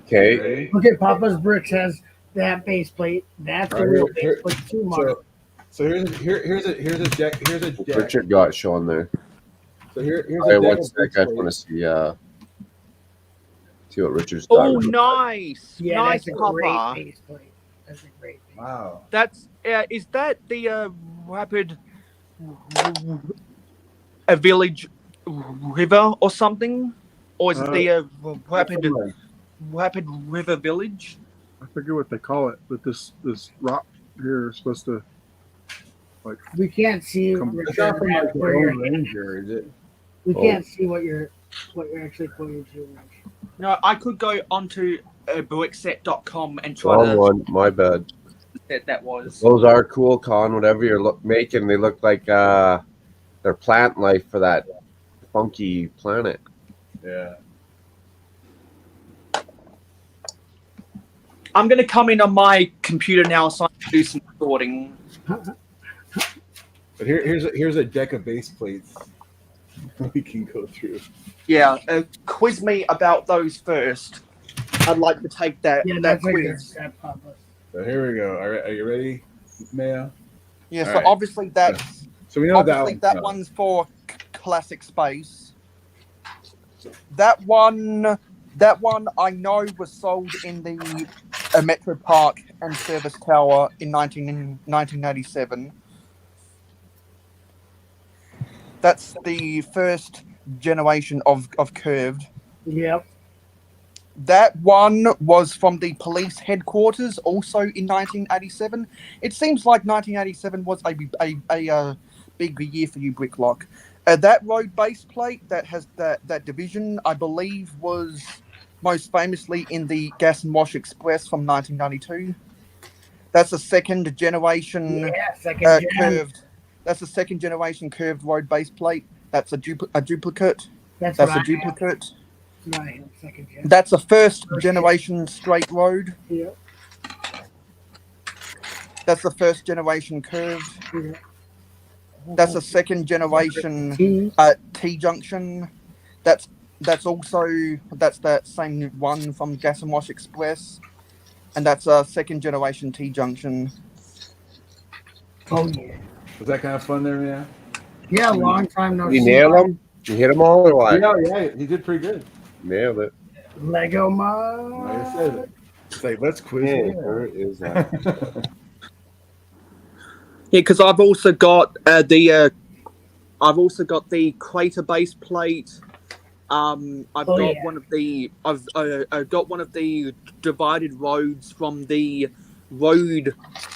[SPEAKER 1] Okay.
[SPEAKER 5] Look at Papa's Bricks has that base plate. That's the real base plate too, Mark.
[SPEAKER 3] So here's a deck. Here's a deck.
[SPEAKER 1] Richard got shown there.
[SPEAKER 3] So here's
[SPEAKER 1] I
[SPEAKER 3] a deck.
[SPEAKER 1] one sec. I want to see what Richard's got.
[SPEAKER 14] Oh, nice.
[SPEAKER 5] Yeah,
[SPEAKER 14] nice
[SPEAKER 5] that's a great
[SPEAKER 14] cover.
[SPEAKER 5] base plate. That's a great base.
[SPEAKER 3] Wow.
[SPEAKER 14] That's is that the rapid a village river or something, or is it the rapid river village?
[SPEAKER 11] I forget what they call it, but this rock here is supposed to like.
[SPEAKER 5] We can't see.
[SPEAKER 3] It's not from like the Lone Ranger, is it?
[SPEAKER 5] We can't see what you're actually pointing to.
[SPEAKER 14] No, I could go onto brickset.com and try
[SPEAKER 1] Wrong
[SPEAKER 14] to.
[SPEAKER 1] one. My bad.
[SPEAKER 14] That was.
[SPEAKER 1] Those are cool, Con. Whatever you're making, they look like they're plant life for that funky planet.
[SPEAKER 3] Yeah.
[SPEAKER 14] I'm going to come in on my computer now so I can do some sorting.
[SPEAKER 3] But here's a deck of base plates we can go through.
[SPEAKER 14] Yeah, quiz me about those first. I'd like to take that, that quiz.
[SPEAKER 3] So here we go. Are you ready, Mayo?
[SPEAKER 14] Yeah,
[SPEAKER 3] All
[SPEAKER 14] so
[SPEAKER 3] right.
[SPEAKER 14] obviously that's
[SPEAKER 3] So we know
[SPEAKER 14] obviously that one's for classic space. That one I know was sold in the Metro Park and Service Tower in 1987. That's the first generation of curved.
[SPEAKER 5] Yep.
[SPEAKER 14] That one was from the police headquarters, also in 1987. It seems like 1987 was a big year for you, Bricklock. That road base plate that has that division, I believe, was most famously in the Gas and Wash Express from 1992. That's a second generation curved. That's a second generation curved road base plate. That's a duplicate. That's a duplicate.
[SPEAKER 5] Right, second gen.
[SPEAKER 14] That's a first generation straight road.
[SPEAKER 5] Yeah.
[SPEAKER 14] That's the first generation curved.
[SPEAKER 5] Yeah.
[SPEAKER 14] That's a second generation T junction. That's that same one from Gas and Wash Express, and that's a second generation T junction.
[SPEAKER 5] Oh yeah.
[SPEAKER 3] Was that kind of fun there, man?
[SPEAKER 5] Yeah, long time no
[SPEAKER 1] You
[SPEAKER 5] see.
[SPEAKER 1] nail them? You hit them all or what?
[SPEAKER 3] Yeah, he did pretty good.
[SPEAKER 1] Nailed it.
[SPEAKER 5] Lego mod.
[SPEAKER 3] Like I said, it's like let's quiz.
[SPEAKER 1] Yeah, where is that?
[SPEAKER 14] Yeah, because I've also got the crater base plate. I've got one of the divided roads from the road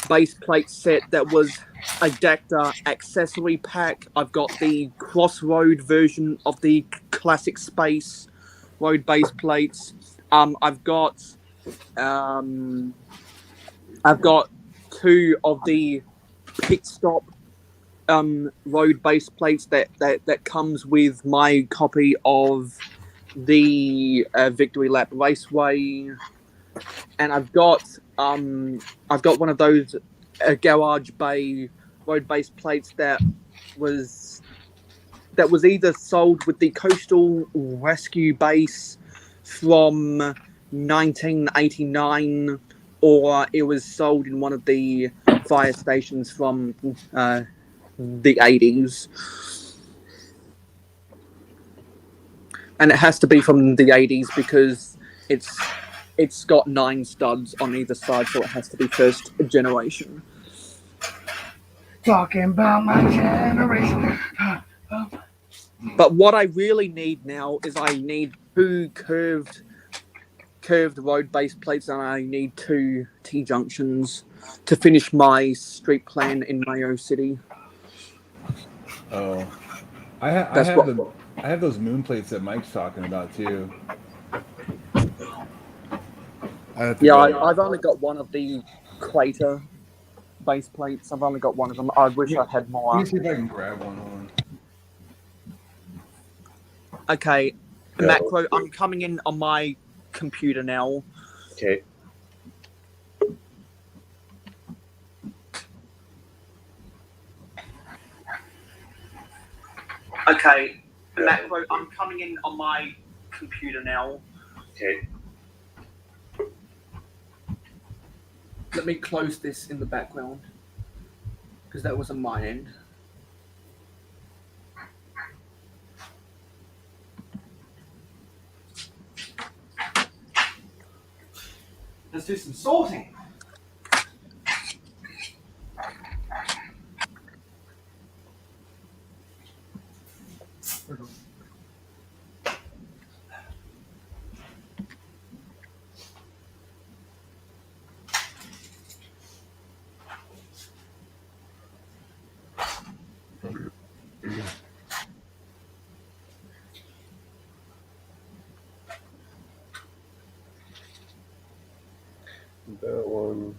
[SPEAKER 14] base plate set that was a Dacta accessory pack. I've got the crossroad version of the classic space road base plates. I've got two of the pit stop road base plates that comes with my copy of the Victory Lap Raceway, and I've got one of those garage bay road base plates that was either sold with the Coastal Rescue Base from 1989, or it was sold in one of the fire stations from the 80s. And it has to be from the 80s because it's got 9 studs on either side, so it has to be first generation.
[SPEAKER 5] Talking about my generation.
[SPEAKER 14] But what I really need now is I need 2 curved road base plates, and I need 2 T-junctions to finish my street plan in Mayo City.
[SPEAKER 3] Oh, I have those moon plates that Mike's talking about too.
[SPEAKER 14] I've only got one of the crater base plates. I've only got one of them. I wish I had more.
[SPEAKER 3] Let me see if I can grab one.
[SPEAKER 14] Okay, Macro, I'm coming in on my computer now.
[SPEAKER 1] Okay.
[SPEAKER 14] Okay, macro. I'm coming in on my computer now.
[SPEAKER 10] Okay.
[SPEAKER 14] Let me close this in the background because that was on my end. Let's do some sorting.
[SPEAKER 1] That one.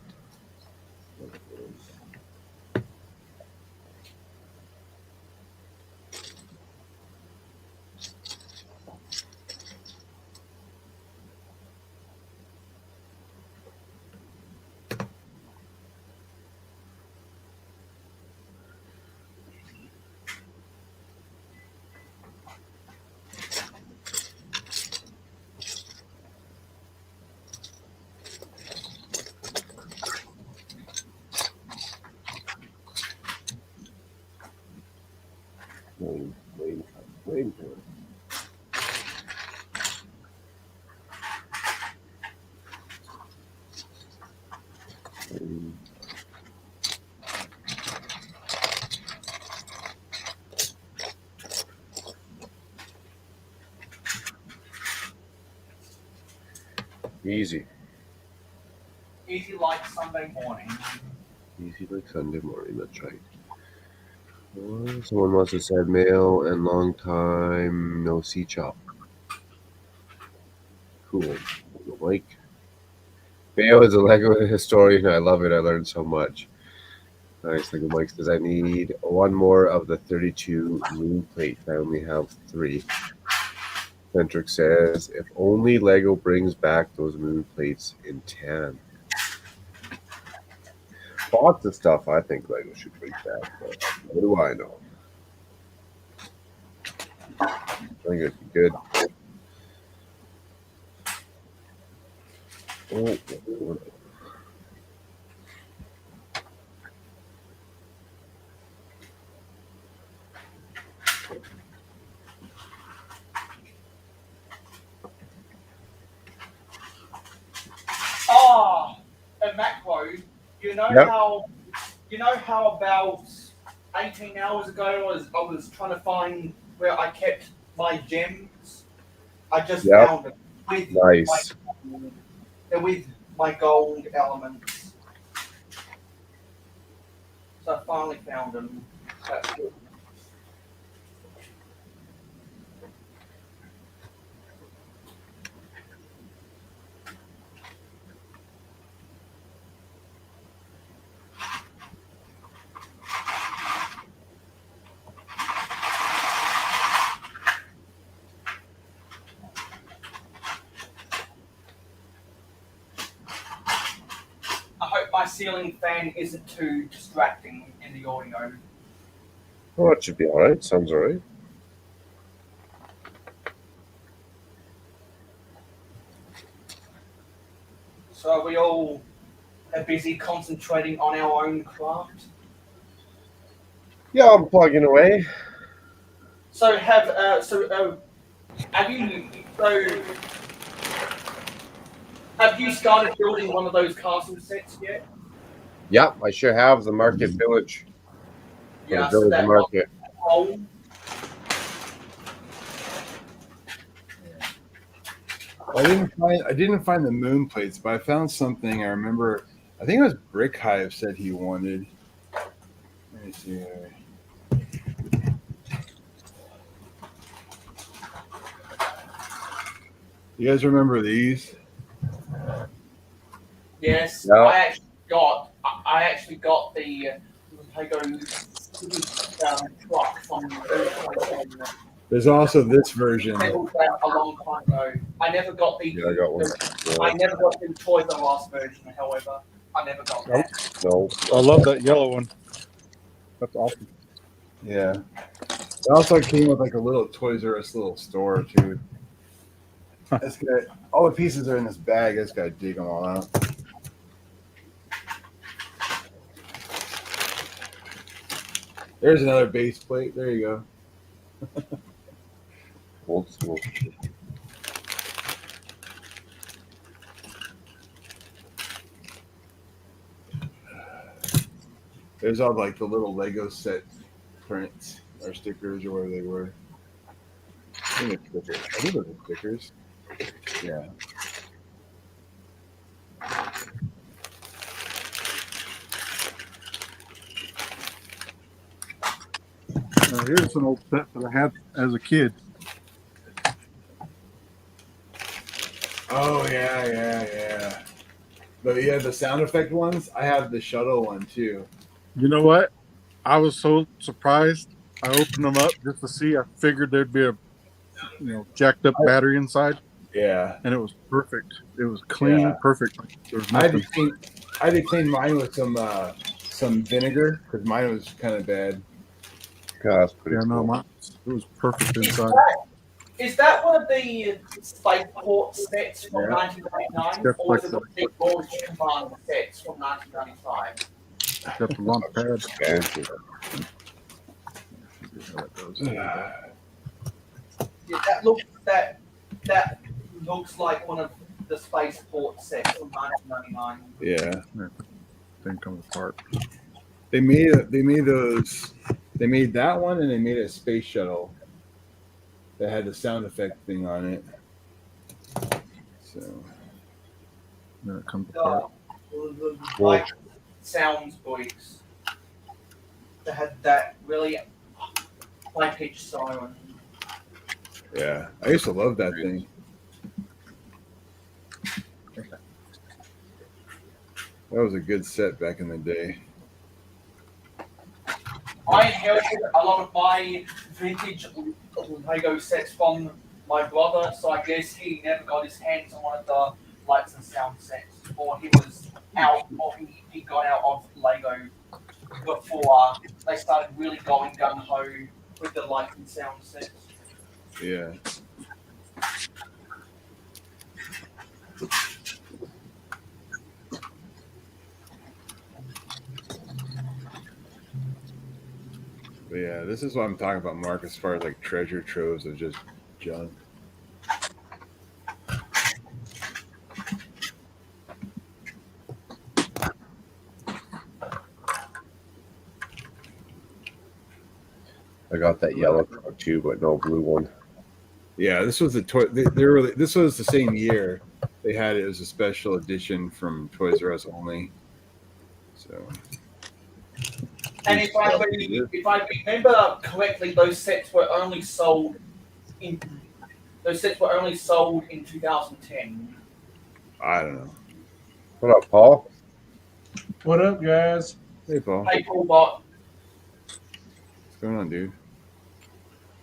[SPEAKER 1] Wait. Easy.
[SPEAKER 14] Easy like Sunday morning.
[SPEAKER 1] Easy like Sunday morning, that's right. Someone must have said mail and long time no see chop. Cool. Mike. Mail is a Lego historian. I love it. I learned so much. Nice. Lego Mike says, I need one more of the 32 moon plates. I only have 3. Centric says, if only Lego brings back those moon plates in tan. Lots of stuff I think Lego should bring back, but what do I know? I think it'd be good. Oh.
[SPEAKER 14] And macro, you know
[SPEAKER 1] Yep.
[SPEAKER 14] how about 18 hours ago I was trying to find where I kept my gems. I just
[SPEAKER 1] Yep.
[SPEAKER 14] found them with
[SPEAKER 1] Nice.
[SPEAKER 14] my gold elements. So I finally found them. That's good. I hope my ceiling fan isn't too distracting in the audio.
[SPEAKER 1] Oh, it should be alright. Sounds alright.
[SPEAKER 14] So are we all busy concentrating on our own craft?
[SPEAKER 1] Yeah, I'm plugging away.
[SPEAKER 14] So have you started building one of those castle sets yet?
[SPEAKER 1] Yep, I should have the market village.
[SPEAKER 14] Yeah,
[SPEAKER 1] the
[SPEAKER 14] so
[SPEAKER 1] village
[SPEAKER 14] that
[SPEAKER 1] market.
[SPEAKER 14] whole
[SPEAKER 3] I didn't find the moon plates, but I found something. I remember. I think it was Brick Hive said he wanted. Let me see. You guys remember these?
[SPEAKER 14] Yes,
[SPEAKER 1] No.
[SPEAKER 14] I actually got the Lego truck from
[SPEAKER 3] There's also this version.
[SPEAKER 14] a long time ago. I never got the.
[SPEAKER 1] Yeah, I got one.
[SPEAKER 14] I never got the Toys R Us version. However, I never got that.
[SPEAKER 1] No.
[SPEAKER 15] I love that yellow one. That's awesome.
[SPEAKER 3] Yeah. It also came with like a little Toys R Us little store too. This guy, all the pieces are in this bag. This guy dig them all out. There's another base plate. There you go.
[SPEAKER 1] Old school.
[SPEAKER 3] There's all like the little Lego set prints or stickers or whatever they were. I think it's stickers. I think those are stickers. Yeah.
[SPEAKER 11] Here's an old set that I had as a kid.
[SPEAKER 3] Oh yeah. But yeah, the sound effect ones. I have the shuttle one too.
[SPEAKER 11] You know what? I was so surprised. I opened them up just to see. I figured there'd be a jacked up battery inside.
[SPEAKER 3] Yeah.
[SPEAKER 11] And it was perfect. It was clean, perfect. There was
[SPEAKER 3] I had
[SPEAKER 11] nothing.
[SPEAKER 3] to clean mine with some vinegar because mine was kind of bad.
[SPEAKER 1] God, that's pretty
[SPEAKER 11] no,
[SPEAKER 1] cool.
[SPEAKER 11] it was perfect inside.
[SPEAKER 14] Is that one of the spaceport sets from
[SPEAKER 3] Yeah.
[SPEAKER 14] 1999, or is it the big Launch Command sets from 1995?
[SPEAKER 11] Got the launch pad.
[SPEAKER 1] Fancy.
[SPEAKER 14] Yeah, that looks like one of the spaceport sets from 1999.
[SPEAKER 3] Yeah.
[SPEAKER 11] Didn't come apart.
[SPEAKER 3] They made those. They made that one, and they made a space shuttle that had the sound effect thing on it. So
[SPEAKER 11] then it comes apart.
[SPEAKER 14] Like sounds books that had that really high-pitched siren.
[SPEAKER 3] yeah, I used to love that thing. That was a good set back in the day.
[SPEAKER 14] I inherited a lot of my vintage Lego sets from my brother, so I guess he never got his hands on one of the lights and sound sets, or he was out, or he got out of Lego before they started really going gung-ho with the lights and sound sets.
[SPEAKER 3] Yeah. But yeah, this is what I'm talking about, Mark, as far as like treasure troves of just junk.
[SPEAKER 1] I got that yellow truck too, but no blue one.
[SPEAKER 3] Yeah, this was the toy. This was the same year they had it as a special edition from Toys R Us only. So.
[SPEAKER 14] And if I remember correctly, those sets were only sold in 2010.
[SPEAKER 3] I don't know.
[SPEAKER 1] What up, Paul?
[SPEAKER 8] What up, guys?
[SPEAKER 3] Hey, Paul.
[SPEAKER 14] Hey, Paul Bot.
[SPEAKER 3] What's going on, dude?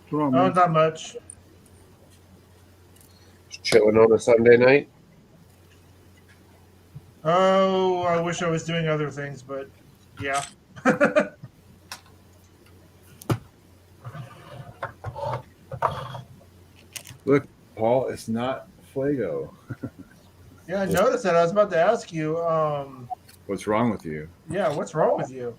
[SPEAKER 11] What's wrong,
[SPEAKER 8] Oh,
[SPEAKER 11] man?
[SPEAKER 8] not much.
[SPEAKER 1] Just chilling on a Sunday night.
[SPEAKER 8] Oh, I wish I was doing other things, but yeah.
[SPEAKER 3] Look, Paul, it's not Fuego.
[SPEAKER 8] Yeah, I noticed that. I was about to ask you.
[SPEAKER 3] What's wrong with you?
[SPEAKER 8] Yeah, what's wrong with you?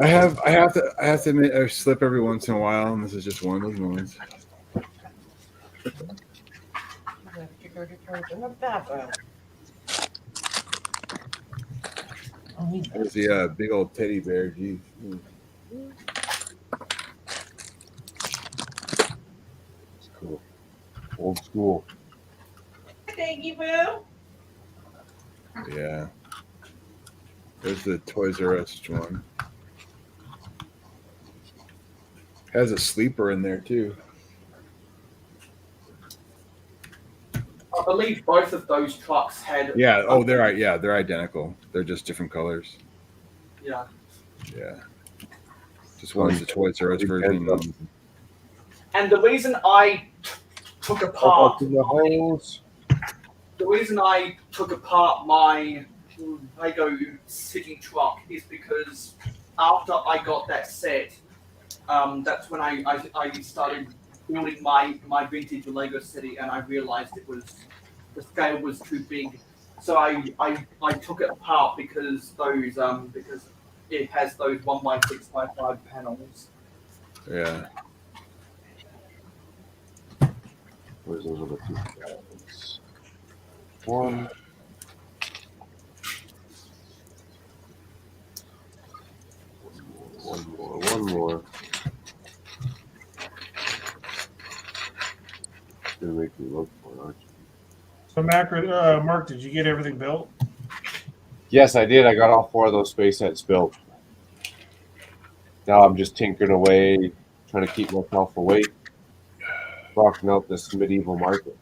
[SPEAKER 3] I have to admit I slip every once in a while, and this is just one of those moments. There's the big old teddy bear. Geez.
[SPEAKER 1] It's cool. Old school.
[SPEAKER 12] Thank you, Boo.
[SPEAKER 3] Yeah. There's the Toys R Us one. Has a sleeper in there too.
[SPEAKER 14] I believe both of those trucks had.
[SPEAKER 3] Yeah. Oh, they're identical. They're just different colors.
[SPEAKER 14] Yeah.
[SPEAKER 3] Yeah. Just one's the Toys R Us version.
[SPEAKER 14] And the reason I took apart
[SPEAKER 1] the hose.
[SPEAKER 14] the reason I took apart my Lego City truck is because after I got that set, that's when I started building my vintage Lego city, and I realized the scale was too big. So I took it apart because it has those 1x6x5 panels.
[SPEAKER 3] Yeah.
[SPEAKER 1] Where's those other two guys? One. One more. It's gonna make me look for it, aren't you?
[SPEAKER 8] So, Mark, did you get everything built?
[SPEAKER 1] Yes, I did. I got all 4 of those space sets built. Now I'm just tinkering away, trying to keep myself awake, rocking out this medieval market.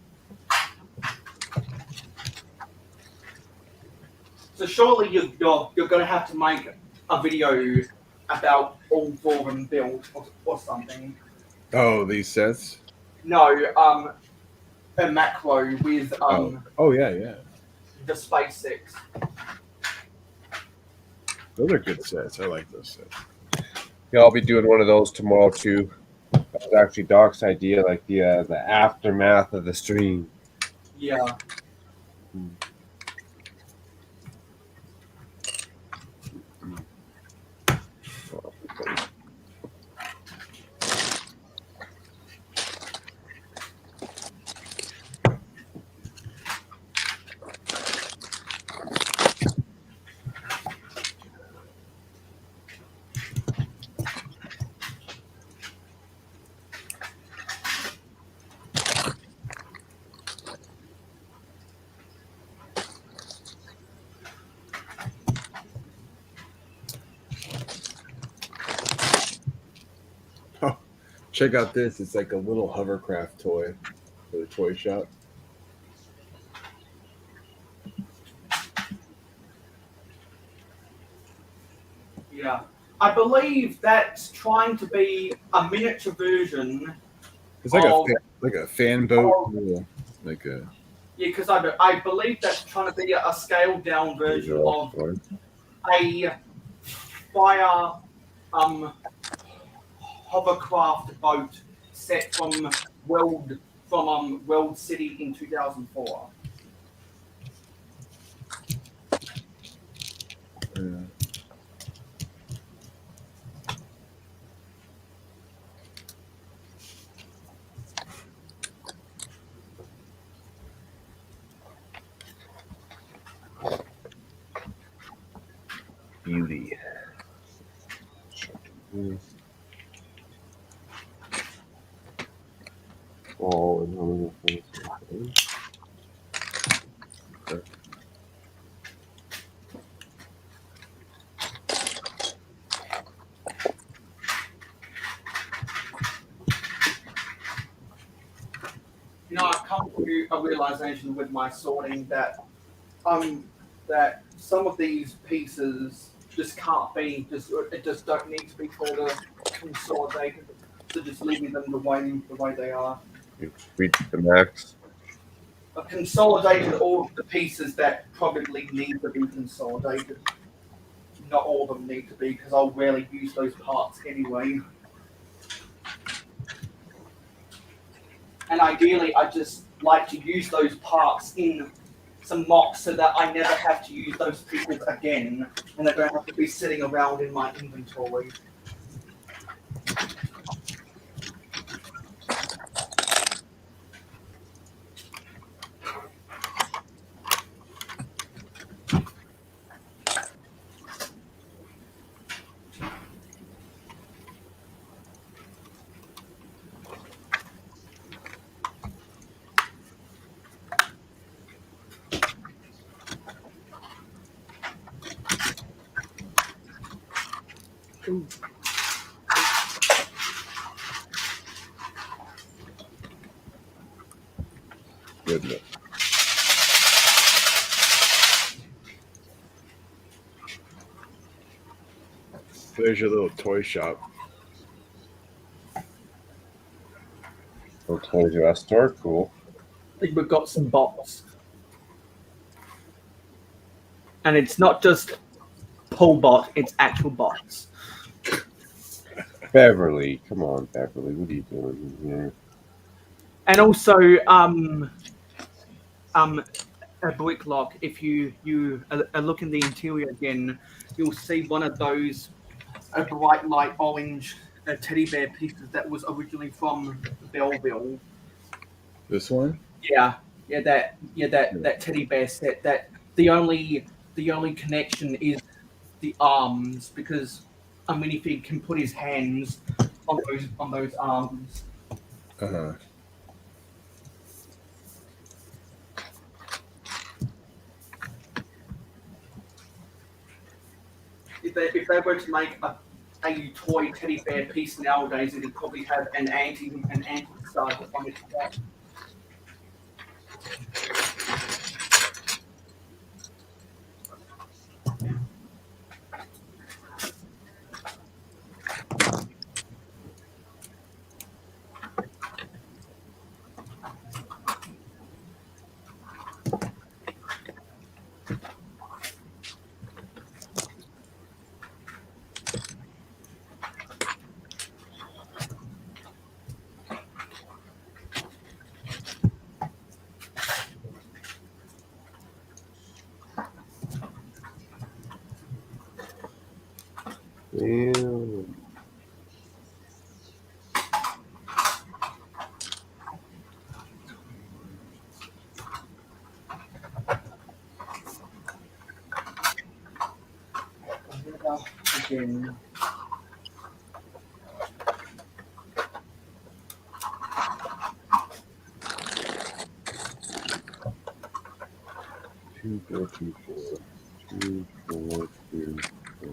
[SPEAKER 14] So surely you're going to have to make a video about all 4 of them built or something.
[SPEAKER 3] Oh, these sets?
[SPEAKER 14] No, a macro with
[SPEAKER 3] Oh yeah.
[SPEAKER 14] the SpaceX.
[SPEAKER 3] Those are good sets. I like those sets.
[SPEAKER 1] Yeah, I'll be doing one of those tomorrow too. That was actually Doc's idea, like the aftermath of the stream.
[SPEAKER 14] Yeah.
[SPEAKER 3] Oh, check out this. It's like a little hovercraft toy for the toy shop.
[SPEAKER 14] Yeah. I believe that's trying to be a miniature version.
[SPEAKER 3] It's like a fan boat. Like a
[SPEAKER 14] Yeah, because I believe that's trying to be a scaled down version of a fire hovercraft boat set from World City in 2004.
[SPEAKER 3] yeah.
[SPEAKER 1] Beauty. Oh, and how many things? Okay.
[SPEAKER 14] You know, I've come to a realization with my sorting that some of these pieces just can't be it just don't need to be sort of consolidated. So just leaving them the way they are.
[SPEAKER 1] You've reached the max.
[SPEAKER 14] I've consolidated all of the pieces that probably need to be consolidated. Not all of them need to be because I'll rarely use those parts anyway. And ideally, I just like to use those parts in some mocks so that I never have to use those pieces again, and they don't have to be sitting around in my inventory.
[SPEAKER 1] Goodness.
[SPEAKER 3] There's your little toy shop.
[SPEAKER 1] Little Toys R Us store, cool.
[SPEAKER 14] I think we've got some bots. And it's not just pull bot, it's actual bots.
[SPEAKER 1] Beverly, come on, Beverly, what are you doing here?
[SPEAKER 14] And also, a brick lock. If you look in the interior again, you'll see one of those bright light orange teddy bear pieces that was originally from Belleville.
[SPEAKER 3] This one?
[SPEAKER 14] That teddy bear set. That the only connection is the arms, because a minifig can put his hands on those arms.
[SPEAKER 3] Uh-huh.
[SPEAKER 14] If they were to make a toy teddy bear piece nowadays, it'd probably have an anti stud on its back.
[SPEAKER 1] Ew.
[SPEAKER 14] Again.
[SPEAKER 1] Two, four, two, four. 2, 4, 2, 4.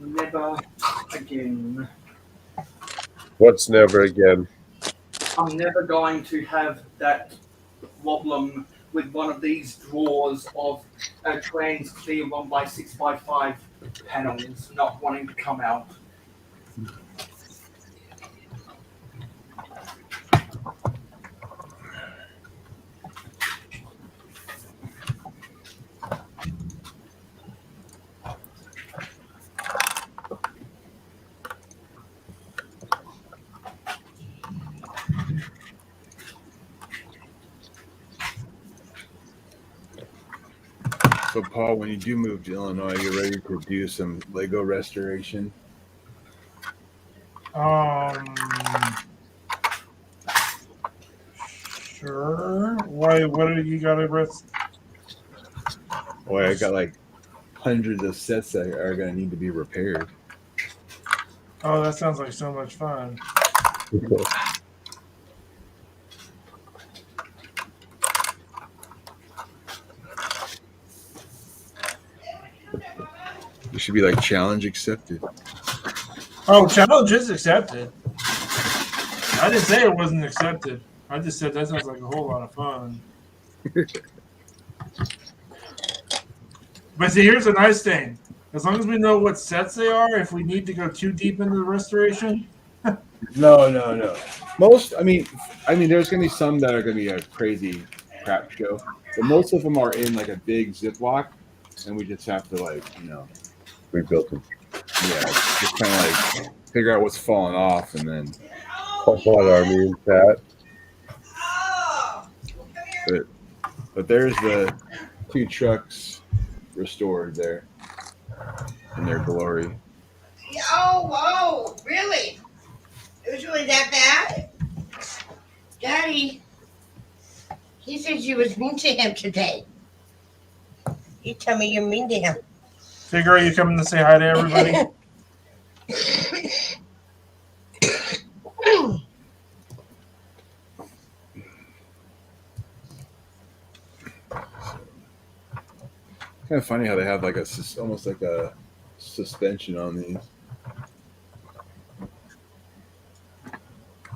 [SPEAKER 14] Never again.
[SPEAKER 1] What's never again?
[SPEAKER 14] I'm never going to have that problem with one of these drawers of trans clear 1x6x5 panels not wanting to come out.
[SPEAKER 3] So, Paul, when you do move to Illinois, you're ready to do some Lego restoration?
[SPEAKER 8] Sure. Why? What do you got to rest?
[SPEAKER 3] Boy, I got like hundreds of sets that are going to need to be repaired.
[SPEAKER 8] Oh, that sounds like so much fun.
[SPEAKER 3] You should be like challenge accepted.
[SPEAKER 8] Oh, challenge is accepted. I didn't say it wasn't accepted. I just said that sounds like a whole lot of fun. But see, here's a nice thing. As long as we know what sets they are, if we need to go too deep into the restoration.
[SPEAKER 3] No. Most, I mean, there's going to be some that are going to be a crazy crap show, but most of them are in like a big Ziploc, and we just have to
[SPEAKER 1] rebuild them.
[SPEAKER 3] Yeah, just kind of like figure out what's falling off, and then.
[SPEAKER 1] What army is that?
[SPEAKER 3] But there's the 2 trucks restored there in their glory.
[SPEAKER 12] Oh, whoa, really? It was really that bad? Daddy, he said you was mean to him today. You tell me you're mean to him.
[SPEAKER 8] Figure, are you coming to say hi to everybody?
[SPEAKER 3] Kind of funny how they have like almost like a suspension on these.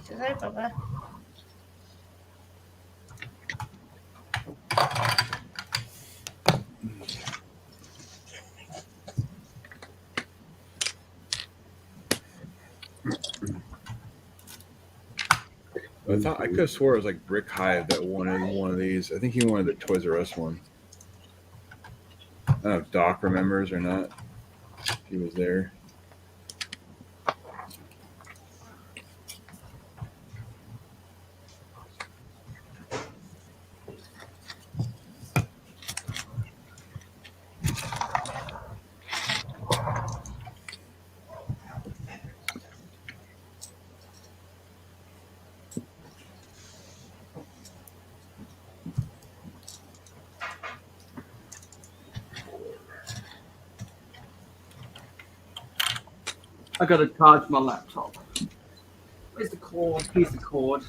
[SPEAKER 12] Say hi, Papa.
[SPEAKER 3] I thought I could have swore it was like Brick Hive that wanted one of these. I think he wanted the Toys R Us one. I don't know if Doc remembers or not. He was there.
[SPEAKER 14] I gotta charge my laptop. Where's the cord? Here's the cord.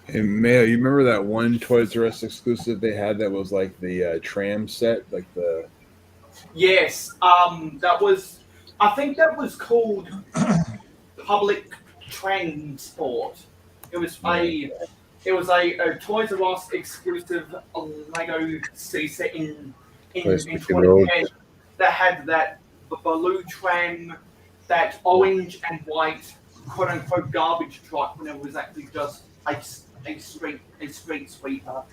[SPEAKER 14] Hey,
[SPEAKER 3] Mayo, you remember that one Toys R Us exclusive they had that was like the tram set, like the?
[SPEAKER 14] Yes, that was. I think that was called Public Transport. It was a Toys R Us exclusive Lego city set in 2010 that had that blue tram, that orange and white quote unquote garbage truck when it was actually just a street sweeper.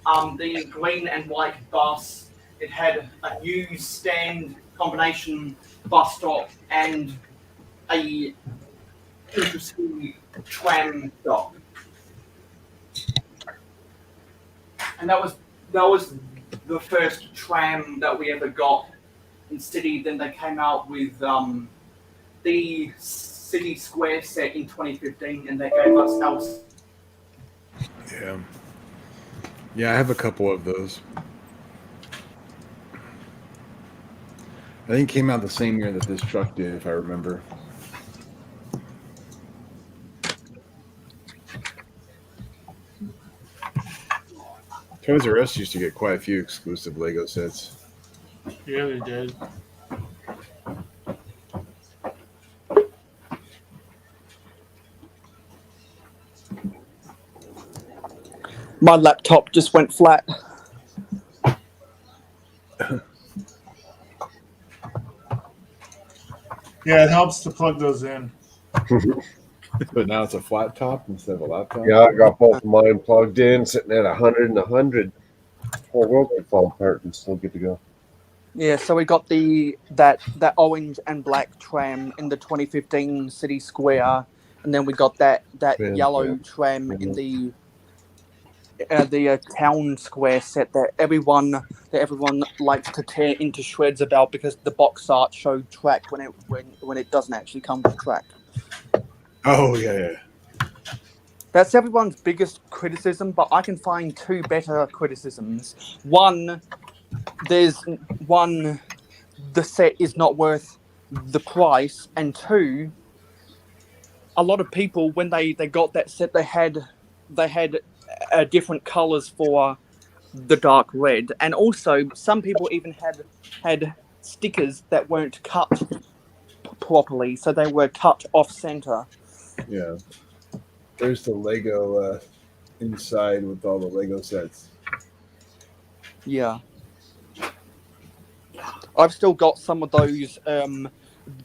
[SPEAKER 14] The green and white bus. It had a newsstand combination bus stop and a interesting tram stop. And that was the first tram that we ever got in City. Then they came out with the City Square set in 2015, and they gave us else.
[SPEAKER 3] Yeah, I have a couple of those. I think it came out the same year that this truck did, if I remember. Toys R Us used to get quite a few exclusive Lego sets.
[SPEAKER 8] Yeah, they did.
[SPEAKER 14] My laptop just went flat.
[SPEAKER 8] Yeah, it helps to plug those in.
[SPEAKER 3] But now it's a flat top instead of a laptop?
[SPEAKER 1] Yeah, I got both of mine plugged in, sitting at 100 and 100. Whole world could fall apart and still good to go.
[SPEAKER 14] Yeah, so we got that orange and black tram in the 2015 City Square, and then we got that yellow tram in the town square set that everyone likes to tear into shreds about because the box art showed track when it doesn't actually come with track.
[SPEAKER 3] Oh yeah.
[SPEAKER 14] That's everyone's biggest criticism, but I can find two better criticisms. One, the set is not worth the price, and two, a lot of people when they got that set they had different colors for the dark red, and also some people even had stickers that weren't cut properly, so they were cut off center.
[SPEAKER 3] Yeah. There's the Lego inside with all the Lego sets.
[SPEAKER 14] Yeah. I've still got some of those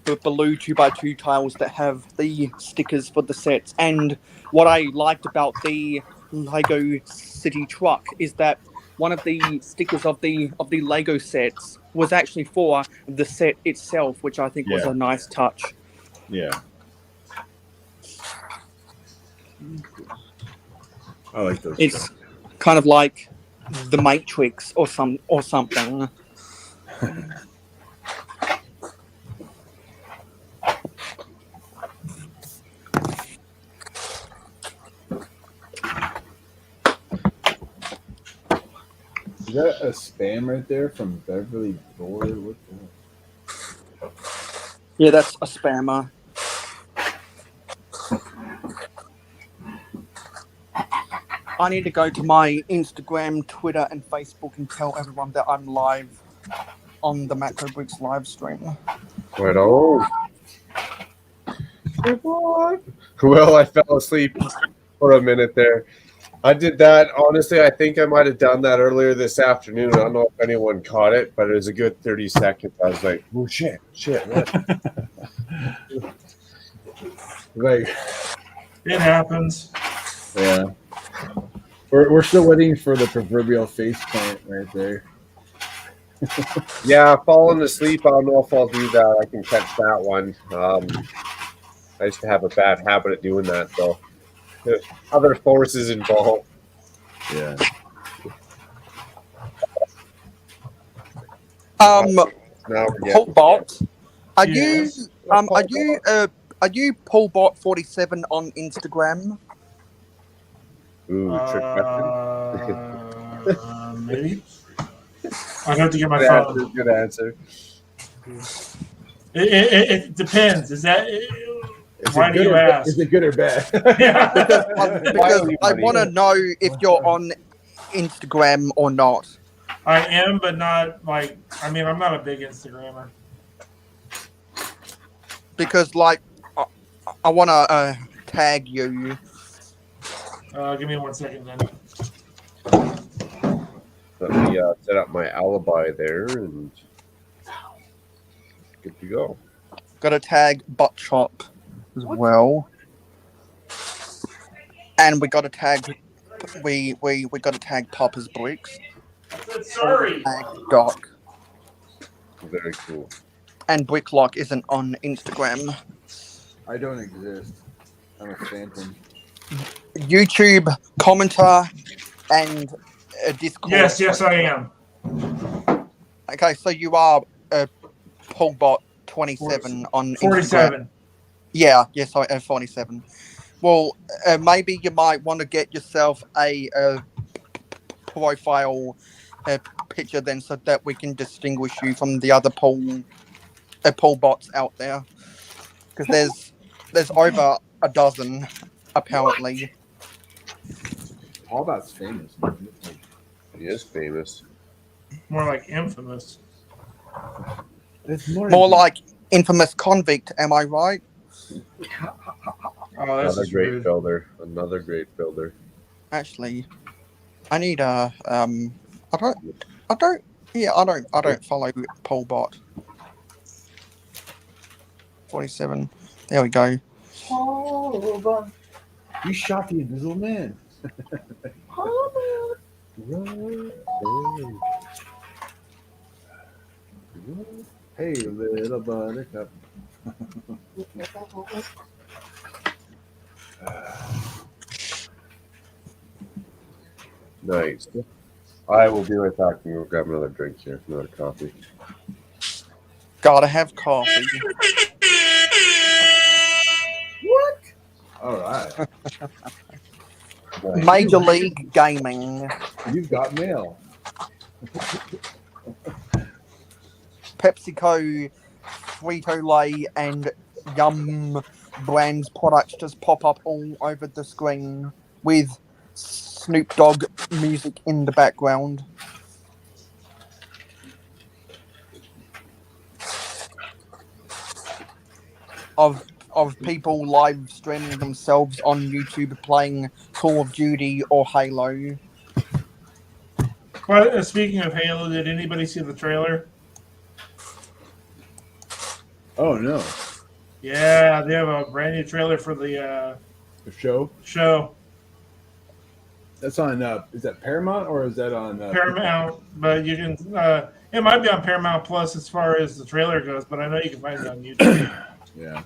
[SPEAKER 14] the blue 2x2 tiles that have the stickers for the sets. And what I liked about the Lego City truck is that one of the stickers of the Lego sets was actually for the set itself, which I think was
[SPEAKER 3] Yeah.
[SPEAKER 14] a nice touch.
[SPEAKER 3] Yeah. I like those.
[SPEAKER 14] It's kind of like the Matrix or something.
[SPEAKER 3] Is that a spam right there from Beverly Board? What the
[SPEAKER 14] Yeah, that's a spammer. I need to go to my Instagram, Twitter, and Facebook and tell everyone that I'm live on the Macro Bricks live stream.
[SPEAKER 1] Right on. Well, I fell asleep for a minute there. I did that. Honestly, I think I might have done that earlier this afternoon. I don't know if anyone caught it, but it was a good 30 seconds. I was like, oh, shit, what?
[SPEAKER 3] Like,
[SPEAKER 8] It happens.
[SPEAKER 3] yeah. We're still waiting for the proverbial face plant right there.
[SPEAKER 1] Yeah, falling asleep. I don't know if I'll do that. I can catch that one. I used to have a bad habit of doing that, though. There's other forces involved.
[SPEAKER 3] Yeah.
[SPEAKER 14] Paulbot, are you Paulbot 47 on Instagram?
[SPEAKER 1] Ooh, trick question.
[SPEAKER 8] Maybe. I'd have to get my
[SPEAKER 1] Good
[SPEAKER 8] phone.
[SPEAKER 1] answer, good answer.
[SPEAKER 8] It depends. Is that why do you ask?
[SPEAKER 3] Is it good or bad?
[SPEAKER 14] Because I want to know if you're on Instagram or not.
[SPEAKER 8] I am, but not like. I mean, I'm not a big Instagrammer.
[SPEAKER 14] Because like, I want to tag you.
[SPEAKER 8] Give me 1 second then.
[SPEAKER 1] Let me set up my alibi there and good to go.
[SPEAKER 14] Got to tag Butt Chop as well, and we got to tag we got to tag Papa's Bricks.
[SPEAKER 8] Sorry.
[SPEAKER 14] Tag Doc.
[SPEAKER 1] Very cool.
[SPEAKER 14] And Bricklock isn't on Instagram.
[SPEAKER 3] I don't exist. I'm a phantom.
[SPEAKER 14] YouTube commenter and Discord.
[SPEAKER 8] Yes, I am.
[SPEAKER 14] Okay, so you are Paulbot 27 on
[SPEAKER 8] 47.
[SPEAKER 14] Instagram. Yeah, yes, 47. Well, maybe you might want to get yourself a profile picture then, so that we can distinguish you from the other Paulbots out there. Because there's over a dozen apparently.
[SPEAKER 3] Paulbot's famous. Man.
[SPEAKER 1] He is famous.
[SPEAKER 8] More like infamous.
[SPEAKER 3] It's
[SPEAKER 14] more like infamous convict. Am I right?
[SPEAKER 8] Oh, that's
[SPEAKER 1] another great
[SPEAKER 8] rude.
[SPEAKER 1] builder. Another great builder.
[SPEAKER 14] Actually, I need a I don't follow Paulbot 47. There we go.
[SPEAKER 3] Paulbot. You shot the invisible man. Hey, little buttercup.
[SPEAKER 1] Nice. I will be right back. We'll grab another drink here, another coffee.
[SPEAKER 14] Gotta have coffee.
[SPEAKER 3] What? All right.
[SPEAKER 14] Major League Gaming.
[SPEAKER 3] You've got mail.
[SPEAKER 14] PepsiCo, Frito-Lay, and Yum Brands products just pop up all over the screen with Snoop Dogg music in the background. Of people live streaming themselves on YouTube playing Call of Duty or Halo.
[SPEAKER 8] Well, speaking of Halo, did anybody see the trailer?
[SPEAKER 3] Oh no!
[SPEAKER 8] Yeah, they have a brand new trailer for the
[SPEAKER 3] show.
[SPEAKER 8] Show.
[SPEAKER 3] That's on. Is that Paramount or is that on
[SPEAKER 8] Paramount? But you can. It might be on Paramount Plus as far as the trailer goes, but I know you can find it on YouTube.
[SPEAKER 3] Yeah.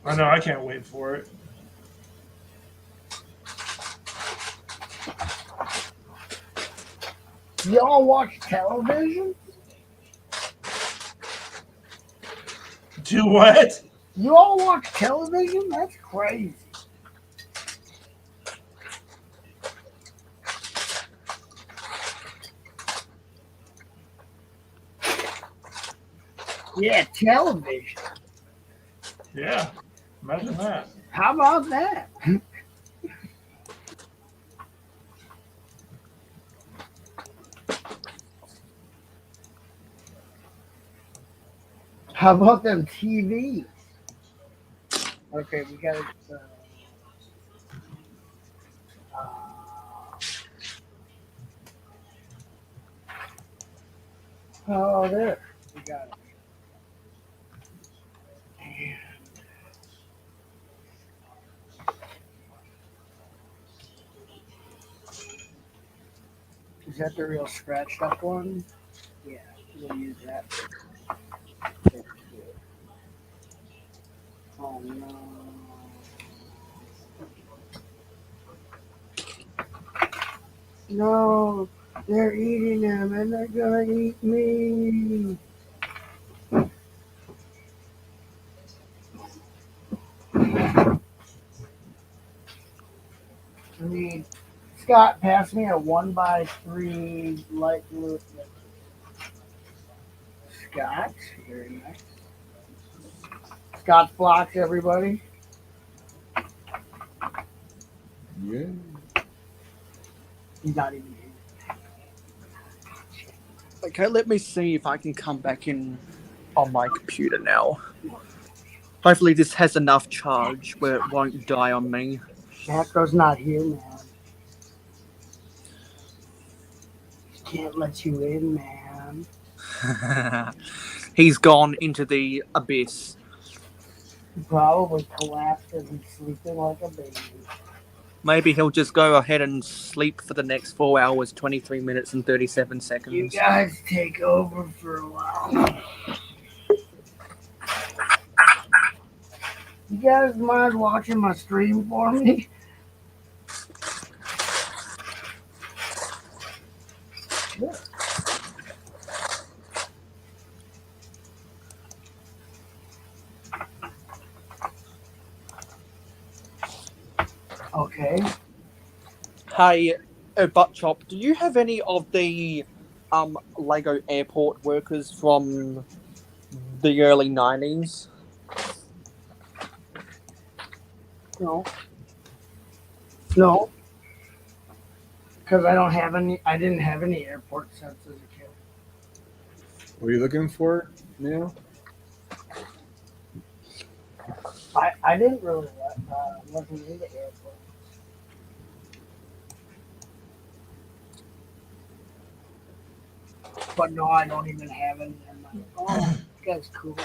[SPEAKER 8] I know. I can't wait for it.
[SPEAKER 5] Y'all watch television?
[SPEAKER 8] Do what?
[SPEAKER 5] You all watch television? That's crazy. Yeah, television.
[SPEAKER 8] Yeah, imagine that.
[SPEAKER 5] How about that? How about them TVs? Okay, we got oh, there. We got it. Is that the real scratched up one? Yeah, we'll use that. Oh no. No, they're eating them and they're gonna eat me. I mean, Scott, pass me a 1x3 light blue. Scott, very nice. Scott's blocks, everybody.
[SPEAKER 3] Yeah.
[SPEAKER 5] He's not even here.
[SPEAKER 14] Okay, let me see if I can come back in on my computer now. Hopefully this has enough charge where it won't die on me.
[SPEAKER 5] Jacko's not here, man. Can't let you in, man.
[SPEAKER 14] He's gone into the abyss.
[SPEAKER 5] He probably collapsed and he's sleeping like a baby.
[SPEAKER 14] Maybe he'll just go ahead and sleep for the next 4 hours, 23 minutes, and 37 seconds.
[SPEAKER 5] You guys take over for a while. You guys mind watching my stream for me? Yeah. Okay.
[SPEAKER 14] Hey, Buttchop, do you have any of the Lego airport workers from the early 90s?
[SPEAKER 5] No. No. Because I don't have any. I didn't have any airport sets as a kid.
[SPEAKER 3] What are you looking for, Neil?
[SPEAKER 5] I didn't really wasn't into airports. But no, I don't even have any. I'm like, oh, this guy's cool.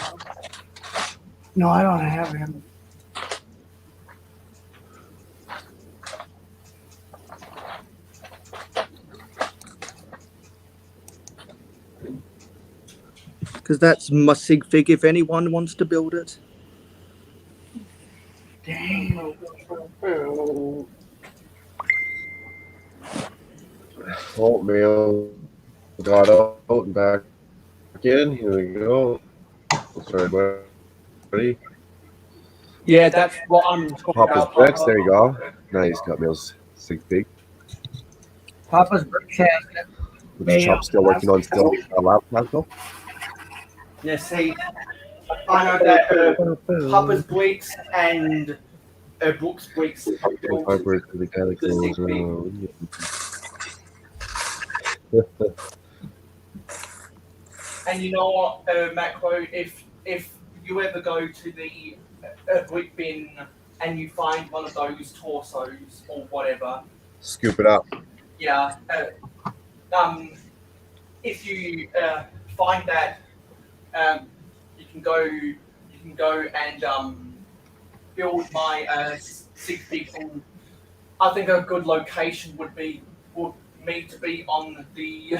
[SPEAKER 5] No, I don't have him.
[SPEAKER 14] Because that's my sig fig if anyone wants to build it.
[SPEAKER 5] Damn.
[SPEAKER 1] Oatmeal got out and back in. Here we go. Sorry, buddy.
[SPEAKER 14] Yeah, that's what I'm talking
[SPEAKER 1] Papa's
[SPEAKER 14] about.
[SPEAKER 1] bricks. There you go. Nice. Got meals. Sig big.
[SPEAKER 5] Papa's bricks has it.
[SPEAKER 1] Which Chop's still working on still a laptop though.
[SPEAKER 14] Yeah, see, I know that Papa's bricks and Brooks bricks. And you know what, Macro, if you ever go to the brick bin and you find one of those torsos or whatever,
[SPEAKER 1] Scoop it up.
[SPEAKER 14] yeah, if you find that you can go and build my sig fig. I think a good location would me to be on the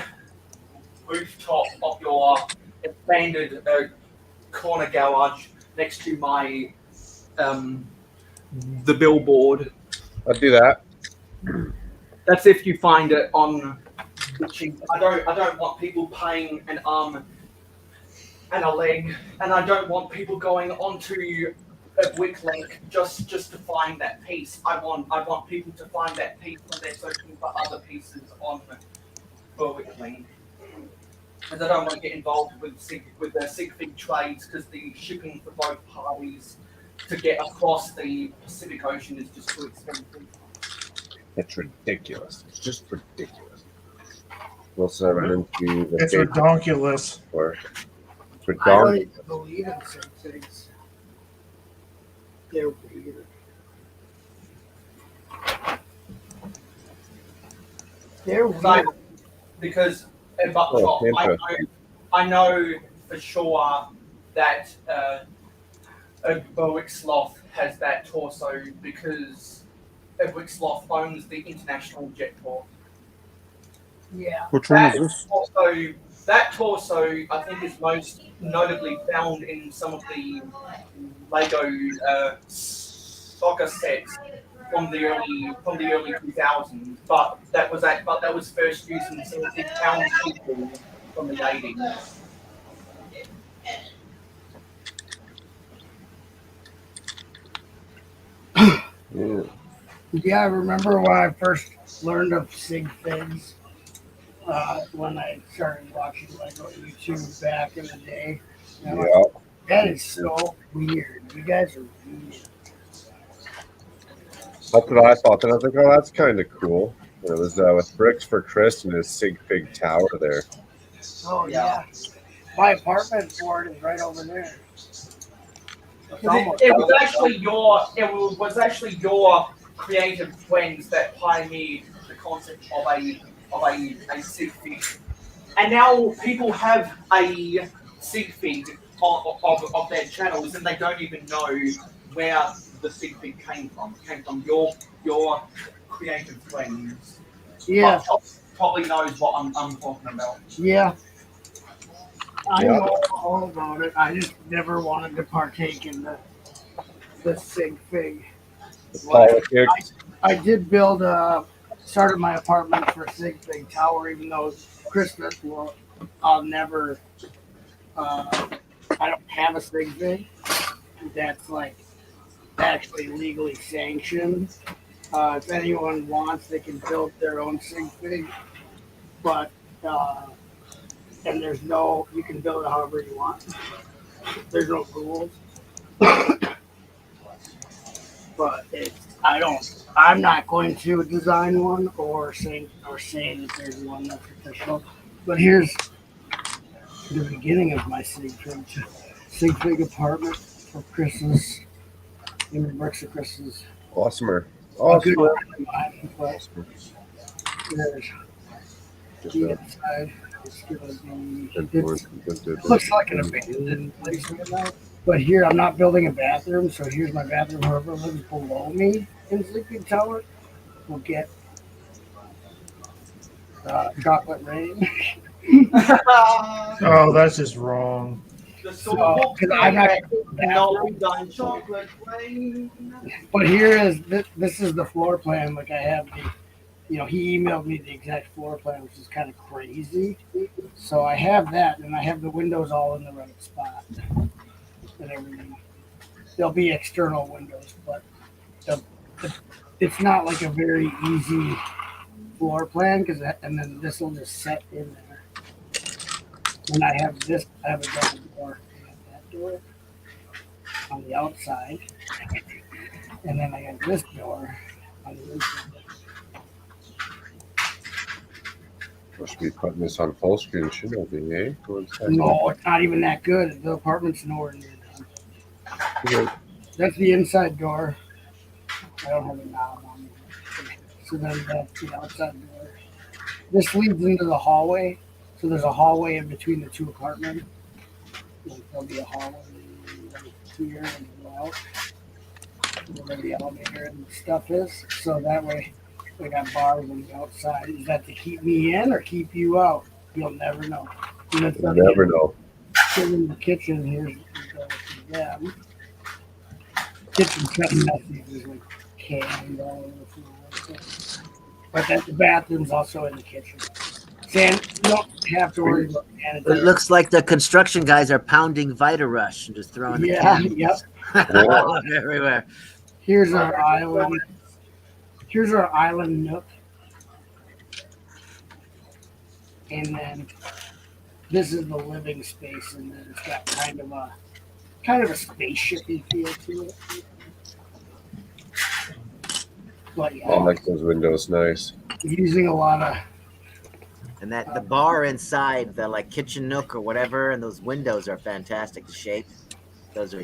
[SPEAKER 14] rooftop of your expanded corner garage next to my the billboard.
[SPEAKER 1] I'd do that.
[SPEAKER 14] That's if you find it on the cheap. I don't want people paying an arm and a leg, and I don't want people going onto a Wick link just to find that piece. I want people to find that piece when they're searching for other pieces on the Wick link. Because I don't want to get involved with the sig fig trades, because the shipping for both parties to get across the Pacific Ocean is just too expensive.
[SPEAKER 1] It's ridiculous. It's just ridiculous. Also, I ran into the
[SPEAKER 8] It's redonkulous.
[SPEAKER 1] It's
[SPEAKER 5] I don't
[SPEAKER 1] redonkulous.
[SPEAKER 5] even believe in some things. They're weird. They're weird.
[SPEAKER 14] Because
[SPEAKER 1] Oh,
[SPEAKER 14] I know for sure that a Berwick sloth has that torso, because a Berwick sloth owns the International Jet Port.
[SPEAKER 5] Yeah.
[SPEAKER 11] Which one is this?
[SPEAKER 14] That torso, I think, is most notably found in some of the Lego soccer sets from the early 2000s. But that was first used in some of the town people from the 80s.
[SPEAKER 5] Yeah, I remember when I first learned of sig figs. When I started watching Lego YouTube back in the day. And I'm like, that is so weird. You guys are weird.
[SPEAKER 1] That's what I thought. And I was like, oh, that's kind of cool. And it was with Bricks for Chris and his sig fig tower there.
[SPEAKER 5] Oh yeah. My apartment board is right over there.
[SPEAKER 14] It was actually your creative twins that pioneered the concept of a sig fig, and now people have a sig fig of their channels, and they don't even know where the sig fig came from. It came from your creative twins.
[SPEAKER 5] Yeah.
[SPEAKER 14] Probably knows what I'm talking about.
[SPEAKER 5] Yeah. I know all about it. I just never wanted to partake in the sig fig. I did build started my apartment for a sig fig tower, even though Christmas I'll never I don't have a sig fig that's like actually legally sanctioned. If anyone wants, they can build their own sig fig, but and you can build it however you want. There's no rules. But I'm not going to design one or say that there's one that's official. But here's the beginning of my sig fig apartment for Chris's, Bricks of Chris's.
[SPEAKER 1] Awesomer.
[SPEAKER 5] There's the inside. It's gonna be. It looks like an abandoned place right now. But here, I'm not building a bathroom, so here's my bathroom. Whoever lives below me in Sleeping Tower will get chocolate rain.
[SPEAKER 8] Oh, that's just wrong.
[SPEAKER 5] So, I'm not
[SPEAKER 14] chocolate rain.
[SPEAKER 5] But here is this is the floor plan. Like I have he emailed me the exact floor plan, which is kind of crazy. So I have that, and I have the windows all in the right spot and everything. There'll be external windows, but it's not like a very easy floor plan and then this will just set in there. And I have a double door. I have that door on the outside, and then I got this door on the inside.
[SPEAKER 1] Must be putting this on full screen, shouldn't it be, eh?
[SPEAKER 5] No, it's not even that good. The apartment's nowhere near done.
[SPEAKER 1] Okay.
[SPEAKER 5] That's the inside door. I don't have a knob on it. So then that's the outside door. This leads into the hallway, So there's a hallway in between the two apartments. Like there'll be a hallway right here and go out where the elevator and stuff is. So that way we got bars on the outside. Is that to keep me in or keep you out? You'll never know.
[SPEAKER 1] You never know.
[SPEAKER 5] In the kitchen, here's them. Kitchen messy. There's like cans all over the floor. But that the bathroom's also in the kitchen. Sam, you don't have to worry about sanitary.
[SPEAKER 4] It looks like the construction guys are pounding Vita Rush and just throwing the cans everywhere.
[SPEAKER 5] Here's our island. Here's our island nook. And then this is the living space, and then it's got kind of a spaceshipy feel to it. But yeah,
[SPEAKER 1] I like those windows. Nice.
[SPEAKER 5] Using a lot of.
[SPEAKER 4] And that the bar inside, the like kitchen nook or whatever, and those windows are fantastic. The shape, those are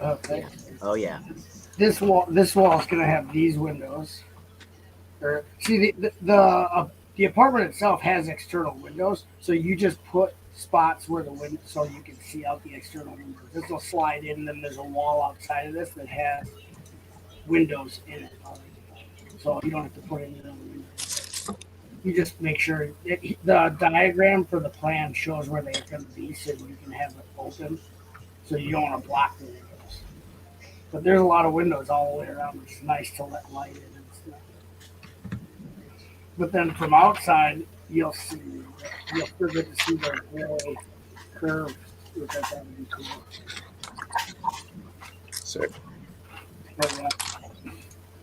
[SPEAKER 5] Okay.
[SPEAKER 4] Yeah. Oh yeah.
[SPEAKER 5] This wall is gonna have these windows. See the apartment itself has external windows, so you just put spots where the window so you can see out the external windows. This will slide in, and then there's a wall outside of this that has windows in it already. So you don't have to put any other windows. You just make sure the diagram for the plan shows where they're going to be, so you can have it open, so you don't want to block the windows. But there's a lot of windows all the way around. It's nice to let light in and stuff. But then from outside, you'll still get to see the really curves. Which I thought would be cool.
[SPEAKER 1] Sick.
[SPEAKER 5] But,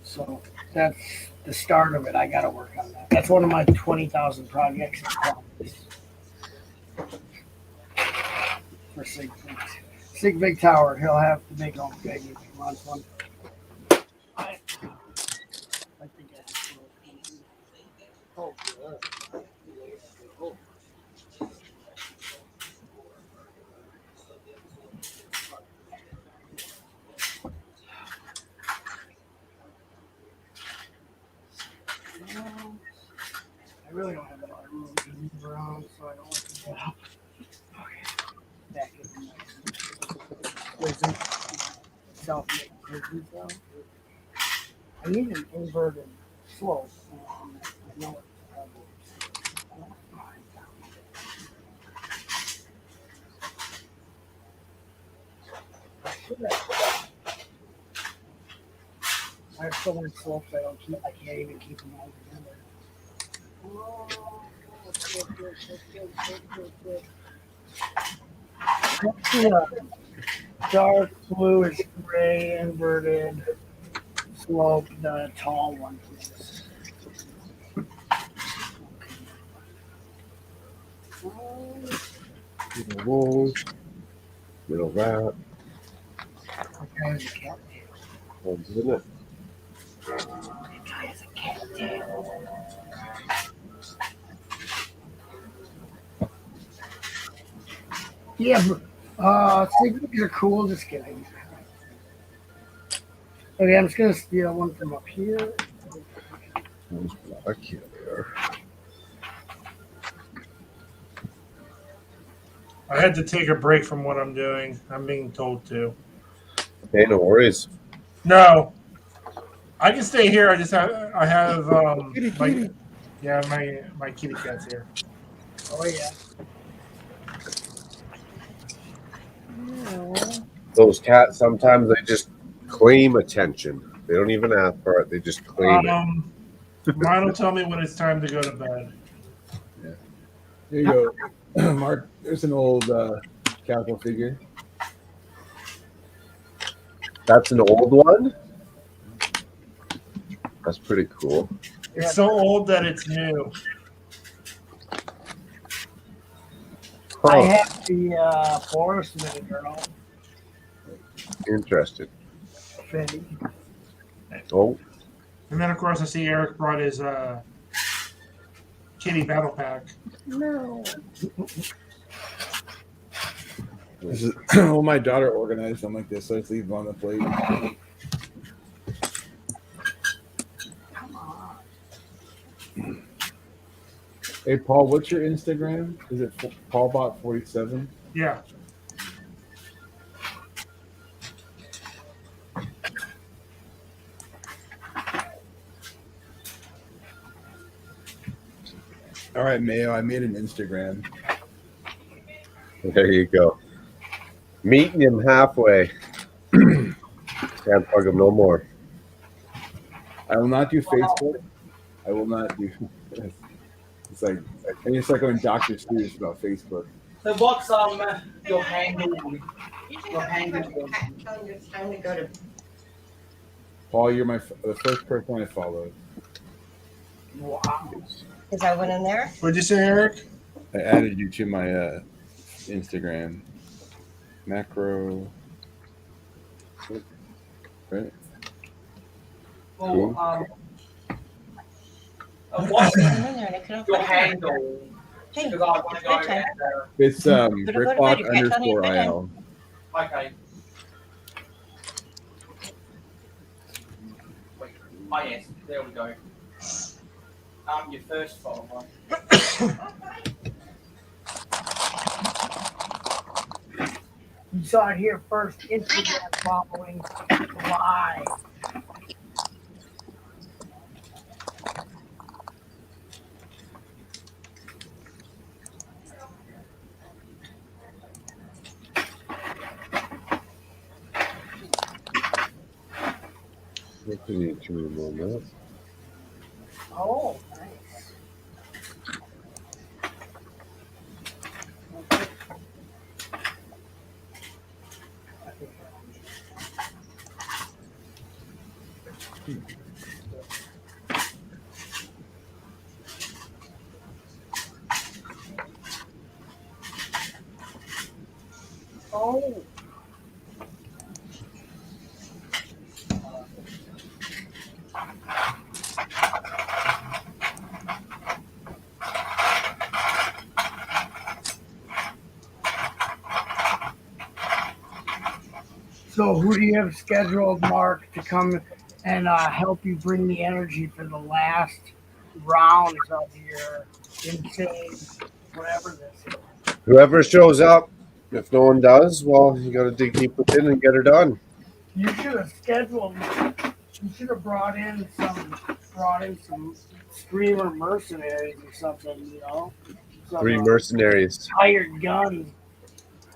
[SPEAKER 5] so that's the start of it. I got to work on that. That's one of my 20,000 projects for Sig Big Tower. He'll have to make all big if he wants one. I think that's oh, good. Oh. I really don't have a lot of room to move around, so I don't want to get up. Okay. Back in self-made prison cell. I need an inverted slope. I know I have so many slopes I can't even keep them all together. Oh, good. Dark blue is gray inverted slope, the tall one, please.
[SPEAKER 1] Middle wall, middle wrap.
[SPEAKER 5] Okay, there's a cat tail.
[SPEAKER 1] One's in it.
[SPEAKER 5] There's a cat tail. Yeah, these are cool. Just kidding. Okay, I'm just gonna steal one from up here.
[SPEAKER 1] There's black here.
[SPEAKER 8] I had to take a break from what I'm doing. I'm being told to.
[SPEAKER 1] Hey, no worries.
[SPEAKER 8] No, I can stay here. I have my kitty cat's here.
[SPEAKER 5] Oh yeah.
[SPEAKER 1] Those cats, sometimes they just claim attention. They don't even ask for it. They just claim it.
[SPEAKER 8] Mine will tell me when it's time to go to bed.
[SPEAKER 3] Yeah. There you go, Mark. There's an old Castle figure.
[SPEAKER 1] That's an old one? That's pretty cool.
[SPEAKER 8] It's so old that it's new.
[SPEAKER 5] I have the Forest Mini Girl.
[SPEAKER 1] Interesting.
[SPEAKER 5] Fitty.
[SPEAKER 1] Oh.
[SPEAKER 8] And then, of course, I see Eric brought his kitty battle pack.
[SPEAKER 5] No.
[SPEAKER 3] This is well, my daughter organized them like this, so I just leave them on the plate. Hey, Paul, what's your Instagram? Is it PaulBot47?
[SPEAKER 8] Yeah.
[SPEAKER 3] All right, Mayo, I made an Instagram.
[SPEAKER 1] There you go. Meeting him halfway. Can't bug him no more.
[SPEAKER 3] I will not do Facebook. I will not do. It's like going Dr. Seuss about Facebook.
[SPEAKER 14] So what's your handle? Your handle.
[SPEAKER 12] Telling you it's time to go to.
[SPEAKER 3] Paul, you're the first person I followed.
[SPEAKER 12] Wow. Because I went in there.
[SPEAKER 8] What'd you say, Eric?
[SPEAKER 3] I added you to my Instagram. Macro. Right.
[SPEAKER 14] Well,
[SPEAKER 12] What's
[SPEAKER 14] your handle?
[SPEAKER 12] Hey,
[SPEAKER 14] Because I want to go
[SPEAKER 12] bedtime.
[SPEAKER 14] there.
[SPEAKER 3] It's
[SPEAKER 12] Go to bed,
[SPEAKER 3] Bricklock_IL.
[SPEAKER 14] Okay. Wait. Oh yes, there we go. Your first follower.
[SPEAKER 5] You saw it here first. Instagram following live.
[SPEAKER 1] What do you need to remove that?
[SPEAKER 5] Oh, nice. Oh. So who do you have scheduled, Mark, to come and help you bring the energy for the last round of your insane whatever this is?
[SPEAKER 1] Whoever shows up. If no one does, well, you got to dig deep within and get her done.
[SPEAKER 5] You should have scheduled. You should have brought in some streamer mercenaries or something. You know, some,
[SPEAKER 1] 3 mercenaries.
[SPEAKER 5] hired guns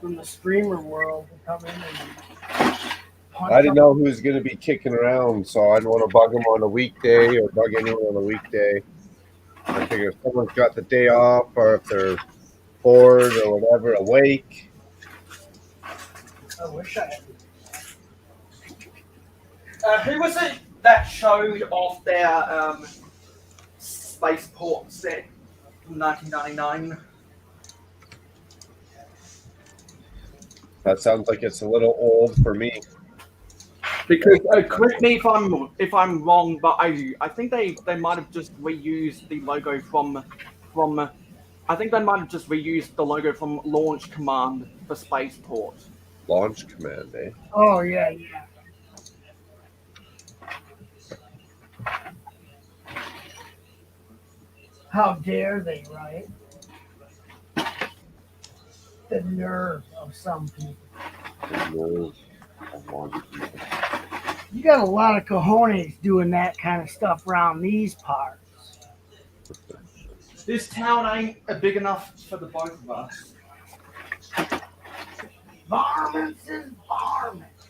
[SPEAKER 5] from the streamer world to come in and punch
[SPEAKER 1] I didn't
[SPEAKER 5] up.
[SPEAKER 1] know who was going to be kicking around, so I didn't want to bug them on a weekday or bug anyone on a weekday. I figure if someone's got the day off or if they're bored or whatever, awake.
[SPEAKER 5] I wish I had.
[SPEAKER 14] Who was it that showed off their spaceport set from 1999?
[SPEAKER 1] That sounds like it's a little old for me.
[SPEAKER 14] Because correct me if I'm wrong, but I think they might have just reused the logo from I think they might have just reused the logo from Launch Command for Spaceport.
[SPEAKER 1] Launch Command, eh?
[SPEAKER 5] Oh yeah, yeah. How dare they, right? The nerve of some people.
[SPEAKER 1] The nerve of one people.
[SPEAKER 5] You got a lot of cojones doing that kind of stuff around these parts.
[SPEAKER 14] This town ain't big enough for the both of us.
[SPEAKER 5] Varmints is varmints.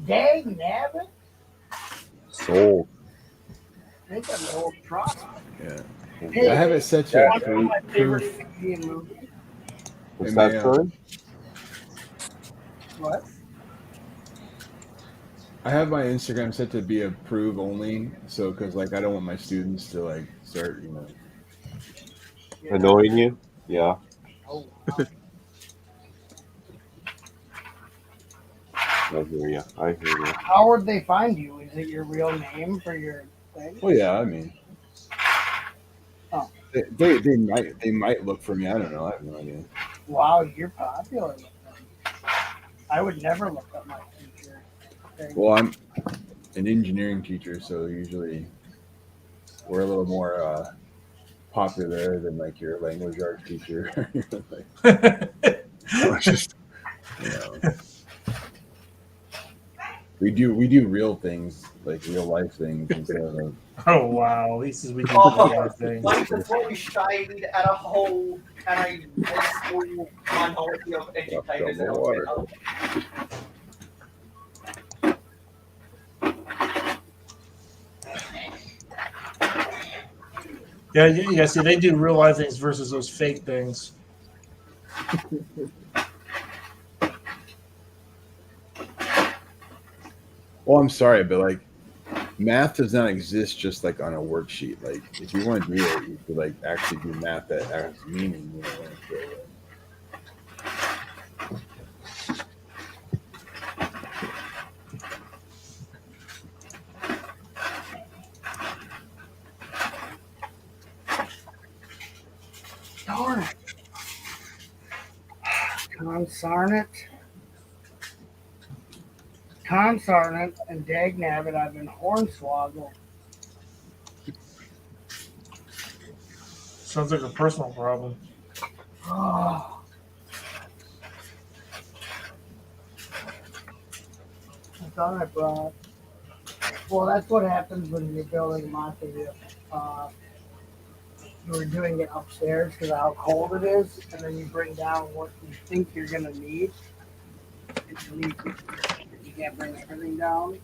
[SPEAKER 5] Dang nabbit.
[SPEAKER 1] Sold.
[SPEAKER 5] I think I'm an old prospect.
[SPEAKER 3] Yeah.
[SPEAKER 5] Hey,
[SPEAKER 3] I have it set to
[SPEAKER 5] that's one of my favorite Indian movies.
[SPEAKER 1] What's that for?
[SPEAKER 5] What?
[SPEAKER 3] I have my Instagram set to be approve only, so because like I don't want my students to like start, you know.
[SPEAKER 1] Annoying you? Yeah.
[SPEAKER 5] Oh,
[SPEAKER 1] I hear you. I hear you.
[SPEAKER 5] how would they find you? Is it your real name for your thing?
[SPEAKER 3] Well, yeah, I mean,
[SPEAKER 5] Oh.
[SPEAKER 3] they might look for me. I don't know. I have no idea.
[SPEAKER 5] Wow, you're popular with them. I would never look up my future thing.
[SPEAKER 3] Well, an engineering teacher, so usually we're a little more popular than like your language arts teacher. Like, just, you know, we do real things, like real life things instead of.
[SPEAKER 8] Oh wow! He says we do
[SPEAKER 14] Oh,
[SPEAKER 8] real life things.
[SPEAKER 14] like to throw shade at a whole and a small minority of educators out there.
[SPEAKER 8] Yeah. See, they do real life things versus those fake things.
[SPEAKER 3] Well, I'm sorry, but like math does not exist just like on a worksheet. Like if you want to do it, you could like actually do math that has meaning. You know,
[SPEAKER 5] Darn it. Consarn it. Consarn it and dagnabbit, I've been hornswoggled.
[SPEAKER 8] Sounds like a personal problem.
[SPEAKER 5] Oh. I thought I brought. Well, that's what happens when you're building Monte. You were doing it upstairs because of how cold it is, and then you bring down what you think you're going to need. You can't bring everything down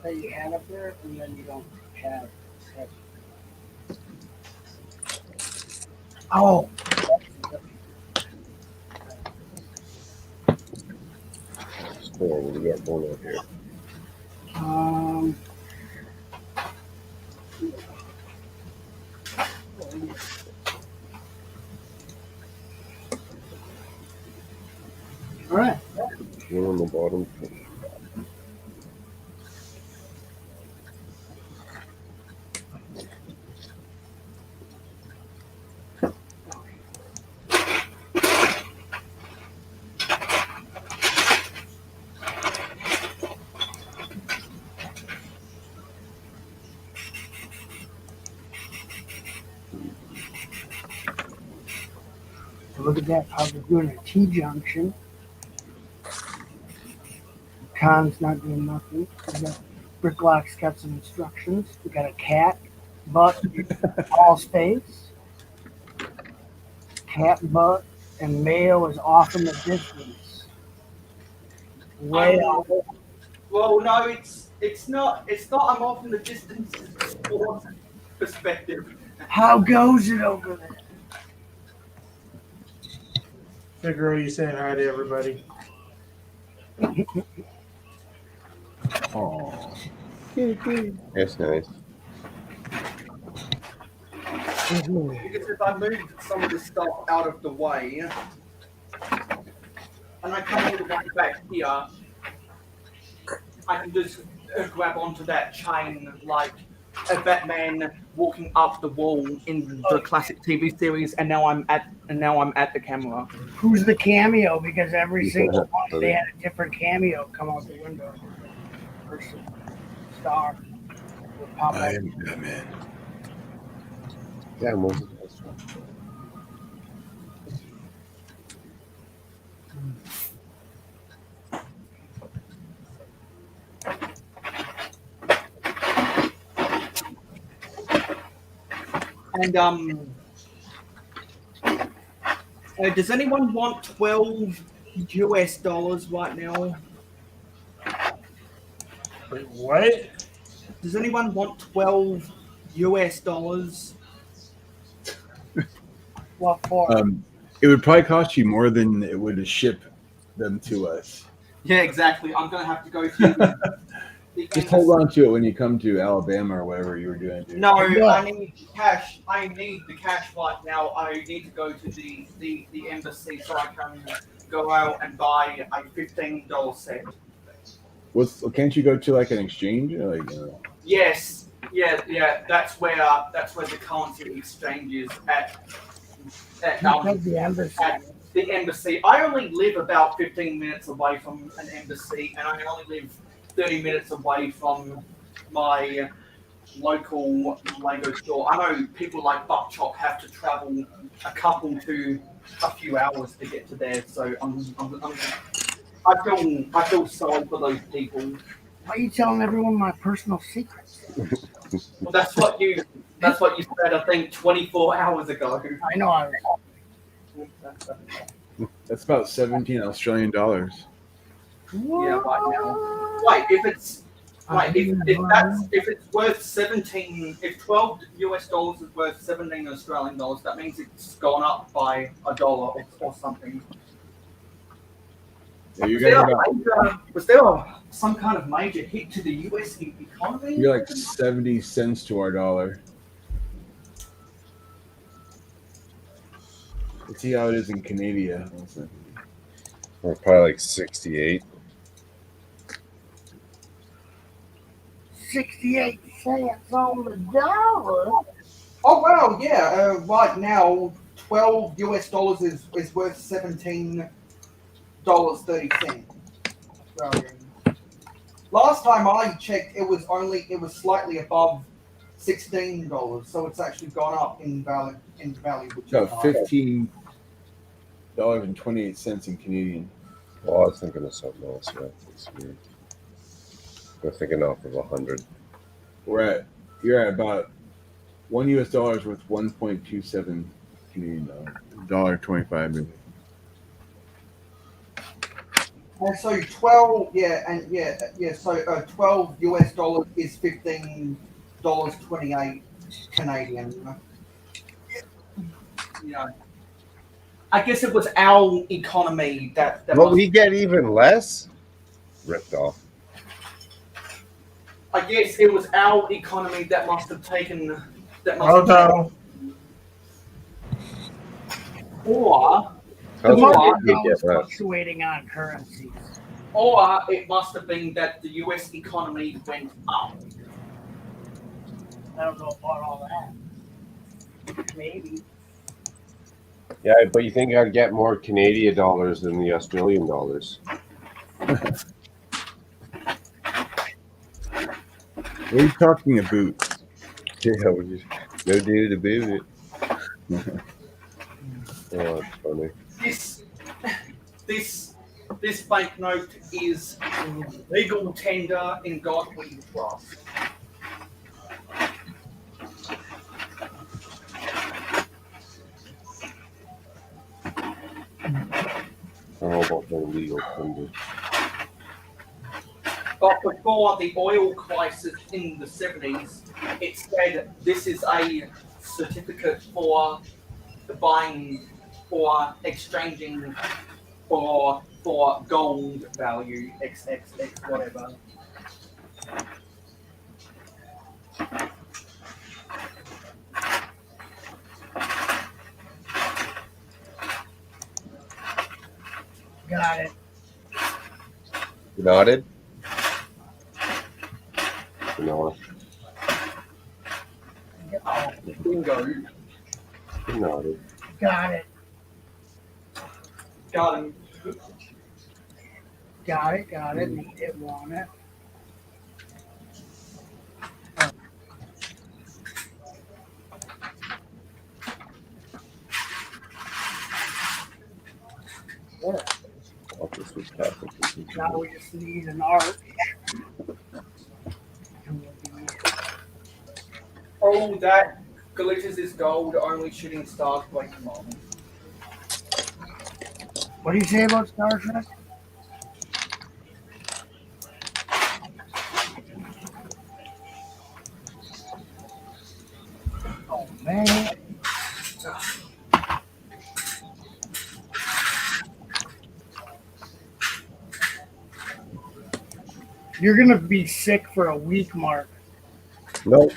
[SPEAKER 5] that you had up there, and then you don't have it. Oh!
[SPEAKER 1] What do we got going on here?
[SPEAKER 5] All right.
[SPEAKER 1] One on the bottom.
[SPEAKER 5] So look at that, how we're doing a T-junction. Con's not doing nothing. We got Bricklock's got some instructions. We got a cat, butt, all space. Cat, butt, and male is off in the distance. Way off.
[SPEAKER 14] Well, no, it's not. It's not. I'm off in the distance. Perspective.
[SPEAKER 5] How goes it over there?
[SPEAKER 8] Figure you saying hi to everybody.
[SPEAKER 3] Oh,
[SPEAKER 1] That's nice.
[SPEAKER 14] Because if I move some of this stuff out of the way, and I come all the way back here, I can just grab onto that chain like a Batman walking up the wall in the classic TV series, and now I'm at the camera.
[SPEAKER 5] Who's the cameo? Because every single one they had a different cameo come out the window. Person, star, would pop
[SPEAKER 3] I
[SPEAKER 5] up.
[SPEAKER 3] am Batman.
[SPEAKER 1] Yeah, most of that's
[SPEAKER 14] And does anyone want $12 US right now?
[SPEAKER 8] Wait, what?
[SPEAKER 14] Does anyone want $12 US?
[SPEAKER 5] What for?
[SPEAKER 3] It would probably cost you more than it would to ship them to us.
[SPEAKER 14] Yeah, exactly. I'm gonna have to go through.
[SPEAKER 3] Just hold on to it when you come to Alabama or whatever you were doing. Dude.
[SPEAKER 14] No, I need cash. I need the cash right now. I need to go to the embassy so I can go out and buy a $15 set.
[SPEAKER 3] Can't you go to like an exchange?
[SPEAKER 14] Yes. Yeah. That's where the currency exchange is at
[SPEAKER 5] the embassy.
[SPEAKER 14] At the embassy. I only live about 15 minutes away from an embassy, and I only live 30 minutes away from my local Lego store. I know people like Buck Chop have to travel a couple to a few hours to get to there, so I feel sorry for those people.
[SPEAKER 5] Why are you telling everyone my personal secrets?
[SPEAKER 14] Well, that's what you said, I think 24 hours ago.
[SPEAKER 5] I know I was.
[SPEAKER 3] That's about 17 Australian dollars.
[SPEAKER 14] Yeah, right now. Wait, if it's worth 17, if 12 US dollars is worth 17 Australian dollars, that means it's gone up by $1 or something.
[SPEAKER 3] Yeah, you guys
[SPEAKER 14] Was there some kind of major hit to the US economy?
[SPEAKER 3] You're like 70 cents to our dollar. Let's see how it is in Canada.
[SPEAKER 1] Or probably like 68.
[SPEAKER 5] 68 cents on the dollar.
[SPEAKER 14] Oh wow, yeah. Right now, 12 US dollars is worth $17.30. Last time I checked, it was slightly above $16, so it's actually gone up in value. Which is
[SPEAKER 3] About
[SPEAKER 14] nice.
[SPEAKER 3] $15.28 in Canadian.
[SPEAKER 1] Well, I was thinking of something else. Yeah, it's weird. I'm thinking off of 100.
[SPEAKER 3] You're at about $1 US is worth 1.27 Canadian dollar. $1.25 maybe.
[SPEAKER 14] And so 12, so 12 US dollars is $15.28 Canadian. Yeah. I guess it was our economy that
[SPEAKER 1] Well, we get even less? Ripped off.
[SPEAKER 14] I guess it was our economy that must have taken or
[SPEAKER 5] The market is always fluctuating on currencies.
[SPEAKER 14] Or it must have been that the US economy went up.
[SPEAKER 5] I don't know about all that. Maybe.
[SPEAKER 1] Yeah, but you think I'd get more Canadian dollars than the Australian dollars?
[SPEAKER 3] What are you talking about?
[SPEAKER 1] Yeah, no dude about it. Oh, that's funny.
[SPEAKER 14] This banknote is legal tender in God we trust.
[SPEAKER 1] How about the legal tender?
[SPEAKER 14] But before the oil crisis in the 70s, it said this is a certificate for buying or exchanging for gold value, XXX, whatever.
[SPEAKER 5] Got it.
[SPEAKER 1] You nodded? No.
[SPEAKER 14] Bingo.
[SPEAKER 1] You nodded.
[SPEAKER 5] Got it.
[SPEAKER 14] Got him.
[SPEAKER 5] Got it. Need it, want it. There.
[SPEAKER 1] This was perfect.
[SPEAKER 5] Now we just need an arch.
[SPEAKER 14] Oh, that glitters is gold, only shooting stars break them on.
[SPEAKER 5] What do you say about Star Trek? Oh, man. You're going to be sick for a week, Mark.
[SPEAKER 1] Nope.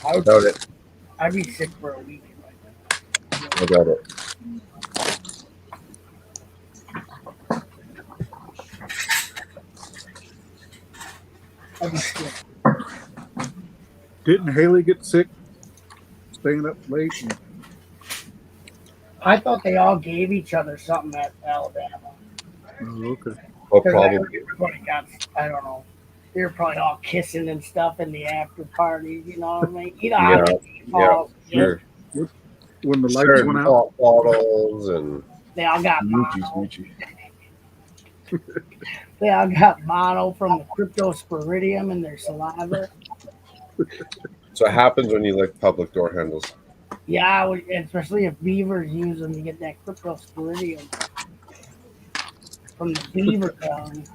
[SPEAKER 5] I
[SPEAKER 1] Got it.
[SPEAKER 5] I'd be sick for a week.
[SPEAKER 1] I got it.
[SPEAKER 5] I'd be sick.
[SPEAKER 11] Didn't Haley get sick staying up late? And
[SPEAKER 5] I thought they all gave each other something at Alabama.
[SPEAKER 11] Oh, okay.
[SPEAKER 1] Well,
[SPEAKER 5] 'Cause
[SPEAKER 1] probably.
[SPEAKER 5] everybody got, I don't know. They were probably all kissing and stuff in the after parties. You know what I mean? You know how
[SPEAKER 1] Yeah,
[SPEAKER 5] they
[SPEAKER 1] yeah,
[SPEAKER 5] fall.
[SPEAKER 1] sure.
[SPEAKER 11] When the lights
[SPEAKER 1] Sharing
[SPEAKER 11] went out,
[SPEAKER 1] pop bottles and
[SPEAKER 5] They all got
[SPEAKER 3] Smoochie,
[SPEAKER 5] mono.
[SPEAKER 3] smoochie.
[SPEAKER 5] They all got mono from the cryptosporidium in their saliva.
[SPEAKER 1] so it happens when you lick public door handles.
[SPEAKER 5] Yeah, especially if beavers use them to get that cryptosporidium from the beaver tongue.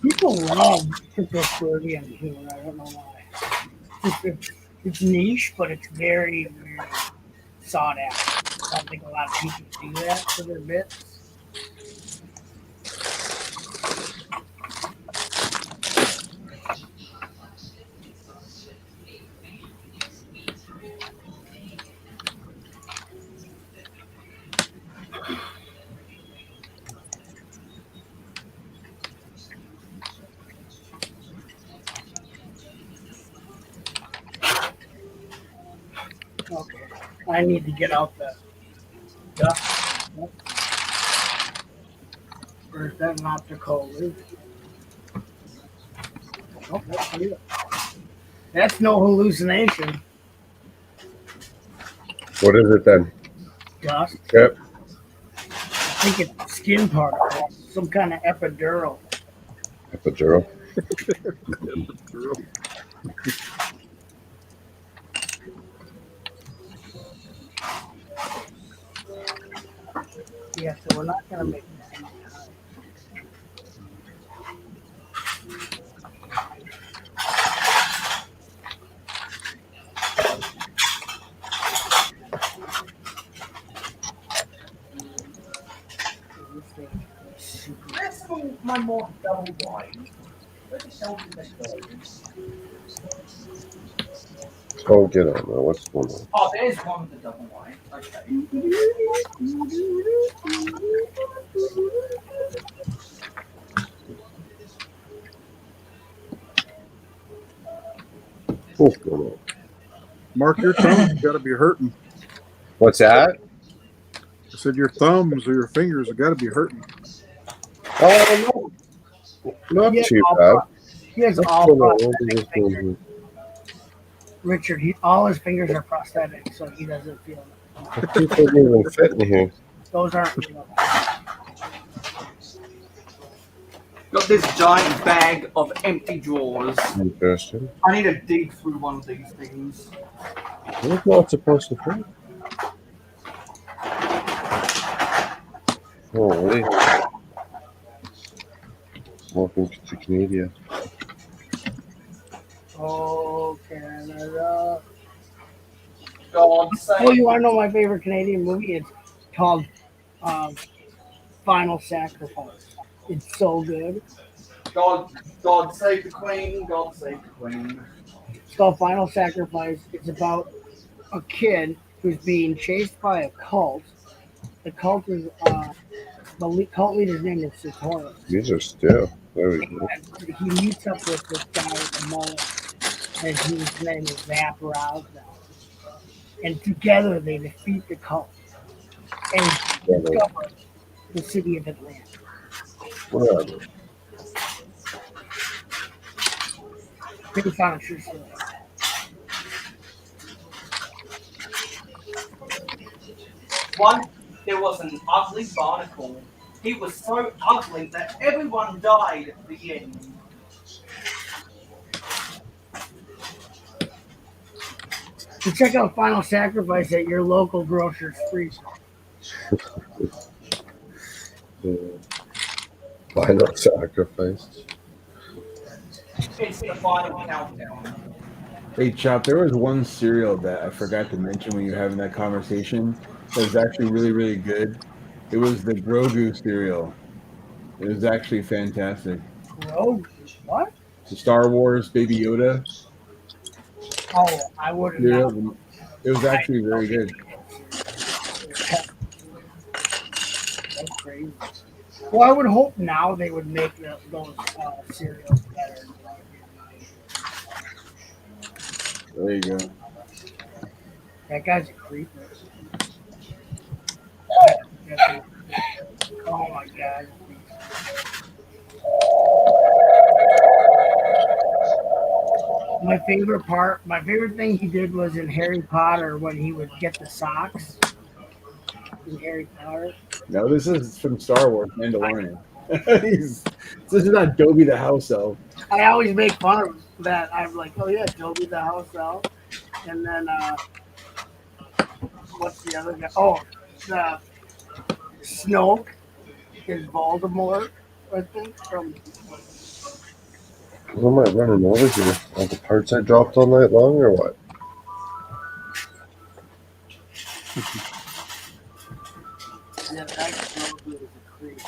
[SPEAKER 5] People love cryptosporidium here. I don't know why. It's niche, but it's very, very sought after. I don't think a lot of people do that for their bits. Okay, I need to get out the dust. Or is that an optical illusion? Oh, that's real. That's no hallucination.
[SPEAKER 1] What is it then?
[SPEAKER 5] Dust.
[SPEAKER 1] Yep.
[SPEAKER 5] I think it's skin particles, some kind of epidural.
[SPEAKER 1] Epidural.
[SPEAKER 5] Yeah, so we're not gonna make this.
[SPEAKER 7] Let's move my more double wide. Where the hell did that go?
[SPEAKER 1] Oh, get on there. What's going on?
[SPEAKER 7] Oh, there's one of the double wide. Okay.
[SPEAKER 1] What's going on?
[SPEAKER 11] Mark, your thumbs got to be hurting.
[SPEAKER 1] What's that?
[SPEAKER 11] I said your thumbs or your fingers have got to be hurting.
[SPEAKER 1] Oh, no. Not too bad.
[SPEAKER 5] He has
[SPEAKER 1] What's
[SPEAKER 5] all
[SPEAKER 1] going on? What
[SPEAKER 5] prosthetic
[SPEAKER 1] is this going
[SPEAKER 5] fingers.
[SPEAKER 1] on?
[SPEAKER 5] Richard, all his fingers are prosthetic, so he doesn't feel it.
[SPEAKER 1] The teeth don't even fit in here.
[SPEAKER 5] Those aren't real.
[SPEAKER 14] Got this giant bag of empty drawers.
[SPEAKER 1] Interesting.
[SPEAKER 14] I need to dig through one of these things.
[SPEAKER 1] It's not supposed to fit. Holy. Welcome to Canada.
[SPEAKER 5] Oh, Canada.
[SPEAKER 14] God save.
[SPEAKER 5] Oh, you want to know my favorite Canadian movie? It's called Final Sacrifice. It's so good.
[SPEAKER 14] God save the Queen. God save the Queen.
[SPEAKER 5] It's called Final Sacrifice. It's about a kid who's being chased by a cult. The cult is the cult leader's name is Sartorius.
[SPEAKER 1] These are still. There we go.
[SPEAKER 5] He meets up with this guy with a mullet, and his name is Zap Rousdown. And together they defeat the cult and discover the city of Atlanta.
[SPEAKER 1] Whatever.
[SPEAKER 5] Based on a true story.
[SPEAKER 14] Once there was an ugly barnacle. He was so ugly that everyone died at the end.
[SPEAKER 5] So check out Final Sacrifice at your local grocer's free shop.
[SPEAKER 1] Final Sacrifice.
[SPEAKER 14] It's the final countdown.
[SPEAKER 3] Hey, Chop, there was one cereal that I forgot to mention when you were having that conversation that was actually really, really good. It was the Grogu cereal. It was actually fantastic.
[SPEAKER 5] Grogu? What?
[SPEAKER 3] The Star Wars Baby Yoda
[SPEAKER 5] Oh, I wouldn't
[SPEAKER 3] cereal.
[SPEAKER 5] know.
[SPEAKER 3] It was actually very good.
[SPEAKER 5] That's crazy. Well, I would hope now they would make those cereals better.
[SPEAKER 3] There you go.
[SPEAKER 5] That guy's a creeper. Oh my god. My favorite thing he did was in Harry Potter when he would get the socks in Harry Potter.
[SPEAKER 3] No, this is from Star Wars, Mandalorian. This is not Dobby the house elf.
[SPEAKER 5] I always make fun of that. I'm like, oh yeah, Toby the house elf. And then what's the other guy? Oh, the Snoke is Voldemort, I think.
[SPEAKER 1] What am I running over here? All the parts I dropped all night long, or what?
[SPEAKER 5] Yeah, that Snoke was a creep.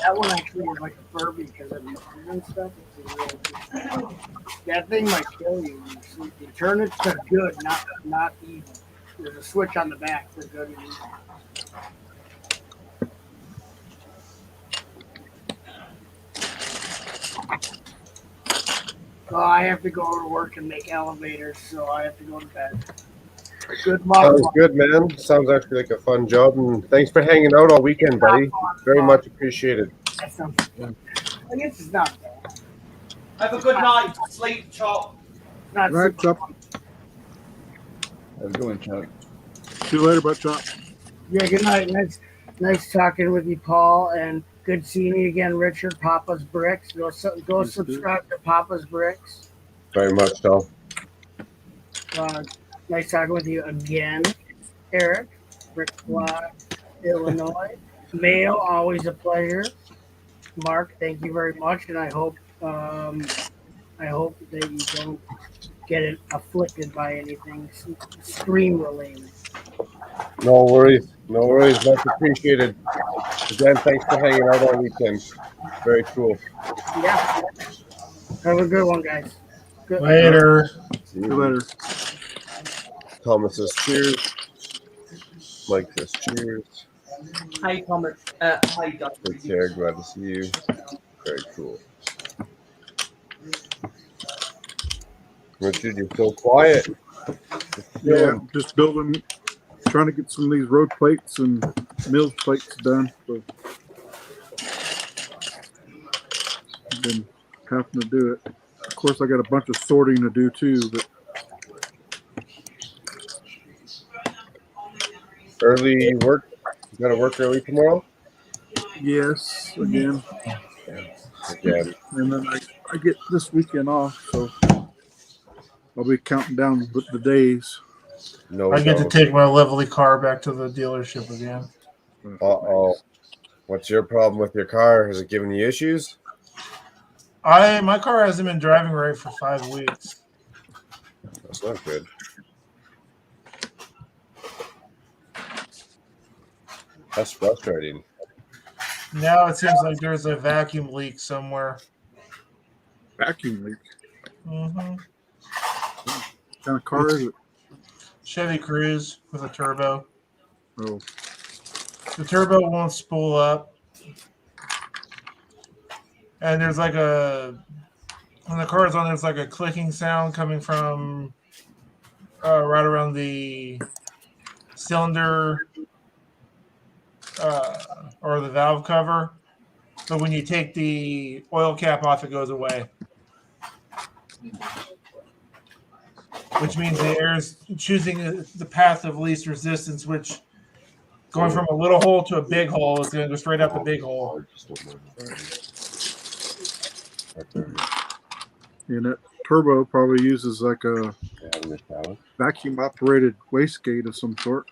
[SPEAKER 5] That one actually is like a Furby because of the and stuff. It's a real that thing might kill you when you sleep. You turn it to good, not evil. There's a switch on the back for good and evil. So I have to go to work and make elevators, so I have to go to bed. Good luck.
[SPEAKER 1] Sounds good, man. Sounds actually like a fun job, and thanks for hanging out all weekend, buddy. Very much appreciated.
[SPEAKER 5] That sounds good. I guess it's not bad.
[SPEAKER 14] Have a good night. Sleep, Chop.
[SPEAKER 5] Not
[SPEAKER 11] Right, Chop.
[SPEAKER 3] How's it going, Chuck?
[SPEAKER 11] See you later, bud, Chop.
[SPEAKER 5] Yeah, good night. Nice talking with you, Paul, and good seeing you again, Richard. Papa's Bricks. Go subscribe to Papa's Bricks.
[SPEAKER 1] Very much so.
[SPEAKER 5] Nice talking with you again, Eric. Brick Block, Illinois. Mail, always a pleasure. Mark, thank you very much, and I hope that you don't get it afflicted by anything stream related.
[SPEAKER 1] No worries. No worries. Much appreciated. Again, thanks for hanging out all weekend. Very cool.
[SPEAKER 5] Yeah. Have a good one, guys. Good.
[SPEAKER 8] Later.
[SPEAKER 11] See you later.
[SPEAKER 1] Thomas says cheers. Mike says cheers.
[SPEAKER 14] Hi, Thomas. Hi, Doug.
[SPEAKER 1] Take care. Glad to see you. Very cool. Richard, you're so quiet.
[SPEAKER 11] Yeah, just building, trying to get some of these road plates and mills plates done. So I've been having to do it. Of course, I got a bunch of sorting to do too. But
[SPEAKER 1] early work. You got to work early tomorrow.
[SPEAKER 11] yes, again.
[SPEAKER 1] Again.
[SPEAKER 11] And then I get this weekend off, so I'll be counting down the days.
[SPEAKER 1] No,
[SPEAKER 8] I get to take my lovely car back to the dealership again.
[SPEAKER 1] Uh-oh. What's your problem with your car? Has it given you issues?
[SPEAKER 8] My car hasn't been driving right for 5 weeks.
[SPEAKER 1] That's not good. That's frustrating.
[SPEAKER 8] Now it seems like there's a vacuum leak somewhere.
[SPEAKER 11] Vacuum leak?
[SPEAKER 8] Mm-hmm.
[SPEAKER 11] What kind of car is it?
[SPEAKER 8] Chevy Cruze with a turbo.
[SPEAKER 11] Oh.
[SPEAKER 8] The turbo won't spool up. And there's like when the car is on, there's like a clicking sound coming from right around the cylinder or the valve cover. But when you take the oil cap off, it goes away. Which means the air is choosing the path of least resistance, which going from a little hole to a big hole is going to go straight up the big hole.
[SPEAKER 11] And that turbo probably uses like a vacuum operated wastegate of some sort.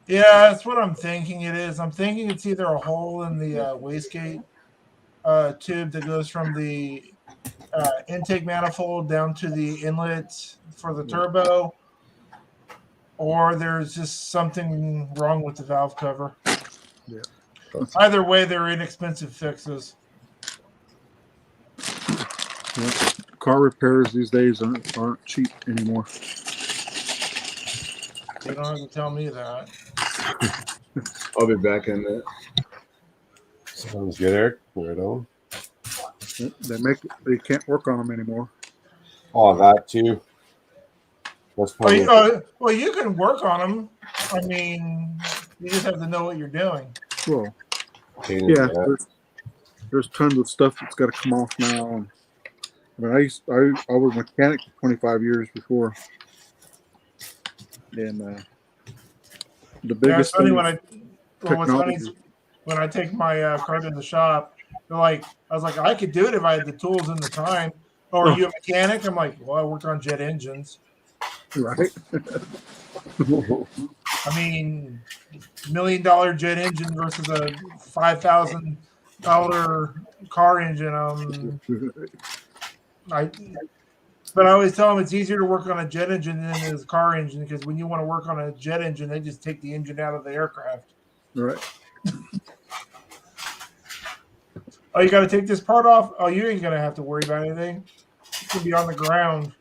[SPEAKER 8] Yeah, that's what I'm thinking it is. I'm thinking it's either a hole in the wastegate tube that goes from the intake manifold down to the inlet for the turbo, or there's just something wrong with the valve cover.
[SPEAKER 11] Yeah.
[SPEAKER 8] Either way, they're inexpensive fixes.
[SPEAKER 11] Yeah. Car repairs these days aren't cheap anymore.
[SPEAKER 8] You don't have to tell me that.
[SPEAKER 3] I'll be back in that.
[SPEAKER 1] Sounds good, Eric. Weirdo.
[SPEAKER 11] They can't work on them anymore.
[SPEAKER 1] Oh, that too. That's probably
[SPEAKER 8] Well, you can work on them. I mean, you just have to know what you're doing.
[SPEAKER 11] Well,
[SPEAKER 1] pain in
[SPEAKER 11] yeah,
[SPEAKER 1] the ass.
[SPEAKER 11] there's tons of stuff that's got to come off now. And, I mean, I was a mechanic for 25 years before, and the biggest
[SPEAKER 8] It's funny
[SPEAKER 11] thing
[SPEAKER 8] when
[SPEAKER 11] is
[SPEAKER 8] what's funny
[SPEAKER 11] technology.
[SPEAKER 8] is when I take my car to the shop, they're like, I was like, I could do it if I had the tools and the time. Oh, are you a mechanic? I'm like, well, I worked on jet engines.
[SPEAKER 11] Right.
[SPEAKER 8] I mean, $1 million jet engine versus a $5,000 car engine. But I always tell them it's easier to work on a jet engine than it is a car engine, because when you want to work on a jet engine, they just take the engine out of the aircraft.
[SPEAKER 11] Right.
[SPEAKER 8] Oh, you got to take this part off? Oh, you ain't going to have to worry about anything. It's going to be on the ground.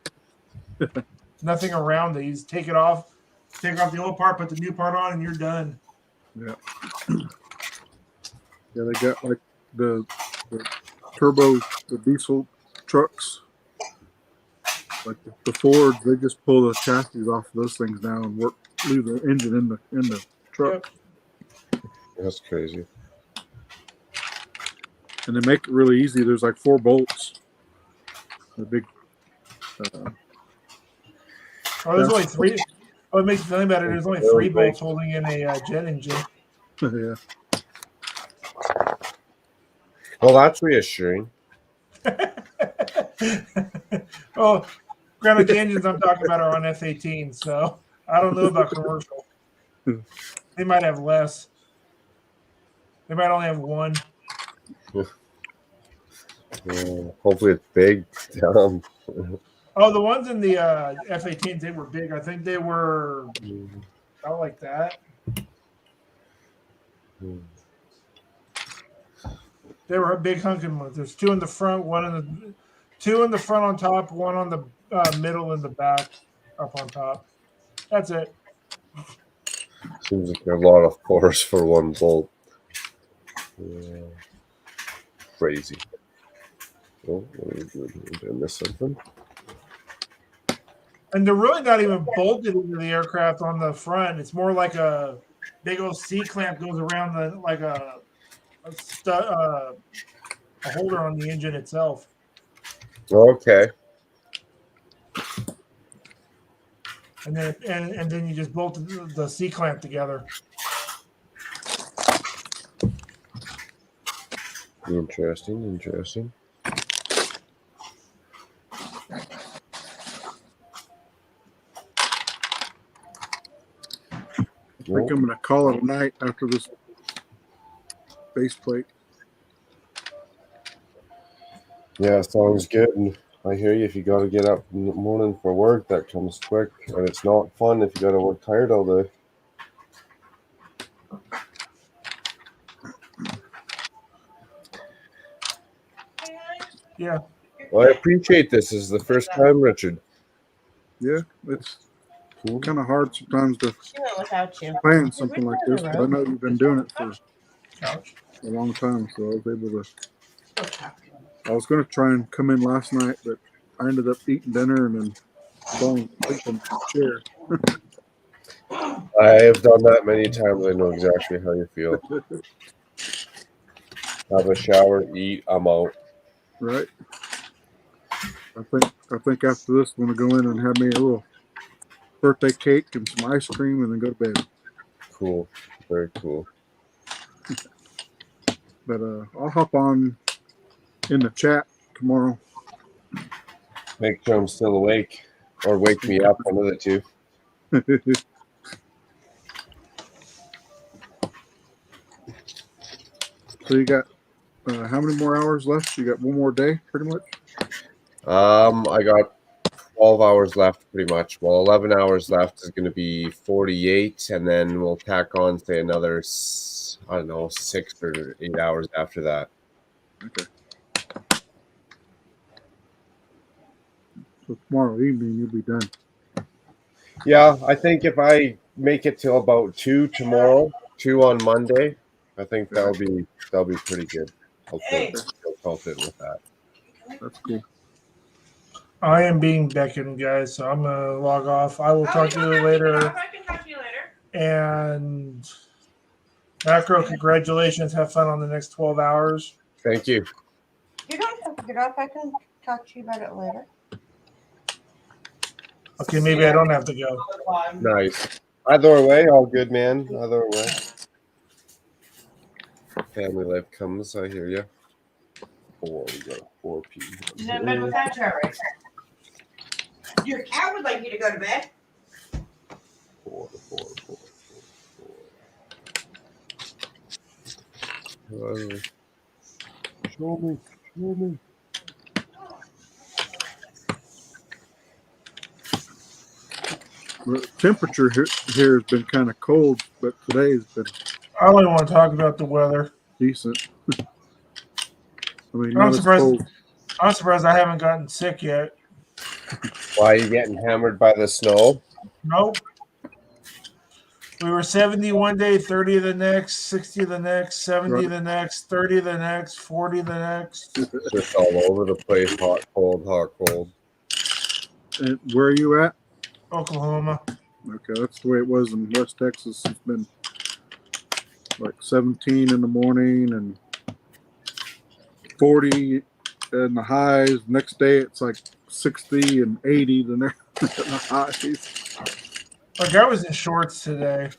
[SPEAKER 8] Nothing around it. You just take it off, take off the old part, put the new part on, and you're done.
[SPEAKER 11] Yeah. Yeah, they got like the turbo, the diesel trucks. Like the Fords, they just pull the chassis off of those things now and leave the engine in the truck.
[SPEAKER 8] Yep.
[SPEAKER 1] That's crazy.
[SPEAKER 11] And they make it really easy. There's like 4 bolts. The big.
[SPEAKER 8] There's only 3. Oh, it makes me think about it. There's only 3 bolts holding in a jet engine.
[SPEAKER 11] Yeah.
[SPEAKER 1] Well, that's reassuring.
[SPEAKER 8] Oh, granted, the engines I'm talking about are on F-18, so I don't know about commercial. They might have less. They might only have 1.
[SPEAKER 1] Hopefully it's big.
[SPEAKER 8] Oh, the ones in the F-18s, they were big. I think they were about like that. They were a big hunking ones. There's 2 in the front, 2 in the front on top, 1 on the middle and the back up on top. That's it.
[SPEAKER 1] Seems like a lot of force for 1 bolt. Crazy. Oh, did I miss something?
[SPEAKER 8] And they're really not even bolted into the aircraft on the front. It's more like a big old C-clamp goes around a holder on the engine itself.
[SPEAKER 1] Okay.
[SPEAKER 8] And then you just bolt the C-clamp together.
[SPEAKER 1] Interesting.
[SPEAKER 11] I think I'm going to call it a night after this base plate.
[SPEAKER 1] Yeah, sounds good. And I hear you. If you got to get up in the morning for work, that comes quick. And it's not fun if you got to work tired all day.
[SPEAKER 8] Yeah.
[SPEAKER 1] Well, I appreciate this. This is the first time, Richard.
[SPEAKER 11] Yeah, it's kind of hard sometimes to
[SPEAKER 12] without you.
[SPEAKER 11] plan something like this, but I know you've been doing it for a long time, so I was able to. I was going to try and come in last night, but I ended up eating dinner and then falling asleep in the chair.
[SPEAKER 1] I have done that many times. I know exactly how you feel. Have a shower, eat, I'm out.
[SPEAKER 11] Right. I think after this, I'm going to go in and have me a little birthday cake and some ice cream and then go to bed.
[SPEAKER 1] Cool. Very cool.
[SPEAKER 11] But I'll hop on in the chat tomorrow.
[SPEAKER 1] Make sure I'm still awake, or wake me up, one of the 2.
[SPEAKER 11] So you got how many more hours left? You got 1 more day, pretty much.
[SPEAKER 1] I got 12 hours left, pretty much. Well, 11 hours left is going to be 48, and then we'll tack on, say, another, 6 or 8 hours after that.
[SPEAKER 11] Okay. So tomorrow evening you'll be done.
[SPEAKER 1] Yeah, I think if I make it till about 2 tomorrow, 2 on Monday, I think that'll be pretty good. I'll fit with that.
[SPEAKER 11] That's cool.
[SPEAKER 8] I am being beckoned, guys, so I'm gonna log off. I will talk to you later.
[SPEAKER 12] I can talk to you later.
[SPEAKER 8] And Macro, congratulations. Have fun on the next 12 hours.
[SPEAKER 1] Thank you.
[SPEAKER 12] You don't have to get off. I can talk to you about it later.
[SPEAKER 8] Okay, maybe I don't have to go.
[SPEAKER 1] Nice. Either way, all good, man. Either way. Family life comes. I hear you. We got 4 p.m.
[SPEAKER 12] She's in bed with that, Terry. Your cat would like you to go to bed.
[SPEAKER 1] 4. Show me.
[SPEAKER 11] The temperature here has been kind of cold, but today's been
[SPEAKER 8] I don't even want to talk about the weather.
[SPEAKER 11] decent. I mean,
[SPEAKER 8] I'm
[SPEAKER 11] not as cold.
[SPEAKER 8] surprised I haven't gotten sick yet.
[SPEAKER 1] Why are you getting hammered by the snow?
[SPEAKER 8] Nope. We were 70 one day, 30 the next, 60 the next, 70 the next, 30 the next, 40 the next.
[SPEAKER 1] Just all over the place. Hot, cold.
[SPEAKER 11] And where are you at?
[SPEAKER 8] Oklahoma.
[SPEAKER 11] Okay, that's the way it was in West Texas. It's been like 17 in the morning and 40 in the highs. Next day it's like 60 and 80 in the highs.
[SPEAKER 8] Like I was in shorts today.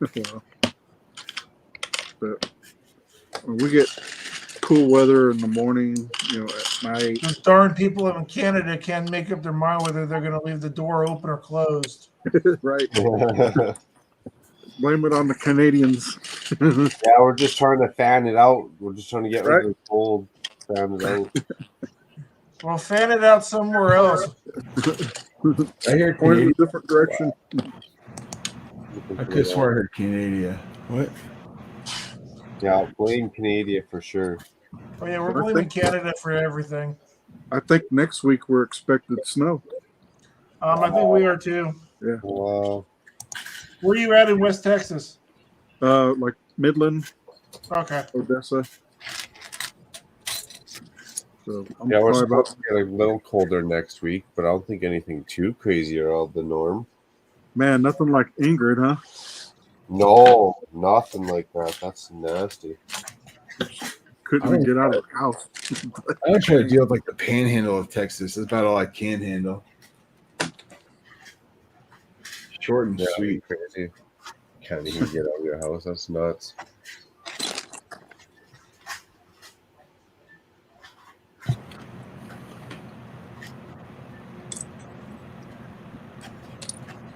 [SPEAKER 11] Well, but we get cool weather in the morning, at night.
[SPEAKER 8] Those darn people in Canada can't make up their mind whether they're going to leave the door open or closed.
[SPEAKER 11] Right. Blame it on the Canadians.
[SPEAKER 1] Yeah, we're just trying to fan it out. We're just trying to get rid of the cold. Fan it out.
[SPEAKER 8] Well, fan it out somewhere else.
[SPEAKER 3] I hear
[SPEAKER 11] Point in
[SPEAKER 3] Canada.
[SPEAKER 11] a different direction.
[SPEAKER 3] I could have sworn I heard Canada. What?
[SPEAKER 1] Yeah, blame Canada for sure.
[SPEAKER 8] Oh yeah, we're blaming Canada for everything.
[SPEAKER 11] I think next week we're expected snow.
[SPEAKER 8] I think we are too.
[SPEAKER 11] Yeah.
[SPEAKER 1] Wow.
[SPEAKER 8] Where are you at in West Texas?
[SPEAKER 11] Like Midland,
[SPEAKER 8] Okay.
[SPEAKER 11] Odessa. So I'm
[SPEAKER 1] Yeah, we're
[SPEAKER 11] probably
[SPEAKER 1] supposed to get a little colder next week, but I don't think anything too crazy or out of the norm.
[SPEAKER 11] Man, nothing like Ingrid, huh?
[SPEAKER 1] No, nothing like that. That's nasty.
[SPEAKER 11] Couldn't even get out of the house.
[SPEAKER 3] I don't try to deal with like the panhandle of Texas. That's about all I can handle. Short and sweet.
[SPEAKER 1] Crazy. Can't even get out of your house. That's nuts.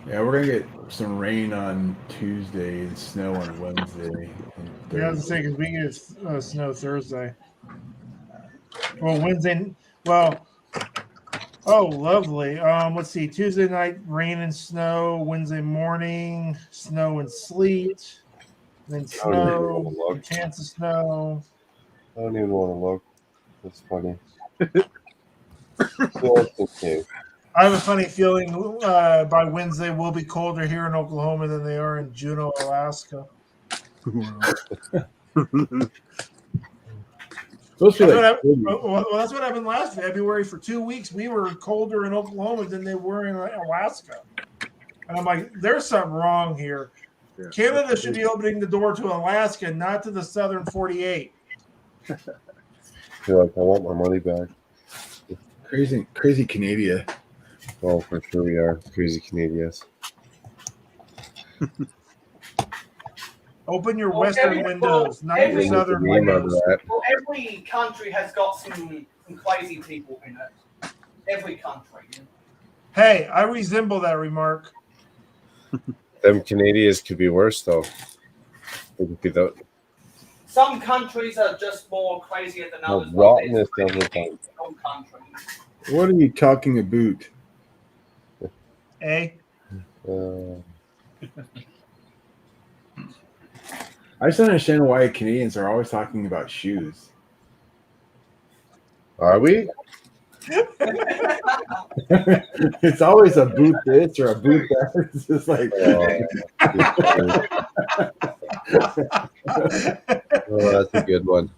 [SPEAKER 3] Yeah, we're gonna get some rain on Tuesday and snow on Wednesday.
[SPEAKER 8] Yeah, I was saying because we get snow Thursday. Well, Wednesday. Well, oh, lovely. Let's see. Tuesday night, rain and snow. Wednesday morning, snow and sleet. Then snow. A chance of snow.
[SPEAKER 1] I don't even want to look. That's funny. Well, it's okay.
[SPEAKER 8] I have a funny feeling by Wednesday we'll be colder here in Oklahoma than they are in Juneau, Alaska. That's what happened last February. For 2 weeks, we were colder in Oklahoma than they were in Alaska. And I'm like, there's something wrong here. Yeah. Canada should be opening the door to Alaska, not to the southern 48.
[SPEAKER 1] I feel like I want my money back.
[SPEAKER 3] Crazy Canada.
[SPEAKER 1] Oh, for sure we are. Crazy Canadians.
[SPEAKER 8] Open your western windows, not your southern windows.
[SPEAKER 14] Well, every country has got some crazy people in it. Every country.
[SPEAKER 8] Hey, I resemble that remark.
[SPEAKER 1] Them Canadians could be worse, though. They could be the
[SPEAKER 14] Some countries are just more crazier than others.
[SPEAKER 1] rottenness of the time.
[SPEAKER 14] Some countries.
[SPEAKER 3] What are you talking about?
[SPEAKER 8] Hey.
[SPEAKER 3] I just don't understand why Canadians are always talking about shoes.
[SPEAKER 1] Are we?
[SPEAKER 3] It's always a boot this or a boot that. It's just like.
[SPEAKER 1] Oh, that's a good one.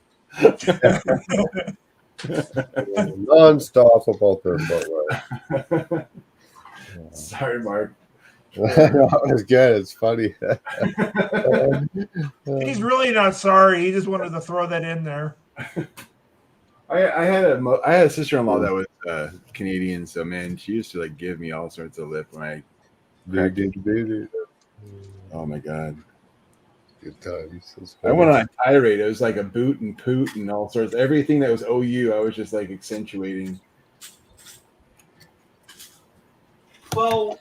[SPEAKER 1] Non-stop about their footwear.
[SPEAKER 3] Sorry, Mark.
[SPEAKER 1] No, it was good. It's funny.
[SPEAKER 8] He's really not sorry. He just wanted to throw that in there.
[SPEAKER 3] I had a sister-in-law that was Canadian, so man, she used to like give me all sorts of lip when I cracked it. Oh my god,
[SPEAKER 1] good times.
[SPEAKER 3] I went on a tirade. It was like a boot and poot and all sorts. Everything that was OU, I was just like accentuating.
[SPEAKER 14] Well,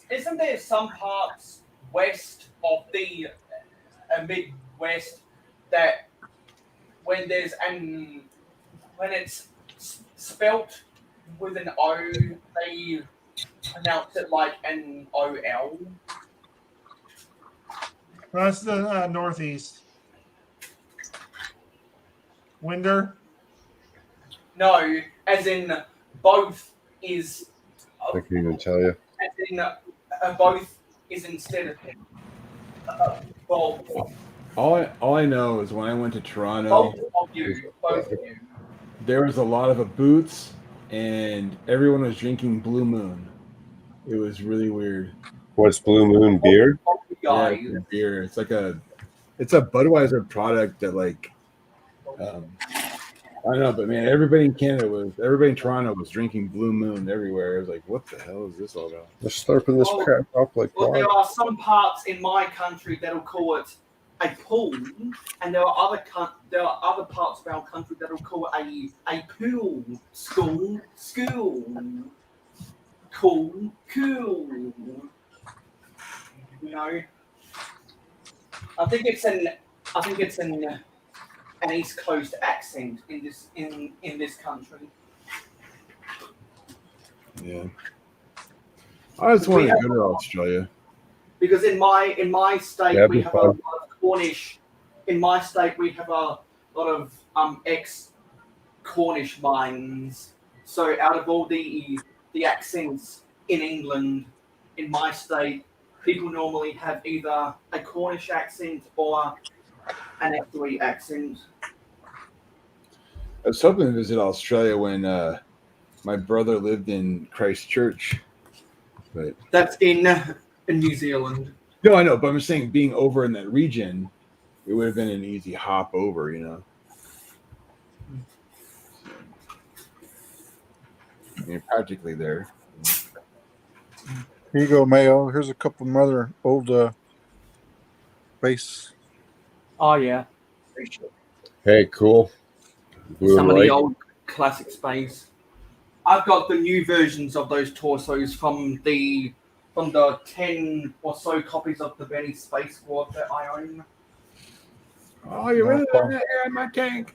[SPEAKER 14] isn't there some parts west of the Midwest that when it's spelt with an O, they pronounce it like an OL?
[SPEAKER 8] That's the Northeast. Winder?
[SPEAKER 14] No, as in both is.
[SPEAKER 1] I can even tell you.
[SPEAKER 14] As in both is instead of both.
[SPEAKER 3] All I know is when I went to Toronto,
[SPEAKER 14] Both of you.
[SPEAKER 3] There was a lot of boots, and everyone was drinking Blue Moon. It was really weird.
[SPEAKER 1] What's Blue Moon beer?
[SPEAKER 3] Yeah, it's beer. It's a Budweiser product that like, I don't know, but man, everybody in Toronto was drinking Blue Moon everywhere. I was like, what the hell is this all about?
[SPEAKER 1] They're slurping this crap up like.
[SPEAKER 14] Well, there are some parts in my country that'll call it a pool, and there are other parts of our country that'll call it a pool. School, cool. You know, I think it's an East Coast accent in this country.
[SPEAKER 3] Yeah, I just want to go to Australia.
[SPEAKER 14] Because in my state we have a lot of Cornish. In my state we have a lot of ex-Cornish mines. So out of all the accents in England, in my state, people normally have either a Cornish accent or an F3 accent.
[SPEAKER 3] I was hoping to visit Australia when my brother lived in Christchurch, but
[SPEAKER 14] that's in New Zealand.
[SPEAKER 3] No, I know, but I'm just saying, being over in that region, it would have been an easy hop over, you know. You're practically there.
[SPEAKER 11] Here you go, Mayo. Here's a couple of other old base.
[SPEAKER 14] Oh yeah.
[SPEAKER 1] Hey, cool. Blue
[SPEAKER 14] Some of
[SPEAKER 1] light.
[SPEAKER 14] the old classic space. I've got the new versions of those torsos from the 10 or so copies of the Benny Space Squad that I own.
[SPEAKER 3] Oh, you really got that air in my tank?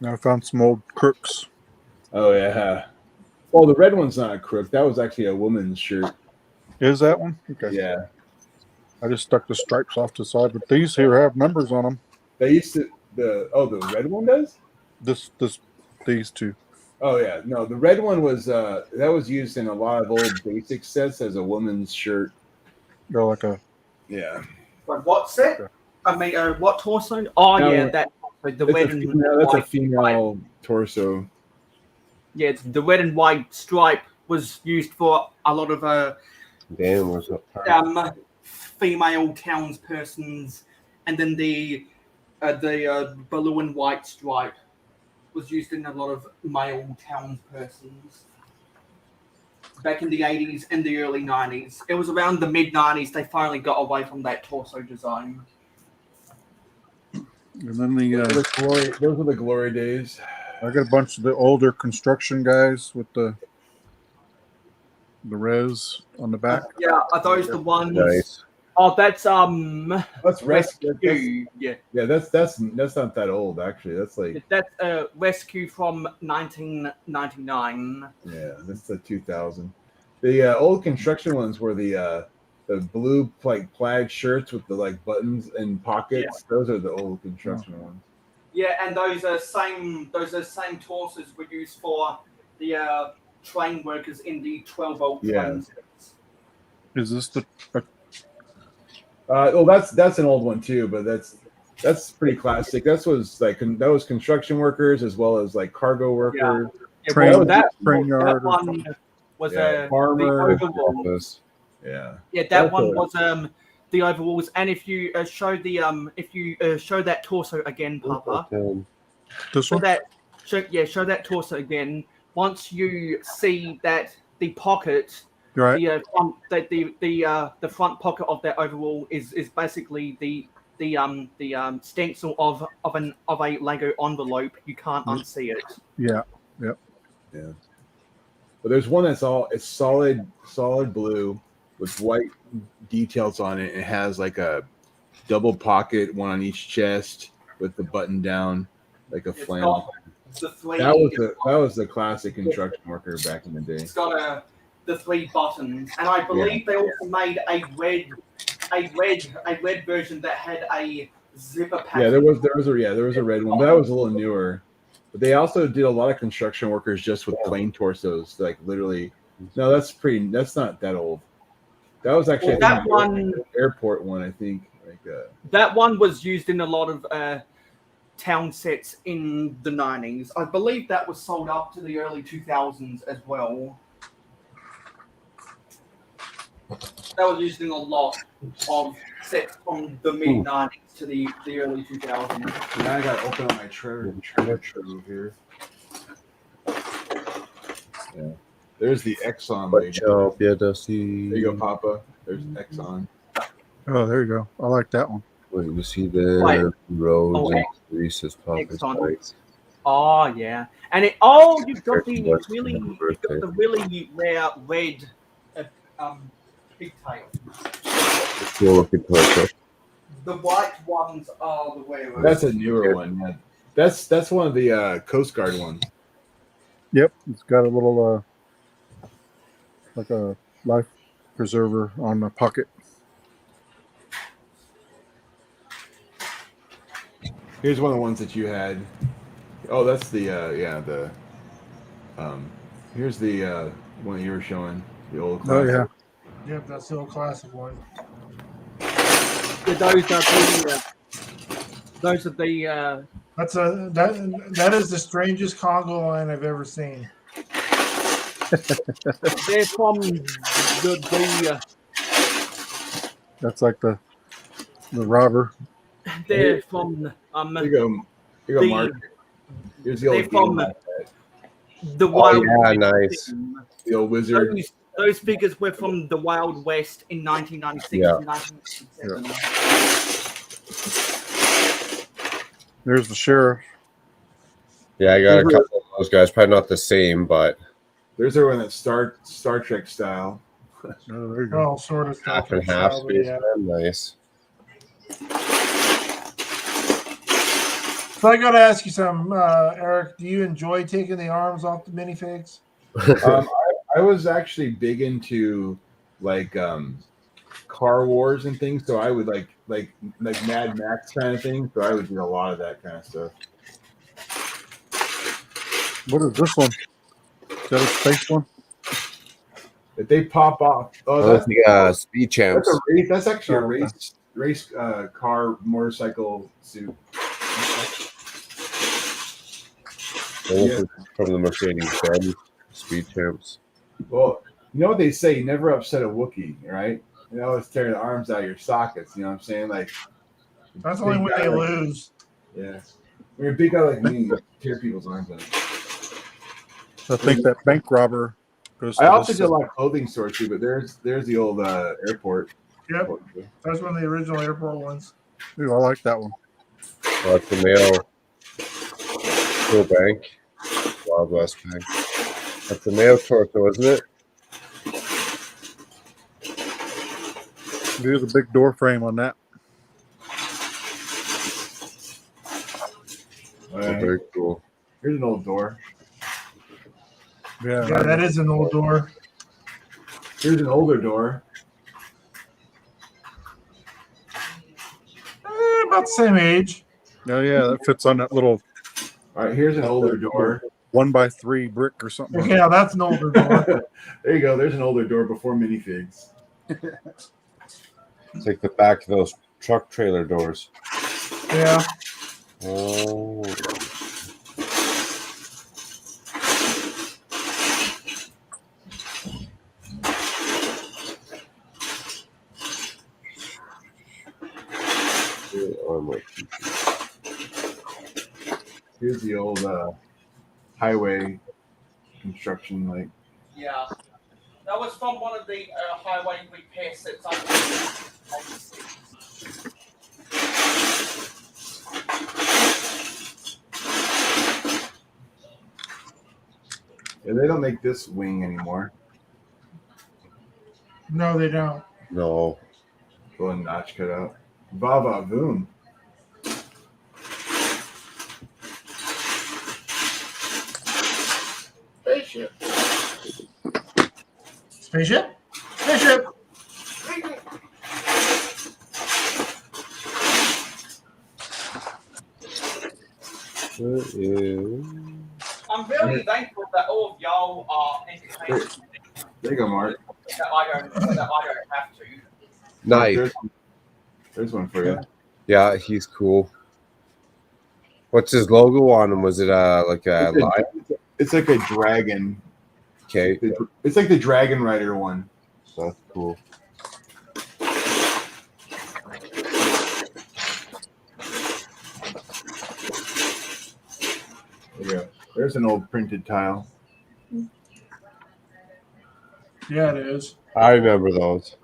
[SPEAKER 11] Now I found some old crooks.
[SPEAKER 3] Oh yeah. Well, the red one's not a crook. That was actually a woman's shirt.
[SPEAKER 11] Is that one? Okay.
[SPEAKER 3] Yeah.
[SPEAKER 11] I just stuck the stripes off the side, but these here have numbers on them.
[SPEAKER 3] They used to the red one does?
[SPEAKER 11] These two.
[SPEAKER 3] Oh yeah, no, the red one was that was used in a lot of old basic sets as a woman's shirt.
[SPEAKER 11] Go like a
[SPEAKER 14] Like what set? I mean, what torso? Oh
[SPEAKER 3] No,
[SPEAKER 14] yeah, that the red and
[SPEAKER 3] that's a
[SPEAKER 14] white
[SPEAKER 3] female torso.
[SPEAKER 14] Yeah, it's the red and white stripe was used for a lot of
[SPEAKER 1] Damn, what's up?
[SPEAKER 14] Female townspersons, and then the blue and white stripe was used in a lot of male townspersons back in the 80s and the early 90s. It was around the mid 90s they finally got away from that torso design.
[SPEAKER 11] And then
[SPEAKER 3] those were the glory days.
[SPEAKER 11] I got a bunch of the older construction guys with the res on the back.
[SPEAKER 14] Yeah, are those the ones?
[SPEAKER 1] Nice.
[SPEAKER 14] Oh, that's
[SPEAKER 3] Rescue.
[SPEAKER 14] Yeah,
[SPEAKER 3] that's not that old actually. That's like
[SPEAKER 14] that's Rescue from 1999.
[SPEAKER 3] Yeah, that's the 2000. The old construction ones were the blue like plaid shirts with the like buttons and pockets.
[SPEAKER 14] Yeah.
[SPEAKER 3] Those are the old construction ones.
[SPEAKER 14] Yeah, and those same torsos were used for the train workers in the 12-volt train sets.
[SPEAKER 11] Is this the?
[SPEAKER 3] Well, that's an old one too, but That's pretty classic. That was construction workers as well as like cargo workers.
[SPEAKER 15] Well,
[SPEAKER 3] That
[SPEAKER 15] that one was
[SPEAKER 3] farmer.
[SPEAKER 15] the overalls.
[SPEAKER 3] Yeah.
[SPEAKER 15] Yeah, that one was the overalls. And if you show the show that torso again, Papa.
[SPEAKER 11] This one?
[SPEAKER 15] Show that torso again. Once you see that the pocket,
[SPEAKER 11] Right.
[SPEAKER 15] the front pocket of that overall is basically the stencil of a Lego envelope. You can't unsee it.
[SPEAKER 11] Yeah. Yep.
[SPEAKER 3] Yeah. But there's one it's solid blue with white details on it. It has like a double pocket, one on each chest with the button down, like a flannel. That was the classic construction worker back in the day.
[SPEAKER 15] It's got the 3 buttons, and I believe they also made a red version that had a zipper pattern.
[SPEAKER 3] Yeah, there was a red one, but that was a little newer. But they also did a lot of construction workers just with plain torsos, like literally. No, that's not that old. That was actually
[SPEAKER 15] that one
[SPEAKER 3] airport one, I think.
[SPEAKER 15] That one was used in a lot of town sets in the 90s. I believe that was sold up to the early 2000s as well. That was used in a lot of sets from the mid 90s to the early 2000s.
[SPEAKER 3] Now I got to open up my treasure here. Yeah. There's the Exxon. There you go, Papa. There's Exxon.
[SPEAKER 11] Oh, there you go. I like that one.
[SPEAKER 1] Wait, you see the roads and Reese's Papa's
[SPEAKER 15] Exxon.
[SPEAKER 1] bikes.
[SPEAKER 15] Oh yeah, and you've got the really rare red pigtail.
[SPEAKER 1] Cool looking torso.
[SPEAKER 15] The white ones are the way.
[SPEAKER 3] That's a newer one. Yeah. That's one of the Coast Guard ones.
[SPEAKER 11] Yep, it's got a little like a life preserver on the pocket.
[SPEAKER 3] Here's one of the ones that you had. Oh, that's the here's the one that you were showing, the old classic.
[SPEAKER 11] Oh yeah.
[SPEAKER 8] Yep, that's the old classic one.
[SPEAKER 15] Those are the
[SPEAKER 8] that is the strangest Congo line I've ever seen.
[SPEAKER 15] They're from the
[SPEAKER 11] That's like the robber.
[SPEAKER 15] They're from
[SPEAKER 3] Here you go, Mark. Here's the old
[SPEAKER 15] they're from
[SPEAKER 3] game.
[SPEAKER 15] the Wild
[SPEAKER 1] West.
[SPEAKER 15] West.
[SPEAKER 3] The old wizard.
[SPEAKER 15] Those figures were from the Wild West in 1996 and 1967.
[SPEAKER 11] There's the sheriff.
[SPEAKER 1] Yeah, I got a couple of those guys. Probably not the same, but
[SPEAKER 3] there's everyone that's Star Trek style.
[SPEAKER 11] Oh, there you
[SPEAKER 8] go. Oh, sort of
[SPEAKER 1] half and half spaceman. Nice.
[SPEAKER 8] So I got to ask you something, Eric. Do you enjoy taking the arms off the minifigs?
[SPEAKER 3] I was actually big into like Car Wars and things, so I would like Mad Max kind of thing. So I would do a lot of that kind of stuff.
[SPEAKER 11] What is this one? Is that a space one?
[SPEAKER 3] If they pop off,
[SPEAKER 1] that's the Speed Champs.
[SPEAKER 3] That's a race. That's actually a race car motorcycle suit.
[SPEAKER 1] From the Mercedes-Benz Speed Champs.
[SPEAKER 3] Well, you know what they say, never upset a Wookiee, right? You always tear the arms out of your sockets, you know what I'm saying? Like
[SPEAKER 8] that's only when they lose.
[SPEAKER 3] Yeah. When you're a big guy like me, you tear people's arms out.
[SPEAKER 11] I think that bank robber goes
[SPEAKER 3] I also did a lot of clothing stores too, but there's the old airport.
[SPEAKER 8] Yep. That's one of the original airport ones.
[SPEAKER 11] Ooh, I like that one.
[SPEAKER 1] That's the Mayo Bank. Wild West Bank. That's the Mayo torso, isn't it?
[SPEAKER 11] There's a big door frame on that.
[SPEAKER 3] Right.
[SPEAKER 1] Very cool.
[SPEAKER 3] Here's an old door.
[SPEAKER 8] Yeah, that is an old door.
[SPEAKER 3] Here's an older door.
[SPEAKER 8] About the same age.
[SPEAKER 11] Oh yeah, that fits on that little.
[SPEAKER 3] All right, here's an older door.
[SPEAKER 11] 1x3 brick or something.
[SPEAKER 8] Yeah, that's an older door.
[SPEAKER 3] There you go. There's an older door before minifigs.
[SPEAKER 1] It's like the back of those truck trailer doors.
[SPEAKER 8] Yeah.
[SPEAKER 1] Oh.
[SPEAKER 3] Here's the old highway construction, like.
[SPEAKER 15] Yeah. That was from one of the highway repair sets.
[SPEAKER 3] Yeah, they don't make this wing anymore.
[SPEAKER 8] No, they don't.
[SPEAKER 1] No.
[SPEAKER 3] Go and notch cut out. Baba boom.
[SPEAKER 8] Spaceship. Spaceship? Spaceship!
[SPEAKER 15] I'm really thankful that all of y'all are entertained.
[SPEAKER 3] There you go, Mark.
[SPEAKER 15] That I don't have to.
[SPEAKER 1] Nice.
[SPEAKER 3] There's one for you.
[SPEAKER 1] Yeah, he's cool. What's his logo on him? Was it like a lion?
[SPEAKER 3] It's like a dragon.
[SPEAKER 1] Okay.
[SPEAKER 3] It's like the Dragon Rider one.
[SPEAKER 1] That's cool.
[SPEAKER 3] There you go. There's an old printed tile.
[SPEAKER 8] Yeah, it is.
[SPEAKER 1] I remember those.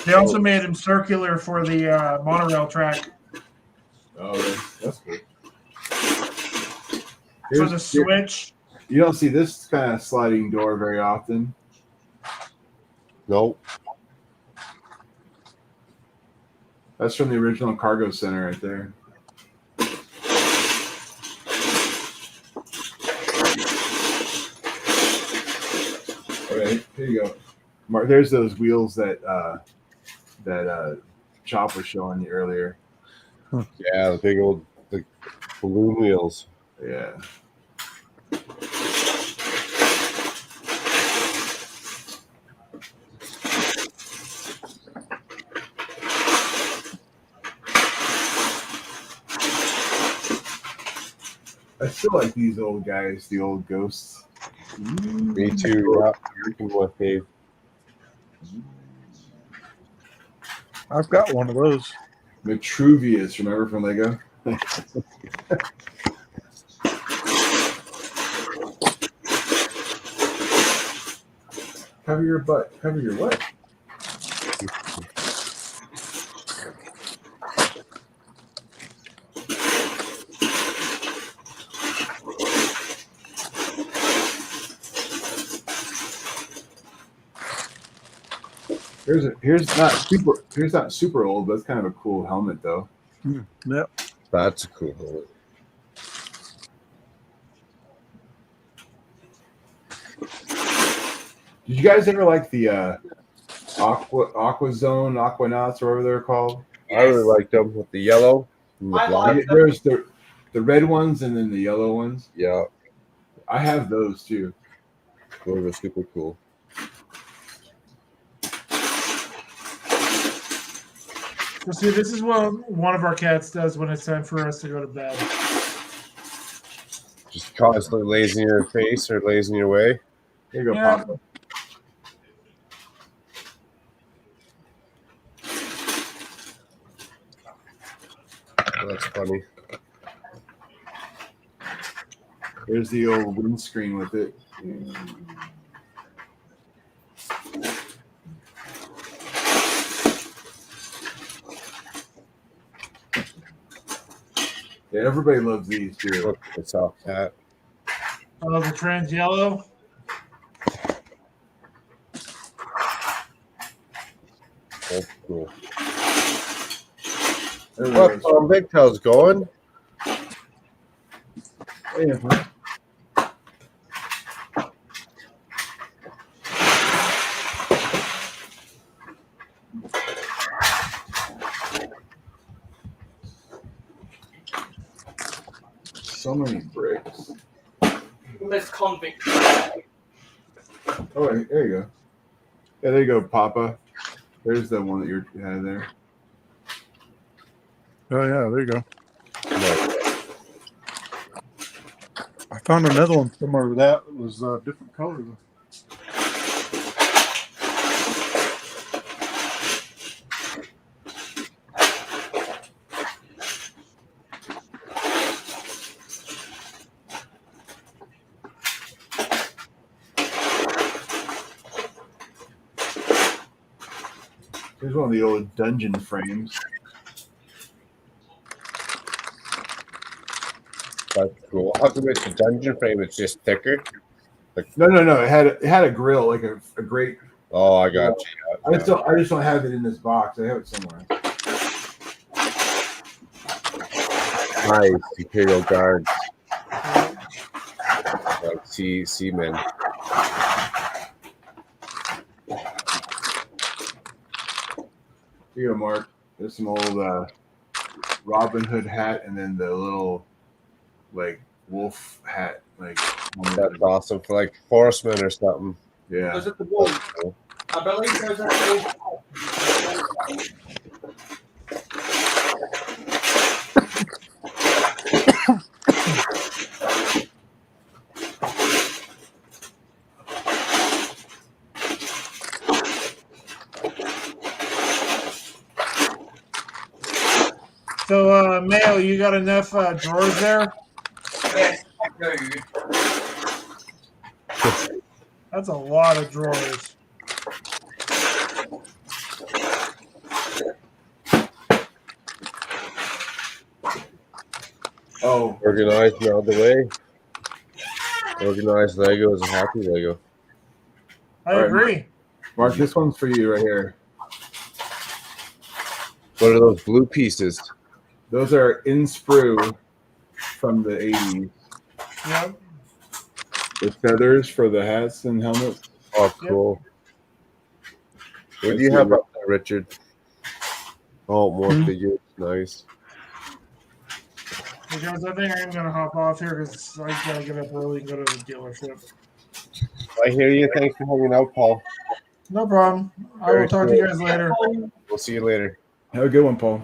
[SPEAKER 8] They also made him circular for the monorail track.
[SPEAKER 3] Oh, that's good.
[SPEAKER 8] For the Switch.
[SPEAKER 3] You don't see this kind of sliding door very often.
[SPEAKER 1] Nope.
[SPEAKER 3] That's from the original cargo center right there. Okay, here you go. Mark, there's those wheels that Chop was showing you earlier.
[SPEAKER 1] Yeah, the big old balloon wheels.
[SPEAKER 3] Yeah. I still like these old guys, the old ghosts.
[SPEAKER 1] Me too. Yeah, working with Dave.
[SPEAKER 11] I've got one of those.
[SPEAKER 3] Vitruvius, remember from Lego? Cover your butt. Cover your what? Here's not super old, but it's kind of a cool helmet though.
[SPEAKER 11] Yep.
[SPEAKER 1] That's a cool helmet.
[SPEAKER 3] Did you guys ever like the Aqua Zone, Aquanauts, or whatever they're called?
[SPEAKER 1] I really liked them with the yellow and the black.
[SPEAKER 3] There's the red ones and then the yellow ones.
[SPEAKER 1] Yeah.
[SPEAKER 3] I have those too.
[SPEAKER 1] Those are super cool.
[SPEAKER 8] So see, this is what one of our cats does when it's time for us to go to bed.
[SPEAKER 1] Just constantly lays in your face or lays in your way.
[SPEAKER 3] Here you go,
[SPEAKER 8] Yeah.
[SPEAKER 3] Papa.
[SPEAKER 1] Oh, that's funny.
[SPEAKER 3] There's the old windscreen with it. Yeah, everybody loves these too.
[SPEAKER 1] Look, it's all cat.
[SPEAKER 8] Oh, the trans yellow.
[SPEAKER 1] That's cool.
[SPEAKER 3] Everybody's-
[SPEAKER 1] What's Big Tail's going?
[SPEAKER 3] Yeah, huh? So many bricks.
[SPEAKER 15] This convict.
[SPEAKER 3] Oh, there you go. Yeah, there you go, Papa. There's the one that you had there.
[SPEAKER 11] Oh yeah, there you go.
[SPEAKER 1] No.
[SPEAKER 11] I found another one similar to that. It was different colors.
[SPEAKER 3] Here's one of the old dungeon frames.
[SPEAKER 1] That's cool. How come it's a dungeon frame? It's just thicker. Like
[SPEAKER 3] No. It had a grill, like a great.
[SPEAKER 1] Oh, I got you.
[SPEAKER 3] I just don't have it in this box. I have it somewhere.
[SPEAKER 1] Nice Imperial Guards. Like seamen.
[SPEAKER 3] Here you go, Mark. There's some old Robin Hood hat, and then the little like wolf hat. Like
[SPEAKER 1] that's awesome for like forestmen or something.
[SPEAKER 3] Yeah.
[SPEAKER 15] Those are the wolves. I believe those are the wolves.
[SPEAKER 8] So, Mayo, you got enough drawers there?
[SPEAKER 15] Yes, I do.
[SPEAKER 8] That's a lot of drawers.
[SPEAKER 3] Oh,
[SPEAKER 1] organized in all the way. Organized Lego is a happy Lego.
[SPEAKER 8] I agree.
[SPEAKER 3] Mark, this one's for you right here.
[SPEAKER 1] What are those blue pieces?
[SPEAKER 3] Those are in sprue from the 80s.
[SPEAKER 8] Yep.
[SPEAKER 3] The feathers for the hats and helmets.
[SPEAKER 1] Oh, cool. What do you have up there, Richard? Oh, more figures. Nice.
[SPEAKER 8] Because I think I'm going to hop off here because I got to get up early and go to the dealership.
[SPEAKER 1] I hear you. Thanks for hanging out, Paul.
[SPEAKER 8] No problem. I will talk to you guys later.
[SPEAKER 1] We'll see you later.
[SPEAKER 3] Have a good one, Paul.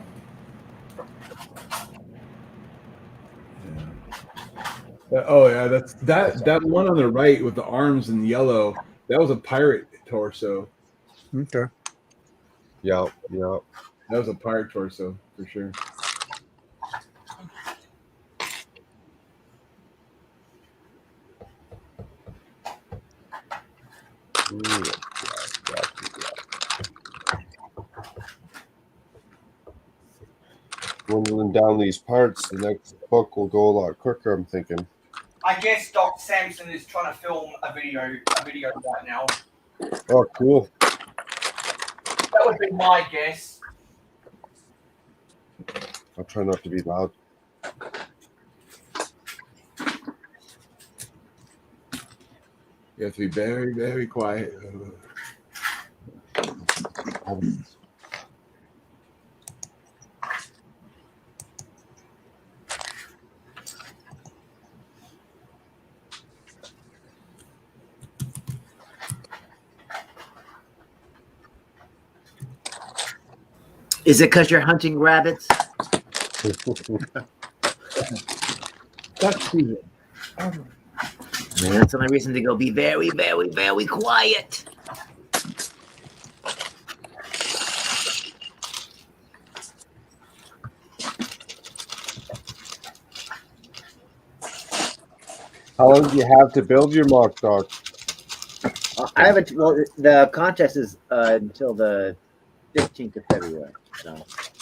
[SPEAKER 3] Oh yeah, that's that one on the right with the arms in yellow. That was a pirate torso.
[SPEAKER 11] Okay.
[SPEAKER 1] Yeah.
[SPEAKER 3] That was a pirate torso for sure.
[SPEAKER 1] Dwindling down these parts, the next book will go a lot quicker, I'm thinking.
[SPEAKER 15] I guess Doc Samson is trying to film a video right now.
[SPEAKER 1] Oh, cool.
[SPEAKER 15] That would be my guess.
[SPEAKER 1] I'll try not to be loud.
[SPEAKER 3] You have to be very, very quiet.
[SPEAKER 4] Is it because you're hunting rabbits?
[SPEAKER 3] That's easy.
[SPEAKER 4] That's the only reason to go be very, very, very quiet.
[SPEAKER 1] How long do you have to build your mock dog?
[SPEAKER 4] I haven't. Well, the contest is until the 15th of February. So.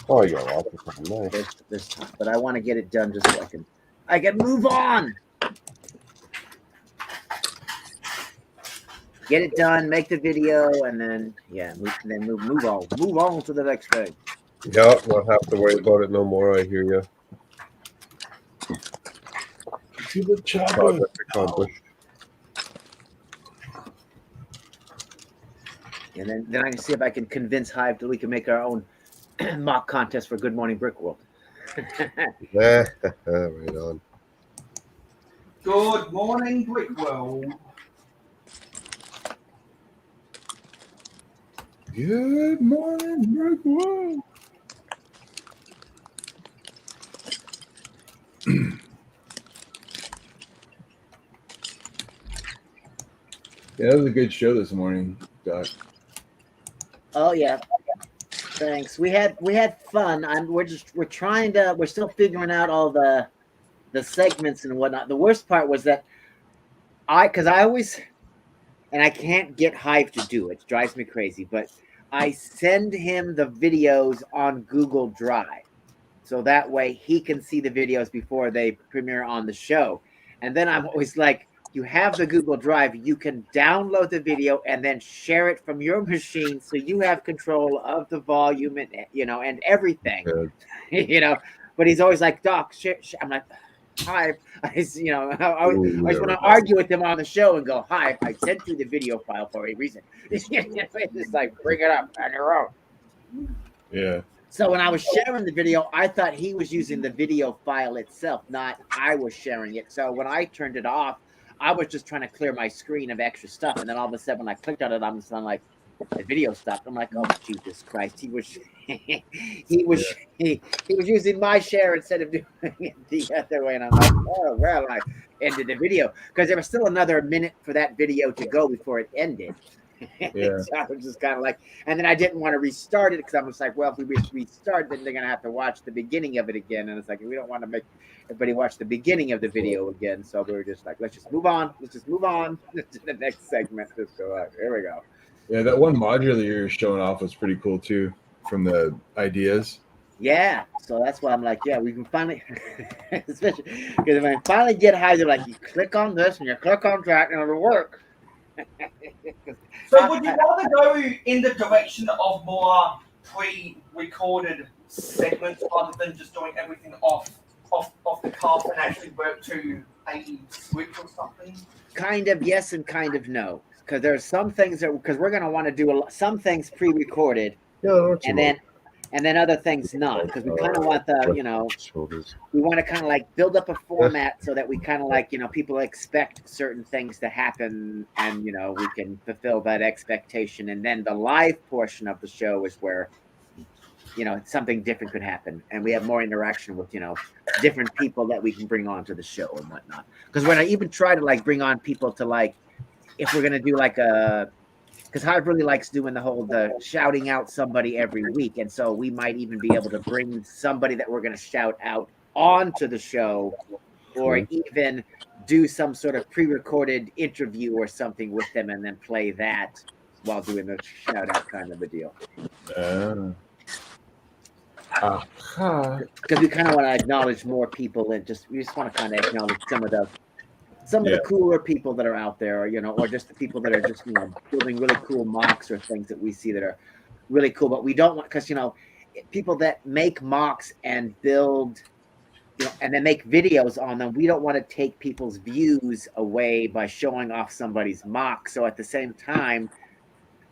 [SPEAKER 1] Oh, you got lots of time. Nice.
[SPEAKER 4] This time, but I want to get it done just so I can move on. Get it done, make the video, and then move on to the next thing.
[SPEAKER 1] Yeah, not have to worry about it no more. I hear you.
[SPEAKER 3] To the chopper.
[SPEAKER 1] Project accomplished.
[SPEAKER 4] And then I can see if I can convince Hive that we can make our own mock contest for Good Morning Brick World.
[SPEAKER 1] Right on.
[SPEAKER 15] Good morning, Brick World.
[SPEAKER 3] Good morning, Brick World. Yeah, that was a good show this morning, Doc.
[SPEAKER 4] Oh yeah. Thanks. We had fun. We're still figuring out all the segments and whatnot. The worst part was that because I always, and I can't get Hive to do it. It drives me crazy, but I send him the videos on Google Drive. So that way he can see the videos before they premiere on the show. And then I'm always like, you have the Google Drive, you can download the video and then share it from your machine so you have control of the volume and and everything. But he's always like, Doc, share. I'm like, hi. I just want to argue with him on the show and go, hi, I sent you the video file for a reason. It's like, bring it up on your own.
[SPEAKER 3] Yeah.
[SPEAKER 4] So when I was sharing the video, I thought he was using the video file itself, not I was sharing it. So when I turned it off, I was just trying to clear my screen of extra stuff. And then all of a sudden when I clicked on it, I'm like, the video stopped. I'm like, oh, Jesus Christ. He was using my share instead of doing it the other way. And I'm like, oh, well, I ended the video because there was still another minute for that video to go before it ended.
[SPEAKER 3] Yeah.
[SPEAKER 4] So I was just kind of like, and then I didn't want to restart it because I was like, well, if we restart, then they're gonna have to watch the beginning of it again, and it's like we don't want to make everybody watch the beginning of the video again. So we were just like, let's just move on to the next segment. Just go out. Here we go.
[SPEAKER 3] Yeah, that one module that you're showing off was pretty cool too, from the ideas.
[SPEAKER 4] Yeah, so that's why I'm like, yeah, we can finally, especially because when I finally get high, they're like, you click on this and you click on that, and it'll work.
[SPEAKER 15] So would you rather go in the direction of more pre-recorded segments rather than just doing everything off the cuff and actually work to a script or something?
[SPEAKER 4] Kind of yes and kind of no, because there's some things because we're going to want to do some things pre-recorded, and then other things not, because we kind of want we want to kind of like build up a format so that we kind of like people expect certain things to happen, and we can fulfill that expectation, and then the live portion of the show is where something different could happen, and we have more interaction with different people that we can bring onto the show and whatnot. Because when I even try to like bring on people to like, if we're gonna do like a, because Hive really likes doing the shouting out somebody every week, and so we might even be able to bring somebody that we're gonna shout out onto the show, or even do some sort of pre-recorded interview or something with them, and then play that while doing the shout out kind of a deal. Because we kind of want to acknowledge more people, and we just want to kind of acknowledge some of the cooler people that are out there, or just the people that are just building really cool mocks or things that we see that are really cool. But we don't want, because people that make mocks and build, and then make videos on them, we don't want to take people's views away by showing off somebody's mock. So at the same time,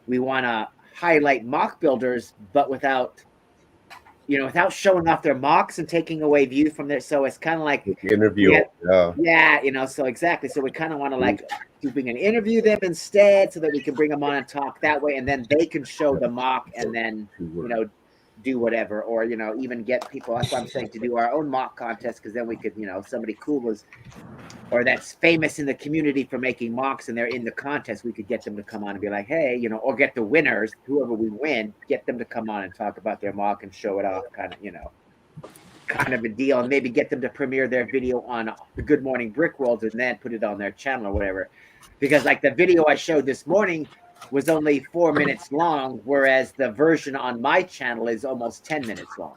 [SPEAKER 4] we want to highlight mock builders, but without showing off their mocks and taking away view from there. So it's kind of like
[SPEAKER 1] interview.
[SPEAKER 4] So exactly. So we kind of want to like, we can interview them instead so that we can bring them on and talk that way. And then they can show the mock and then, do whatever, or, even get people. That's why I'm saying to do our own mock contest. Cause then we could, somebody cool or that's famous in the community for making mocks and they're in the contest, we could get them to come on and be like, hey, or get the winners, whoever we win, get them to come on and talk about their mock and show it off, kind of a deal, and maybe get them to premiere their video on the Good Morning Brick World and then put it on their channel or whatever. Because like the video I showed this morning was only 4 minutes long, whereas the version on my channel is almost 10 minutes long.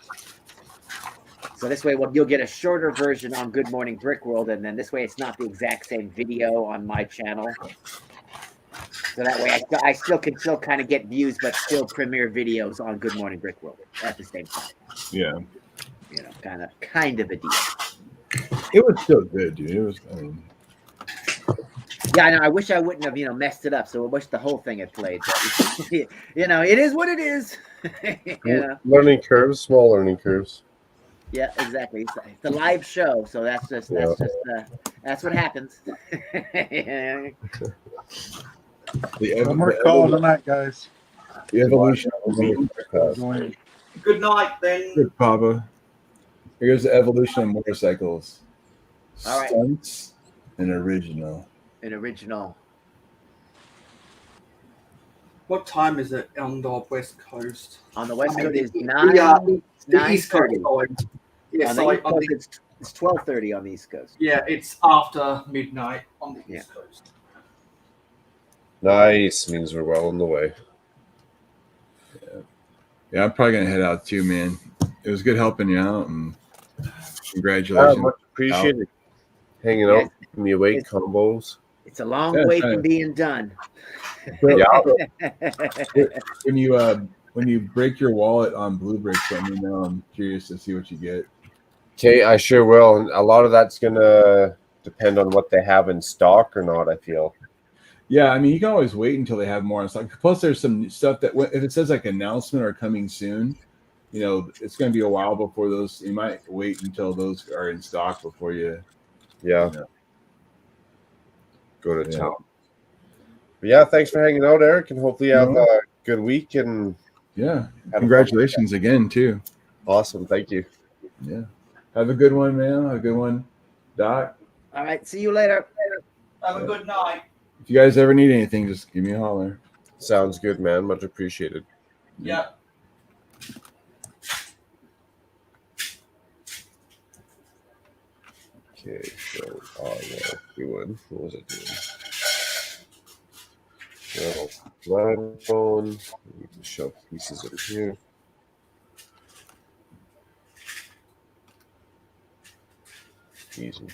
[SPEAKER 4] So this way, you'll get a shorter version on Good Morning Brick World, and then this way it's not the exact same video on my channel. So that way I still can kind of get views, but still premiere videos on Good Morning Brick World at the same time.
[SPEAKER 3] Yeah.
[SPEAKER 4] Kind of a deal.
[SPEAKER 3] It was still good, dude. It was,
[SPEAKER 4] yeah, I know. I wish I wouldn't have, messed it up. So I wish the whole thing had played. But, it is what it is.
[SPEAKER 1] Learning curves, small learning curves.
[SPEAKER 4] Yeah, exactly. It's a live show, so that's what happens.
[SPEAKER 11] No more call tonight, guys.
[SPEAKER 3] The evolution of
[SPEAKER 15] Good night, then.
[SPEAKER 3] Good, Papa. Here's the evolution of motorcycles.
[SPEAKER 4] All right.
[SPEAKER 3] Stunts and original.
[SPEAKER 14] What time is it on the West Coast?
[SPEAKER 4] On the West Coast, it's
[SPEAKER 14] the
[SPEAKER 4] 9
[SPEAKER 14] East Coast.
[SPEAKER 4] 9:30.
[SPEAKER 14] Sorry. Yeah,
[SPEAKER 4] On
[SPEAKER 14] so
[SPEAKER 4] the
[SPEAKER 14] like
[SPEAKER 4] East
[SPEAKER 14] on
[SPEAKER 4] Coast,
[SPEAKER 14] the
[SPEAKER 4] it's 12:30 on the East Coast.
[SPEAKER 14] yeah, it's after midnight on the
[SPEAKER 4] Yeah.
[SPEAKER 14] East Coast.
[SPEAKER 1] Nice. Means we're well on the way.
[SPEAKER 3] Yeah, I'm probably gonna head out too, man. It was good helping you out, and
[SPEAKER 1] Yeah,
[SPEAKER 3] congratulations.
[SPEAKER 1] much appreciated. Hanging
[SPEAKER 4] Yes,
[SPEAKER 1] out, giving me awake
[SPEAKER 4] it's-
[SPEAKER 1] combos.
[SPEAKER 4] It's a long
[SPEAKER 3] Yeah,
[SPEAKER 4] way
[SPEAKER 3] thanks.
[SPEAKER 4] from being done.
[SPEAKER 3] When you break your wallet on Blue Bricks, let me know. I'm curious to see what you get.
[SPEAKER 1] Okay, I sure will. And a lot of that's gonna depend on what they have in stock or not, I feel.
[SPEAKER 3] Yeah, I mean, you can always wait until they have more in stock. Plus, there's some stuff that if it says like announcement or coming soon, it's going to be a while before those. You might wait until those are in stock before you.
[SPEAKER 1] Yeah.
[SPEAKER 3] You know.
[SPEAKER 1] Go to town. But yeah, thanks for hanging out, Eric, and hopefully you have a good week. And
[SPEAKER 3] yeah, congratulations again too.
[SPEAKER 1] Awesome, thank you.
[SPEAKER 3] Yeah, have a good one, man. Have a good one, Doc.
[SPEAKER 4] All right, see you later.
[SPEAKER 15] Have a good night.
[SPEAKER 3] If you guys ever need anything, just give me a holler.
[SPEAKER 1] Sounds good, man. Much appreciated.
[SPEAKER 15] Yeah.
[SPEAKER 1] Okay, so doing what was it doing? Well, phone. Need to shove pieces over here. Easy.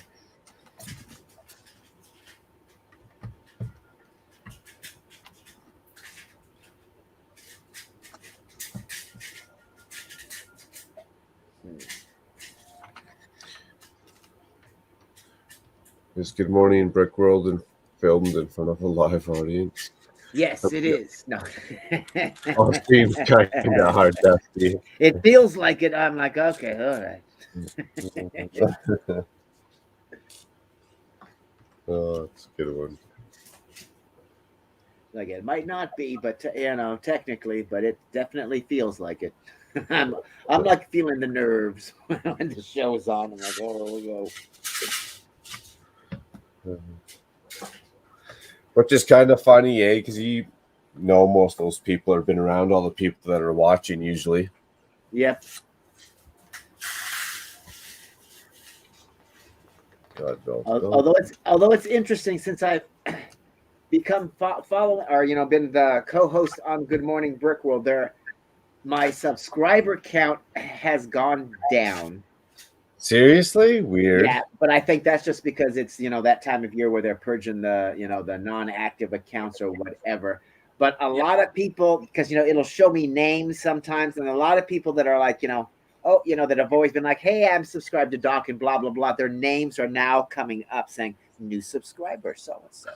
[SPEAKER 1] It's Good Morning Brick World and filmed in front of a live audience.
[SPEAKER 4] Yes, it is. No.
[SPEAKER 1] Oh, seems kind of hard, Dusty.
[SPEAKER 4] It feels like it. I'm like, okay, all right.
[SPEAKER 1] Oh, it's a good one.
[SPEAKER 4] Like it might not be, but technically, but it definitely feels like it. I'm like feeling the nerves when the show's on. I'm like, oh, here we go.
[SPEAKER 1] Which is kind of funny, eh? Because most of those people have been around all the people that are watching usually.
[SPEAKER 4] Yep.
[SPEAKER 1] God, no.
[SPEAKER 4] Although it's interesting since I've become following or been the co-host on Good Morning Brick World, my subscriber count has gone down.
[SPEAKER 1] Seriously? Weird.
[SPEAKER 4] Yeah, but I think that's just because it's that time of year where they're purging the the non-active accounts or whatever. But a lot of people, because it'll show me names sometimes, and a lot of people that are like that have always been like, hey, I'm subscribed to Doc and blah blah blah. Their names are now coming up saying new subscriber so and so.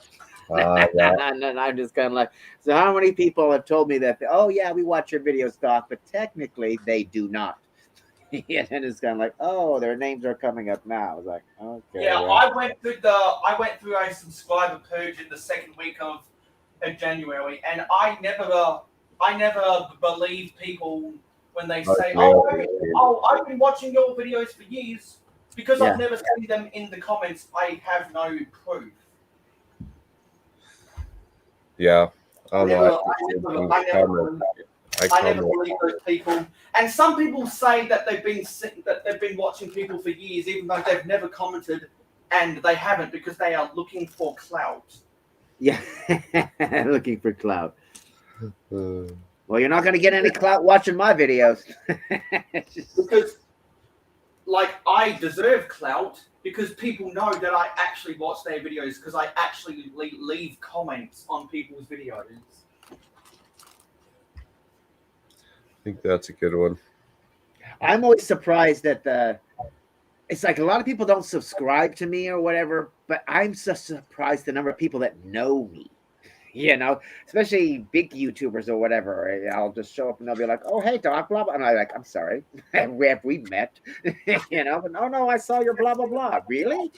[SPEAKER 4] And I'm just kind of like, so how many people have told me that? Oh yeah, we watch your videos, Doc, but technically they do not. And it's kind of like, oh, their names are coming up now. I was like, okay.
[SPEAKER 15] Yeah,
[SPEAKER 4] well.
[SPEAKER 15] I went through a subscriber purge in the second week of January, and I never believe people when they say, I've been watching your videos for years, because I've never seen them in the comments. I have no proof.
[SPEAKER 1] Yeah,
[SPEAKER 15] I never believe those people. And some people say that they've been watching people for years, even though they've never commented, and they haven't, because they are looking for clout.
[SPEAKER 4] Yeah, looking for clout. Well, you're not going to get any clout watching my videos.
[SPEAKER 15] Because, I deserve clout because people know that I actually watch their videos, because I actually leave comments on people's videos.
[SPEAKER 1] I think that's a good one.
[SPEAKER 4] I'm always surprised that it's like a lot of people don't subscribe to me or whatever, but I'm so surprised the number of people that know me, especially big YouTubers or whatever. I'll just show up and they'll be like, oh, hey, Doc, blah, blah. And I'm like, I'm sorry, have we met? But no, I saw your blah, blah, blah. Really?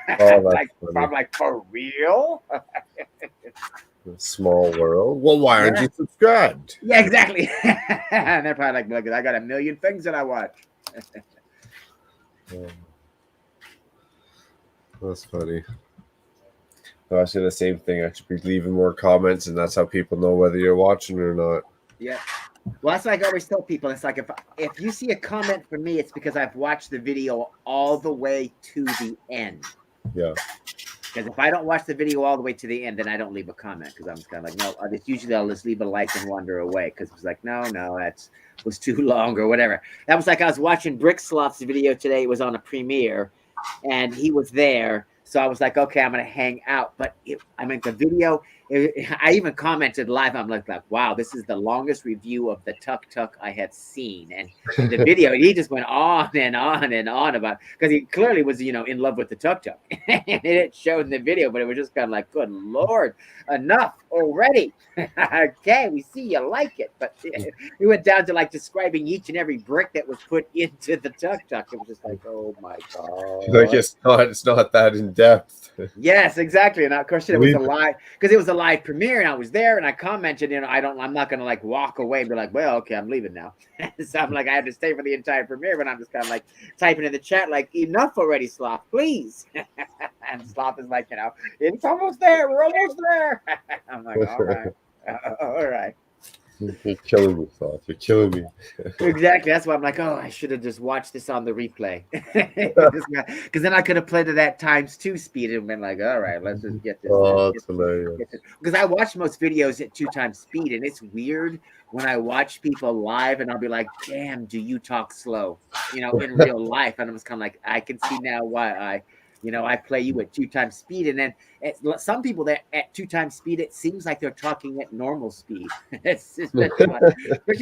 [SPEAKER 4] I'm like, for real?
[SPEAKER 1] Small world. Well, why aren't you subscribed?
[SPEAKER 4] Yeah, exactly. And they're probably like, look, I got a million things that I watch.
[SPEAKER 1] That's funny. I say the same thing. I should be leaving more comments, and that's how people know whether you're watching or not.
[SPEAKER 4] Yeah. Well, that's like I always tell people. It's like if you see a comment from me, it's because I've watched the video all the way to the end.
[SPEAKER 1] Yeah.
[SPEAKER 4] Because if I don't watch the video all the way to the end, then I don't leave a comment because I'm just kind of like, no. Usually I'll just leave a like and wander away because it's like, no, that was too long or whatever. That was like I was watching Brick Sloth's video today. It was on a premiere, and he was there. So I was like, okay, I'm going to hang out. But the video, I even commented live. I'm like, wow, this is the longest review of the Tuk Tuk I have seen. And in the video, he just went on and on and on about, because he clearly was, in love with the Tuk Tuk. And it showed in the video, but it was just kind of like, good Lord, enough already. Okay, we see you like it. But he went down to like describing each and every brick that was put into the Tuk Tuk. It was just like, oh my God.
[SPEAKER 1] Like it's not that in depth.
[SPEAKER 4] Yes, exactly. And of course, it was a live, because it was a live premiere, and I was there, and I commented, I'm not going to like walk away and be like, well, okay, I'm leaving now. So I'm like, I have to stay for the entire premiere, but I'm just kind of like typing in the chat, like, enough already, Sloth, please. And Sloth is like, it's almost there. We're almost there. I'm like, all right. All right.
[SPEAKER 1] You're killing me, Sloth. You're killing me.
[SPEAKER 4] Exactly. That's why I'm like, I should have just watched this on the replay. Because then I could have played it at ×2 speed and been like, all right, let's just get this.
[SPEAKER 1] Oh, that's hilarious.
[SPEAKER 4] Because I watch most videos at 2x speed, and it's weird when I watch people live and I'll be like, damn, do you talk slow? In real life. And I'm just kind of like, I can see now why I play you at 2x speed, and then some people that at 2x speed, it seems like they're talking at normal speed. Especially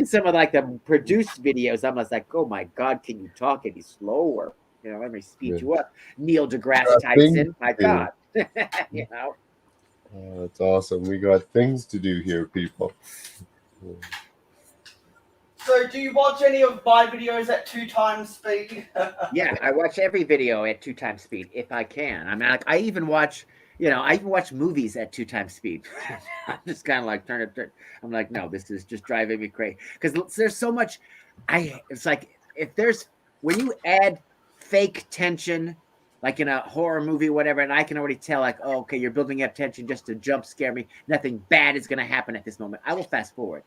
[SPEAKER 4] some of like the produced videos. I'm just like, oh my God, can you talk any slower? Let me speed you up. Neil deGrasse Tyson, my God.
[SPEAKER 1] Oh, that's awesome. We got things to do here, people.
[SPEAKER 15] So, do you watch any of my videos at 2x speed?
[SPEAKER 4] Yeah, I watch every video at 2x speed if I can. I mean, I even watch, I even watch movies at 2x speed. I'm just kind of like turn it. I'm like, no, this is just driving me crazy because there's so much. It's like when you add fake tension, like in a horror movie, whatever, and I can already tell, like, oh, okay, you're building up tension just to jump scare me. Nothing bad is going to happen at this moment. I will fast forward.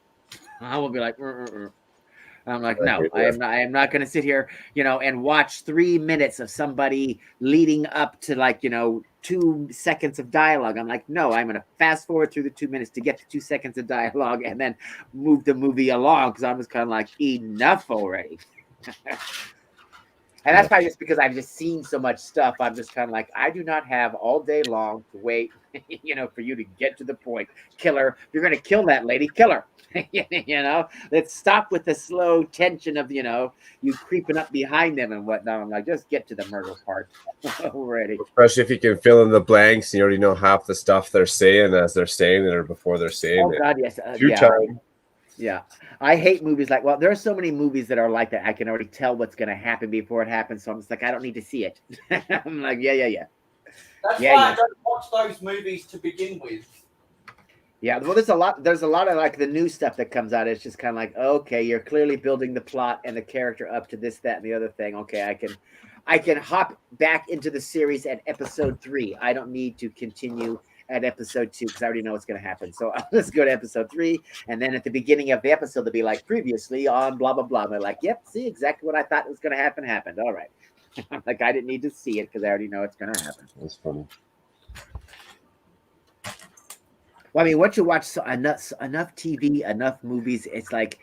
[SPEAKER 4] I will be like, I'm like, no, I am not going to sit here, and watch 3 minutes of somebody leading up to 2 seconds of dialogue. I'm like, no, I'm going to fast forward through the 2 minutes to get to 2 seconds of dialogue and then move the movie along because I'm just kind of like, enough already. And that's probably just because I've just seen so much stuff. I'm just kind of like, I do not have all day long to wait, for you to get to the point. Kill her. If you're going to kill that lady, kill her. Let's stop with the slow tension of, you creeping up behind them and whatnot. I'm like, just get to the murder part already.
[SPEAKER 1] Especially if you can fill in the blanks and you already know half the stuff they're saying as they're saying it or before they're saying it.
[SPEAKER 4] Oh, God, yes. Yeah. I hate movies there are so many movies that are like that. I can already tell what's going to happen before it happens. So I'm just like, I don't need to see it. I'm like, yeah.
[SPEAKER 15] That's why I don't watch those movies to begin with.
[SPEAKER 4] Yeah, well, there's a lot of like the new stuff that comes out. It's just kind of like, okay, you're clearly building the plot and the character up to this, that, and the other thing. Okay, I can hop back into the series at episode 3. I don't need to continue at episode 2 because I already know what's going to happen. So let's go to episode 3, and then at the beginning of the episode, they'll be like, previously on blah blah blah. And they're like, yep, see exactly what I thought was going to happen happened. All right. I'm like, I didn't need to see it because I already know it's going to happen.
[SPEAKER 1] That's funny.
[SPEAKER 4] Well, I mean, once you watch enough TV, enough movies, it's like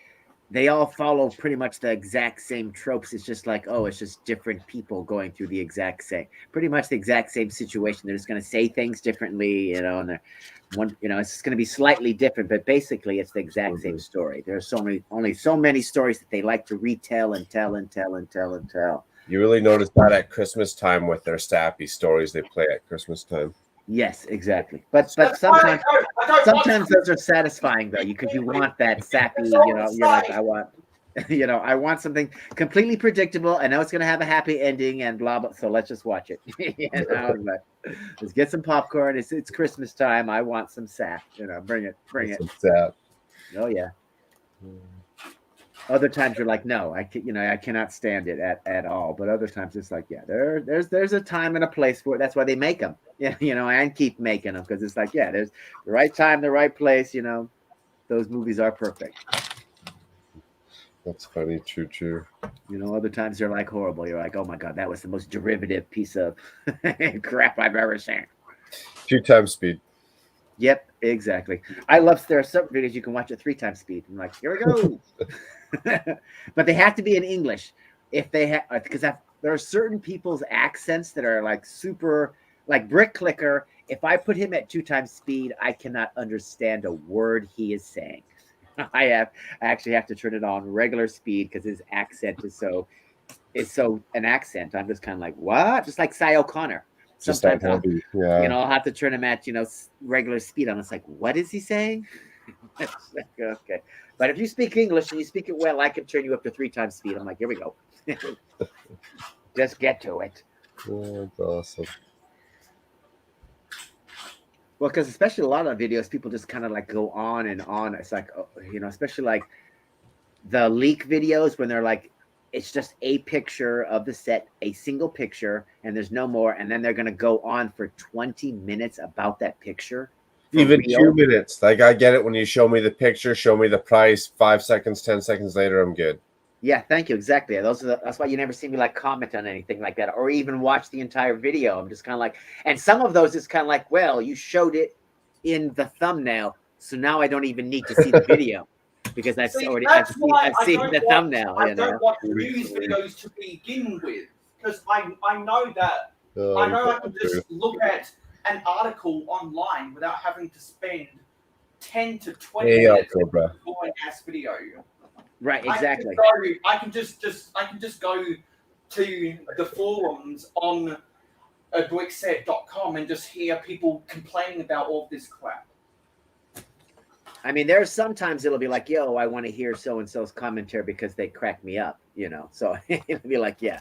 [SPEAKER 4] they all follow pretty much the exact same tropes. It's just like, oh, it's just different people going through the exact same situation. They're just going to say things differently, and it's just going to be slightly different, but basically it's the exact same story. There's only so many stories that they like to retell and tell and tell and tell and tell.
[SPEAKER 1] You really notice that at Christmas time with their sappy stories they play at Christmas time.
[SPEAKER 4] Yes, exactly. But sometimes those are satisfying though, because you want that sappy, you're like, I want something completely predictable. I know it's going to have a happy ending and blah blah. So let's just watch it. Let's get some popcorn. It's Christmas time. I want some sap. Bring it.
[SPEAKER 1] Some sap.
[SPEAKER 4] Oh yeah. Other times you're like, no, I cannot stand it at all. But other times it's like, yeah, there's a time and a place for it. That's why they make them. Yeah, and keep making them because it's like, yeah, there's the right time, the right place. Those movies are perfect.
[SPEAKER 1] That's funny. True.
[SPEAKER 4] Other times they're like horrible. You're like, oh my god, that was the most derivative piece of crap I've ever seen.
[SPEAKER 1] 2 times speed.
[SPEAKER 4] Yep, exactly. There are some videos you can watch at 3 times speed. I'm like, here we go. But they have to be in English if they have, because there are certain people's accents that are like super, like Brick Clicker. If I put him at 2 times speed, I cannot understand a word he is saying. I actually have to turn it on regular speed because his accent is so an accent. I'm just kind of like, what? Just like Cy O'Connor. Sometimes I'll have to turn him at regular speed. I'm just like, what is he saying? Okay, but if you speak English and you speak it well, I can turn you up to 3 times speed. I'm like, here we go. Just get to it.
[SPEAKER 1] Oh, that's awesome.
[SPEAKER 4] Well, because especially a lot of videos, people just kind of like go on and on. It's like, especially like the leak videos when they're like, it's just a picture of the set, a single picture, and there's no more. And then they're going to go on for 20 minutes about that picture.
[SPEAKER 1] Even real. 2 minutes. Like, I get it when you show me the picture, show me the price, 5 seconds, 10 seconds later, I'm good.
[SPEAKER 4] Yeah, thank you. Exactly. That's why you never see me like comment on anything like that or even watch the entire video. I'm just kind of like, and some of those is kind of like, well, you showed it in the thumbnail, so now I don't even need to see the video. Because I've seen the thumbnail.
[SPEAKER 15] I don't watch news videos to begin with because I know that I can just look at an article online without having to spend 10 to 20 minutes on a boring ass video.
[SPEAKER 4] Right, exactly.
[SPEAKER 15] I can just go to the forums on brickset.com and just hear people complaining about all this crap.
[SPEAKER 4] I mean, there's sometimes it'll be like, yo, I want to hear so-and-so's commentary because they crack me up, So it'll be like, yeah,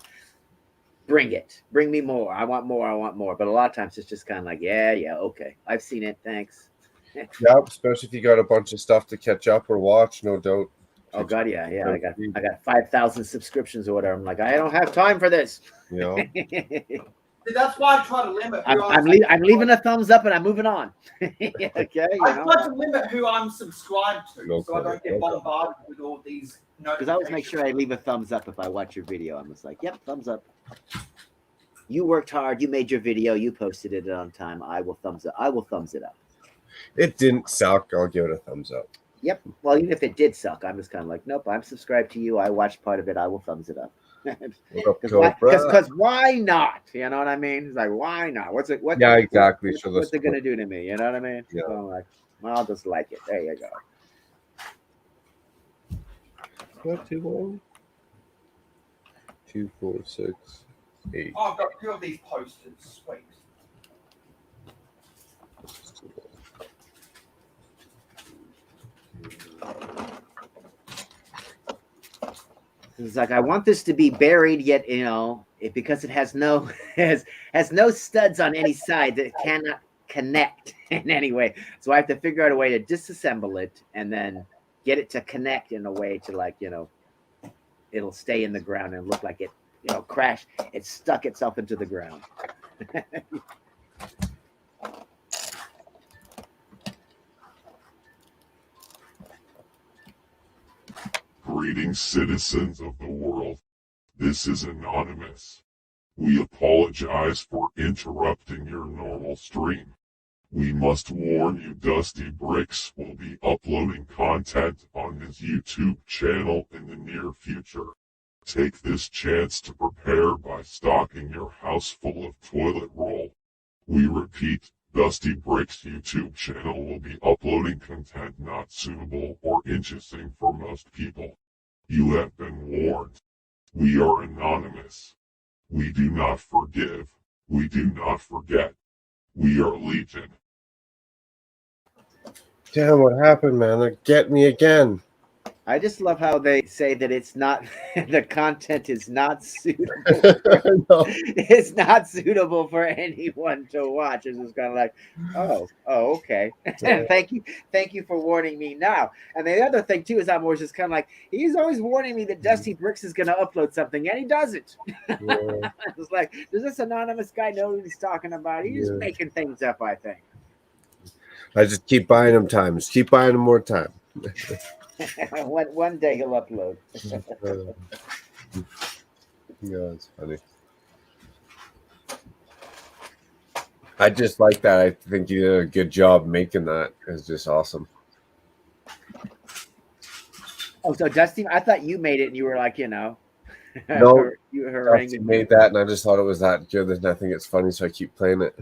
[SPEAKER 4] bring it. Bring me more. I want more. But a lot of times it's just kind of like, yeah, okay. I've seen it. Thanks.
[SPEAKER 1] Yeah, especially if you got a bunch of stuff to catch up or watch, no doubt.
[SPEAKER 4] Oh, God, yeah. I got 5,000 subscriptions or whatever. I'm like, I don't have time for this.
[SPEAKER 1] Yeah.
[SPEAKER 15] That's why I try to limit.
[SPEAKER 4] I'm leaving a thumbs up and I'm moving on. Okay,
[SPEAKER 15] I try to limit who I'm subscribed to, so I don't get bombarded with all these notifications.
[SPEAKER 4] Because I always make sure I leave a thumbs up if I watch your video. I'm just like, yep, thumbs up. You worked hard. You made your video. You posted it on time. I will thumbs it up.
[SPEAKER 1] It didn't suck. I'll give it a thumbs up.
[SPEAKER 4] Yep. Well, even if it did suck, I'm just kind of like, nope. I'm subscribed to you. I watched part of it. I will thumbs it up. Because why not? You know what I mean? It's like, why not? What's it?
[SPEAKER 1] Yeah, exactly.
[SPEAKER 4] What's it gonna do to me? You know what I mean?
[SPEAKER 1] Yeah.
[SPEAKER 4] So I'm like, well, I'll just like it. There you go.
[SPEAKER 1] What 2, 1, 2, 4, 6, 8.
[SPEAKER 15] Oh, I've got 2 of these posters. Sweet.
[SPEAKER 4] It's like I want this to be buried, yet because it has no studs on any side that cannot connect in any way. So I have to figure out a way to disassemble it and then get it to connect in a way to it'll stay in the ground and look like it crashed. It stuck itself into the ground.
[SPEAKER 16] Greetings, citizens of the world. This is Anonymous. We apologize for interrupting your normal stream. We must warn you Dusty Bricks will be uploading content on his YouTube channel in the near future. Take this chance to prepare by stocking your house full of toilet roll. We repeat, Dusty Bricks' YouTube channel will be uploading content not suitable or interesting for most people. You have been warned. We are anonymous. We do not forgive. We do not forget. We are Legion.
[SPEAKER 1] Damn, what happened, man? They're getting me again.
[SPEAKER 4] I just love how they say that it's not the content is not suitable. It's not suitable for anyone to watch. It's just kind of like, oh, okay. thank you for warning me now. And the other thing too is I'm always just kind of like, he's always warning me that Dusty Bricks is going to upload something, and he doesn't. It's like, does this anonymous guy know what he's talking about? He's just making things up, I think.
[SPEAKER 1] I just keep buying him time. Just keep buying him more time.
[SPEAKER 4] One day he'll upload.
[SPEAKER 1] Yeah, it's funny. I just like that. I think you did a good job making that. It's just awesome.
[SPEAKER 4] Oh, so Dusty, I thought you made it, and you were like,
[SPEAKER 1] No,
[SPEAKER 4] you
[SPEAKER 1] Dusty made that, and I just thought it was that good, and I think it's funny, so I keep playing it.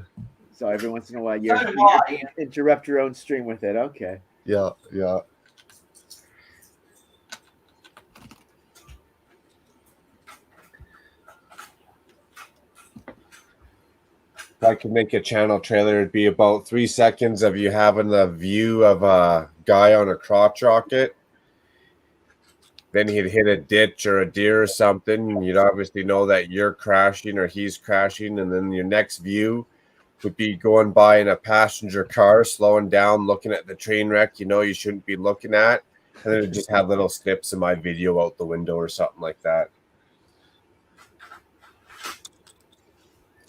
[SPEAKER 4] So every once in a while, you
[SPEAKER 15] So do I.
[SPEAKER 4] interrupt your own stream with it. Okay.
[SPEAKER 1] Yeah. If I could make a channel trailer, it'd be about 3 seconds of you having the view of a guy on a crotch rocket. Then he'd hit a ditch or a deer or something, and you'd obviously know that you're crashing or he's crashing. And then your next view would be going by in a passenger car, slowing down, looking at the train wreck you shouldn't be looking at. And then it'd just have little snips of my video out the window or something like that.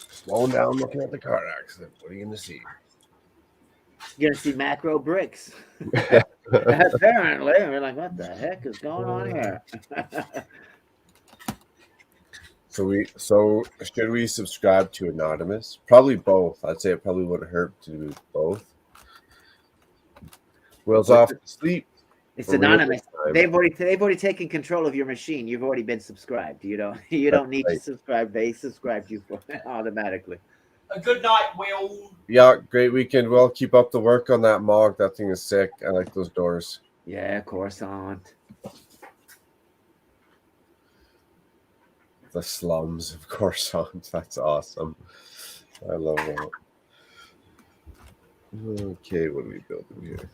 [SPEAKER 1] Slowing down, looking at the car accident. What are you going to see?
[SPEAKER 4] You're going to see macro bricks. Apparently. We're like, what the heck is going on here?
[SPEAKER 1] So should we subscribe to Anonymous? Probably both. I'd say it probably wouldn't hurt to do both. Will's off to sleep.
[SPEAKER 4] It's anonymous. They've already taken control of your machine. You've already been subscribed. You don't need to subscribe. They subscribed you for automatically.
[SPEAKER 15] A good night, Will.
[SPEAKER 1] Yeah, great weekend. Will, keep up the work on that Mog. That thing is sick. I like those doors.
[SPEAKER 4] Yeah, Coruscant.
[SPEAKER 1] The slums of Coruscant. That's awesome. I love that. Okay, what are we building here?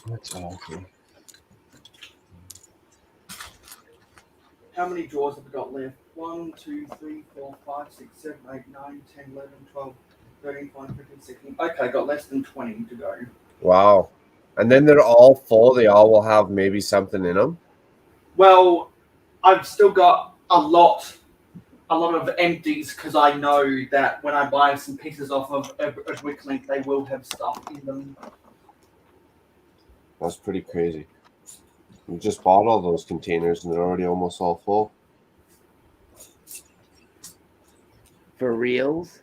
[SPEAKER 1] That's awesome.
[SPEAKER 14] How many drawers have we got left? 1, 2, 3, 4, 5, 6, 7, 8, 9, 10, 11, 12, 13, 14, 15, 16. Okay, got less than 20 to go.
[SPEAKER 1] Wow. And then they're all full. They all will have maybe something in them.
[SPEAKER 14] Well, I've still got a lot of empties because I know that when I buy some pieces off of a Wicklink, they will have stuff in them.
[SPEAKER 1] That's pretty crazy. We just bought all those containers and they're already almost all full.
[SPEAKER 4] For reals?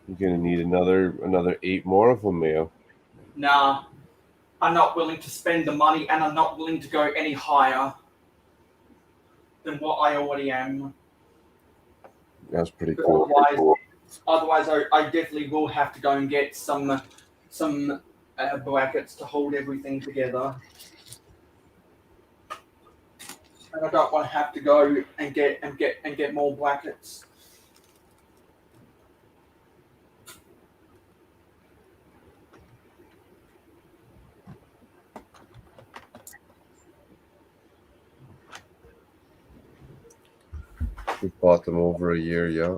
[SPEAKER 1] You're gonna need another 8 more of them, Mayo.
[SPEAKER 14] Nah, I'm not willing to spend the money, and I'm not willing to go any higher than what I already am.
[SPEAKER 1] That's pretty cool.
[SPEAKER 14] Otherwise, I definitely will have to go and get some brackets to hold everything together. And I don't want to have to go and get more brackets.
[SPEAKER 1] We bought them over a year, yeah.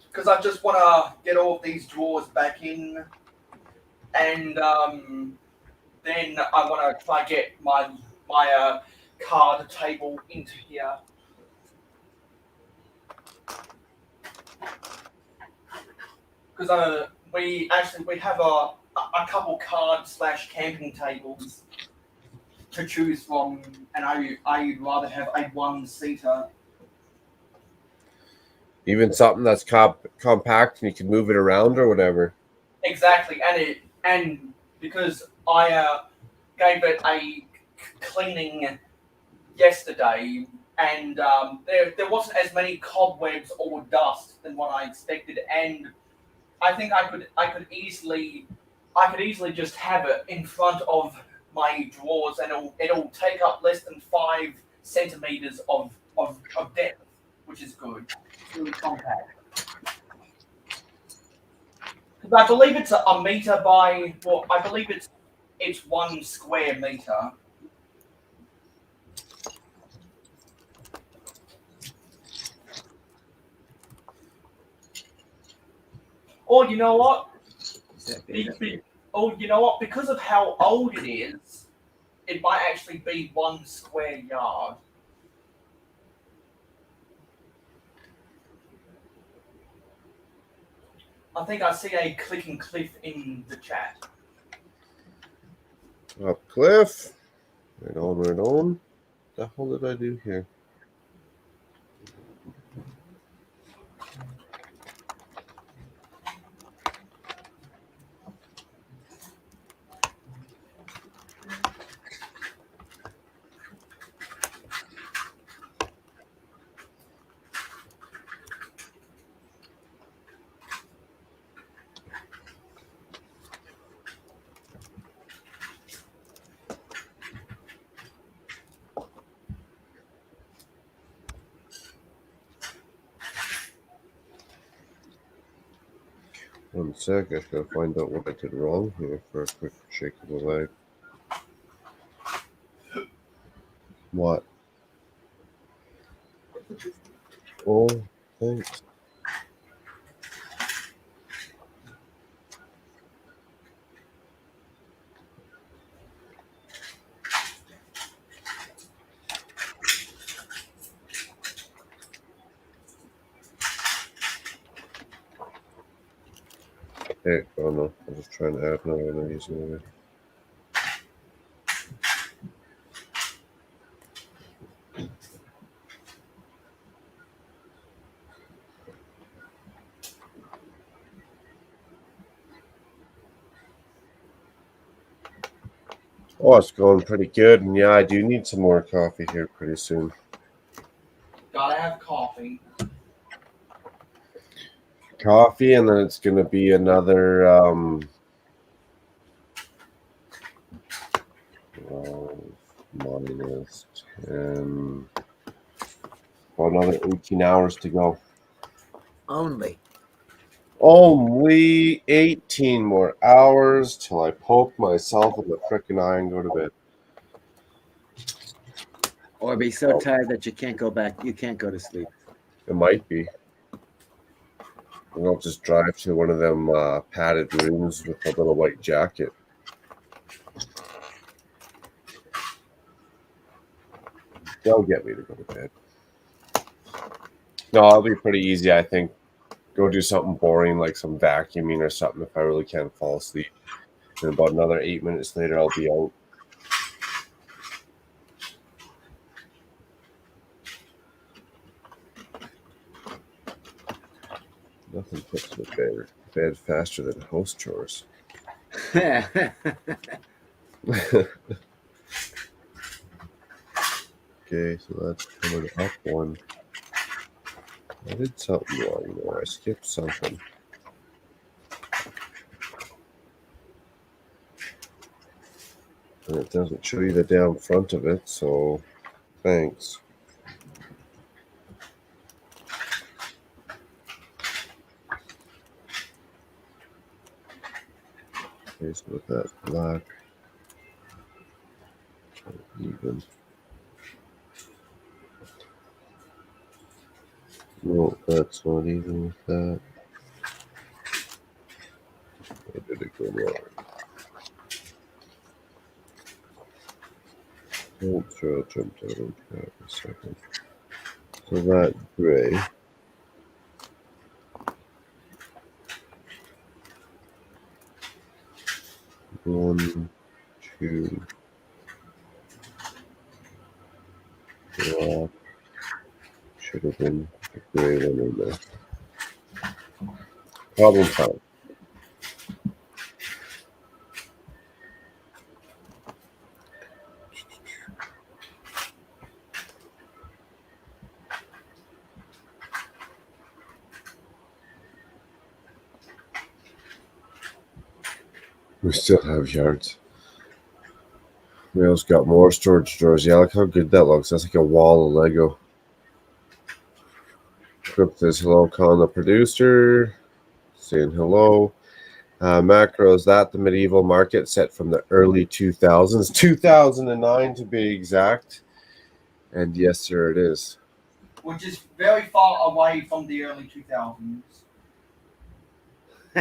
[SPEAKER 14] Because I just want to get all of these drawers back in, and then I want to try to get my card table into here. Because we have a couple card/camping tables to choose from, and I'd rather have a one-seater.
[SPEAKER 1] Even something that's compact and you can move it around or whatever.
[SPEAKER 14] Exactly, and because I gave it a cleaning yesterday, and there wasn't as many cobwebs or dust than what I expected, and I think I could easily just have it in front of my drawers, and it'll take up less than 5 centimeters of
[SPEAKER 15] of depth, which is good. It's really compact. Because I believe it's a meter by, well, I believe it's 1 square meter. Or you know what? You know what? Because of how old it is, it might actually be 1 square yard. I think I see a clicking cliff in the chat.
[SPEAKER 1] Up cliff. Right on, right on. What the hell did I do here? One sec, I gotta find out what I did wrong here for a quick shake of the leg. What? Oh, thanks. Hey, oh no, I was just trying to add another one using it. Oh, it's going pretty good, and yeah, I do need some more coffee here pretty soon.
[SPEAKER 15] Gotta have coffee.
[SPEAKER 1] Coffee, and then it's gonna be another minus 10, about another 18 hours to go.
[SPEAKER 4] Only
[SPEAKER 1] 18 more hours till I poke myself in the frickin' eye and go to bed.
[SPEAKER 4] Or be so tired that you can't go back. You can't go to sleep.
[SPEAKER 1] It might be. And I'll just drive to one of them padded rooms with a little white jacket. They'll get me to go to bed. No, it'll be pretty easy, I think. Go do something boring like some vacuuming or something if I really can't fall asleep. And about another 8 minutes later, I'll be out. Nothing puts me to bed faster than house chores. Okay, so that's coming up one. I did something wrong there. I skipped something. And it doesn't show you the down front of it, so thanks. Okay, so with that black, even. No, that's not even with that. Where did it go wrong? Oh, sure, I jumped out on that for a second. So that gray. One, two, black. Should have been a gray one in there. Problem found. We still have yards. We also got more storage drawers. Yeah, look how good that looks. That's like a wall of Lego. Sculpt says hello, Colin, the producer. Saying hello. Macro, is that the medieval market set from the early 2000s? 2009 to be exact. And yes, sir, it is.
[SPEAKER 15] Which is very far away from the early 2000s.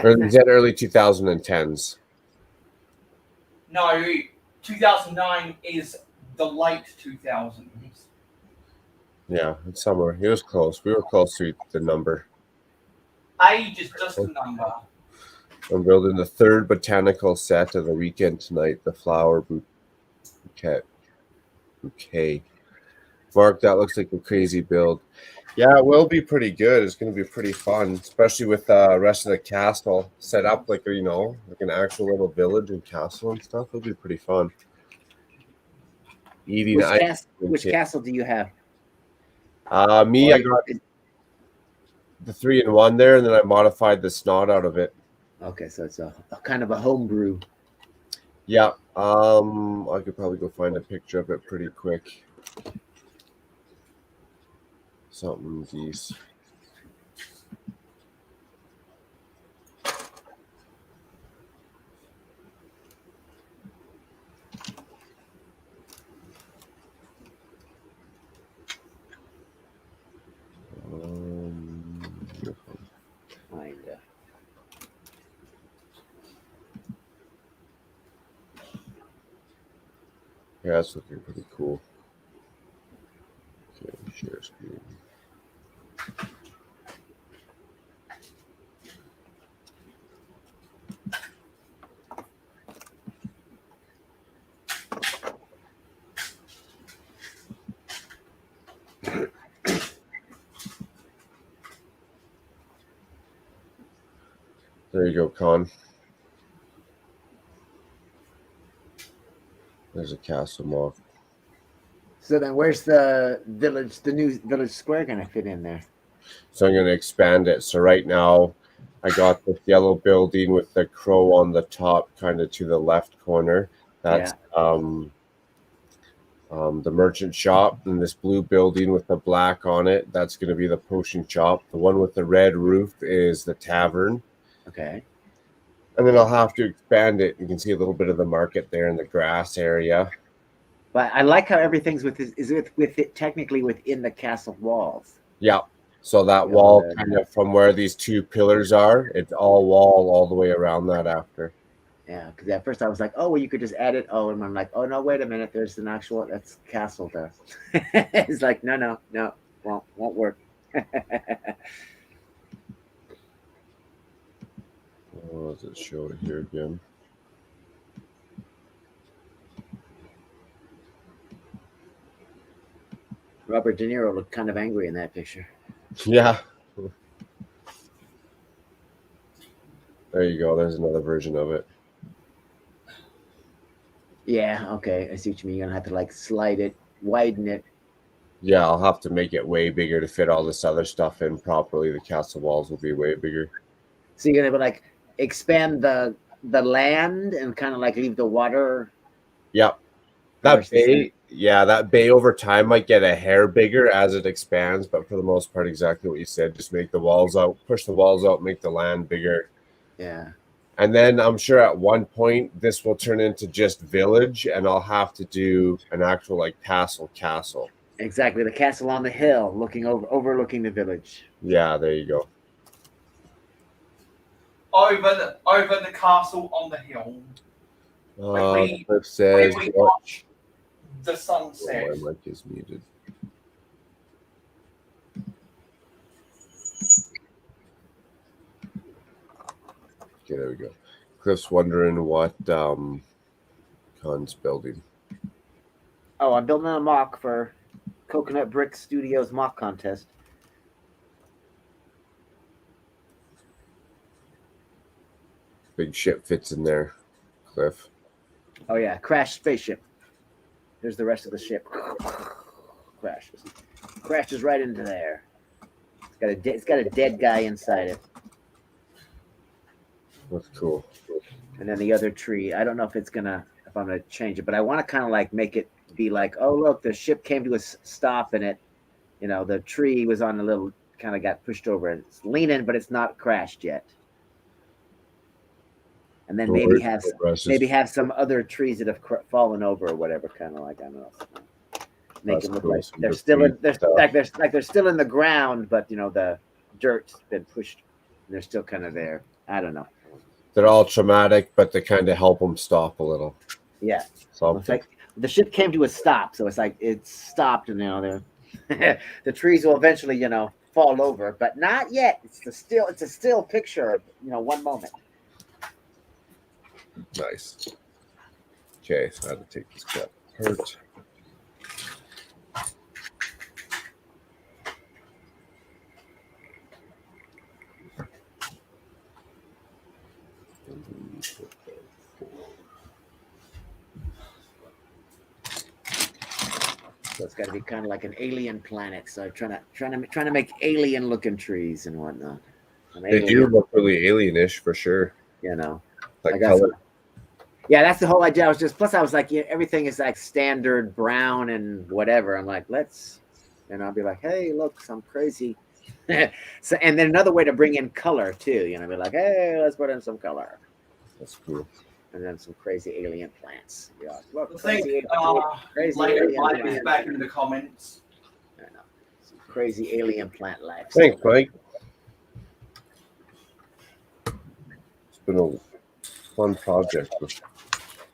[SPEAKER 1] Or is that early 2010s?
[SPEAKER 15] No, 2009 is the late 2000s.
[SPEAKER 1] Yeah, it's somewhere. It was close. We were close to the number.
[SPEAKER 15] Age is just a number.
[SPEAKER 1] I'm building the third botanical set of the weekend tonight, the flower bouquet. Mark, that looks like a crazy build. Yeah, it will be pretty good. It's going to be pretty fun, especially with the rest of the castle set up like, you know, like an actual little village and castle and stuff. It'll be pretty fun. Eating
[SPEAKER 4] Which castle do you have?
[SPEAKER 1] I got the 3-in-1 there, and then I modified the snot out of it.
[SPEAKER 4] Okay, so it's a kind of a homebrew.
[SPEAKER 1] Yeah, I could probably go find a picture of it pretty quick. Something geese. Yeah, that's looking pretty cool. Okay, share screen. There you go, Con. There's a castle moth.
[SPEAKER 4] So then where's the village, the new village square going to fit in there?
[SPEAKER 1] So I'm going to expand it. So right now I got this yellow building with the crow on the top, kind of to the left corner. That's the merchant shop, and this blue building with the black on it, that's going to be the potion shop. The one with the red roof is the tavern.
[SPEAKER 4] Okay.
[SPEAKER 1] And then I'll have to expand it. You can see a little bit of the market there in the grass area.
[SPEAKER 4] But I like how everything's with it technically within the castle walls.
[SPEAKER 1] Yeah. So that wall kind of from where these two pillars are, it's all wall all the way around that after.
[SPEAKER 4] Yeah, because at first I was like, oh, well, you could just add it. Oh, and I'm like, oh, no, wait a minute. There's an actual, that's castle there. It's like, no, won't work.
[SPEAKER 1] Oh, does it show it here again?
[SPEAKER 4] Robert De Niro looked kind of angry in that picture.
[SPEAKER 1] Yeah. There you go. There's another version of it.
[SPEAKER 4] Yeah, okay. I see what you mean. You're going to have to like slide it, widen it.
[SPEAKER 1] Yeah, I'll have to make it way bigger to fit all this other stuff in properly. The castle walls will be way bigger.
[SPEAKER 4] So you're going to like expand the land and kind of like leave the water.
[SPEAKER 1] Yep. That bay over time might get a hair bigger as it expands, but for the most part, exactly what you said. Just make the walls out, push the walls out, make the land bigger.
[SPEAKER 4] Yeah.
[SPEAKER 1] And then I'm sure at one point this will turn into just village, and I'll have to do an actual like castle.
[SPEAKER 4] Exactly, the castle on the hill, overlooking the village.
[SPEAKER 1] Yeah, there you go.
[SPEAKER 15] Over the castle on the hill.
[SPEAKER 1] Cliff says,
[SPEAKER 15] we watch the sunset.
[SPEAKER 1] Oh, my mic is muted. Okay, there we go. Cliff's wondering what Con's building.
[SPEAKER 4] Oh, I'm building a mock for Coconut Brick Studios mock contest.
[SPEAKER 1] Big ship fits in there, Cliff.
[SPEAKER 4] Oh yeah, crashed spaceship. There's the rest of the ship. Crashes right into there. It's got a dead guy inside it.
[SPEAKER 1] That's cool.
[SPEAKER 4] And then the other tree. I don't know if I'm gonna change it, but I want to kind of like make it be like, oh look, the ship came to a stop and it, the tree was on a little kind of got pushed over. It's leaning, but it's not crashed yet. And then maybe have some other trees that have fallen over or whatever, kind of like, I don't know. Make
[SPEAKER 1] That's
[SPEAKER 4] it look
[SPEAKER 1] cool.
[SPEAKER 4] like
[SPEAKER 1] Some
[SPEAKER 4] they're
[SPEAKER 1] good
[SPEAKER 4] still in,
[SPEAKER 1] trees
[SPEAKER 4] they're
[SPEAKER 1] and stuff.
[SPEAKER 4] like they're still in the ground, but you know the dirt's been pushed. And they're still kind of there. I don't know.
[SPEAKER 1] They're all traumatic, but they kind of help them stop a little.
[SPEAKER 4] Yeah.
[SPEAKER 1] So
[SPEAKER 4] It's like the ship came to a stop, so it's like it's stopped, and they're the trees will eventually, fall over, but not yet. It's a still picture of, one moment.
[SPEAKER 1] nice. Okay, so I had to take this cat apart.
[SPEAKER 4] So it's got to be kind of like an alien planet. So trying to make alien looking trees and whatnot.
[SPEAKER 1] They do look really alienish for sure.
[SPEAKER 4] I
[SPEAKER 1] Like
[SPEAKER 4] got
[SPEAKER 1] color.
[SPEAKER 4] Yeah, that's the whole idea. I was like, everything is like standard brown and whatever. I'm like, I'll be like, hey, look, some crazy. So, and then another way to bring in color too, be like, hey, let's put in some color.
[SPEAKER 1] That's cool.
[SPEAKER 4] And then some crazy alien plants. Yeah, look,
[SPEAKER 15] I think later might be back in the comments.
[SPEAKER 4] I know. Some crazy alien plant life.
[SPEAKER 1] Thanks, Mike. It's been a fun project.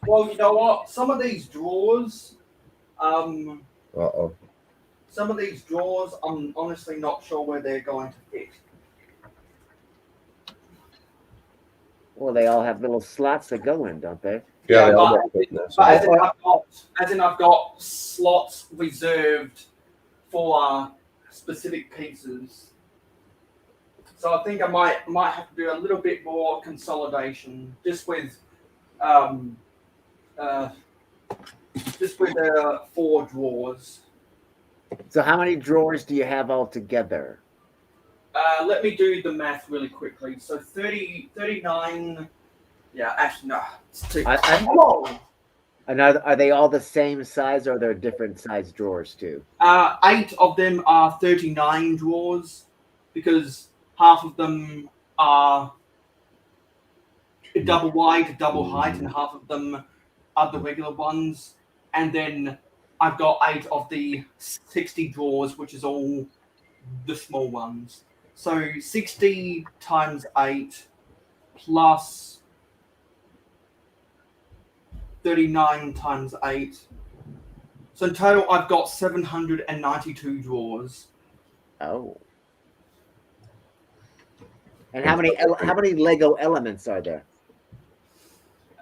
[SPEAKER 15] Well, you know what? Some of these drawers,
[SPEAKER 1] Uh-oh.
[SPEAKER 15] I'm honestly not sure where they're going to fit.
[SPEAKER 4] Well, they all have little slots that go in, don't they?
[SPEAKER 1] Yeah,
[SPEAKER 15] as in I've got slots reserved for specific pieces. So I think I might have to do a little bit more consolidation, just with 4 drawers.
[SPEAKER 4] So how many drawers do you have altogether?
[SPEAKER 15] Let me do the math really quickly. So 39. Yeah, actually, no. It's too.
[SPEAKER 4] And are they all the same size, or are there different size drawers too?
[SPEAKER 15] 8 of them are 39 drawers, because half of them are double wide, double height, and half of them are the regular ones. And then I've got 8 of the 60 drawers, which is all the small ones. So 60 times 8 plus 39 times 8. So in total, I've got 792 drawers.
[SPEAKER 4] Oh. And how many Lego elements are there?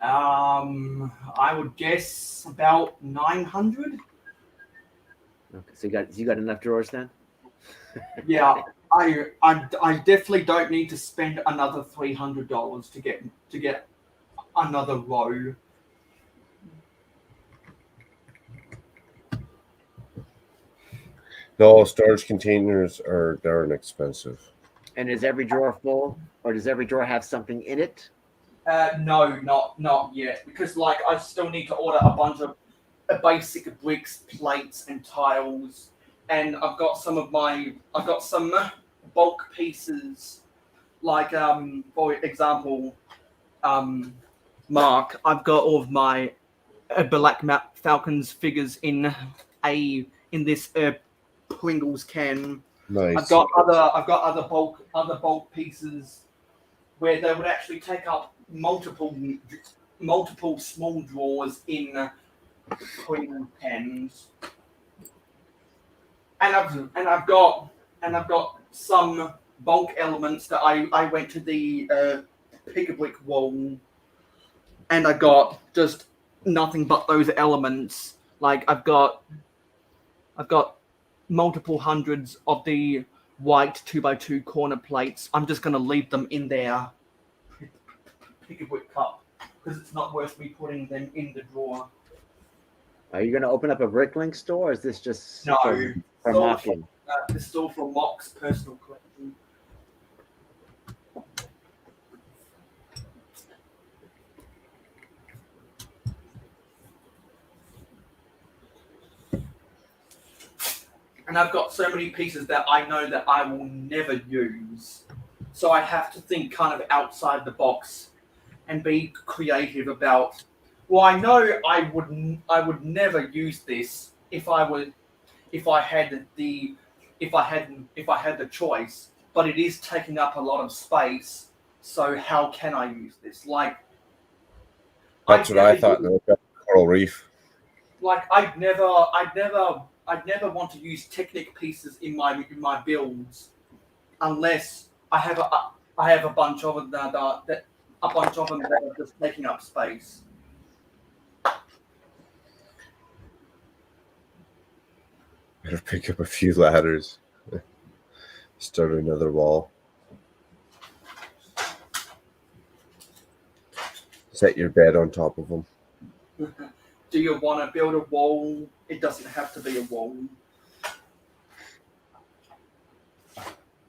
[SPEAKER 15] I would guess about 900.
[SPEAKER 4] Okay, so you got enough drawers then?
[SPEAKER 15] Yeah, I definitely don't need to spend another $300 to get another row.
[SPEAKER 1] No, storage containers are darn expensive.
[SPEAKER 4] And is every drawer full, or does every drawer have something in it?
[SPEAKER 15] No, not yet, because like I still need to order a bunch of basic bricks, plates, and tiles, and I've got some bulk pieces, like for example, Mark, I've got all of my Black Falcons figures in this Pringles can.
[SPEAKER 1] Nice.
[SPEAKER 15] I've got other bulk pieces where they would actually take up multiple small drawers in Pringle cans. And I've got some bulk elements that I went to the Pick-a-Brick wall, and I got just nothing but those elements. Like I've got multiple hundreds of the white 2x2 corner plates. I'm just gonna leave them in there. Pick-a-Brick cup, because it's not worth me putting them in the drawer.
[SPEAKER 4] Are you going to open up a Bricklink store, or is this just for mocking?
[SPEAKER 15] This is all for Mock's personal collection. and I've got so many pieces that I know that I will never use. So I have to think kind of outside the box and be creative about. Well, I know I would never use this if I had the choice, but it is taking up a lot of space. So how can I use this? Like,
[SPEAKER 1] That's what I thought. Coral reef.
[SPEAKER 15] Like I'd never want to use Technic pieces in my builds unless I have a bunch of them that are just taking up space.
[SPEAKER 1] Better pick up a few ladders. Start another wall. Set your bed on top of them.
[SPEAKER 15] Do you want to build a wall? It doesn't have to be a wall.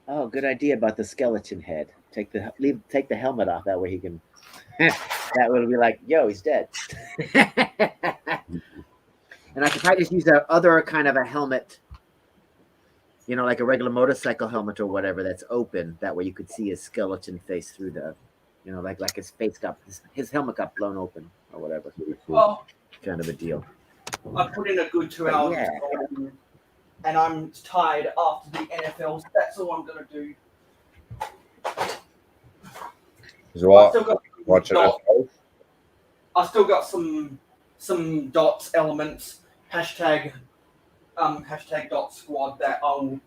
[SPEAKER 4] Oh, good idea about the skeleton head. Take the helmet off. That way he can. That would be like, yo, he's dead. And I could probably just use that other kind of a helmet, you know, like a regular motorcycle helmet or whatever that's open. That way you could see his skeleton face through the, you know, like his face got, his helmet got blown open or whatever.
[SPEAKER 15] Well,
[SPEAKER 4] kind of a deal.
[SPEAKER 15] I put in a good 2 hours, and I'm tired after the NFL. So that's all I'm going to do.
[SPEAKER 1] Watch it.
[SPEAKER 15] I still got some dots elements, hashtag dot squad that I'll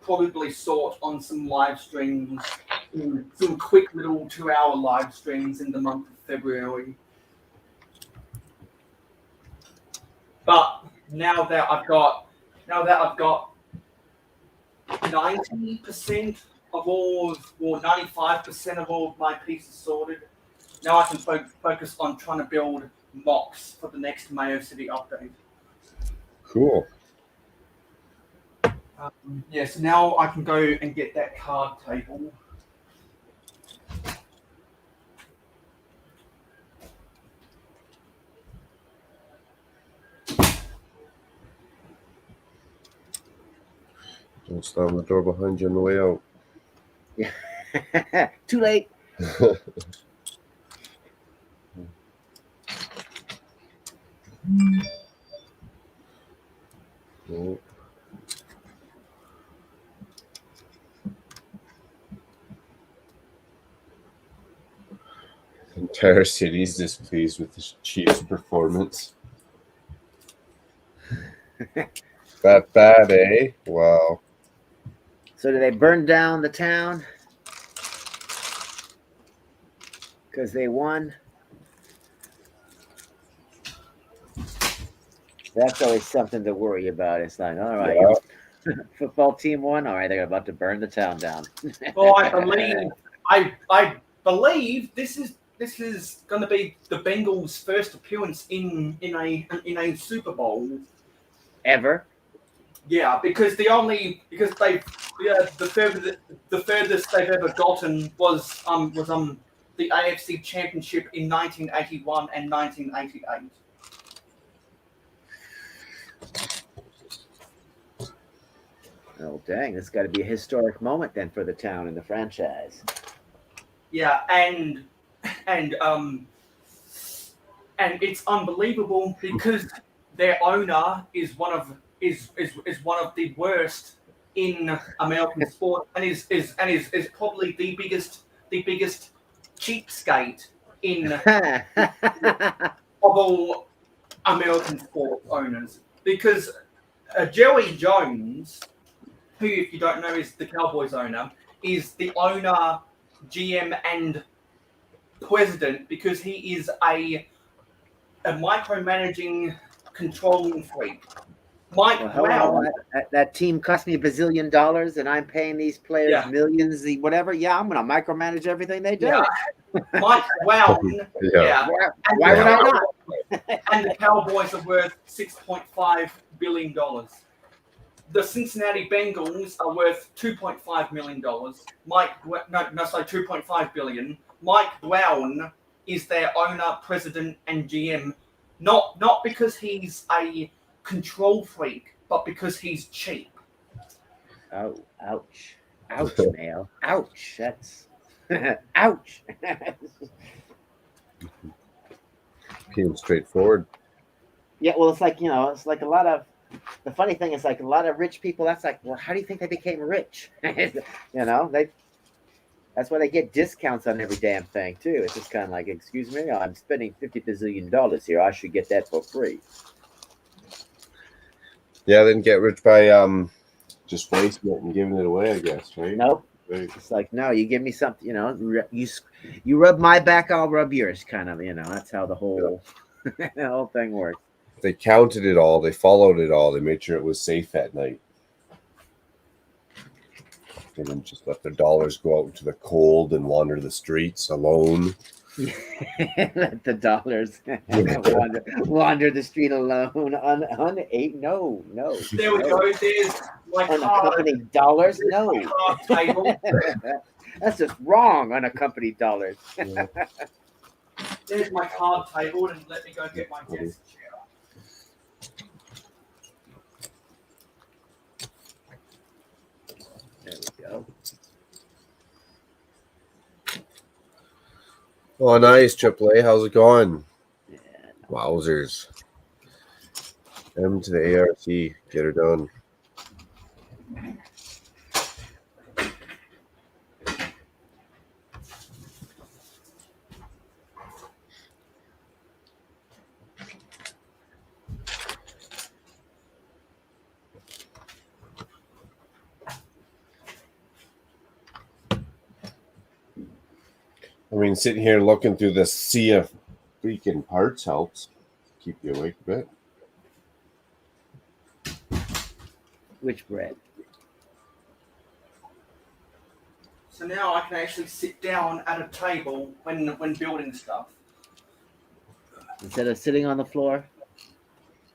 [SPEAKER 15] probably sort on some live streams, some quick little 2 hour live streams in the month of February. But now that I've got 90% of all, or 95% of all of my pieces sorted, now I can focus on trying to build mocks for the next Mayo City update.
[SPEAKER 1] Cool.
[SPEAKER 15] So now I can go and get that card table.
[SPEAKER 1] Don't slam the door behind you on the way out.
[SPEAKER 4] Yeah. Too late.
[SPEAKER 1] Oh. The entire city's displeased with the Chiefs' performance. That bad, eh? Wow.
[SPEAKER 4] So do they burn down the town? Because they won? That's always something to worry about. It's like, all right, football team won. All right, they're about to burn the town down.
[SPEAKER 15] Well, I believe this is going to be the Bengals' first appearance in a Super Bowl
[SPEAKER 4] ever.
[SPEAKER 15] Yeah, because the furthest they've ever gotten was the AFC Championship in 1981 and 1988.
[SPEAKER 4] Oh dang! This got to be a historic moment then for the town and the franchise.
[SPEAKER 15] Yeah, and it's unbelievable because their owner is one of the worst in American sport, and is probably the biggest cheapskate in of all American sport owners. Because Jerry Jones, who, if you don't know, is the Cowboys owner, is the owner, GM, and president because he is a micromanaging, controlling freak.
[SPEAKER 4] That team cost me $1 bazillion, and I'm paying these players millions, whatever. Yeah, I'm gonna micromanage everything they do.
[SPEAKER 15] Yeah. Mike Brown.
[SPEAKER 4] Yeah. Why would I not?
[SPEAKER 15] And the Cowboys are worth $6.5 billion. The Cincinnati Bengals are worth $2.5 million. 2.5 billion. Mike Brown is their owner, president, and GM. Not because he's a control freak, but because he's cheap.
[SPEAKER 4] Oh, ouch. Ouch, Mayo. Ouch. That's ouch.
[SPEAKER 1] Being straightforward.
[SPEAKER 4] Yeah, well, it's like, it's like a lot of, the funny thing is like a lot of rich people, that's like, well, how do you think they became rich? That's why they get discounts on every damn thing too. It's just kind of like, excuse me, I'm spending $50 bazillion here. I should get that for free.
[SPEAKER 1] Yeah, then get rich by just wasting it and giving it away, I guess, right?
[SPEAKER 4] Nope.
[SPEAKER 1] Right.
[SPEAKER 4] It's like, no, you give me something, you rub my back, I'll rub yours, kind of, that's how the whole the whole thing works.
[SPEAKER 1] They counted it all. They followed it all. They made sure it was safe at night. They didn't just let their dollars go out into the cold and wander the streets alone.
[SPEAKER 4] Let the dollars wander the street alone. No.
[SPEAKER 15] There we go. There's my card.
[SPEAKER 4] Unaccompanied dollars? No.
[SPEAKER 15] Card table.
[SPEAKER 4] That's just wrong. Unaccompanied dollars.
[SPEAKER 15] There's my card table, and let me go get my desk chair.
[SPEAKER 4] There we go.
[SPEAKER 1] Oh, nice, AAA. How's it going? Yeah. Wowzers. M to the ARC. Get her done. I mean, sitting here looking through this sea of freaking parts helps keep you awake a bit.
[SPEAKER 4] Which bread?
[SPEAKER 15] So now I can actually sit down at a table when building stuff.
[SPEAKER 4] Instead of sitting on the floor.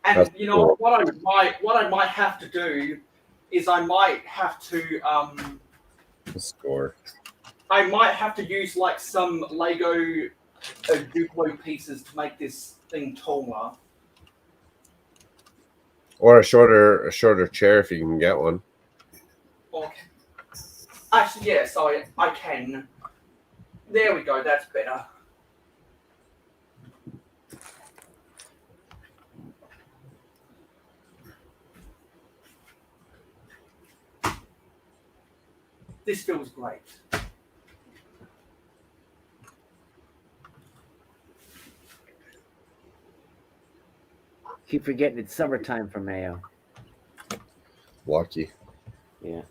[SPEAKER 15] And
[SPEAKER 1] That's
[SPEAKER 15] you know
[SPEAKER 1] cool.
[SPEAKER 15] what I might have to do is I might have to
[SPEAKER 1] The score.
[SPEAKER 15] I might have to use like some Lego Duplo pieces to make this thing taller.
[SPEAKER 1] Or a shorter chair if you can get one.
[SPEAKER 15] Okay. Actually, yes, I can. There we go. That's better. This feels great.
[SPEAKER 4] Keep forgetting it's summertime for Mayo.
[SPEAKER 1] Lucky.
[SPEAKER 4] Yeah.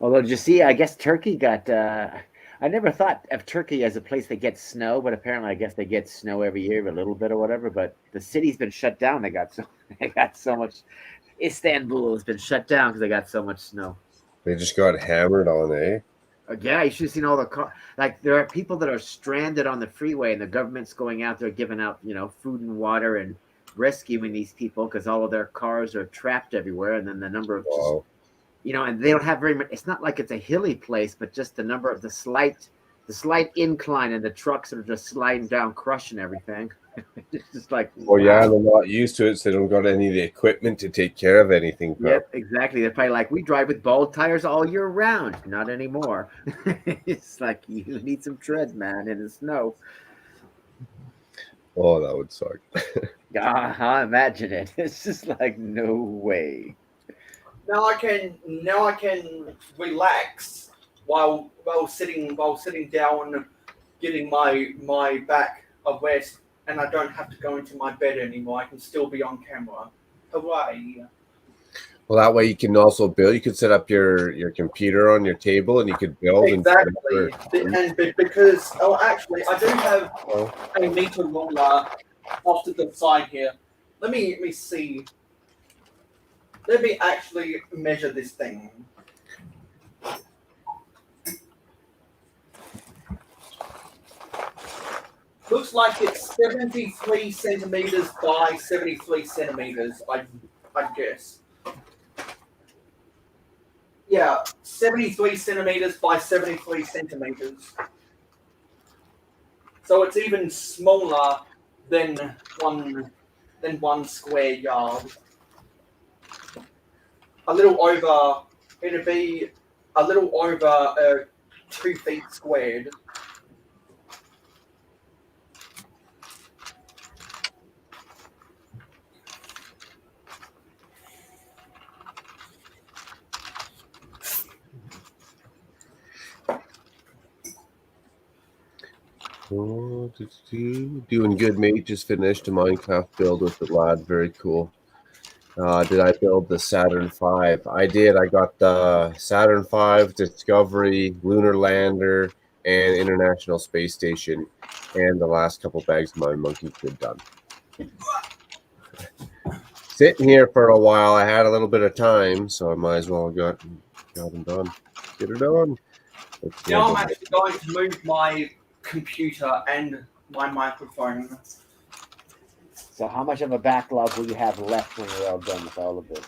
[SPEAKER 4] Although, did you see, I guess Turkey got, I never thought of Turkey as a place that gets snow, but apparently I guess they get snow every year, a little bit or whatever, but the city's been shut down. They got so much, Istanbul has been shut down because they got so much snow.
[SPEAKER 1] They just got hammered on, eh?
[SPEAKER 4] Yeah, you should have seen all the like there are people that are stranded on the freeway and the government's going out there giving out, food and water and rescuing these people because all of their cars are trapped everywhere. And then the number of
[SPEAKER 1] Wow.
[SPEAKER 4] and they don't have very much. It's not like it's a hilly place, but just the number of the slight incline and the trucks that are just sliding down, crushing everything. It's just like,
[SPEAKER 1] Well, yeah, they're not used to it, so they don't got any of the equipment to take care of anything.
[SPEAKER 4] Yep, exactly. They're probably like, we drive with bald tires all year round. Not anymore. It's like, you need some treads, man, in the snow.
[SPEAKER 1] Oh, that would suck.
[SPEAKER 4] Imagine it. It's just like, no way.
[SPEAKER 15] Now I can relax while sitting down, getting my back a rest, and I don't have to go into my bed anymore. I can still be on camera. Hooray!
[SPEAKER 1] Well, that way you can also build. You could set up your computer on your table, and you could build.
[SPEAKER 15] Exactly, and because actually, I do have a meter ruler off to the side here. Let me see. Let me actually measure this thing. Looks like it's 73 centimeters by 73 centimeters, I guess. Yeah, 73 centimeters by 73 centimeters. So it's even smaller than
[SPEAKER 14] than 1 square yard. A little over. It'd be a little over 2 feet squared.
[SPEAKER 1] Oh, doing good, mate. Just finished a Minecraft build with the lad. Very cool. Did I build the Saturn V? I did. I got the Saturn V, Discovery, Lunar Lander, and International Space Station, and the last couple bags of my monkey kid done. Sitting here for a while, I had a little bit of time, so I might as well got them done. Get it done.
[SPEAKER 14] Now I'm actually going to move my computer and my microphone.
[SPEAKER 4] So how much of a backlog will you have left when we're all done with all of this?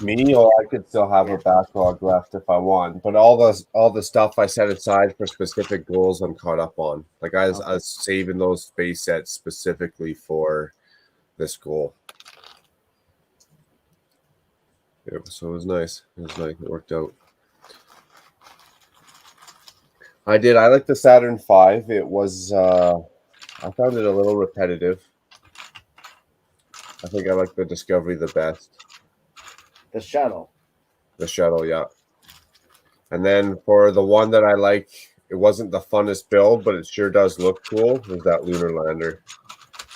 [SPEAKER 1] Me, or I could still have a backlog left if I want, but all the stuff I set aside for specific goals, I'm caught up on. Like I was saving those space sets specifically for this goal. Yeah, so it was nice. It was nice. It worked out. I did. I like the Saturn V. It was. I found it a little repetitive. I think I like the Discovery the best.
[SPEAKER 4] The shuttle.
[SPEAKER 1] The shuttle, yeah. And then for the one that I like, it wasn't the funnest build, but it sure does look cool, was that Lunar Lander.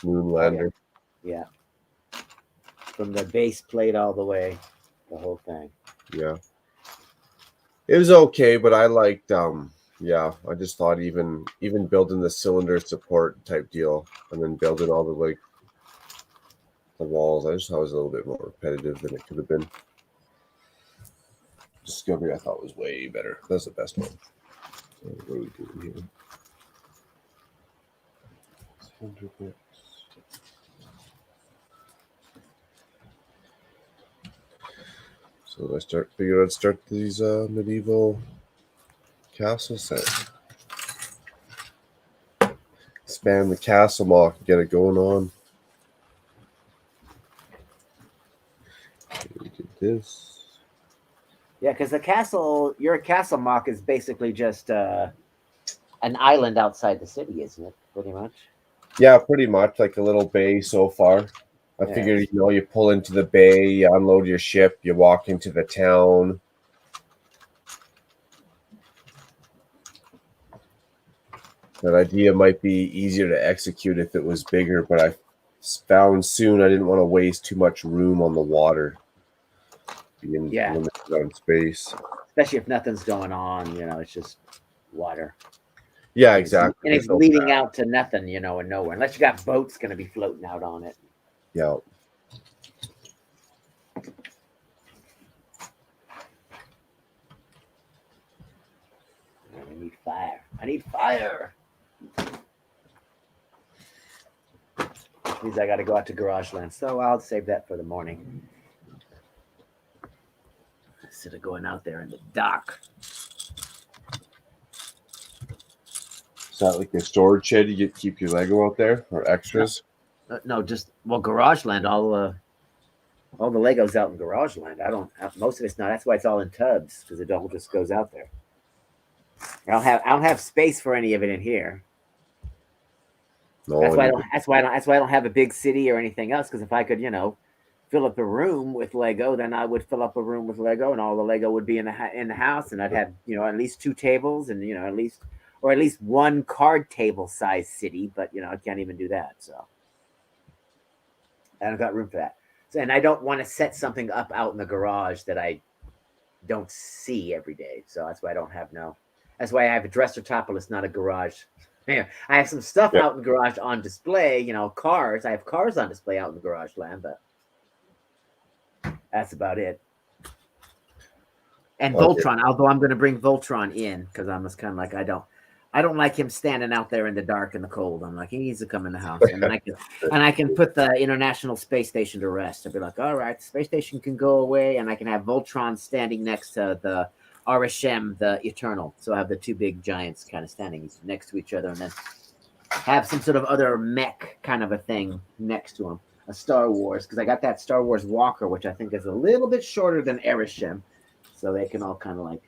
[SPEAKER 1] Moon Lander.
[SPEAKER 4] Yeah. From the base plate all the way, the whole thing.
[SPEAKER 1] Yeah. It was okay, but I liked yeah, I just thought even building the cylinder support type deal and then building all the the walls, I just thought it was a little bit more repetitive than it could have been. Discovery I thought was way better. That's the best one. So what are we doing here? 100 bucks. So I figured I'd start these medieval castle sets. Expand the castle mock and get it going on. We did this.
[SPEAKER 4] Yeah, because the castle, your castle mock is basically just an island outside the city, isn't it? Pretty much.
[SPEAKER 1] Yeah, pretty much like a little bay so far. I figured, you pull into the bay, you unload your ship, you walk into the town. That idea might be easier to execute if it was bigger, but I found soon I didn't want to waste too much room on the water. Being limited on space.
[SPEAKER 4] Especially if nothing's going on, it's just water.
[SPEAKER 1] Yeah, exactly.
[SPEAKER 4] And it's leading out to nothing, and nowhere. Unless you got boats going to be floating out on it.
[SPEAKER 1] Yeah.
[SPEAKER 4] I need fire. I need fire. Which means I got to go out to Garage Land. So I'll save that for the morning. Instead of going out there in the dock.
[SPEAKER 1] Is that like a storage shed? You keep your Lego out there or extras?
[SPEAKER 4] No, just Garage Land. All the Legos out in Garage Land. I don't. Most of it's not. That's why it's all in tubs because it all just goes out there. I don't have space for any of it in here.
[SPEAKER 1] No,
[SPEAKER 4] that's why I don't have a big city or anything else. Because if I could, fill up a room with Lego, then I would fill up a room with Lego, and all the Lego would be in the house, and I'd have at least 2 tables, and at least one card table size city. But I can't even do that, so I don't got room for that. So, and I don't want to set something up out in the garage that I don't see every day. So that's why I don't have That's why I have a dresser top, but it's not a garage. Yeah, I have some stuff out in the garage on display. Cars. I have cars on display out in the Garage Land, but that's about it. And Voltron, although I'm going to bring Voltron in because I'm just kind of like I don't like him standing out there in the dark and the cold. I'm like he needs to come in the house, and I can put the International Space Station to rest. I'll be like, all right, the space station can go away, and I can have Voltron standing next to the RSM, the Eternal. So I have the 2 big giants kind of standing next to each other, and then have some sort of other mech kind of a thing next to them. A Star Wars, because I got that Star Wars walker, which I think is a little bit shorter than Erishim, so they can all kind of like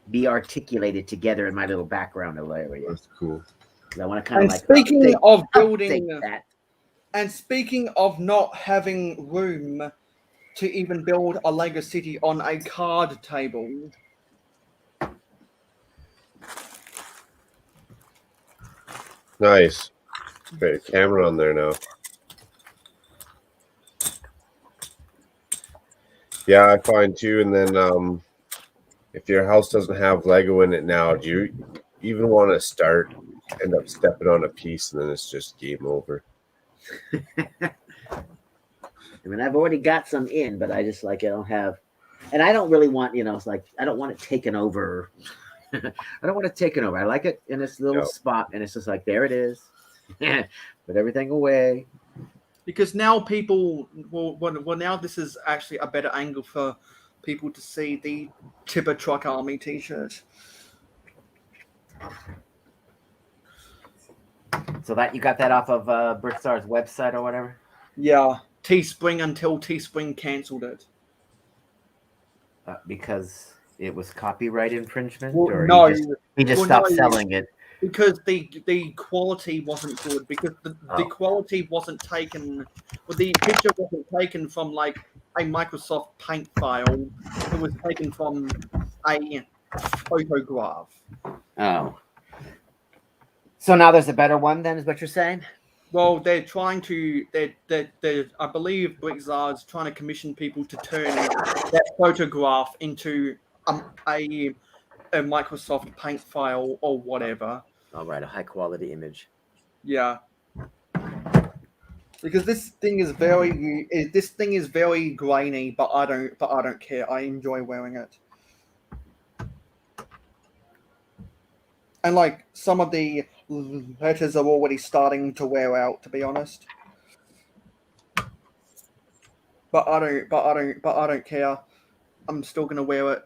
[SPEAKER 4] be articulated together in my little background area.
[SPEAKER 1] That's cool.
[SPEAKER 4] I want to kind
[SPEAKER 14] And
[SPEAKER 4] of like
[SPEAKER 14] speaking of building
[SPEAKER 4] that.
[SPEAKER 14] And speaking of not having room to even build a Lego city on a card table.
[SPEAKER 1] Nice. Great, a camera on there now. Yeah, I find too. And then if your house doesn't have Lego in it now, do you even want to start? End up stepping on a piece, and then it's just game over.
[SPEAKER 4] I mean, I've already got some in, but I just like I don't have, and I don't really want, it's like I don't want it taken over. I don't want it taken over. I like it in this little spot, and it's just like there it is. Put everything away.
[SPEAKER 14] Because now people, well, now this is actually a better angle for people to see the Tipper Truck Army T-shirt.
[SPEAKER 4] So that you got that off of Brickstar's website or whatever?
[SPEAKER 14] Yeah, Teespring until Teespring cancelled it.
[SPEAKER 4] Because it was copyright infringement,
[SPEAKER 14] Well,
[SPEAKER 4] or
[SPEAKER 14] no,
[SPEAKER 4] he just stopped selling it.
[SPEAKER 14] Because the quality wasn't good. Because the quality wasn't taken. Well, the picture wasn't taken from like a Microsoft Paint file. It was taken from a photograph.
[SPEAKER 4] Oh. So now there's a better one, then, is what you're saying?
[SPEAKER 14] Well, they're trying to. I believe Brickzard's trying to commission people to turn that photograph into a Microsoft Paint file or whatever.
[SPEAKER 4] All right, a high quality image.
[SPEAKER 14] Yeah. Because this thing is very grainy, but I don't care. I enjoy wearing it. And like some of the letters are already starting to wear out, to be honest. But I don't care. I'm still gonna wear it.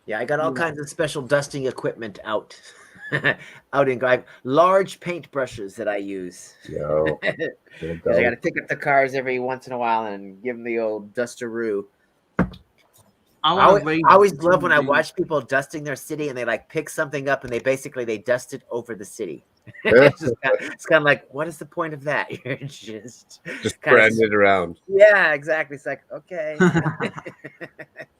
[SPEAKER 4] Yeah, I got all kinds of special dusting equipment out in large paint brushes that I use.
[SPEAKER 1] Yeah.
[SPEAKER 4] I got to pick up the cars every once in a while and give them the old dusteroo. I always love when I watch people dusting their city and they like pick something up and they dust it over the city. It's kind of like, what is the point of that? You're just
[SPEAKER 1] brand it around.
[SPEAKER 4] Yeah, exactly. It's like, okay.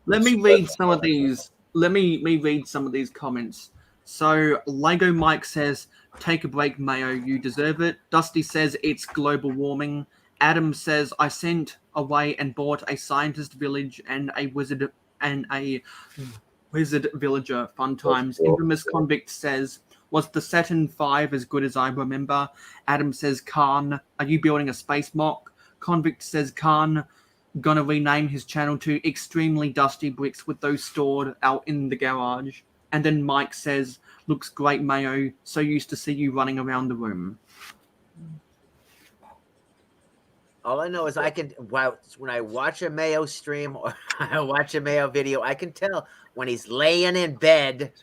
[SPEAKER 14] Let me read some of these. Let me read some of these comments. So Lego Mike says, "Take a break, Mayo. You deserve it." Dusty says it's global warming. Adam says, "I sent away and bought a scientist village and a wizard villager. Fun times." Infamous Convict says, "Was the Saturn V as good as I remember?" Adam says, "Khan, are you building a space mock?" Convict says, "Khan, gonna rename his channel to Extremely Dusty Bricks with those stored out in the garage." And then Mike says, "Looks great, Mayo. So used to see you running around the room."
[SPEAKER 4] All I know is when I watch a Mayo stream or I watch a Mayo video, I can tell when he's laying in bed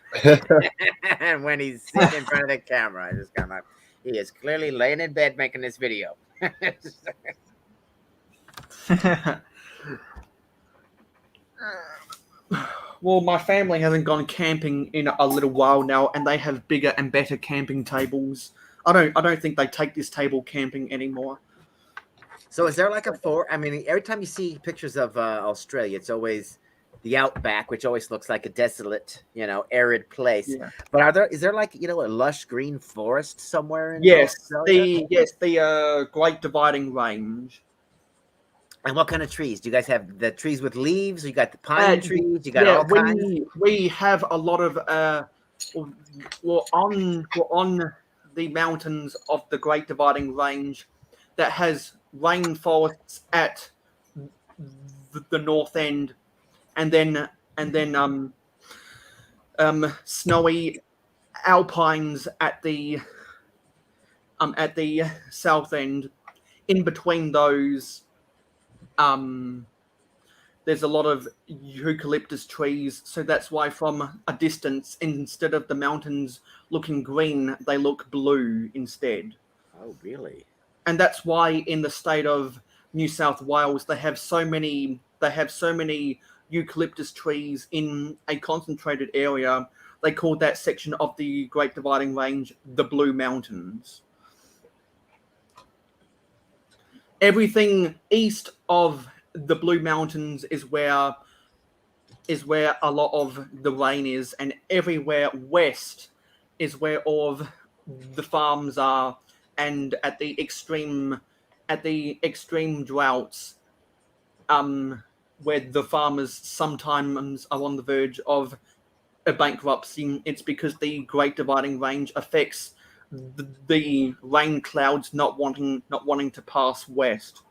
[SPEAKER 4] and when he's sitting in front of the camera. I just kind of, he is clearly laying in bed making this video.
[SPEAKER 14] Well, my family hasn't gone camping in a little while now, and they have bigger and better camping tables. I don't think they take this table camping anymore.
[SPEAKER 4] So is there like I mean, every time you see pictures of Australia, it's always the outback, which always looks like a desolate, arid place.
[SPEAKER 14] Yeah.
[SPEAKER 4] But is there like, a lush green forest somewhere in
[SPEAKER 14] Australia? The Great Dividing Range.
[SPEAKER 4] And what kind of trees? Do you guys have the trees with leaves? You got the pine trees? You got all kinds?
[SPEAKER 14] We have a lot of we're on the mountains of the Great Dividing Range that has rainforests at the north end, and then snowy alpines at the south end. In between those, there's a lot of eucalyptus trees, so that's why from a distance, instead of the mountains looking green, they look blue instead.
[SPEAKER 4] Oh, really?
[SPEAKER 14] And that's why in the state of New South Wales they have so many eucalyptus trees in a concentrated area. They call that section of the Great Dividing Range the Blue Mountains. Everything east of the Blue Mountains is where a lot of the rain is, and everywhere west is where all of the farms are, and at the extreme droughts, where the farmers sometimes are on the verge of a bankruptcy, it's because the Great Dividing Range affects the rain clouds not wanting to pass west.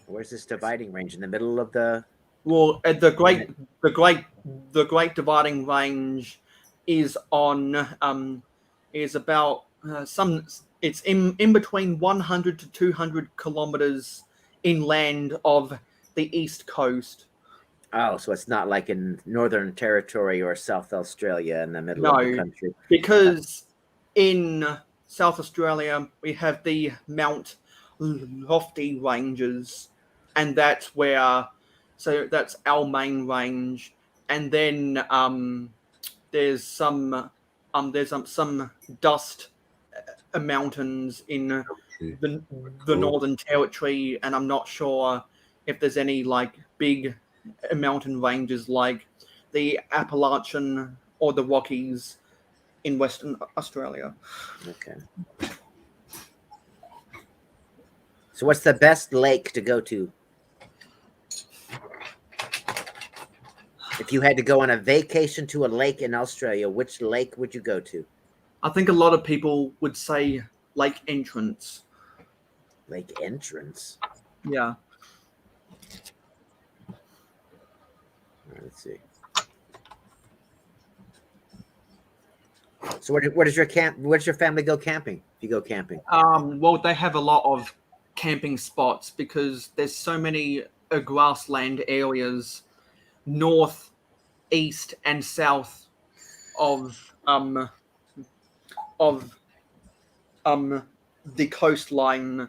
[SPEAKER 4] Where's this dividing range? In the middle of the?
[SPEAKER 14] Well, the Great Dividing Range is on is about it's in between 100 to 200 kilometers inland of the east coast.
[SPEAKER 4] Oh, so it's not like in Northern Territory or South Australia in the middle of the country.
[SPEAKER 14] Because in South Australia we have the Mount Lofty Ranges, and that's where, so that's our main range, and then there's some dust mountains in the Northern Territory, and I'm not sure if there's any like big mountain ranges like the Appalachian or the Rockies in Western Australia.
[SPEAKER 4] Okay. So what's the best lake to go to? If you had to go on a vacation to a lake in Australia, which lake would you go to?
[SPEAKER 14] I think a lot of people would say Lake Entrance.
[SPEAKER 4] Lake Entrance?
[SPEAKER 14] Yeah.
[SPEAKER 4] Let's see. So where does your family go camping? If you go camping?
[SPEAKER 14] Well, they have a lot of camping spots because there's so many grassland areas north, east, and south of the coastline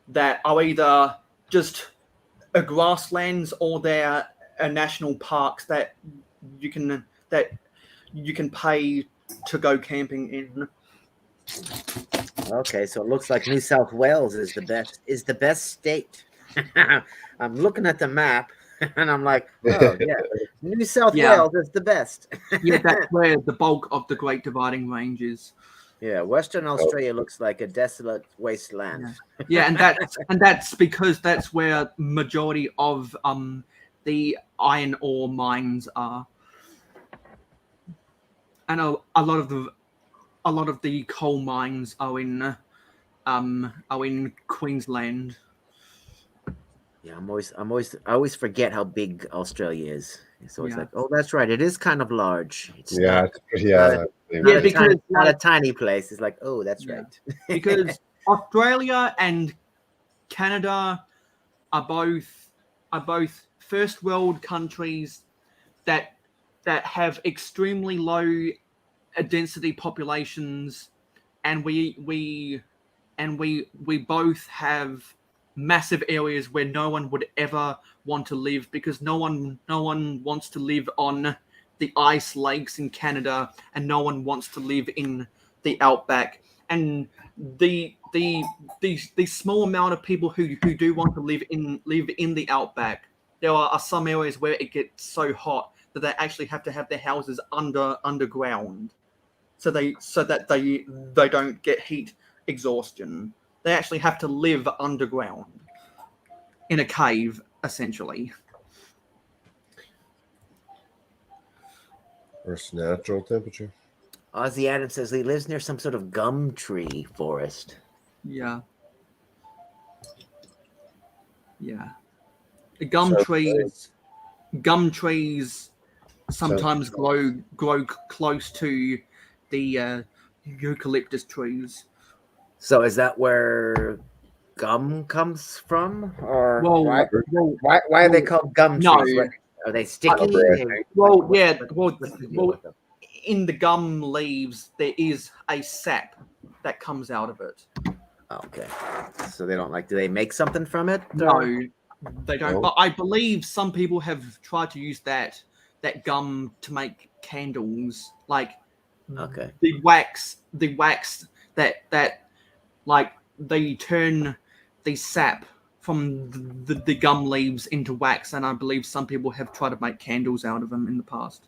[SPEAKER 14] that are either just grasslands or they're national parks that you can pay to go camping in.
[SPEAKER 4] Okay, so it looks like New South Wales is the best state. I'm looking at the map and I'm like, oh yeah, New South Wales is the best.
[SPEAKER 14] Yeah, that's where the bulk of the Great Dividing Range is.
[SPEAKER 4] Yeah, Western Australia looks like a desolate wasteland.
[SPEAKER 14] Yeah, and that's because that's where majority of the iron ore mines are, and a lot of the coal mines are in Queensland.
[SPEAKER 4] Yeah, I always forget how big Australia is. So it's like, oh, that's right, it is kind of large. It's not a tiny place. It's like, oh, that's right.
[SPEAKER 14] Because Australia and Canada are both first world countries that have extremely low density populations, and we both have massive areas where no one would ever want to live, because no one wants to live on the ice lakes in Canada, and no one wants to live in the outback. And the small amount of people who do want to live in the outback, there are some areas where it gets so hot that they actually have to have their houses underground, so that they don't get heat exhaustion. They actually have to live underground in a cave, essentially.
[SPEAKER 1] Versus natural temperature.
[SPEAKER 4] Ozzy Adams says he lives near some sort of gum tree forest.
[SPEAKER 14] Yeah. Yeah. Gum trees sometimes grow close to the eucalyptus trees.
[SPEAKER 4] So is that where gum comes from, or
[SPEAKER 14] Well,
[SPEAKER 4] why are they called gum
[SPEAKER 14] no.
[SPEAKER 4] trees? What, are they sticky?
[SPEAKER 14] Well, yeah.
[SPEAKER 4] what's the deal with them?
[SPEAKER 14] In the gum leaves, there is a sap that comes out of it.
[SPEAKER 4] Okay, so they don't like. Do they make something from it?
[SPEAKER 14] No,
[SPEAKER 4] or-
[SPEAKER 14] they don't.
[SPEAKER 4] No?
[SPEAKER 14] But I believe some people have tried to use that gum to make candles. Like
[SPEAKER 4] Okay.
[SPEAKER 14] the wax that like they turn the sap from the gum leaves into wax, and I believe some people have tried to make candles out of them in the past.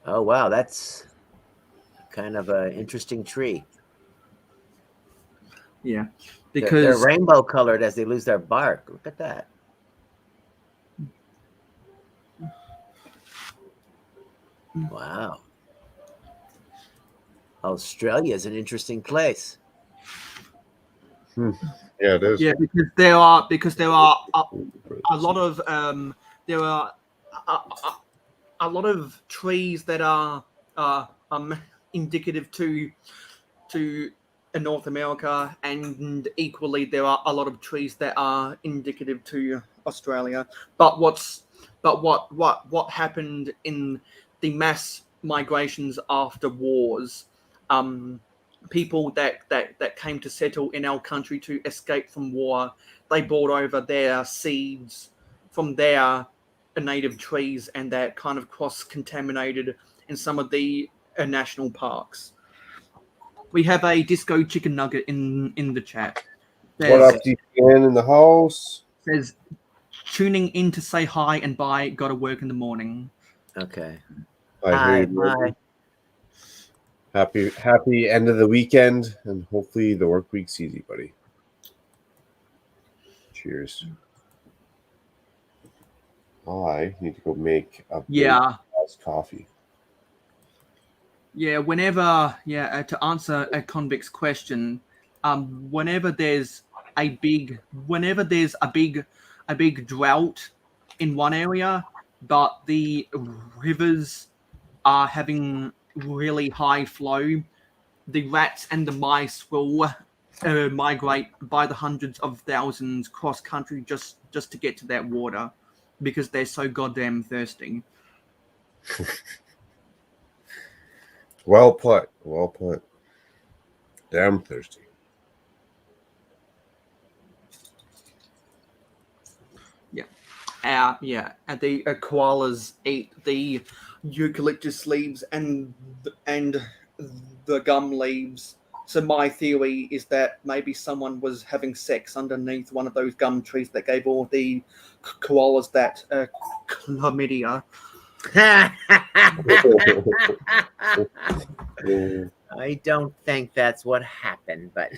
[SPEAKER 4] Oh wow, that's kind of an interesting tree.
[SPEAKER 14] Yeah,
[SPEAKER 4] They're
[SPEAKER 14] because
[SPEAKER 4] rainbow colored as they lose their bark. Look at that. Wow. Australia is an interesting place.
[SPEAKER 1] Yeah, it is.
[SPEAKER 14] Yeah, because there are a lot of there are a lot of trees that are indicative to North America, and equally there are a lot of trees that are indicative to Australia. But what happened in the mass migrations after wars, people that came to settle in our country to escape from war, they brought over their seeds from their native trees, and that kind of cross-contaminated in some of the national parks. We have a disco chicken nugget in the chat.
[SPEAKER 1] What up, DPN in the house?
[SPEAKER 14] Says tuning in to say hi and bye. Got to work in the morning.
[SPEAKER 4] Okay.
[SPEAKER 1] I hear you. Happy end of the weekend, and hopefully the work week's easy, buddy. Cheers. I need to go make a big ass coffee.
[SPEAKER 14] Yeah, whenever to answer a convict's question, whenever there's a big drought in one area, but the rivers are having really high flow, the rats and the mice will migrate by the hundreds of thousands cross country just to get to that water, because they're so goddamn thirsty.
[SPEAKER 1] Well put. Well put. Damn thirsty.
[SPEAKER 14] And the koalas eat the eucalyptus leaves and the gum leaves. So my theory is that maybe someone was having sex underneath one of those gum trees that gave all the koalas that chlamydia.
[SPEAKER 4] I don't think that's what happened, but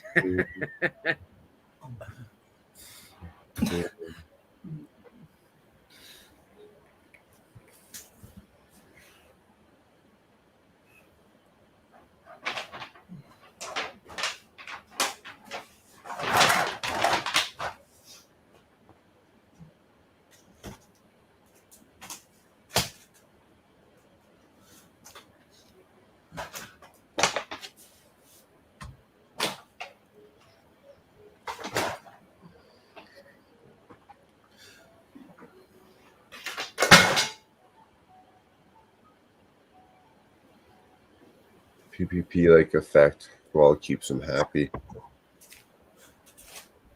[SPEAKER 1] PPP like effect. Well, it keeps them happy.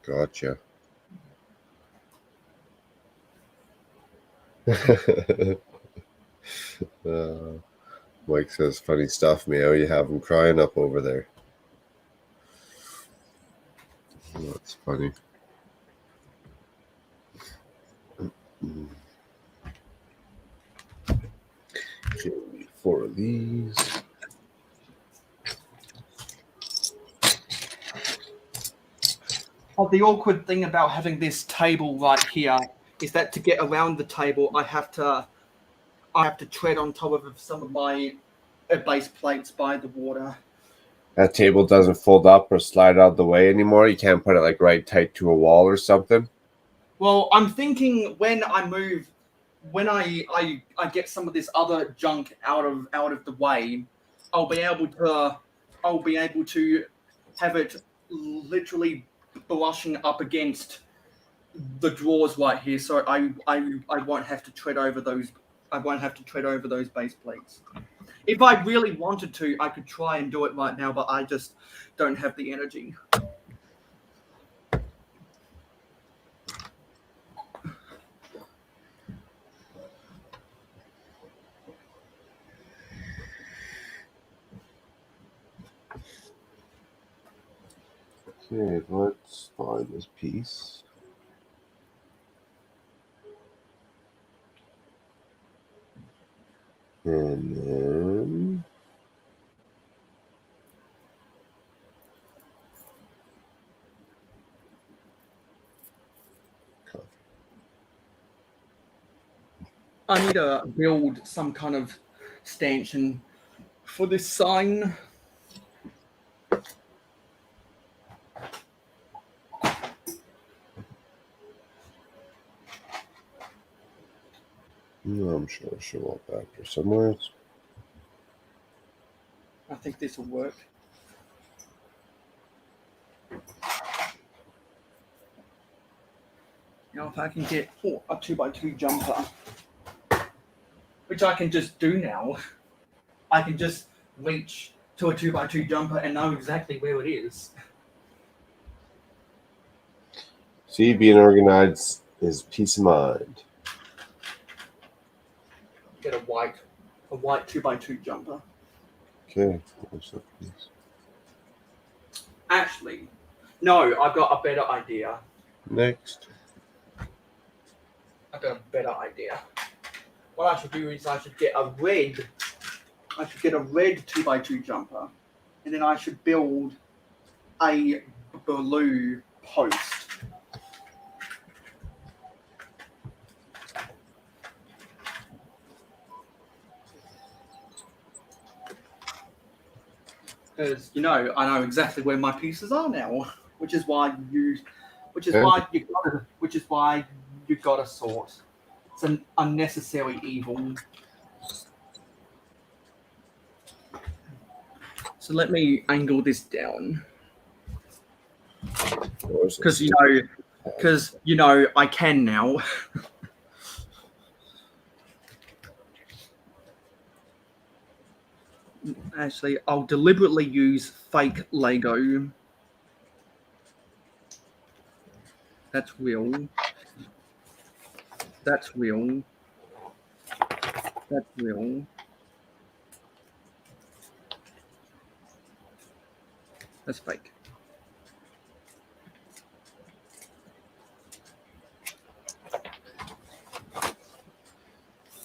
[SPEAKER 1] Gotcha. Mike says funny stuff, Mayo. You have him crying up over there. That's funny. Okay, 4 of these.
[SPEAKER 14] Oh, the awkward thing about having this table right here is that to get around the table, I have to tread on top of some of my base plates by the water.
[SPEAKER 1] That table doesn't fold up or slide out the way anymore. You can't put it like right tight to a wall or something.
[SPEAKER 14] Well, I'm thinking when I move, when I get some of this other junk out of the way, I'll be able to have it literally brushing up against the drawers right here, so I won't have to tread over those. I won't have to tread over those base plates. If I really wanted to, I could try and do it right now, but I just don't have the energy.
[SPEAKER 1] Okay, let's find this piece. And then
[SPEAKER 14] I need to build some kind of stanchion for this sign.
[SPEAKER 1] I'm sure I'll show up after somewhere.
[SPEAKER 14] I think this will work. Now, if I can get a 2x2 jumper, which I can just do now, I can just reach to a 2x2 jumper and know exactly where it is.
[SPEAKER 1] See, being organized is peace of mind.
[SPEAKER 14] Get a white 2x2 jumper.
[SPEAKER 1] Okay, what's that piece?
[SPEAKER 14] Actually, no, I've got a better idea.
[SPEAKER 1] Next.
[SPEAKER 14] I've got a better idea. What I should do is I should get a red 2x2 jumper, and then I should build a blue post. Because I know exactly where my pieces are now, which is why you gotta sort. It's an unnecessary evil. So let me angle this down. Because I can now. Actually, I'll deliberately use fake Lego. That's real. That's real. That's real. That's fake.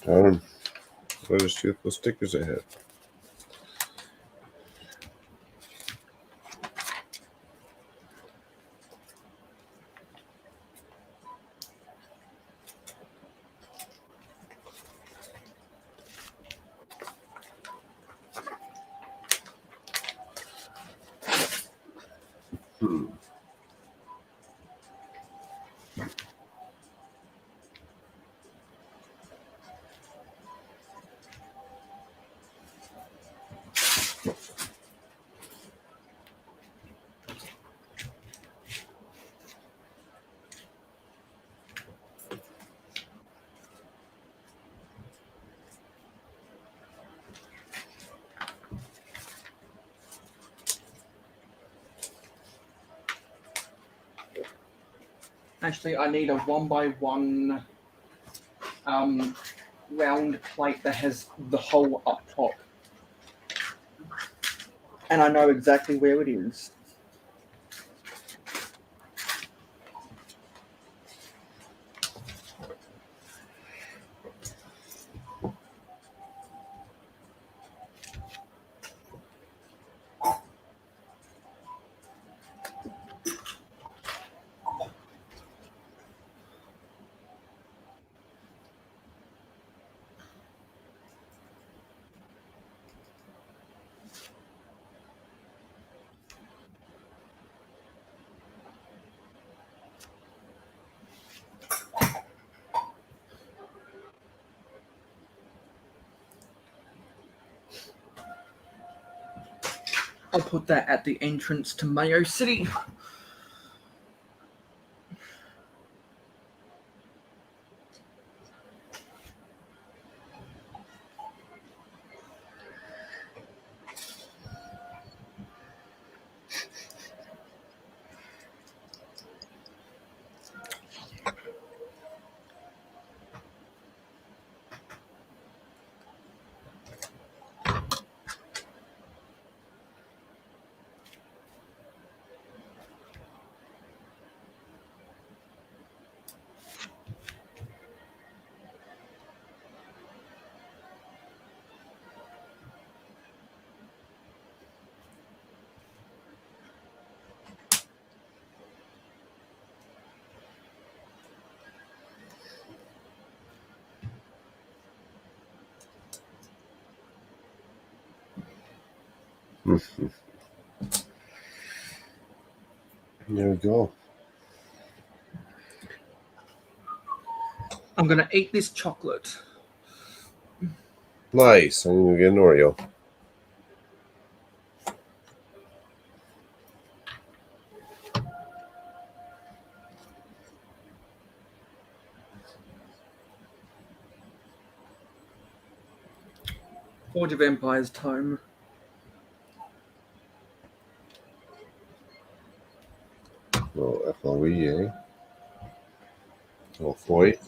[SPEAKER 1] What are truthful stickers I have?
[SPEAKER 14] Actually, I need a 1x1 round plate that has the hole up top. And I know exactly where it is. I'll put that at the entrance to Mayo City.
[SPEAKER 1] There we go.
[SPEAKER 14] I'm gonna eat this chocolate.
[SPEAKER 1] Nice. I'm gonna get an Oreo.
[SPEAKER 14] Forge of Empires tome.
[SPEAKER 1] Oh, FOE, eh? Oh, Foy.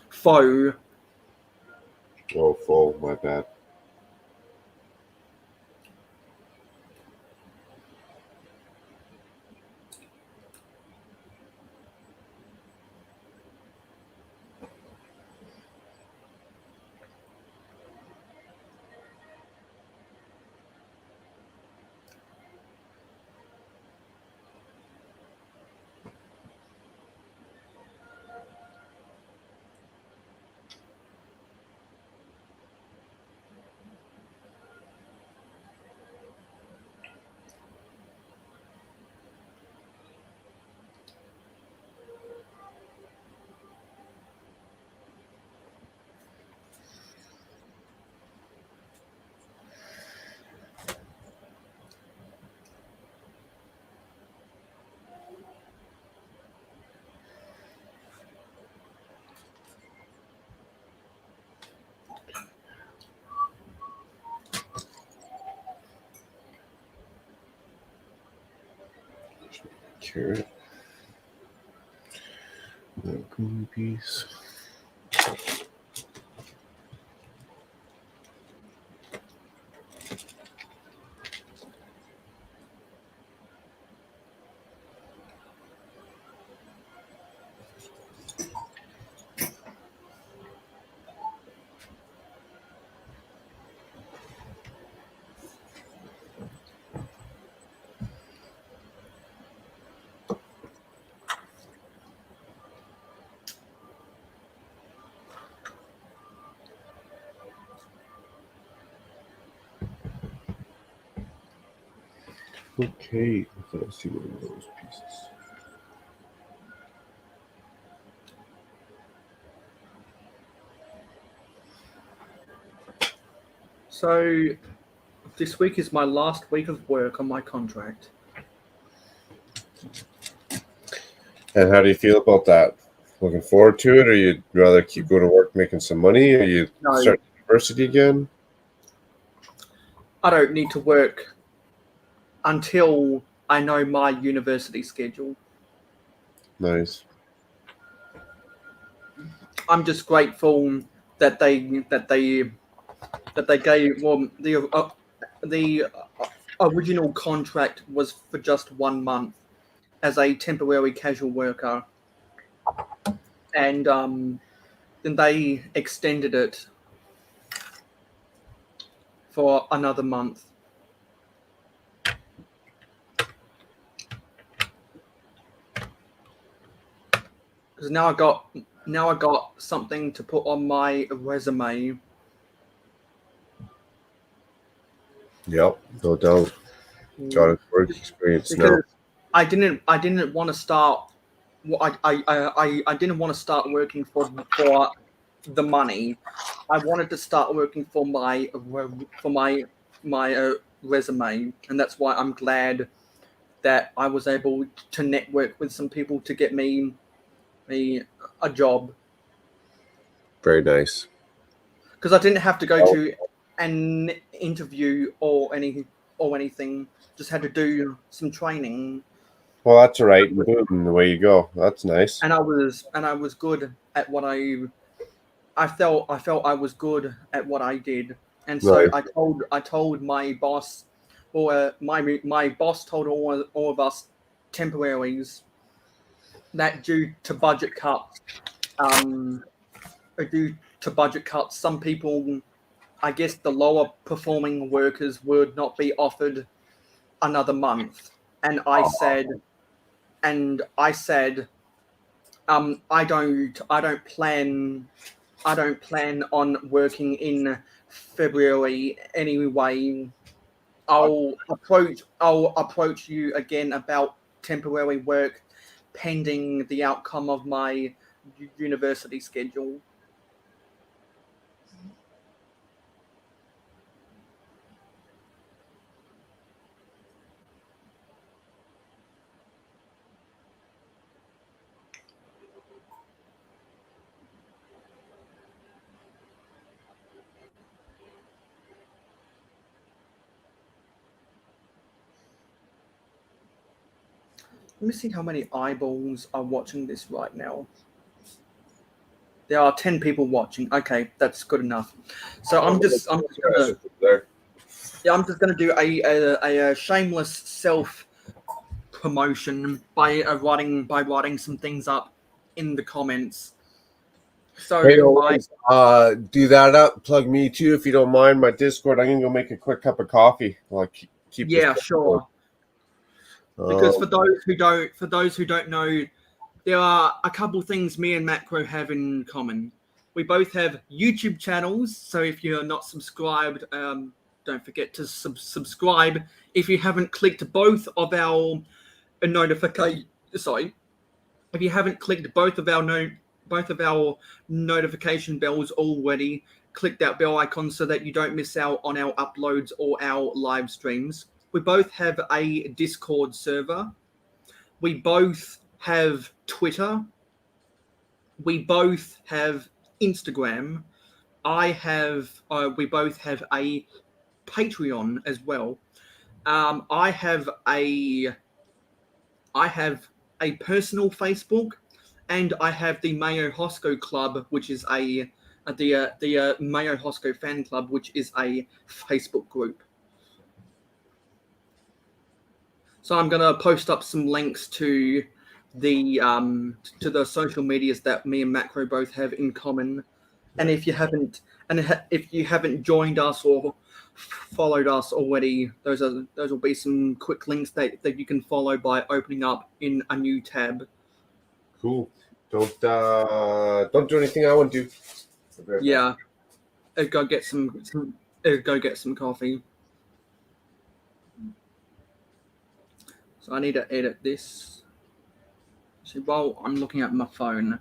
[SPEAKER 14] Foe.
[SPEAKER 1] Oh, Foe, my bad. Carrot. Green peas. Okay, I thought I see one of those pieces.
[SPEAKER 14] So, this week is my last week of work on my contract.
[SPEAKER 1] And how do you feel about that? Looking forward to it, or you'd rather keep going to work making some money, or you
[SPEAKER 14] No.
[SPEAKER 1] start university again?
[SPEAKER 14] I don't need to work until I know my university schedule.
[SPEAKER 1] Nice.
[SPEAKER 14] I'm just grateful that they gave the original contract was for just 1 month as a temporary casual worker, and then they extended it for another month. Because now I got something to put on my resume.
[SPEAKER 1] Yep, no doubt. Got a work experience now.
[SPEAKER 14] Because I didn't want to start. I didn't want to start working for the money. I wanted to start working for my resume, and that's why I'm glad that I was able to network with some people to get me a job.
[SPEAKER 1] Very nice.
[SPEAKER 14] Because I didn't have to go to an interview or anything. Just had to do some training.
[SPEAKER 1] Well, that's all right. Boom, away you go. That's nice.
[SPEAKER 14] And I was good at what I felt I was good at what I did. And so
[SPEAKER 1] Right.
[SPEAKER 14] I told my boss, or my boss told all of us temporaries that due to budget cuts, some people, I guess the lower performing workers, would not be offered another month. And I said, I don't plan on working in February anyway. I'll approach you again about temporary work pending the outcome of my university schedule. Let me see how many eyeballs are watching this right now. There are 10 people watching. Okay, that's good enough. So I'm just gonna do a shameless self promotion by writing some things up in the comments. So
[SPEAKER 1] Hey, always, do that up. Plug me too, if you don't mind. My Discord. I'm gonna go make a quick cup of coffee. While I keep.
[SPEAKER 14] Yeah,
[SPEAKER 1] this
[SPEAKER 14] sure. Because for those who don't know, there are a couple things me and Macro have in common. We both have YouTube channels, so if you're not subscribed, don't forget to subscribe. If you haven't clicked both of our if you haven't clicked both of our notification bells already, click that bell icon so that you don't miss out on our uploads or our live streams. We both have a Discord server. We both have Twitter. We both have Instagram. We both have a Patreon as well. I have a personal Facebook, and I have the Mayo Hosco Club, which is the Mayo Hosco fan club, which is a Facebook group. So I'm gonna post up some links to the social medias that me and Macro both have in common. And if you haven't joined us or followed us already, those will be some quick links that you can follow by opening up in a new tab.
[SPEAKER 1] Cool. Don't do anything I won't do.
[SPEAKER 14] Yeah. Go get some coffee. So I need to edit this. So while I'm looking at my phone,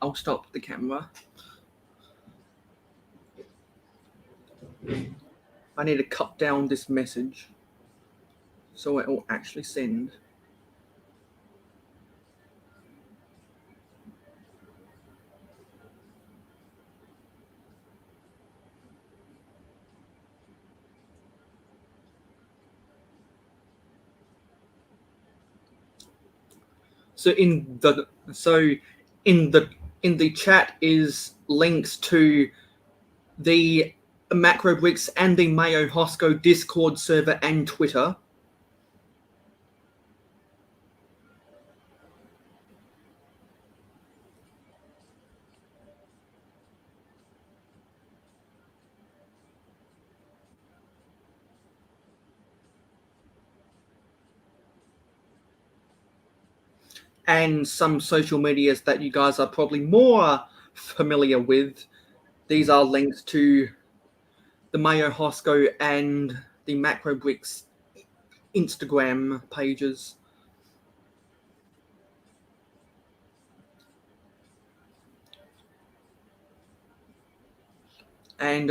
[SPEAKER 14] I'll stop the camera. I need to cut down this message so it will actually send. So in the chat is links to the Macro Bricks and the Mayo Hosco Discord server and Twitter. And some social medias that you guys are probably more familiar with. These are links to the Mayo Hosco and the Macro Bricks Instagram pages. And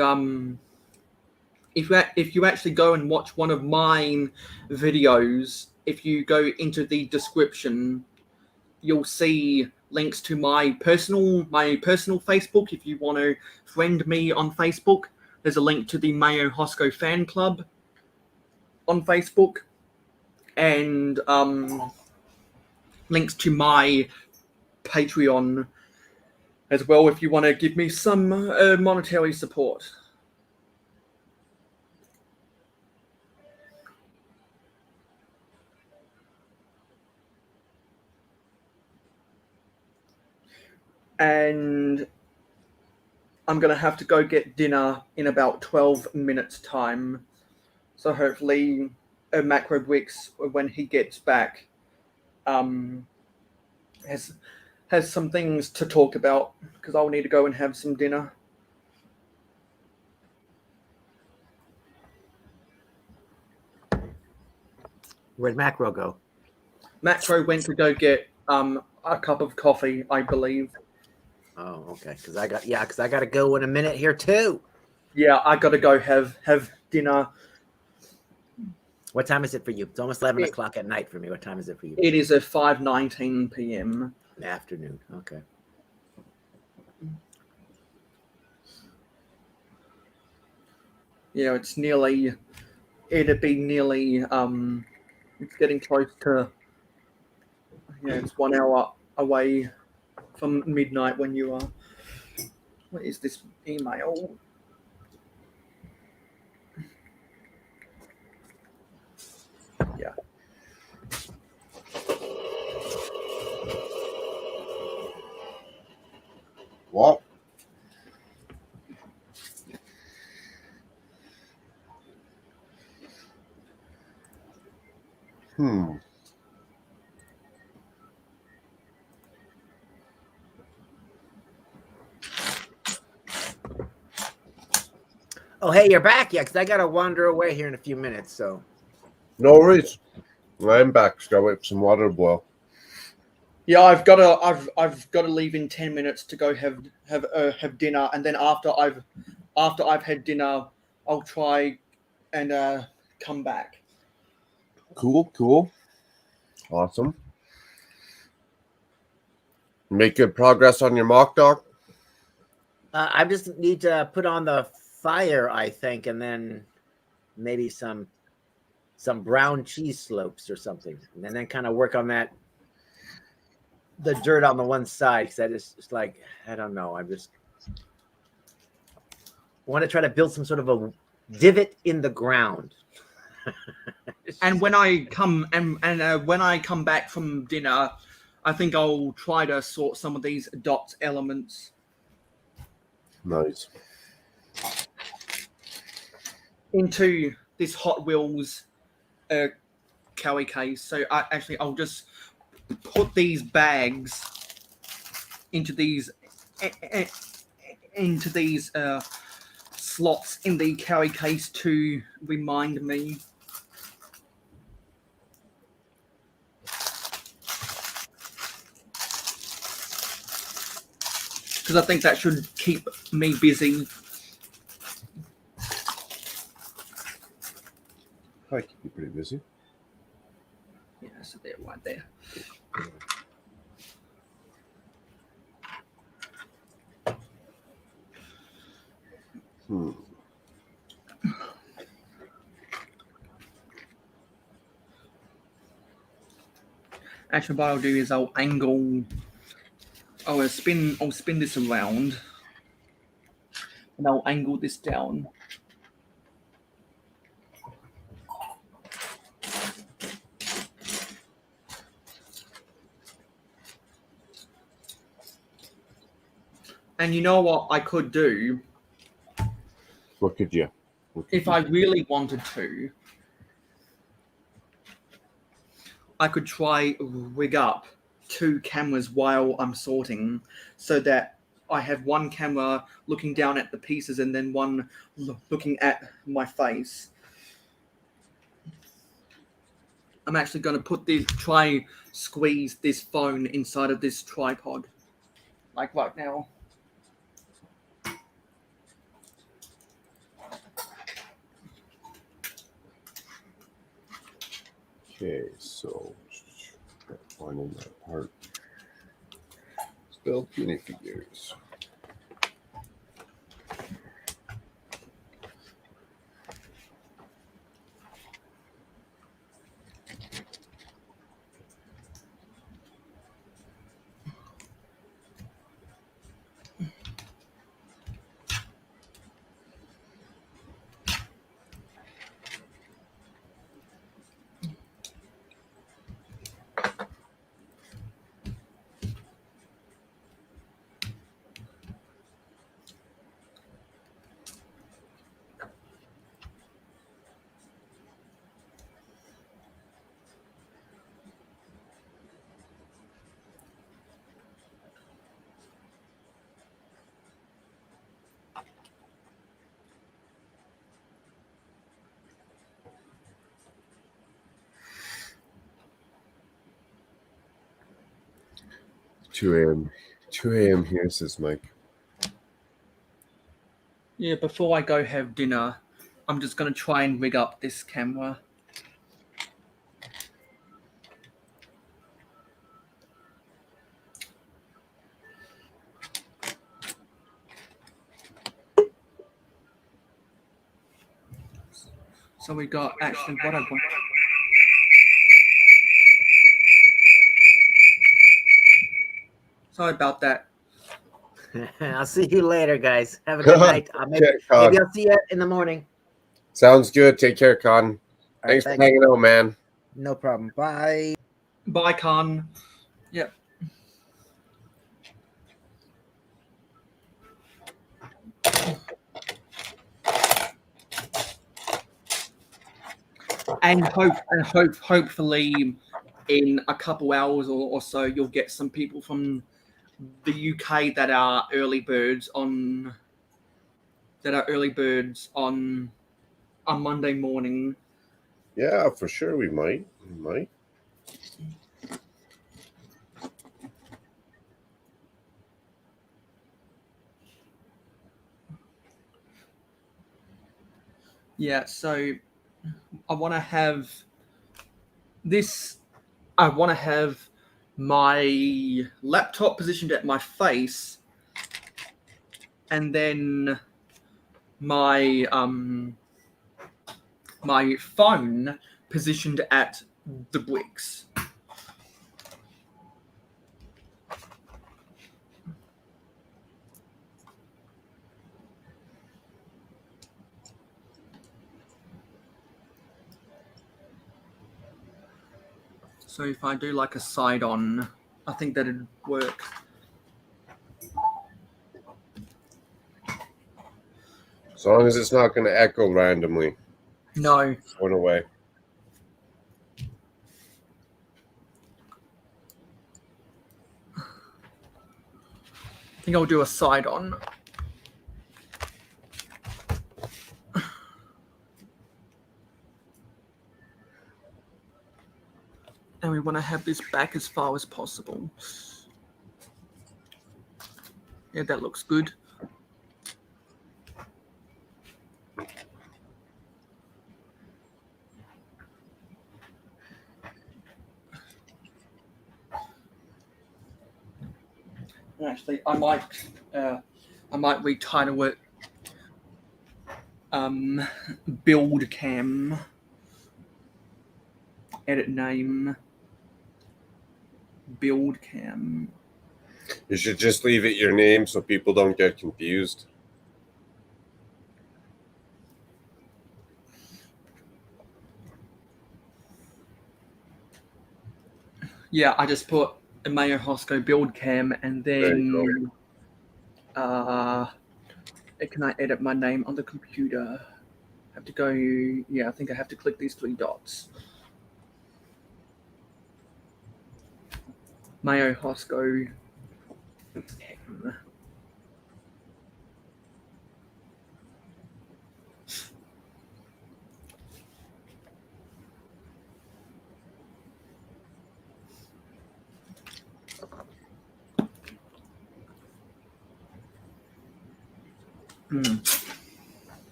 [SPEAKER 14] if you actually go and watch one of mine videos, if you go into the description, you'll see links to my personal Facebook. If you want to friend me on Facebook, there's a link to the Mayo Hosco fan club on Facebook, and links to my Patreon as well if you want to give me some monetary support. And I'm going to have to go get dinner in about 12 minutes time. So hopefully Macro Bricks, when he gets back, has some things to talk about, because I'll need to go and have some dinner.
[SPEAKER 4] Where'd Macro go?
[SPEAKER 14] Macro went to go get a cup of coffee, I believe.
[SPEAKER 4] Oh, okay. Because I got to go in a minute here too.
[SPEAKER 14] Yeah, I got to go have dinner.
[SPEAKER 4] What time is it for you? It's almost 11 o'clock at night for me. What time is it for you?
[SPEAKER 14] It is at 5:19 p.m.
[SPEAKER 4] Afternoon. Okay.
[SPEAKER 14] Yeah, it's nearly. It'd be nearly. It's getting close to. Yeah, it's 1 hour away from midnight when you are. What is this email? Yeah.
[SPEAKER 1] What?
[SPEAKER 4] Oh, hey, you're back? Yeah, because I got to wander away here in a few minutes. So.
[SPEAKER 1] No worries. I'm back. Just gotta wait for some water to boil.
[SPEAKER 14] Yeah, I've got to leave in 10 minutes to go have dinner, and then after I've had dinner, I'll try and come back.
[SPEAKER 1] Cool. Awesome. Make good progress on your mock, Doc?
[SPEAKER 4] I just need to put on the fire, I think, and then maybe some brown cheese slopes or something, and then kind of work on the dirt on the one side, because it's like, I don't know, I just want to try to build some sort of a divot in the ground.
[SPEAKER 14] And when I come when I come back from dinner, I think I'll try to sort some of these dots elements.
[SPEAKER 1] Nice.
[SPEAKER 14] Into this Hot Wheels carry case. So I'll just put these bags into these slots in the carry case to remind me. Because I think that should keep me busy.
[SPEAKER 1] I keep you pretty busy.
[SPEAKER 14] Yeah, so they're right there. Actually, what I'll do is I'll spin this around, and I'll angle this down. And you know what I could do?
[SPEAKER 1] What could you?
[SPEAKER 14] If I really wanted to, I could try rig up 2 cameras while I'm sorting, so that I have one camera looking down at the pieces and then one looking at my face. I'm actually going to try squeeze this phone inside of this tripod, like right now.
[SPEAKER 1] Okay, so finding that part. Build minifigures. Two a.m. here, says Mike.
[SPEAKER 14] Yeah, before I go have dinner, I'm just going to try and rig up this camera. So we got actually what I want. Sorry about that.
[SPEAKER 4] I'll see you later, guys. Have a good night. Maybe I'll see you in the morning.
[SPEAKER 1] Sounds good. Take care, Con. Thanks for hanging out, man.
[SPEAKER 4] No problem. Bye.
[SPEAKER 14] Bye, Con. Yep. And hopefully in a couple hours or so you'll get some people from the UK that are early birds on Monday morning.
[SPEAKER 1] Yeah, for sure we might.
[SPEAKER 14] Yeah, so I want to have my laptop positioned at my face, and then my my phone positioned at the bricks. So if I do like a side on, I think that'd work.
[SPEAKER 1] As long as it's not going to echo randomly.
[SPEAKER 14] No.
[SPEAKER 1] Went away.
[SPEAKER 14] I think I'll do a side on. And we want to have this back as far as possible. Yeah, that looks good. Actually, I might retitle it Build Cam. Edit name. Build Cam.
[SPEAKER 1] You should just leave it your name so people don't get confused.
[SPEAKER 14] Yeah, I just put a Mayo Hosco Build Cam, and then can I edit my name on the computer? I have to go. Yeah, I think I have to click these 3 dots. Mayo Hosco Cam.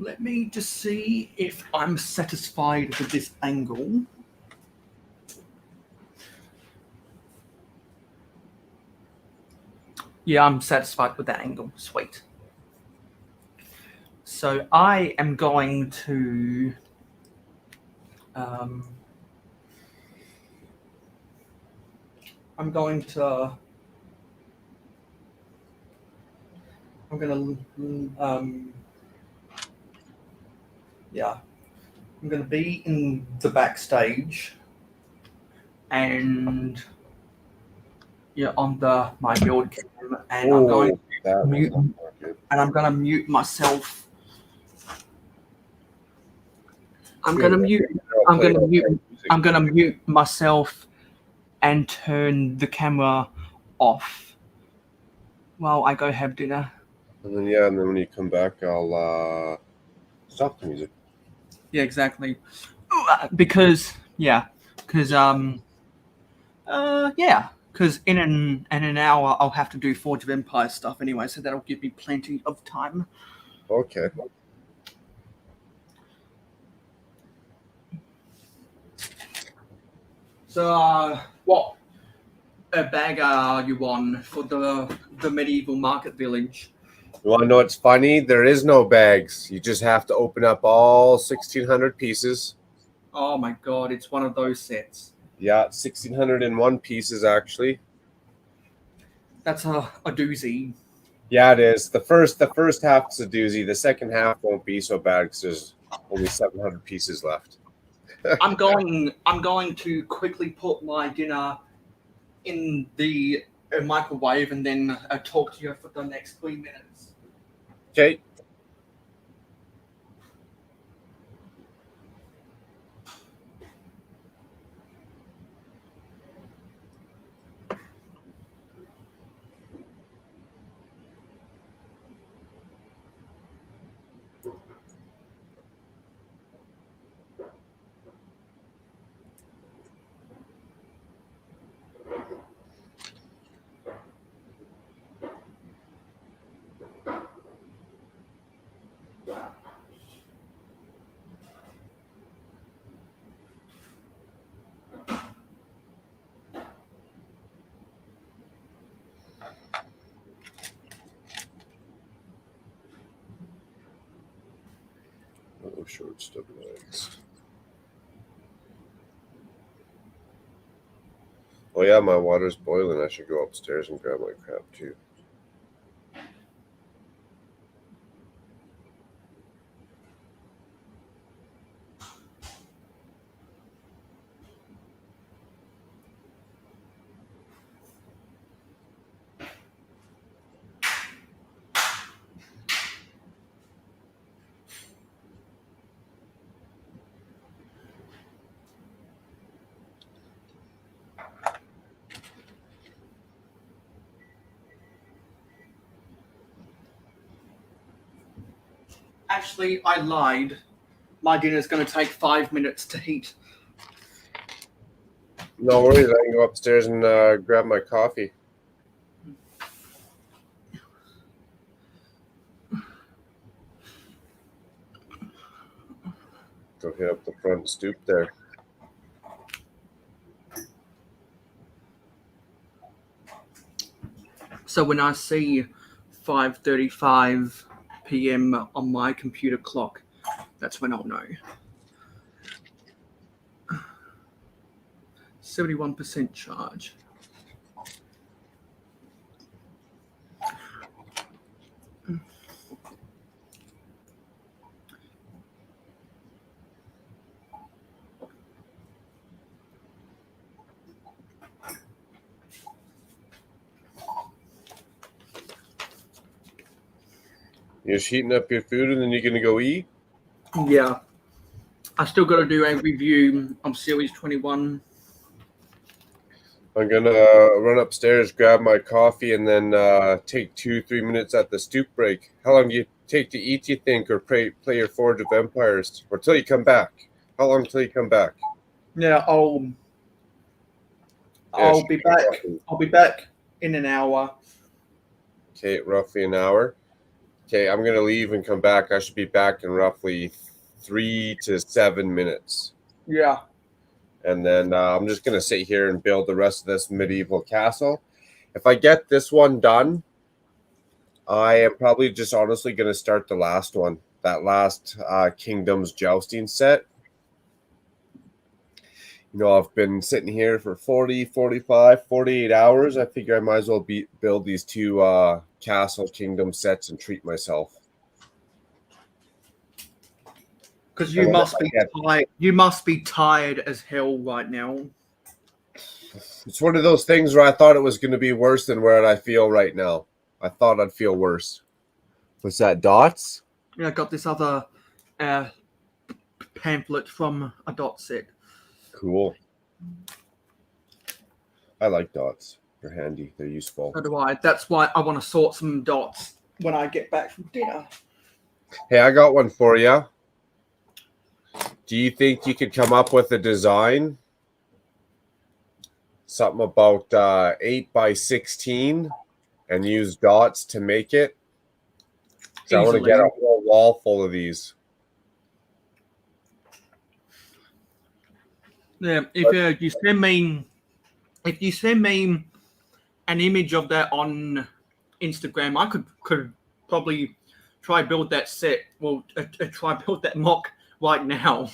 [SPEAKER 14] Let me just see if I'm satisfied with this angle. Yeah, I'm satisfied with that angle. Sweet. So I am going to I'm going to be in the backstage and on my build cam, and I'm going to mute, and I'm going to mute myself. I'm going to mute myself and turn the camera off while I go have dinner.
[SPEAKER 1] And then and then when you come back, I'll stop the music.
[SPEAKER 14] Yeah, exactly. Because in an hour I'll have to do Forge of Empire stuff anyway, so that'll give me plenty of time.
[SPEAKER 1] Okay.
[SPEAKER 14] So, what bag are you on for the medieval market village?
[SPEAKER 1] You want to know what's funny? There is no bags. You just have to open up all 1,600 pieces.
[SPEAKER 14] Oh my god, it's one of those sets.
[SPEAKER 1] Yeah, 1,601 pieces actually.
[SPEAKER 14] That's a doozy.
[SPEAKER 1] Yeah, it is. The first half is a doozy. The second half won't be so bad because there's only 700 pieces left.
[SPEAKER 14] I'm going to quickly put my dinner in the microwave and then talk to you for the next 3 minutes.
[SPEAKER 1] Okay. Oh, short stub legs. Oh yeah, my water's boiling. I should go upstairs and grab my crap too.
[SPEAKER 14] Actually, I lied. My dinner's going to take 5 minutes to heat.
[SPEAKER 1] No worries. I can go upstairs and grab my coffee. Go hit up the front stoop there.
[SPEAKER 14] So when I see 5:35 p.m. on my computer clock, that's when I'll know. 71% charge.
[SPEAKER 1] You're just heating up your food and then you're going to go eat?
[SPEAKER 14] Yeah. I still got to do a review on Series 21.
[SPEAKER 1] I'm going to run upstairs, grab my coffee, and then take 2-3 minutes at the stoop break. How long do you take to eat, do you think, or play your Forge of Empires? Or till you come back? How long till you come back?
[SPEAKER 14] Yeah, I'll be back. I'll be back in an hour.
[SPEAKER 1] Okay, roughly an hour. Okay, I'm gonna leave and come back. I should be back in roughly 3 to 7 minutes.
[SPEAKER 14] Yeah.
[SPEAKER 1] And then I'm just gonna sit here and build the rest of this medieval castle. If I get this one done, I am probably just honestly gonna start the last one. That last Kingdoms Jousting set. You know, I've been sitting here for 40, 45, 48 hours. I figure I might as well build these two Castle Kingdom sets and treat myself.
[SPEAKER 14] Because you must be tired. You must be tired as hell right now.
[SPEAKER 1] It's one of those things where I thought it was going to be worse than where I feel right now. I thought I'd feel worse. What's that, dots?
[SPEAKER 14] Yeah, I got this other pamphlet from a dot set.
[SPEAKER 1] Cool. I like dots. They're handy. They're useful.
[SPEAKER 14] So do I. That's why I want to sort some dots when I get back from dinner.
[SPEAKER 1] Hey, I got one for you. Do you think you could come up with a design? Something about 8 by 16 and use dots to make it? So I want to get a whole wall full of these.
[SPEAKER 14] Yeah, if you send me an image of that on Instagram, I could probably try build that set. Well, try build that mock right now.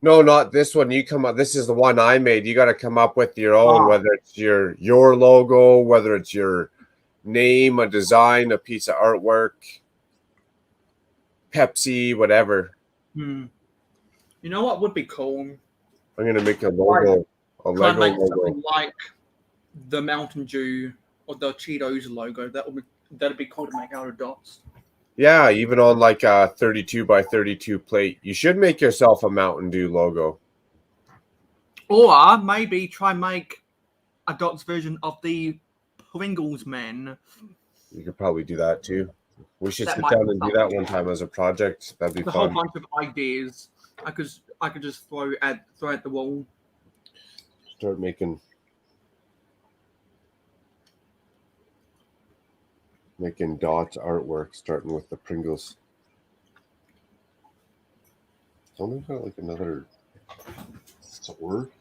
[SPEAKER 1] No, not this one. You come up. This is the one I made. You got to come up with your own, whether it's your logo, whether it's your name, a design, a piece of artwork, Pepsi, whatever.
[SPEAKER 14] You know what would be cool?
[SPEAKER 1] I'm gonna make a logo, a
[SPEAKER 14] Try and
[SPEAKER 1] Lego
[SPEAKER 14] make
[SPEAKER 1] logo.
[SPEAKER 14] something like the Mountain Dew or the Cheetos logo. That'd be cool to make out of dots.
[SPEAKER 1] Yeah, even on like a 32 by 32 plate. You should make yourself a Mountain Dew logo.
[SPEAKER 14] Or maybe try and make a dots version of the Pringles man.
[SPEAKER 1] You could probably do that too. We should
[SPEAKER 14] That
[SPEAKER 1] sit
[SPEAKER 14] might
[SPEAKER 1] down
[SPEAKER 14] be
[SPEAKER 1] and do
[SPEAKER 14] something.
[SPEAKER 1] that one time as a project. That'd be
[SPEAKER 14] A whole
[SPEAKER 1] fun.
[SPEAKER 14] bunch of ideas I could just throw at the wall.
[SPEAKER 1] Start making dots artwork, starting with the Pringles. Don't we got like another sword?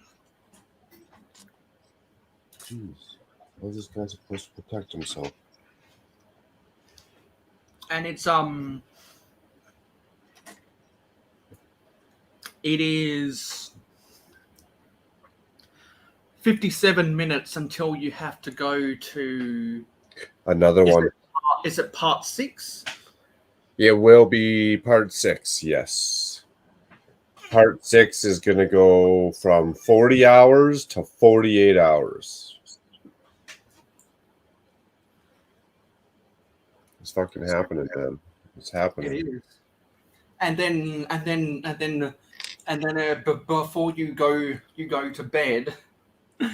[SPEAKER 1] Jeez, how's this guy supposed to protect himself?
[SPEAKER 14] And it is 57 minutes until you have to go to
[SPEAKER 1] Another one.
[SPEAKER 14] Is it part 6?
[SPEAKER 1] It will be part 6, yes. Part 6 is going to go from 40 hours to 48 hours. It's fucking happening, man. It's happening.
[SPEAKER 14] It is. And then before you go to bed.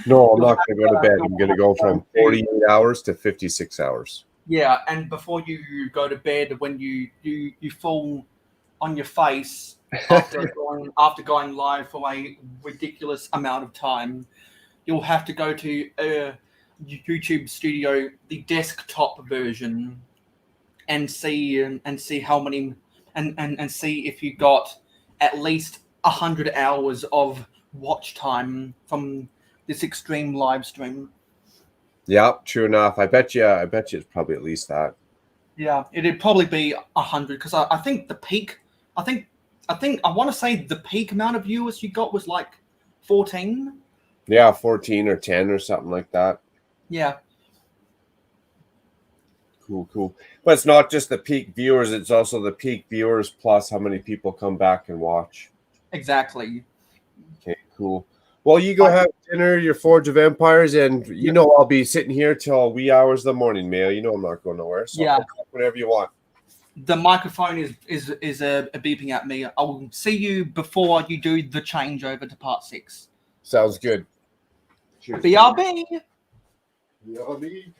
[SPEAKER 1] No, I'm not going to go to bed. I'm going to go from 48 hours to 56 hours.
[SPEAKER 14] Yeah, and before you go to bed, when you fall on your face after going live for a ridiculous amount of time, you'll have to go to YouTube Studio, the desktop version, and see how many and see if you got at least 100 hours of watch time from this extreme live stream.
[SPEAKER 1] Yep, true enough. I bet you it's probably at least that.
[SPEAKER 14] Yeah, it'd probably be 100 because I think the peak. I want to say the peak amount of viewers you got was like 14.
[SPEAKER 1] Yeah, 14 or 10 or something like that.
[SPEAKER 14] Yeah.
[SPEAKER 1] Cool. But it's not just the peak viewers, it's also the peak viewers plus how many people come back and watch.
[SPEAKER 14] Exactly.
[SPEAKER 1] Okay, cool. Well, you go have dinner, your Forge of Empires, and you know I'll be sitting here till wee hours of the morning, Mail. You know I'm not going nowhere. So
[SPEAKER 14] Yeah.
[SPEAKER 1] whatever you want.
[SPEAKER 14] The microphone is beeping at me. I'll see you before you do the changeover to part 6.
[SPEAKER 1] Sounds good. Cheers.
[SPEAKER 14] BRB.
[SPEAKER 1] BRB.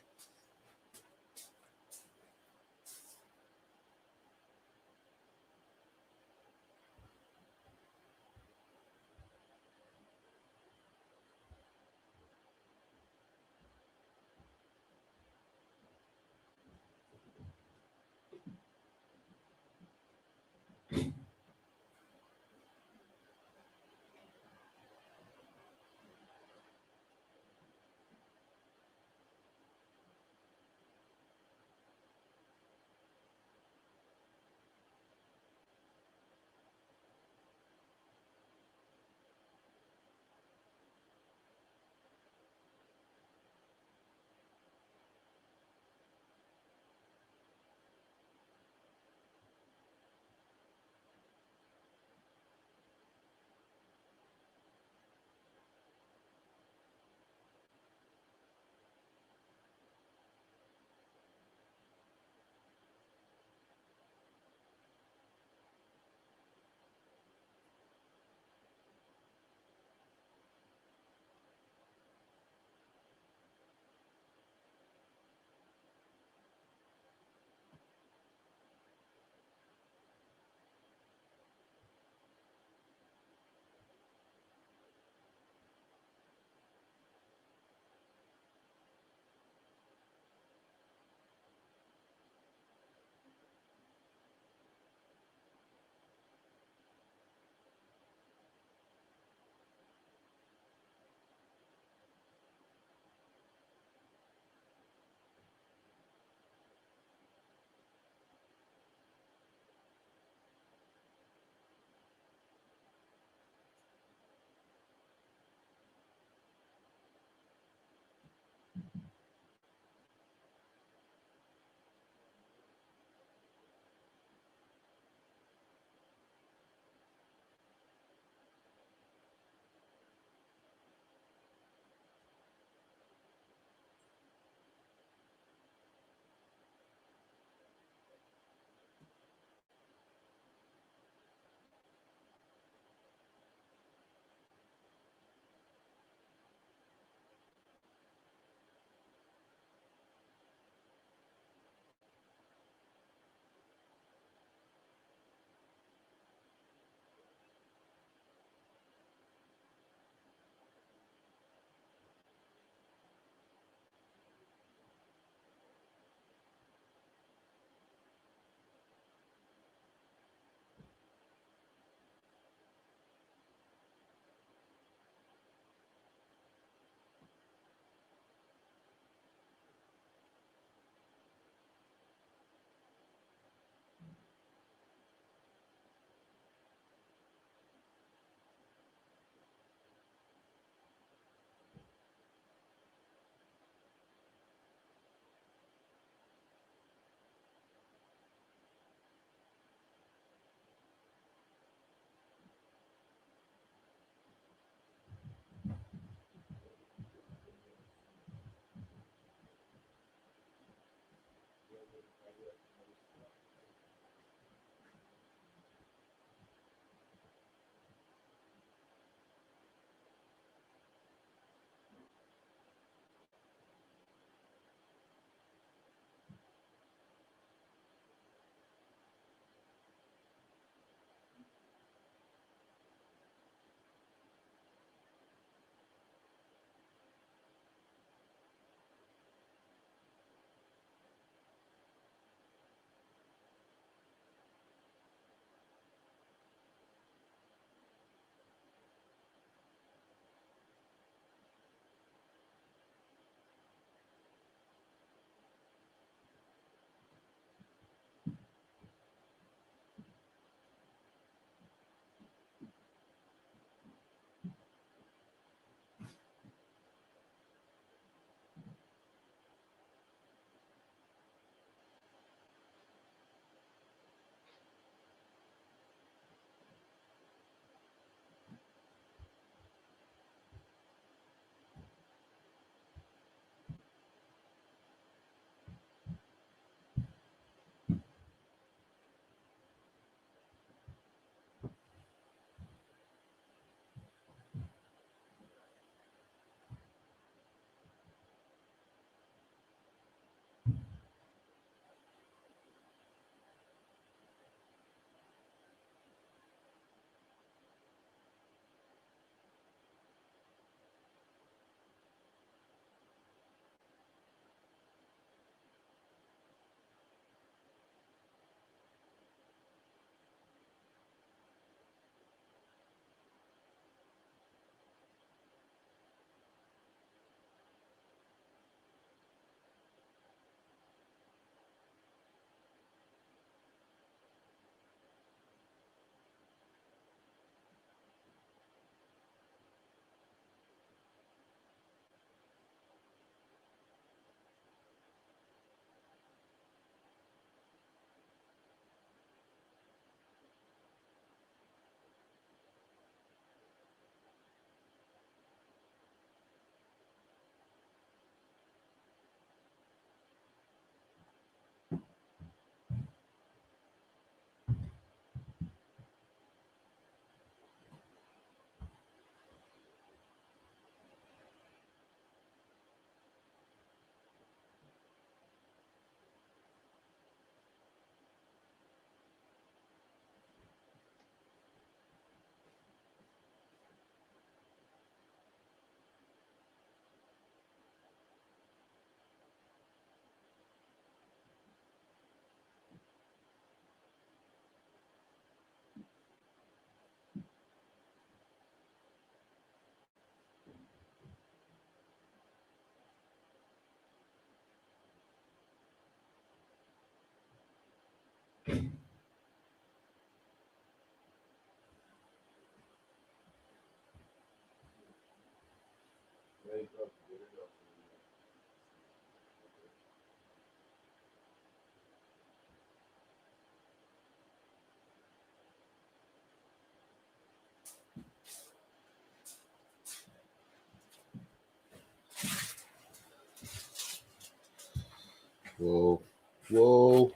[SPEAKER 1] Whoa. Whoa.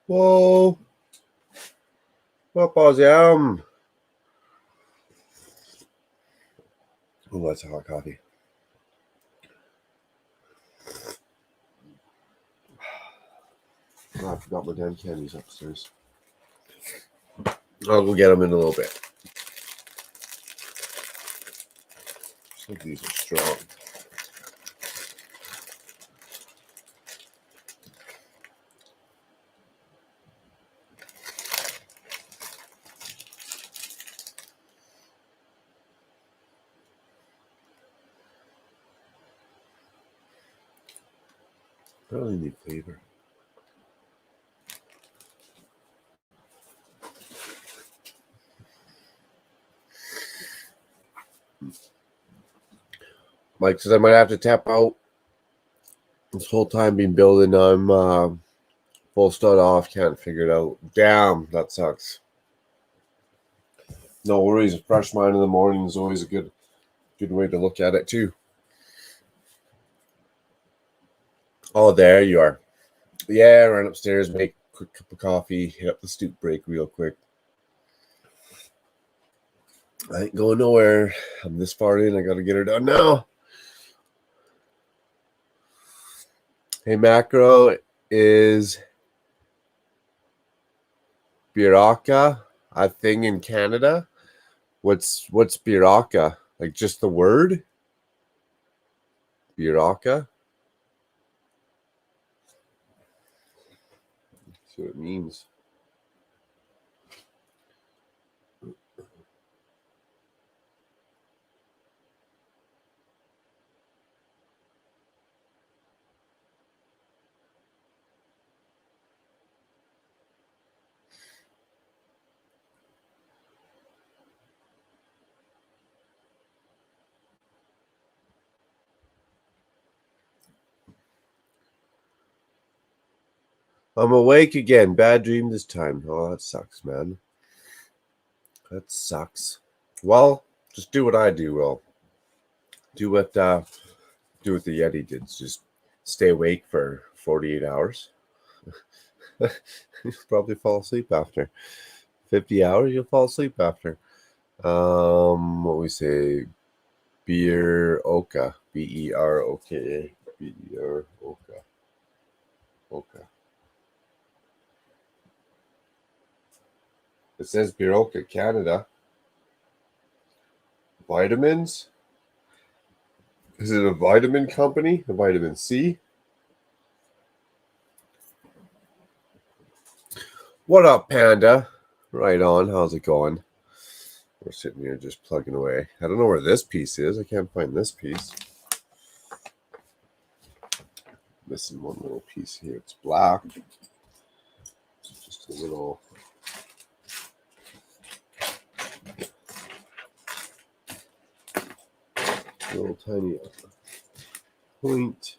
[SPEAKER 1] Whoa. Rapaziam. Oh, that's a hot coffee. Oh, I forgot my damn candies upstairs. I'll go get them in a little bit. Some of these are strong. I don't really need flavor. Mike says I might have to tap out. This whole time been building, I'm full start off, can't figure it out. Damn, that sucks. No worries, a fresh mind in the morning is always a good way to look at it too. Oh, there you are. Yeah, I ran upstairs, make a quick cup of coffee, hit up the stoop break real quick. I ain't going nowhere. I'm this far in, I gotta get her done now. Hey, Macro, is Biraka a thing in Canada? What's Biraka? Like just the word? Biraka? See what it means. I'm awake again. Bad dream this time. Oh, that sucks, man. That sucks. Well, just do what I do, Will. Do what the Yeti did. Just stay awake for 48 hours. You'll probably fall asleep after. 50 hours, you'll fall asleep after. What we say? Beer Oka. Beroka. Beer Oka. Oka. It says Biroka, Canada. Vitamins? Is it a vitamin company? A vitamin C? What up, Panda? Right on. How's it going? We're sitting here just plugging away. I don't know where this piece is. I can't find this piece. Missing one little piece here. It's black. It's just a little... little tiny point.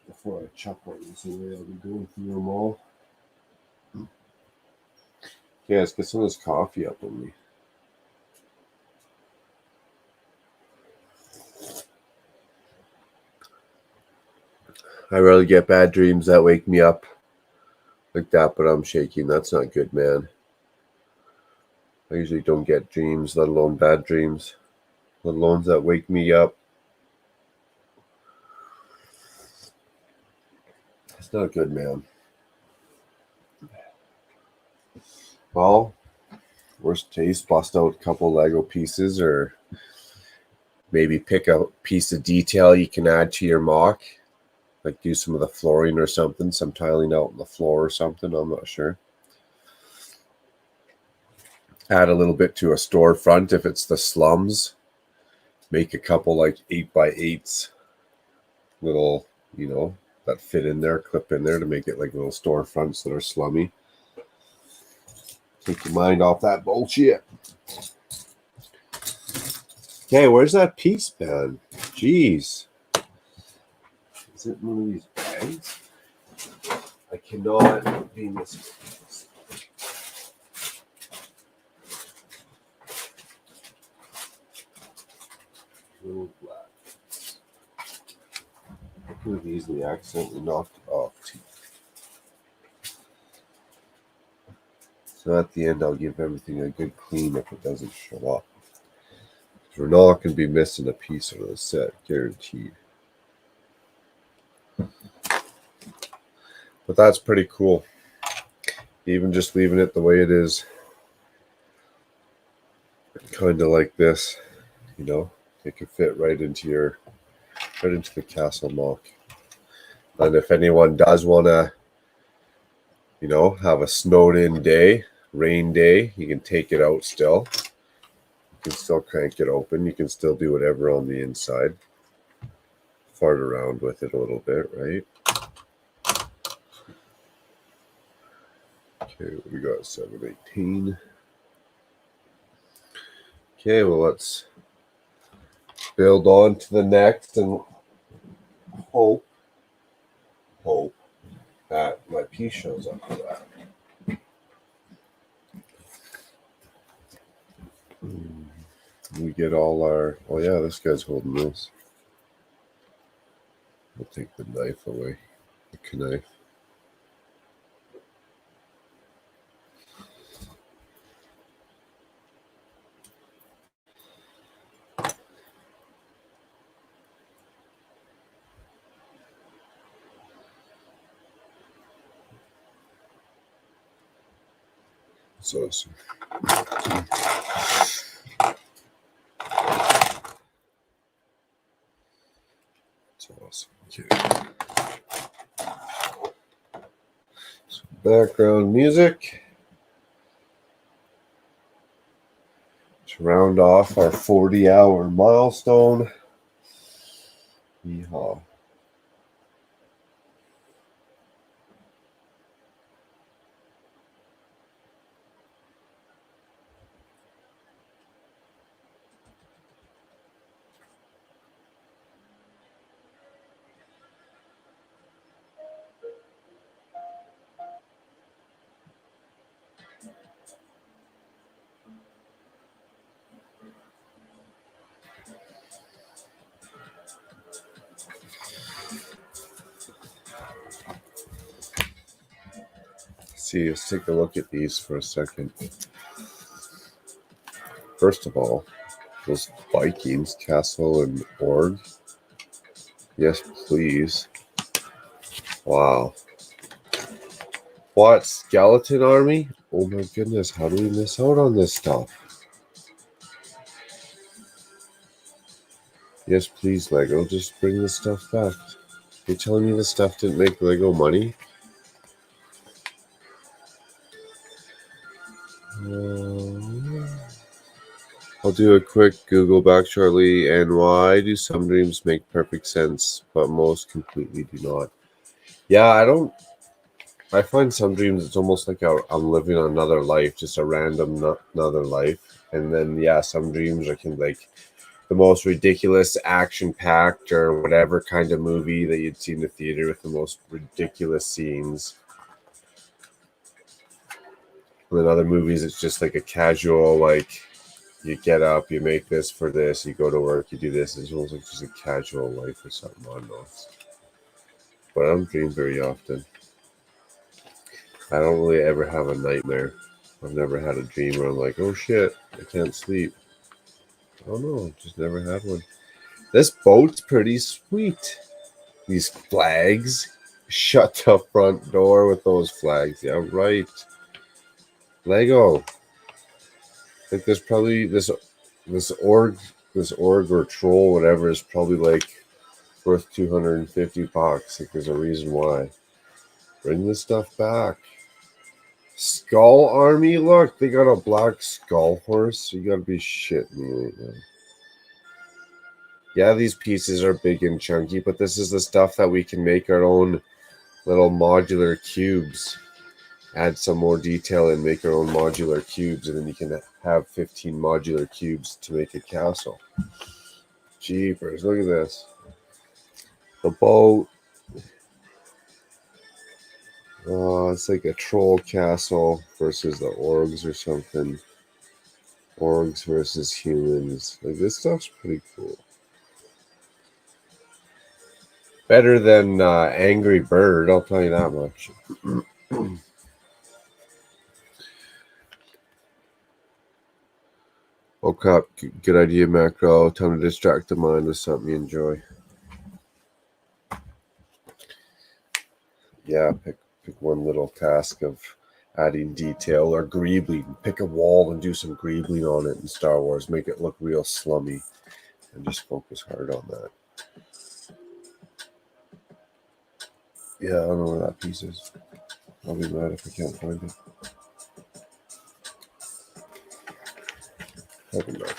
[SPEAKER 1] Before I chuck one this away, I'll be going through them all. Yeah, let's get some of this coffee up on me. I rarely get bad dreams that wake me up like that, but I'm shaking. That's not good, man. I usually don't get dreams, let alone bad dreams, let alone that wake me up. It's not good, man. Well, worst case, bust out a couple Lego pieces or maybe pick a piece of detail you can add to your mock. like do some of the flooring or something, some tiling out on the floor or something. I'm not sure. Add a little bit to a storefront if it's the slums. Make a couple like 8x8s, little, you know, that fit in there, clip in there to make it like little storefronts that are slummy. Take your mind off that bullshit. Okay, where's that piece, man? Jeez. Is it one of these bags? I cannot be missing. Little black. I could have easily accidentally knocked it off too. So at the end, I'll give everything a good clean if it doesn't show up. We're not going to be missing a piece of the set, guaranteed. But that's pretty cool. Even just leaving it the way it is, kind of like this, you know, it could fit right into the castle mock. And if anyone does want to, you know, have a snowed-in day, rain day, you can take it out still. You can still crank it open. You can still do whatever on the inside. Fart around with it a little bit, right? Okay, we got 718. Okay, well, let's build on to the next and hope that my piece shows up for that. We get all our, oh yeah, this guy's holding this. We'll take the knife away, the knife. That's awesome. That's awesome. Okay. So background music to round off our 40-hour milestone. Yeehaw. See, let's take a look at these for a second. First of all, those Vikings, Castle and Org. Yes, please. Wow. What? Skeleton army? Oh my goodness, how do we miss out on this stuff? Yes, please, Lego, just bring this stuff back. You're telling me this stuff didn't make Lego money? I'll do a quick Google back shortly. And why do some dreams make perfect sense, but most completely do not? Yeah, I find some dreams it's almost like I'm living another life, just a random another life. And then, yeah, some dreams I can like the most ridiculous action-packed or whatever kind of movie that you'd see in the theater with the most ridiculous scenes. And then other movies, it's just like a casual, like, you get up, you make this for this, you go to work, you do this. It's almost like just a casual life or something. I don't know. But I don't dream very often. I don't really ever have a nightmare. I've never had a dream where I'm like, oh shit, I can't sleep. I don't know, just never had one. This boat's pretty sweet. These flags. Shut the front door with those flags. Yeah, right. Lego. Like there's probably this org or troll, whatever, is probably like worth $250. Like, there's a reason why. Bring this stuff back. Skull Army, look, they got a black skull horse. You gotta be shitting me right now. Yeah, these pieces are big and chunky, but this is the stuff that we can make our own little modular cubes. Add some more detail and make our own modular cubes, and then you can have 15 modular cubes to make a castle. Jeepers, look at this. The boat. Oh, it's like a troll castle versus the orgs or something. Orgs versus humans. Like, this stuff's pretty cool. Better than Angry Bird, I'll tell you that much. Okay, good idea, Macro. Time to distract the mind with something you enjoy. Yeah, pick one little task of adding detail or greebling. Pick a wall and do some greebling on it in Star Wars. Make it look real slummy and just focus hard on that. Yeah, I don't know where that piece is. I'll be mad if I can't find it. Probably not.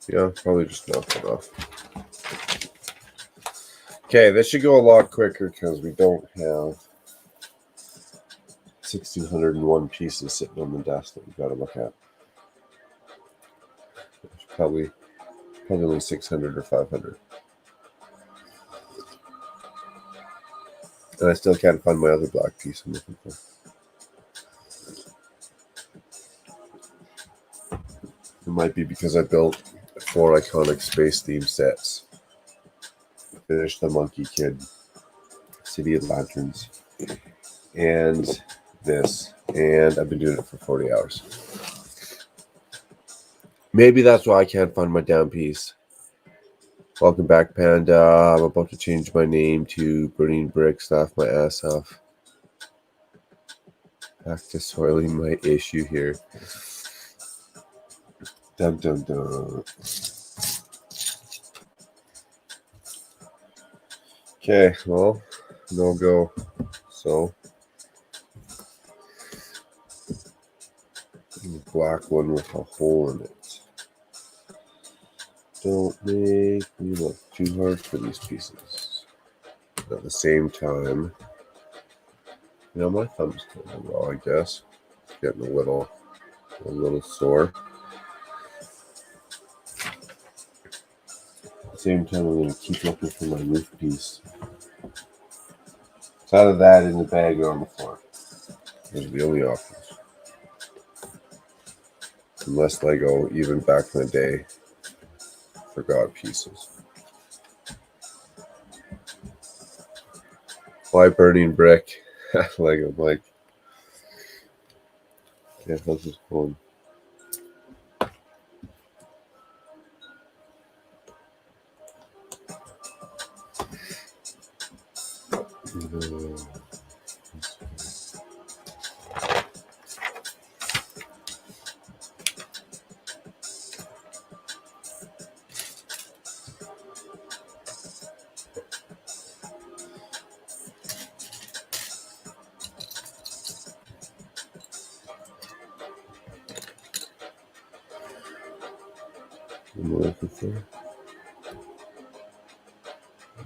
[SPEAKER 1] Yeah, probably just not enough. Okay, this should go a lot quicker because we don't have 1,601 pieces sitting on the desk that we've got to look at. Probably only 600 or 500. And I still can't find my other black piece I'm looking for. It might be because I built 4 iconic space theme sets. Finished the Monkey Kid, City of Lanterns, and this. And I've been doing it for 40 hours. Maybe that's why I can't find my damn piece. Welcome back, Panda. I'm about to change my name to Burning Bricks. Laugh my ass off. Back to soiling my issue here. Dun dun dun. Okay, well, no go. So, black one with a hole in it. Don't make me look too hard for these pieces. At the same time, you know, my thumb's kind of raw, I guess. Getting a little sore. At the same time, I'm going to keep looking for my roof piece. It's either that in the bag or on the floor. Those are the only options. Unless Lego, even back in the day, forgot pieces. Why Burning Brick? Lego Mike. Okay, how's this going?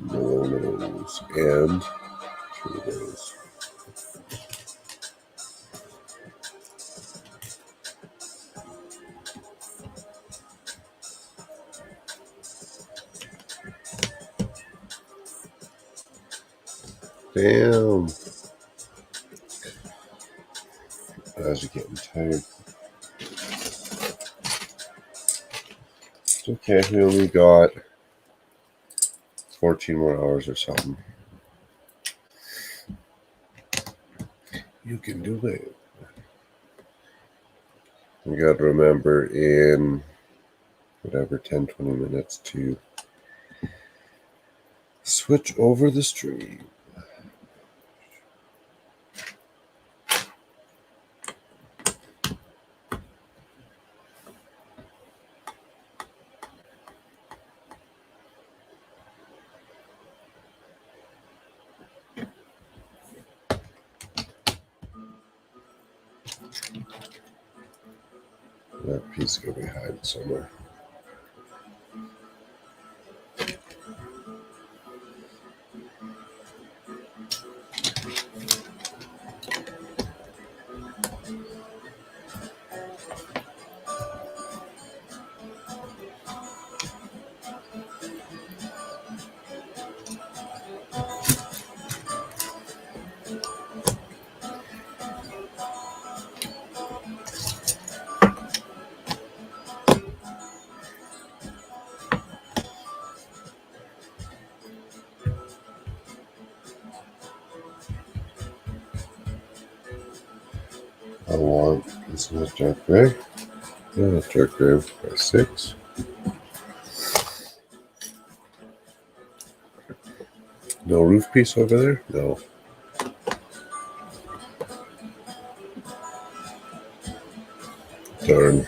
[SPEAKER 1] Nose and shoulders. Damn. Guys are getting tired. It's okay, we only got 14 more hours or something. You can do it. We got to remember in whatever 10-20 minutes to switch over the stream. That piece is going to be hiding somewhere. I want this is dark gray. Yeah, that's dark gray by 6. No roof piece over there? No. Darn.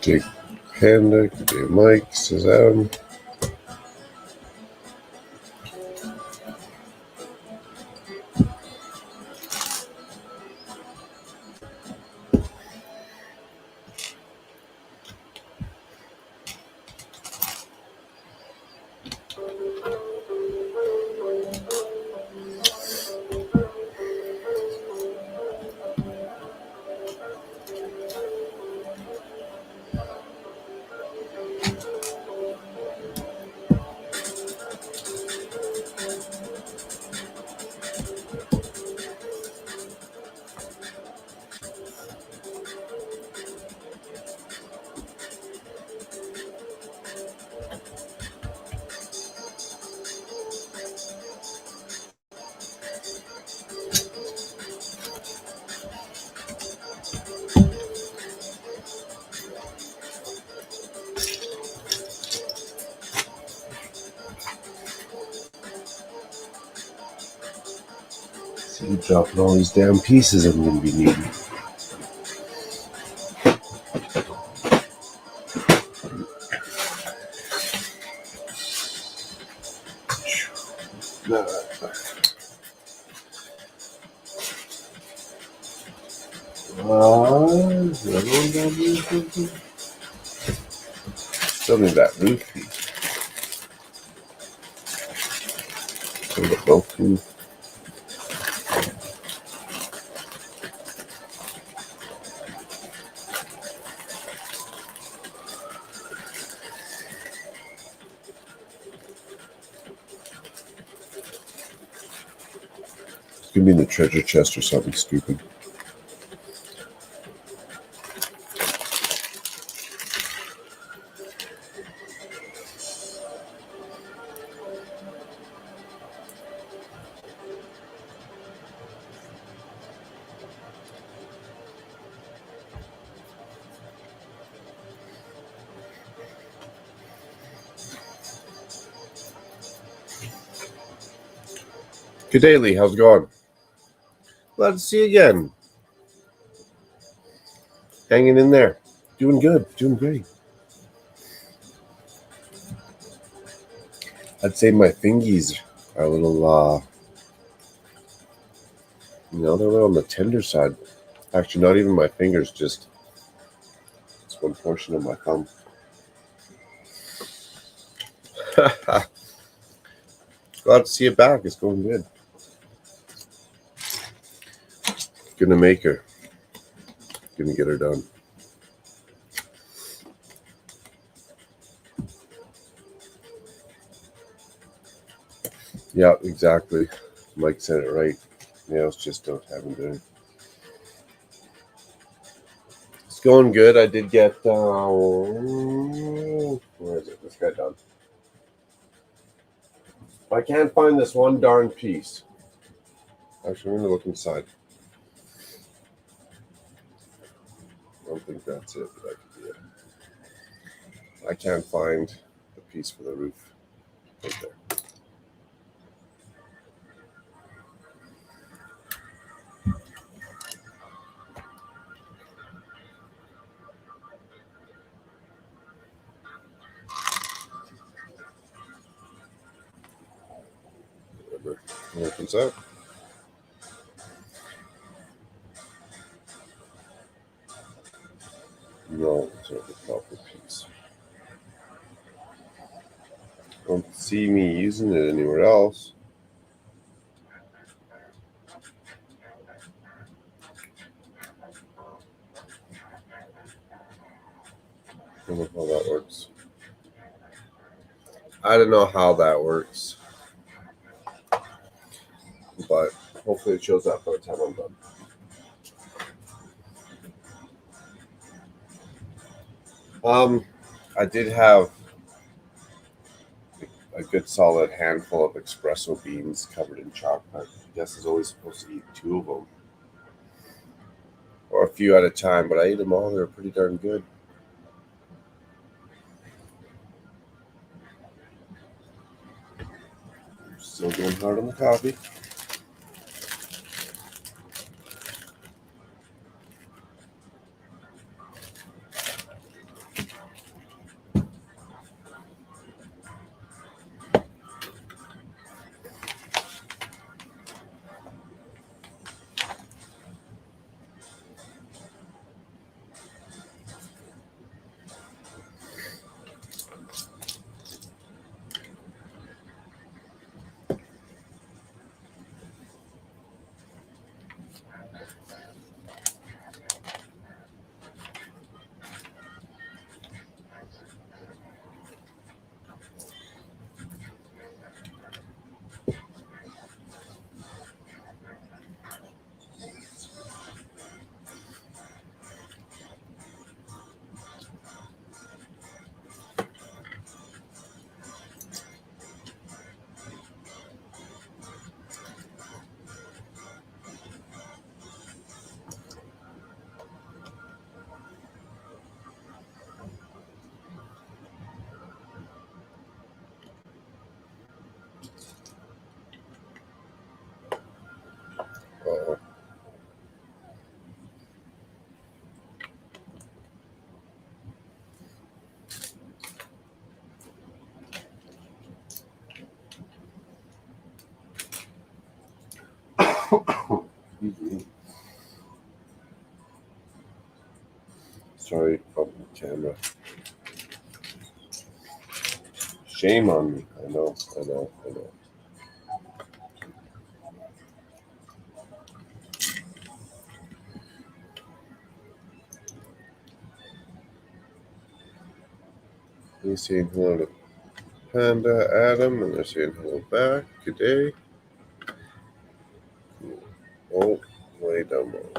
[SPEAKER 1] Take Panda, good day Mike, says Adam. See, dropping all these damn pieces I'm going to be needing. Still need that roof piece. So the both roof. It's gonna be in the treasure chest or something stupid. Good day, Lee. How's it going? Glad to see you again. Hanging in there. Doing good. Doing great. I'd say my fingies are a little, they're a little on the tender side. Actually, not even my fingers, just it's one portion of my thumb. Glad to see you back. It's going good. Gonna make her. Gonna get her done. Yeah, exactly. Mike said it right. Nails just don't have them doing. It's going good. I did get Where is it? This guy done. I can't find this one darn piece. Actually, I'm going to look inside. I don't think that's it, but that could be it. I can't find the piece for the roof. Right there. Whatever. It opens up. No, it's not the proper piece. Don't see me using it anywhere else. I don't know how that works. I don't know how that works. But hopefully it shows up by the time I'm done. I did have a good solid handful of espresso beans covered in chocolate. I guess is always supposed to eat 2 of them. Or a few at a time, but I ate them all. They were pretty darn good. Still going hard on the coffee. Uh-oh. Sorry, problem camera. Shame on me. I know. He's saying hello to Panda Adam, and they're saying hello back. Good day. Oh, way down low.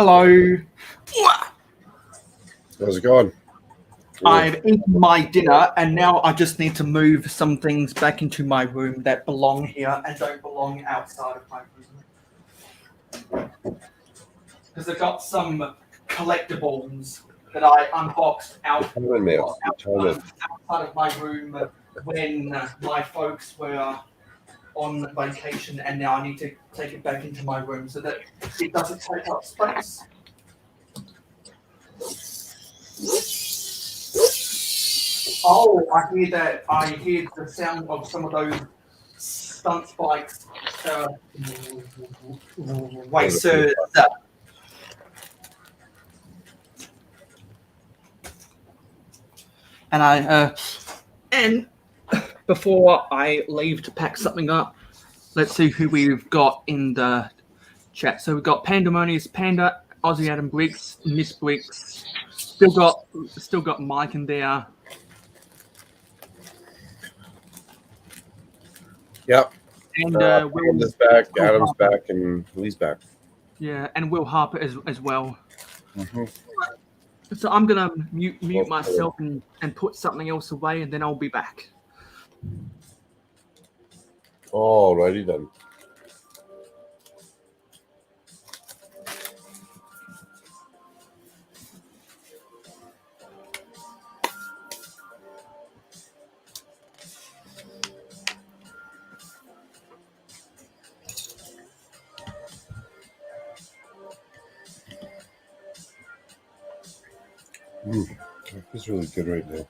[SPEAKER 15] Hello.
[SPEAKER 1] How's it going?
[SPEAKER 15] I've eaten my dinner and now I just need to move some things back into my room that belong here and don't belong outside of my room. Because I've got some collectibles that I unboxed outside of my room when my folks were on vacation, and now I need to take it back into my room so that it doesn't take up space. Oh, I hear the sound of some of those stunt bikes racers. And before I leave to pack something up, let's see who we've got in the chat. So we've got Pandemonious Panda, Aussie Adam Briggs, Miss Briggs. Still got Mike in there.
[SPEAKER 1] Yep.
[SPEAKER 15] And
[SPEAKER 1] Will's back, Adam's back, and Lee's back.
[SPEAKER 15] Yeah, and Will Harper as well.
[SPEAKER 1] Mm-hmm.
[SPEAKER 15] So I'm gonna mute myself and put something else away, and then I'll be back.
[SPEAKER 1] Alrighty then. That feels really good right now.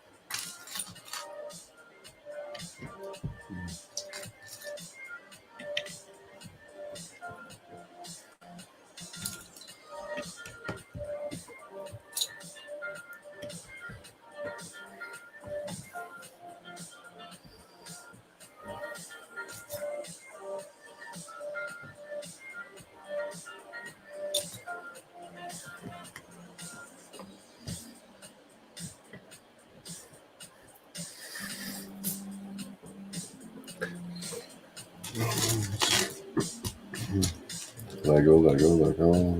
[SPEAKER 1] Lego.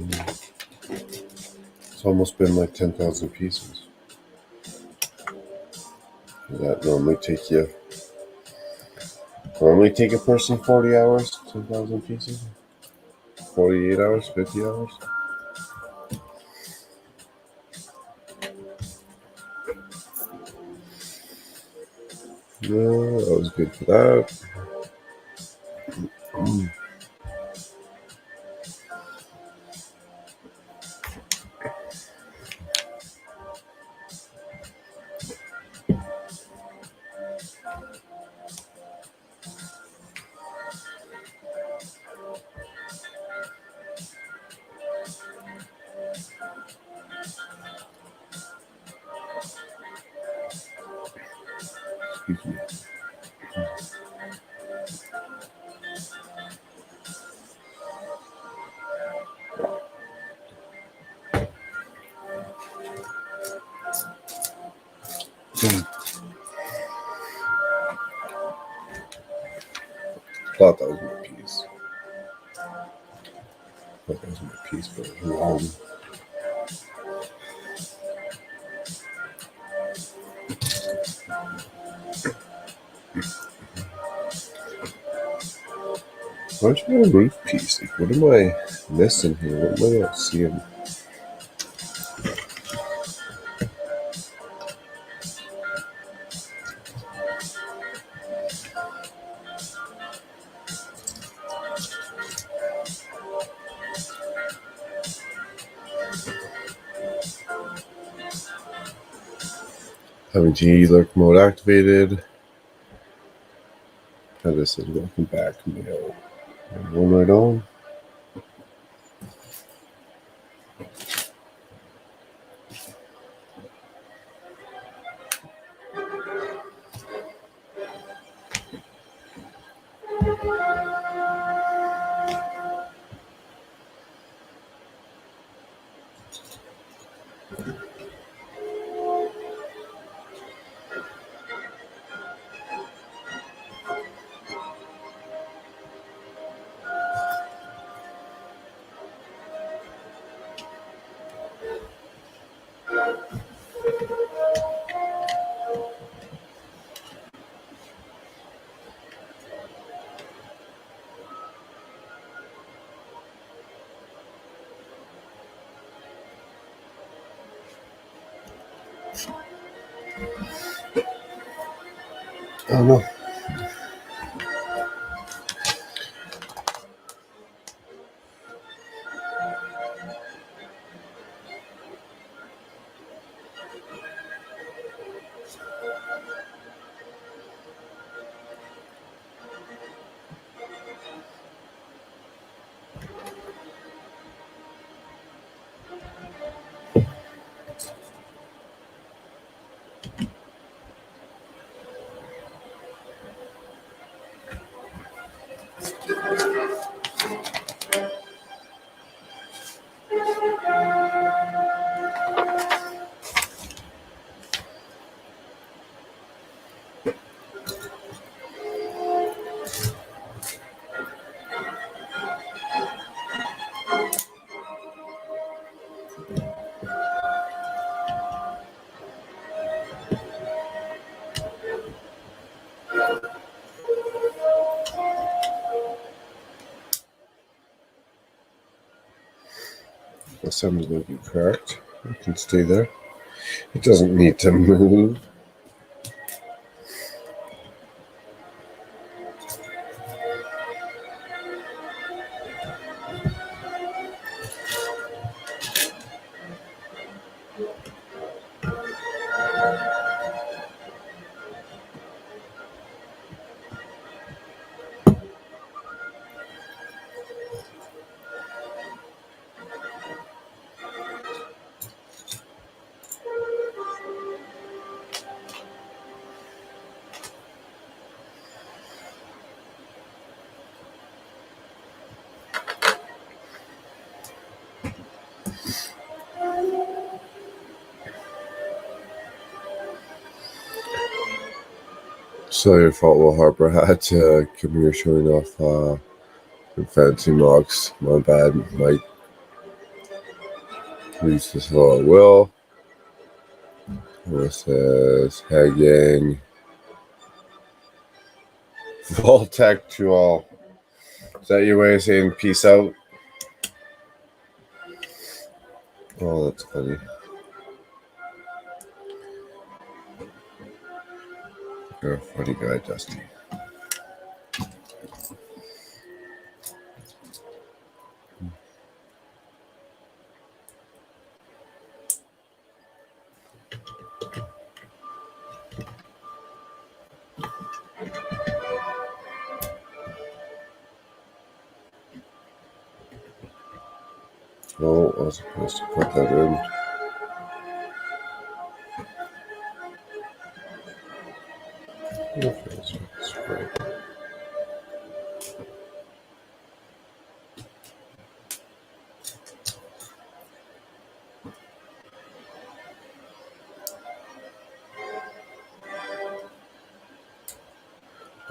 [SPEAKER 1] It's almost been like 10,000 pieces. That normally take a person 40 hours, 10,000 pieces, 48 hours, 50 hours. No, that was good for that. Excuse me. Thought that was my piece. Thought that was my piece, but it was wrong. Where's my roof piece? Like, what am I missing here? What am I not seeing? Having G lurk mode activated. How this is welcome back, mail. One right on. Oh no. The sun's going to be correct. It can stay there. It doesn't need to move. So your fault, Will Harper had to come here showing off some fancy mocks. My bad, Mike. Please just follow Will. This says, hey gang. Voltec to all. Is that your way of saying peace out? Oh, that's funny. You're a funny guy, Dusty. Oh, I was supposed to put that in. Okay, that's great.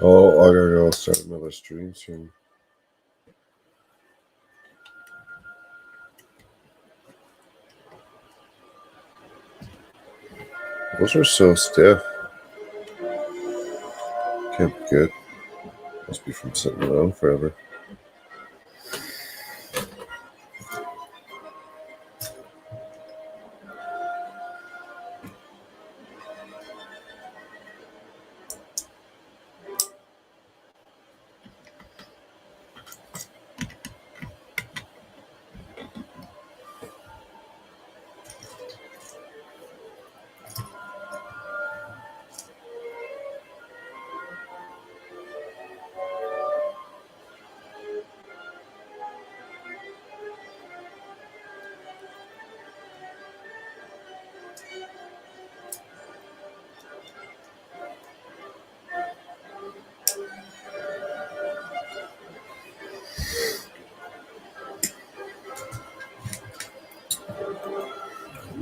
[SPEAKER 1] Oh, I gotta go start another stream soon. Those are so stiff. Can't be good. Must be from sitting around forever.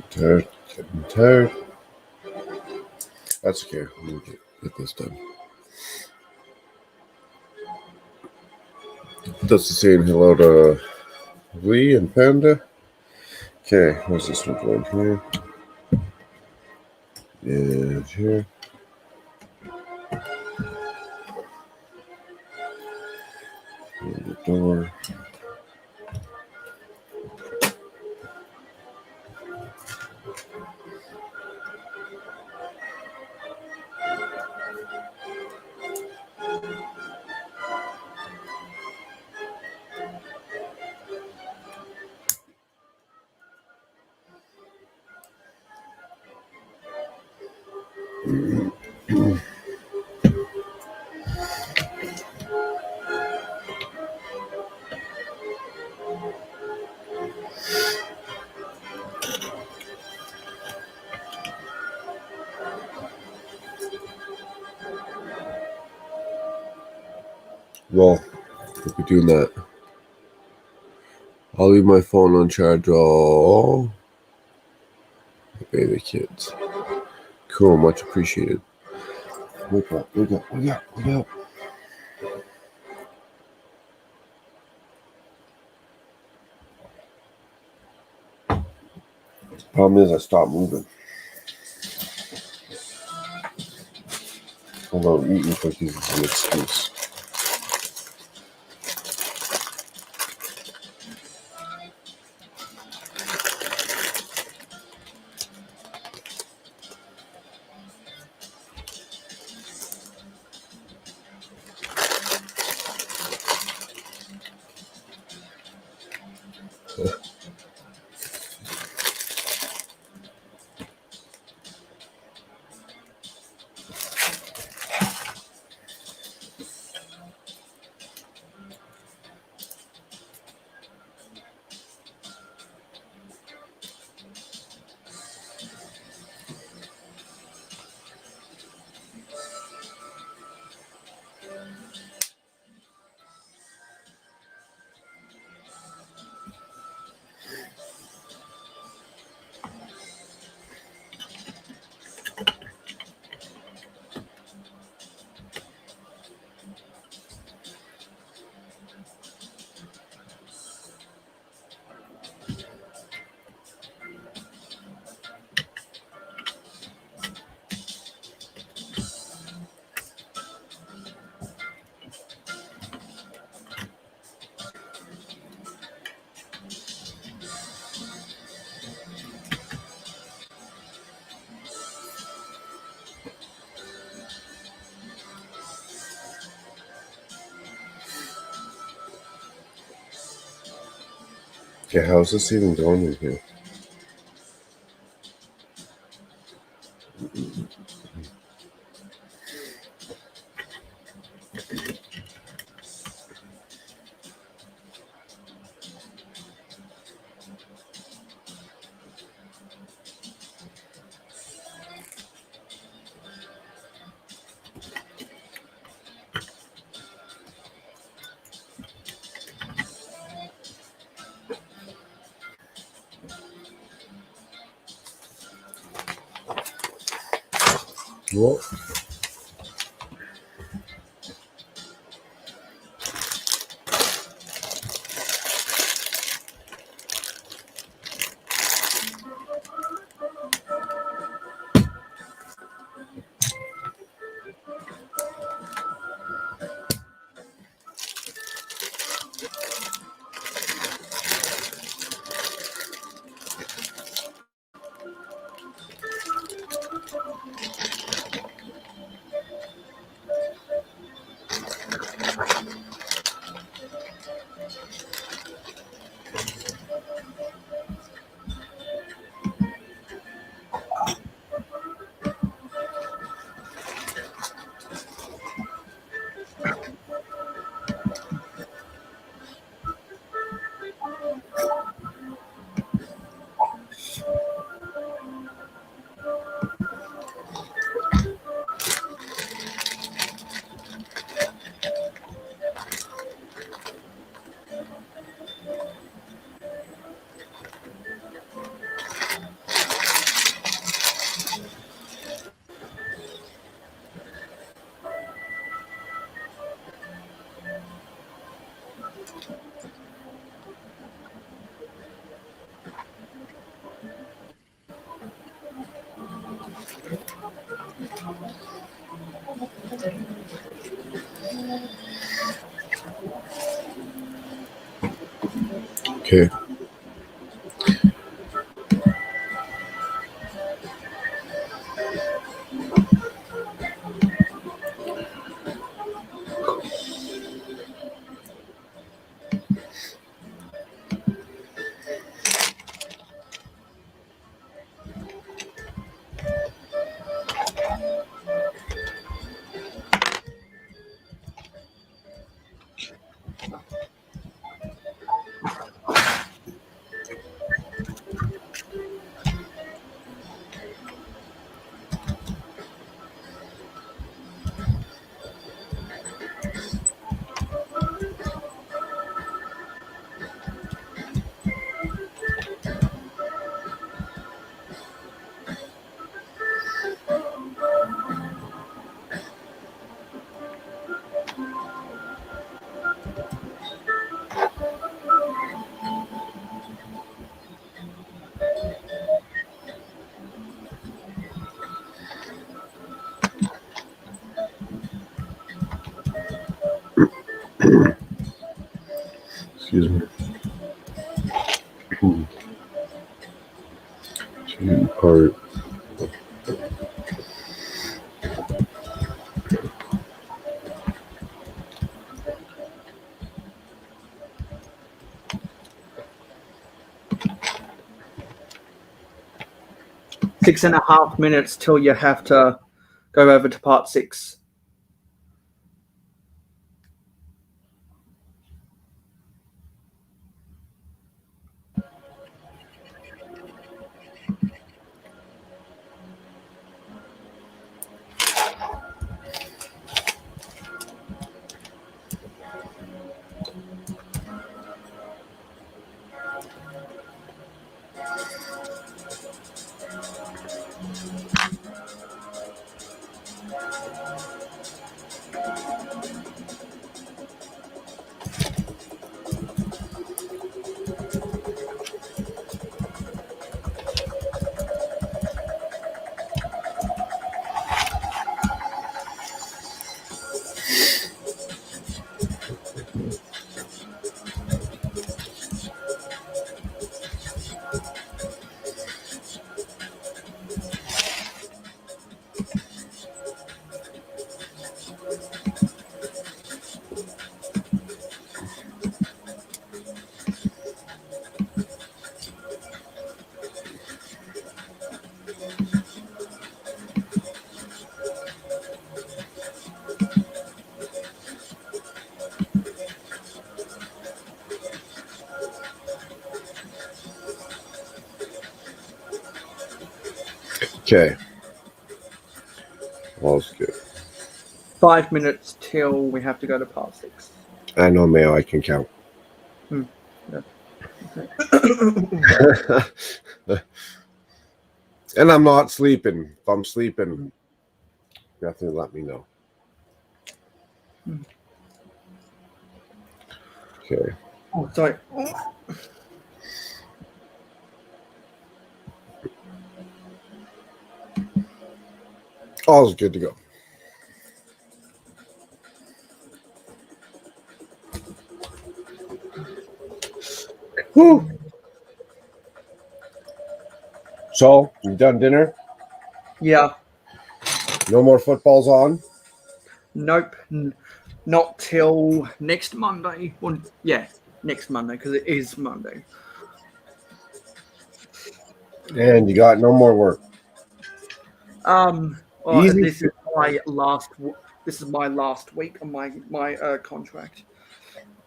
[SPEAKER 1] Tired, getting tired. That's okay. I'm gonna get this done. Dusty saying hello to Lee and Panda. Okay, where's this one going here? is here. The door. Well, we'll be doing that. I'll leave my phone on charge all baby kids. Cool, much appreciated. Wake up, wake up, wake up, wake up. Problem is I stopped moving. Although eating cookies is an excuse. Okay, how's this even going in here? Well, Okay. Excuse me. Two-part.
[SPEAKER 14] Six and a half minutes till you have to go over to part 6.
[SPEAKER 1] Okay. All's good.
[SPEAKER 14] 5 minutes till we have to go to part 6.
[SPEAKER 1] I know, Mayo. I can count.
[SPEAKER 14] Yeah.
[SPEAKER 1] And I'm not sleeping. If I'm sleeping, definitely let me know. Okay.
[SPEAKER 14] Oh, sorry.
[SPEAKER 1] All's good to go. Woo. So, you done dinner?
[SPEAKER 14] Yeah.
[SPEAKER 1] No more footballs on?
[SPEAKER 14] Nope. Not till next Monday. Well, yeah, next Monday, because it is Monday.
[SPEAKER 1] And you got no more work.
[SPEAKER 14] Well,
[SPEAKER 1] Easy.
[SPEAKER 14] this is my last. This is my last week on my contract.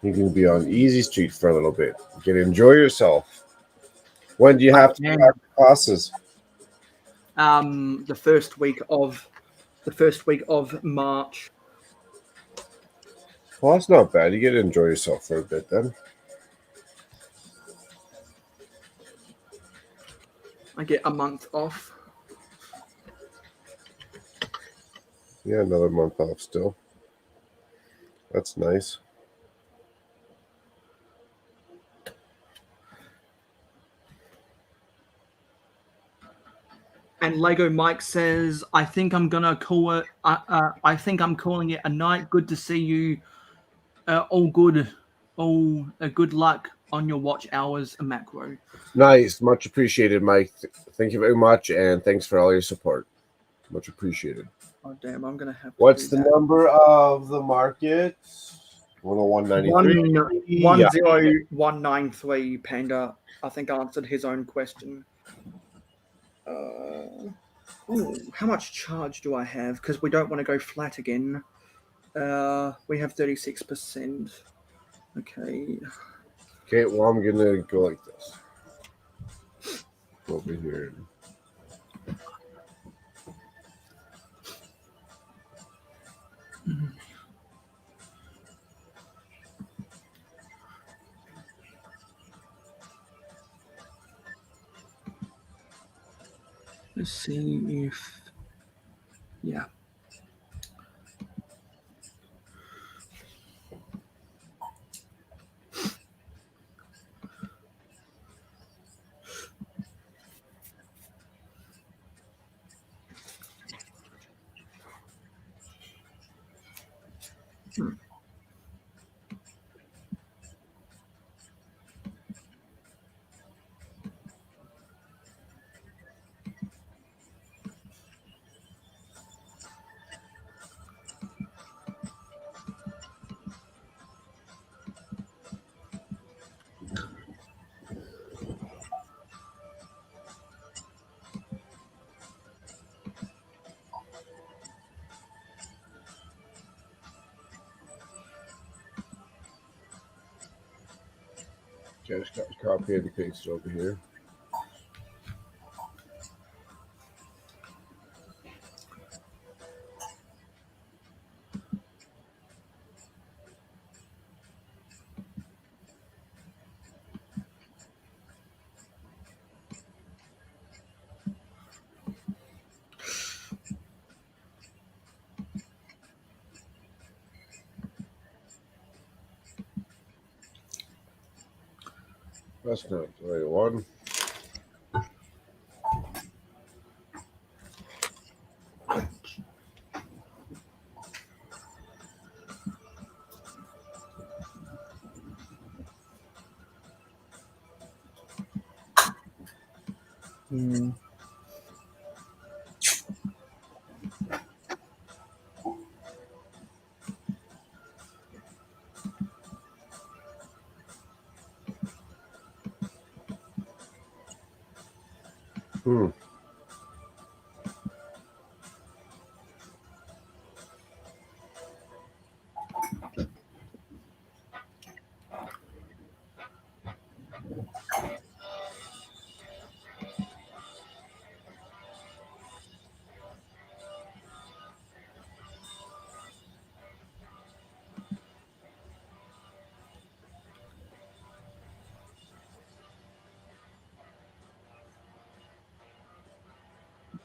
[SPEAKER 1] You can be on easy street for a little bit. You can enjoy yourself. When do you have to start classes?
[SPEAKER 14] The first week of March.
[SPEAKER 1] Well, that's not bad. You get to enjoy yourself for a bit then.
[SPEAKER 14] I get a month off.
[SPEAKER 1] Yeah, another month off still. That's nice.
[SPEAKER 14] And Lego Mike says, "I think I'm gonna call it. I think I'm calling it a night. Good to see you. All good. Oh, good luck on your watch hours macro.
[SPEAKER 1] Nice. Much appreciated, Mike. Thank you very much, and thanks for all your support. Much appreciated.
[SPEAKER 14] Oh damn, I'm gonna have to
[SPEAKER 1] What's
[SPEAKER 14] do
[SPEAKER 1] the
[SPEAKER 14] that.
[SPEAKER 1] number of the market? 101.93.
[SPEAKER 14] 10193. Panda, I think, answered his own question. How much charge do I have? Because we don't want to go flat again. We have 36%. Okay.
[SPEAKER 1] Okay, well, I'm going to go like this. Over here.
[SPEAKER 14] Let's see if... Yeah.
[SPEAKER 1] Okay, I just got the copy and paste it over here. That's not the right one.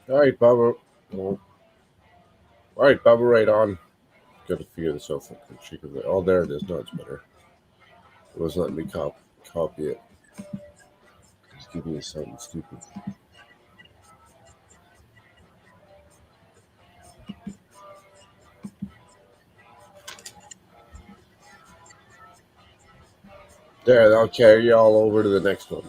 [SPEAKER 1] All right, Bubba. Well, all right, Bubba, right on. Got to figure this out. Oh, there it is. No, it's better. It was letting me copy it. Just give me something stupid. There, I'll carry you all over to the next one.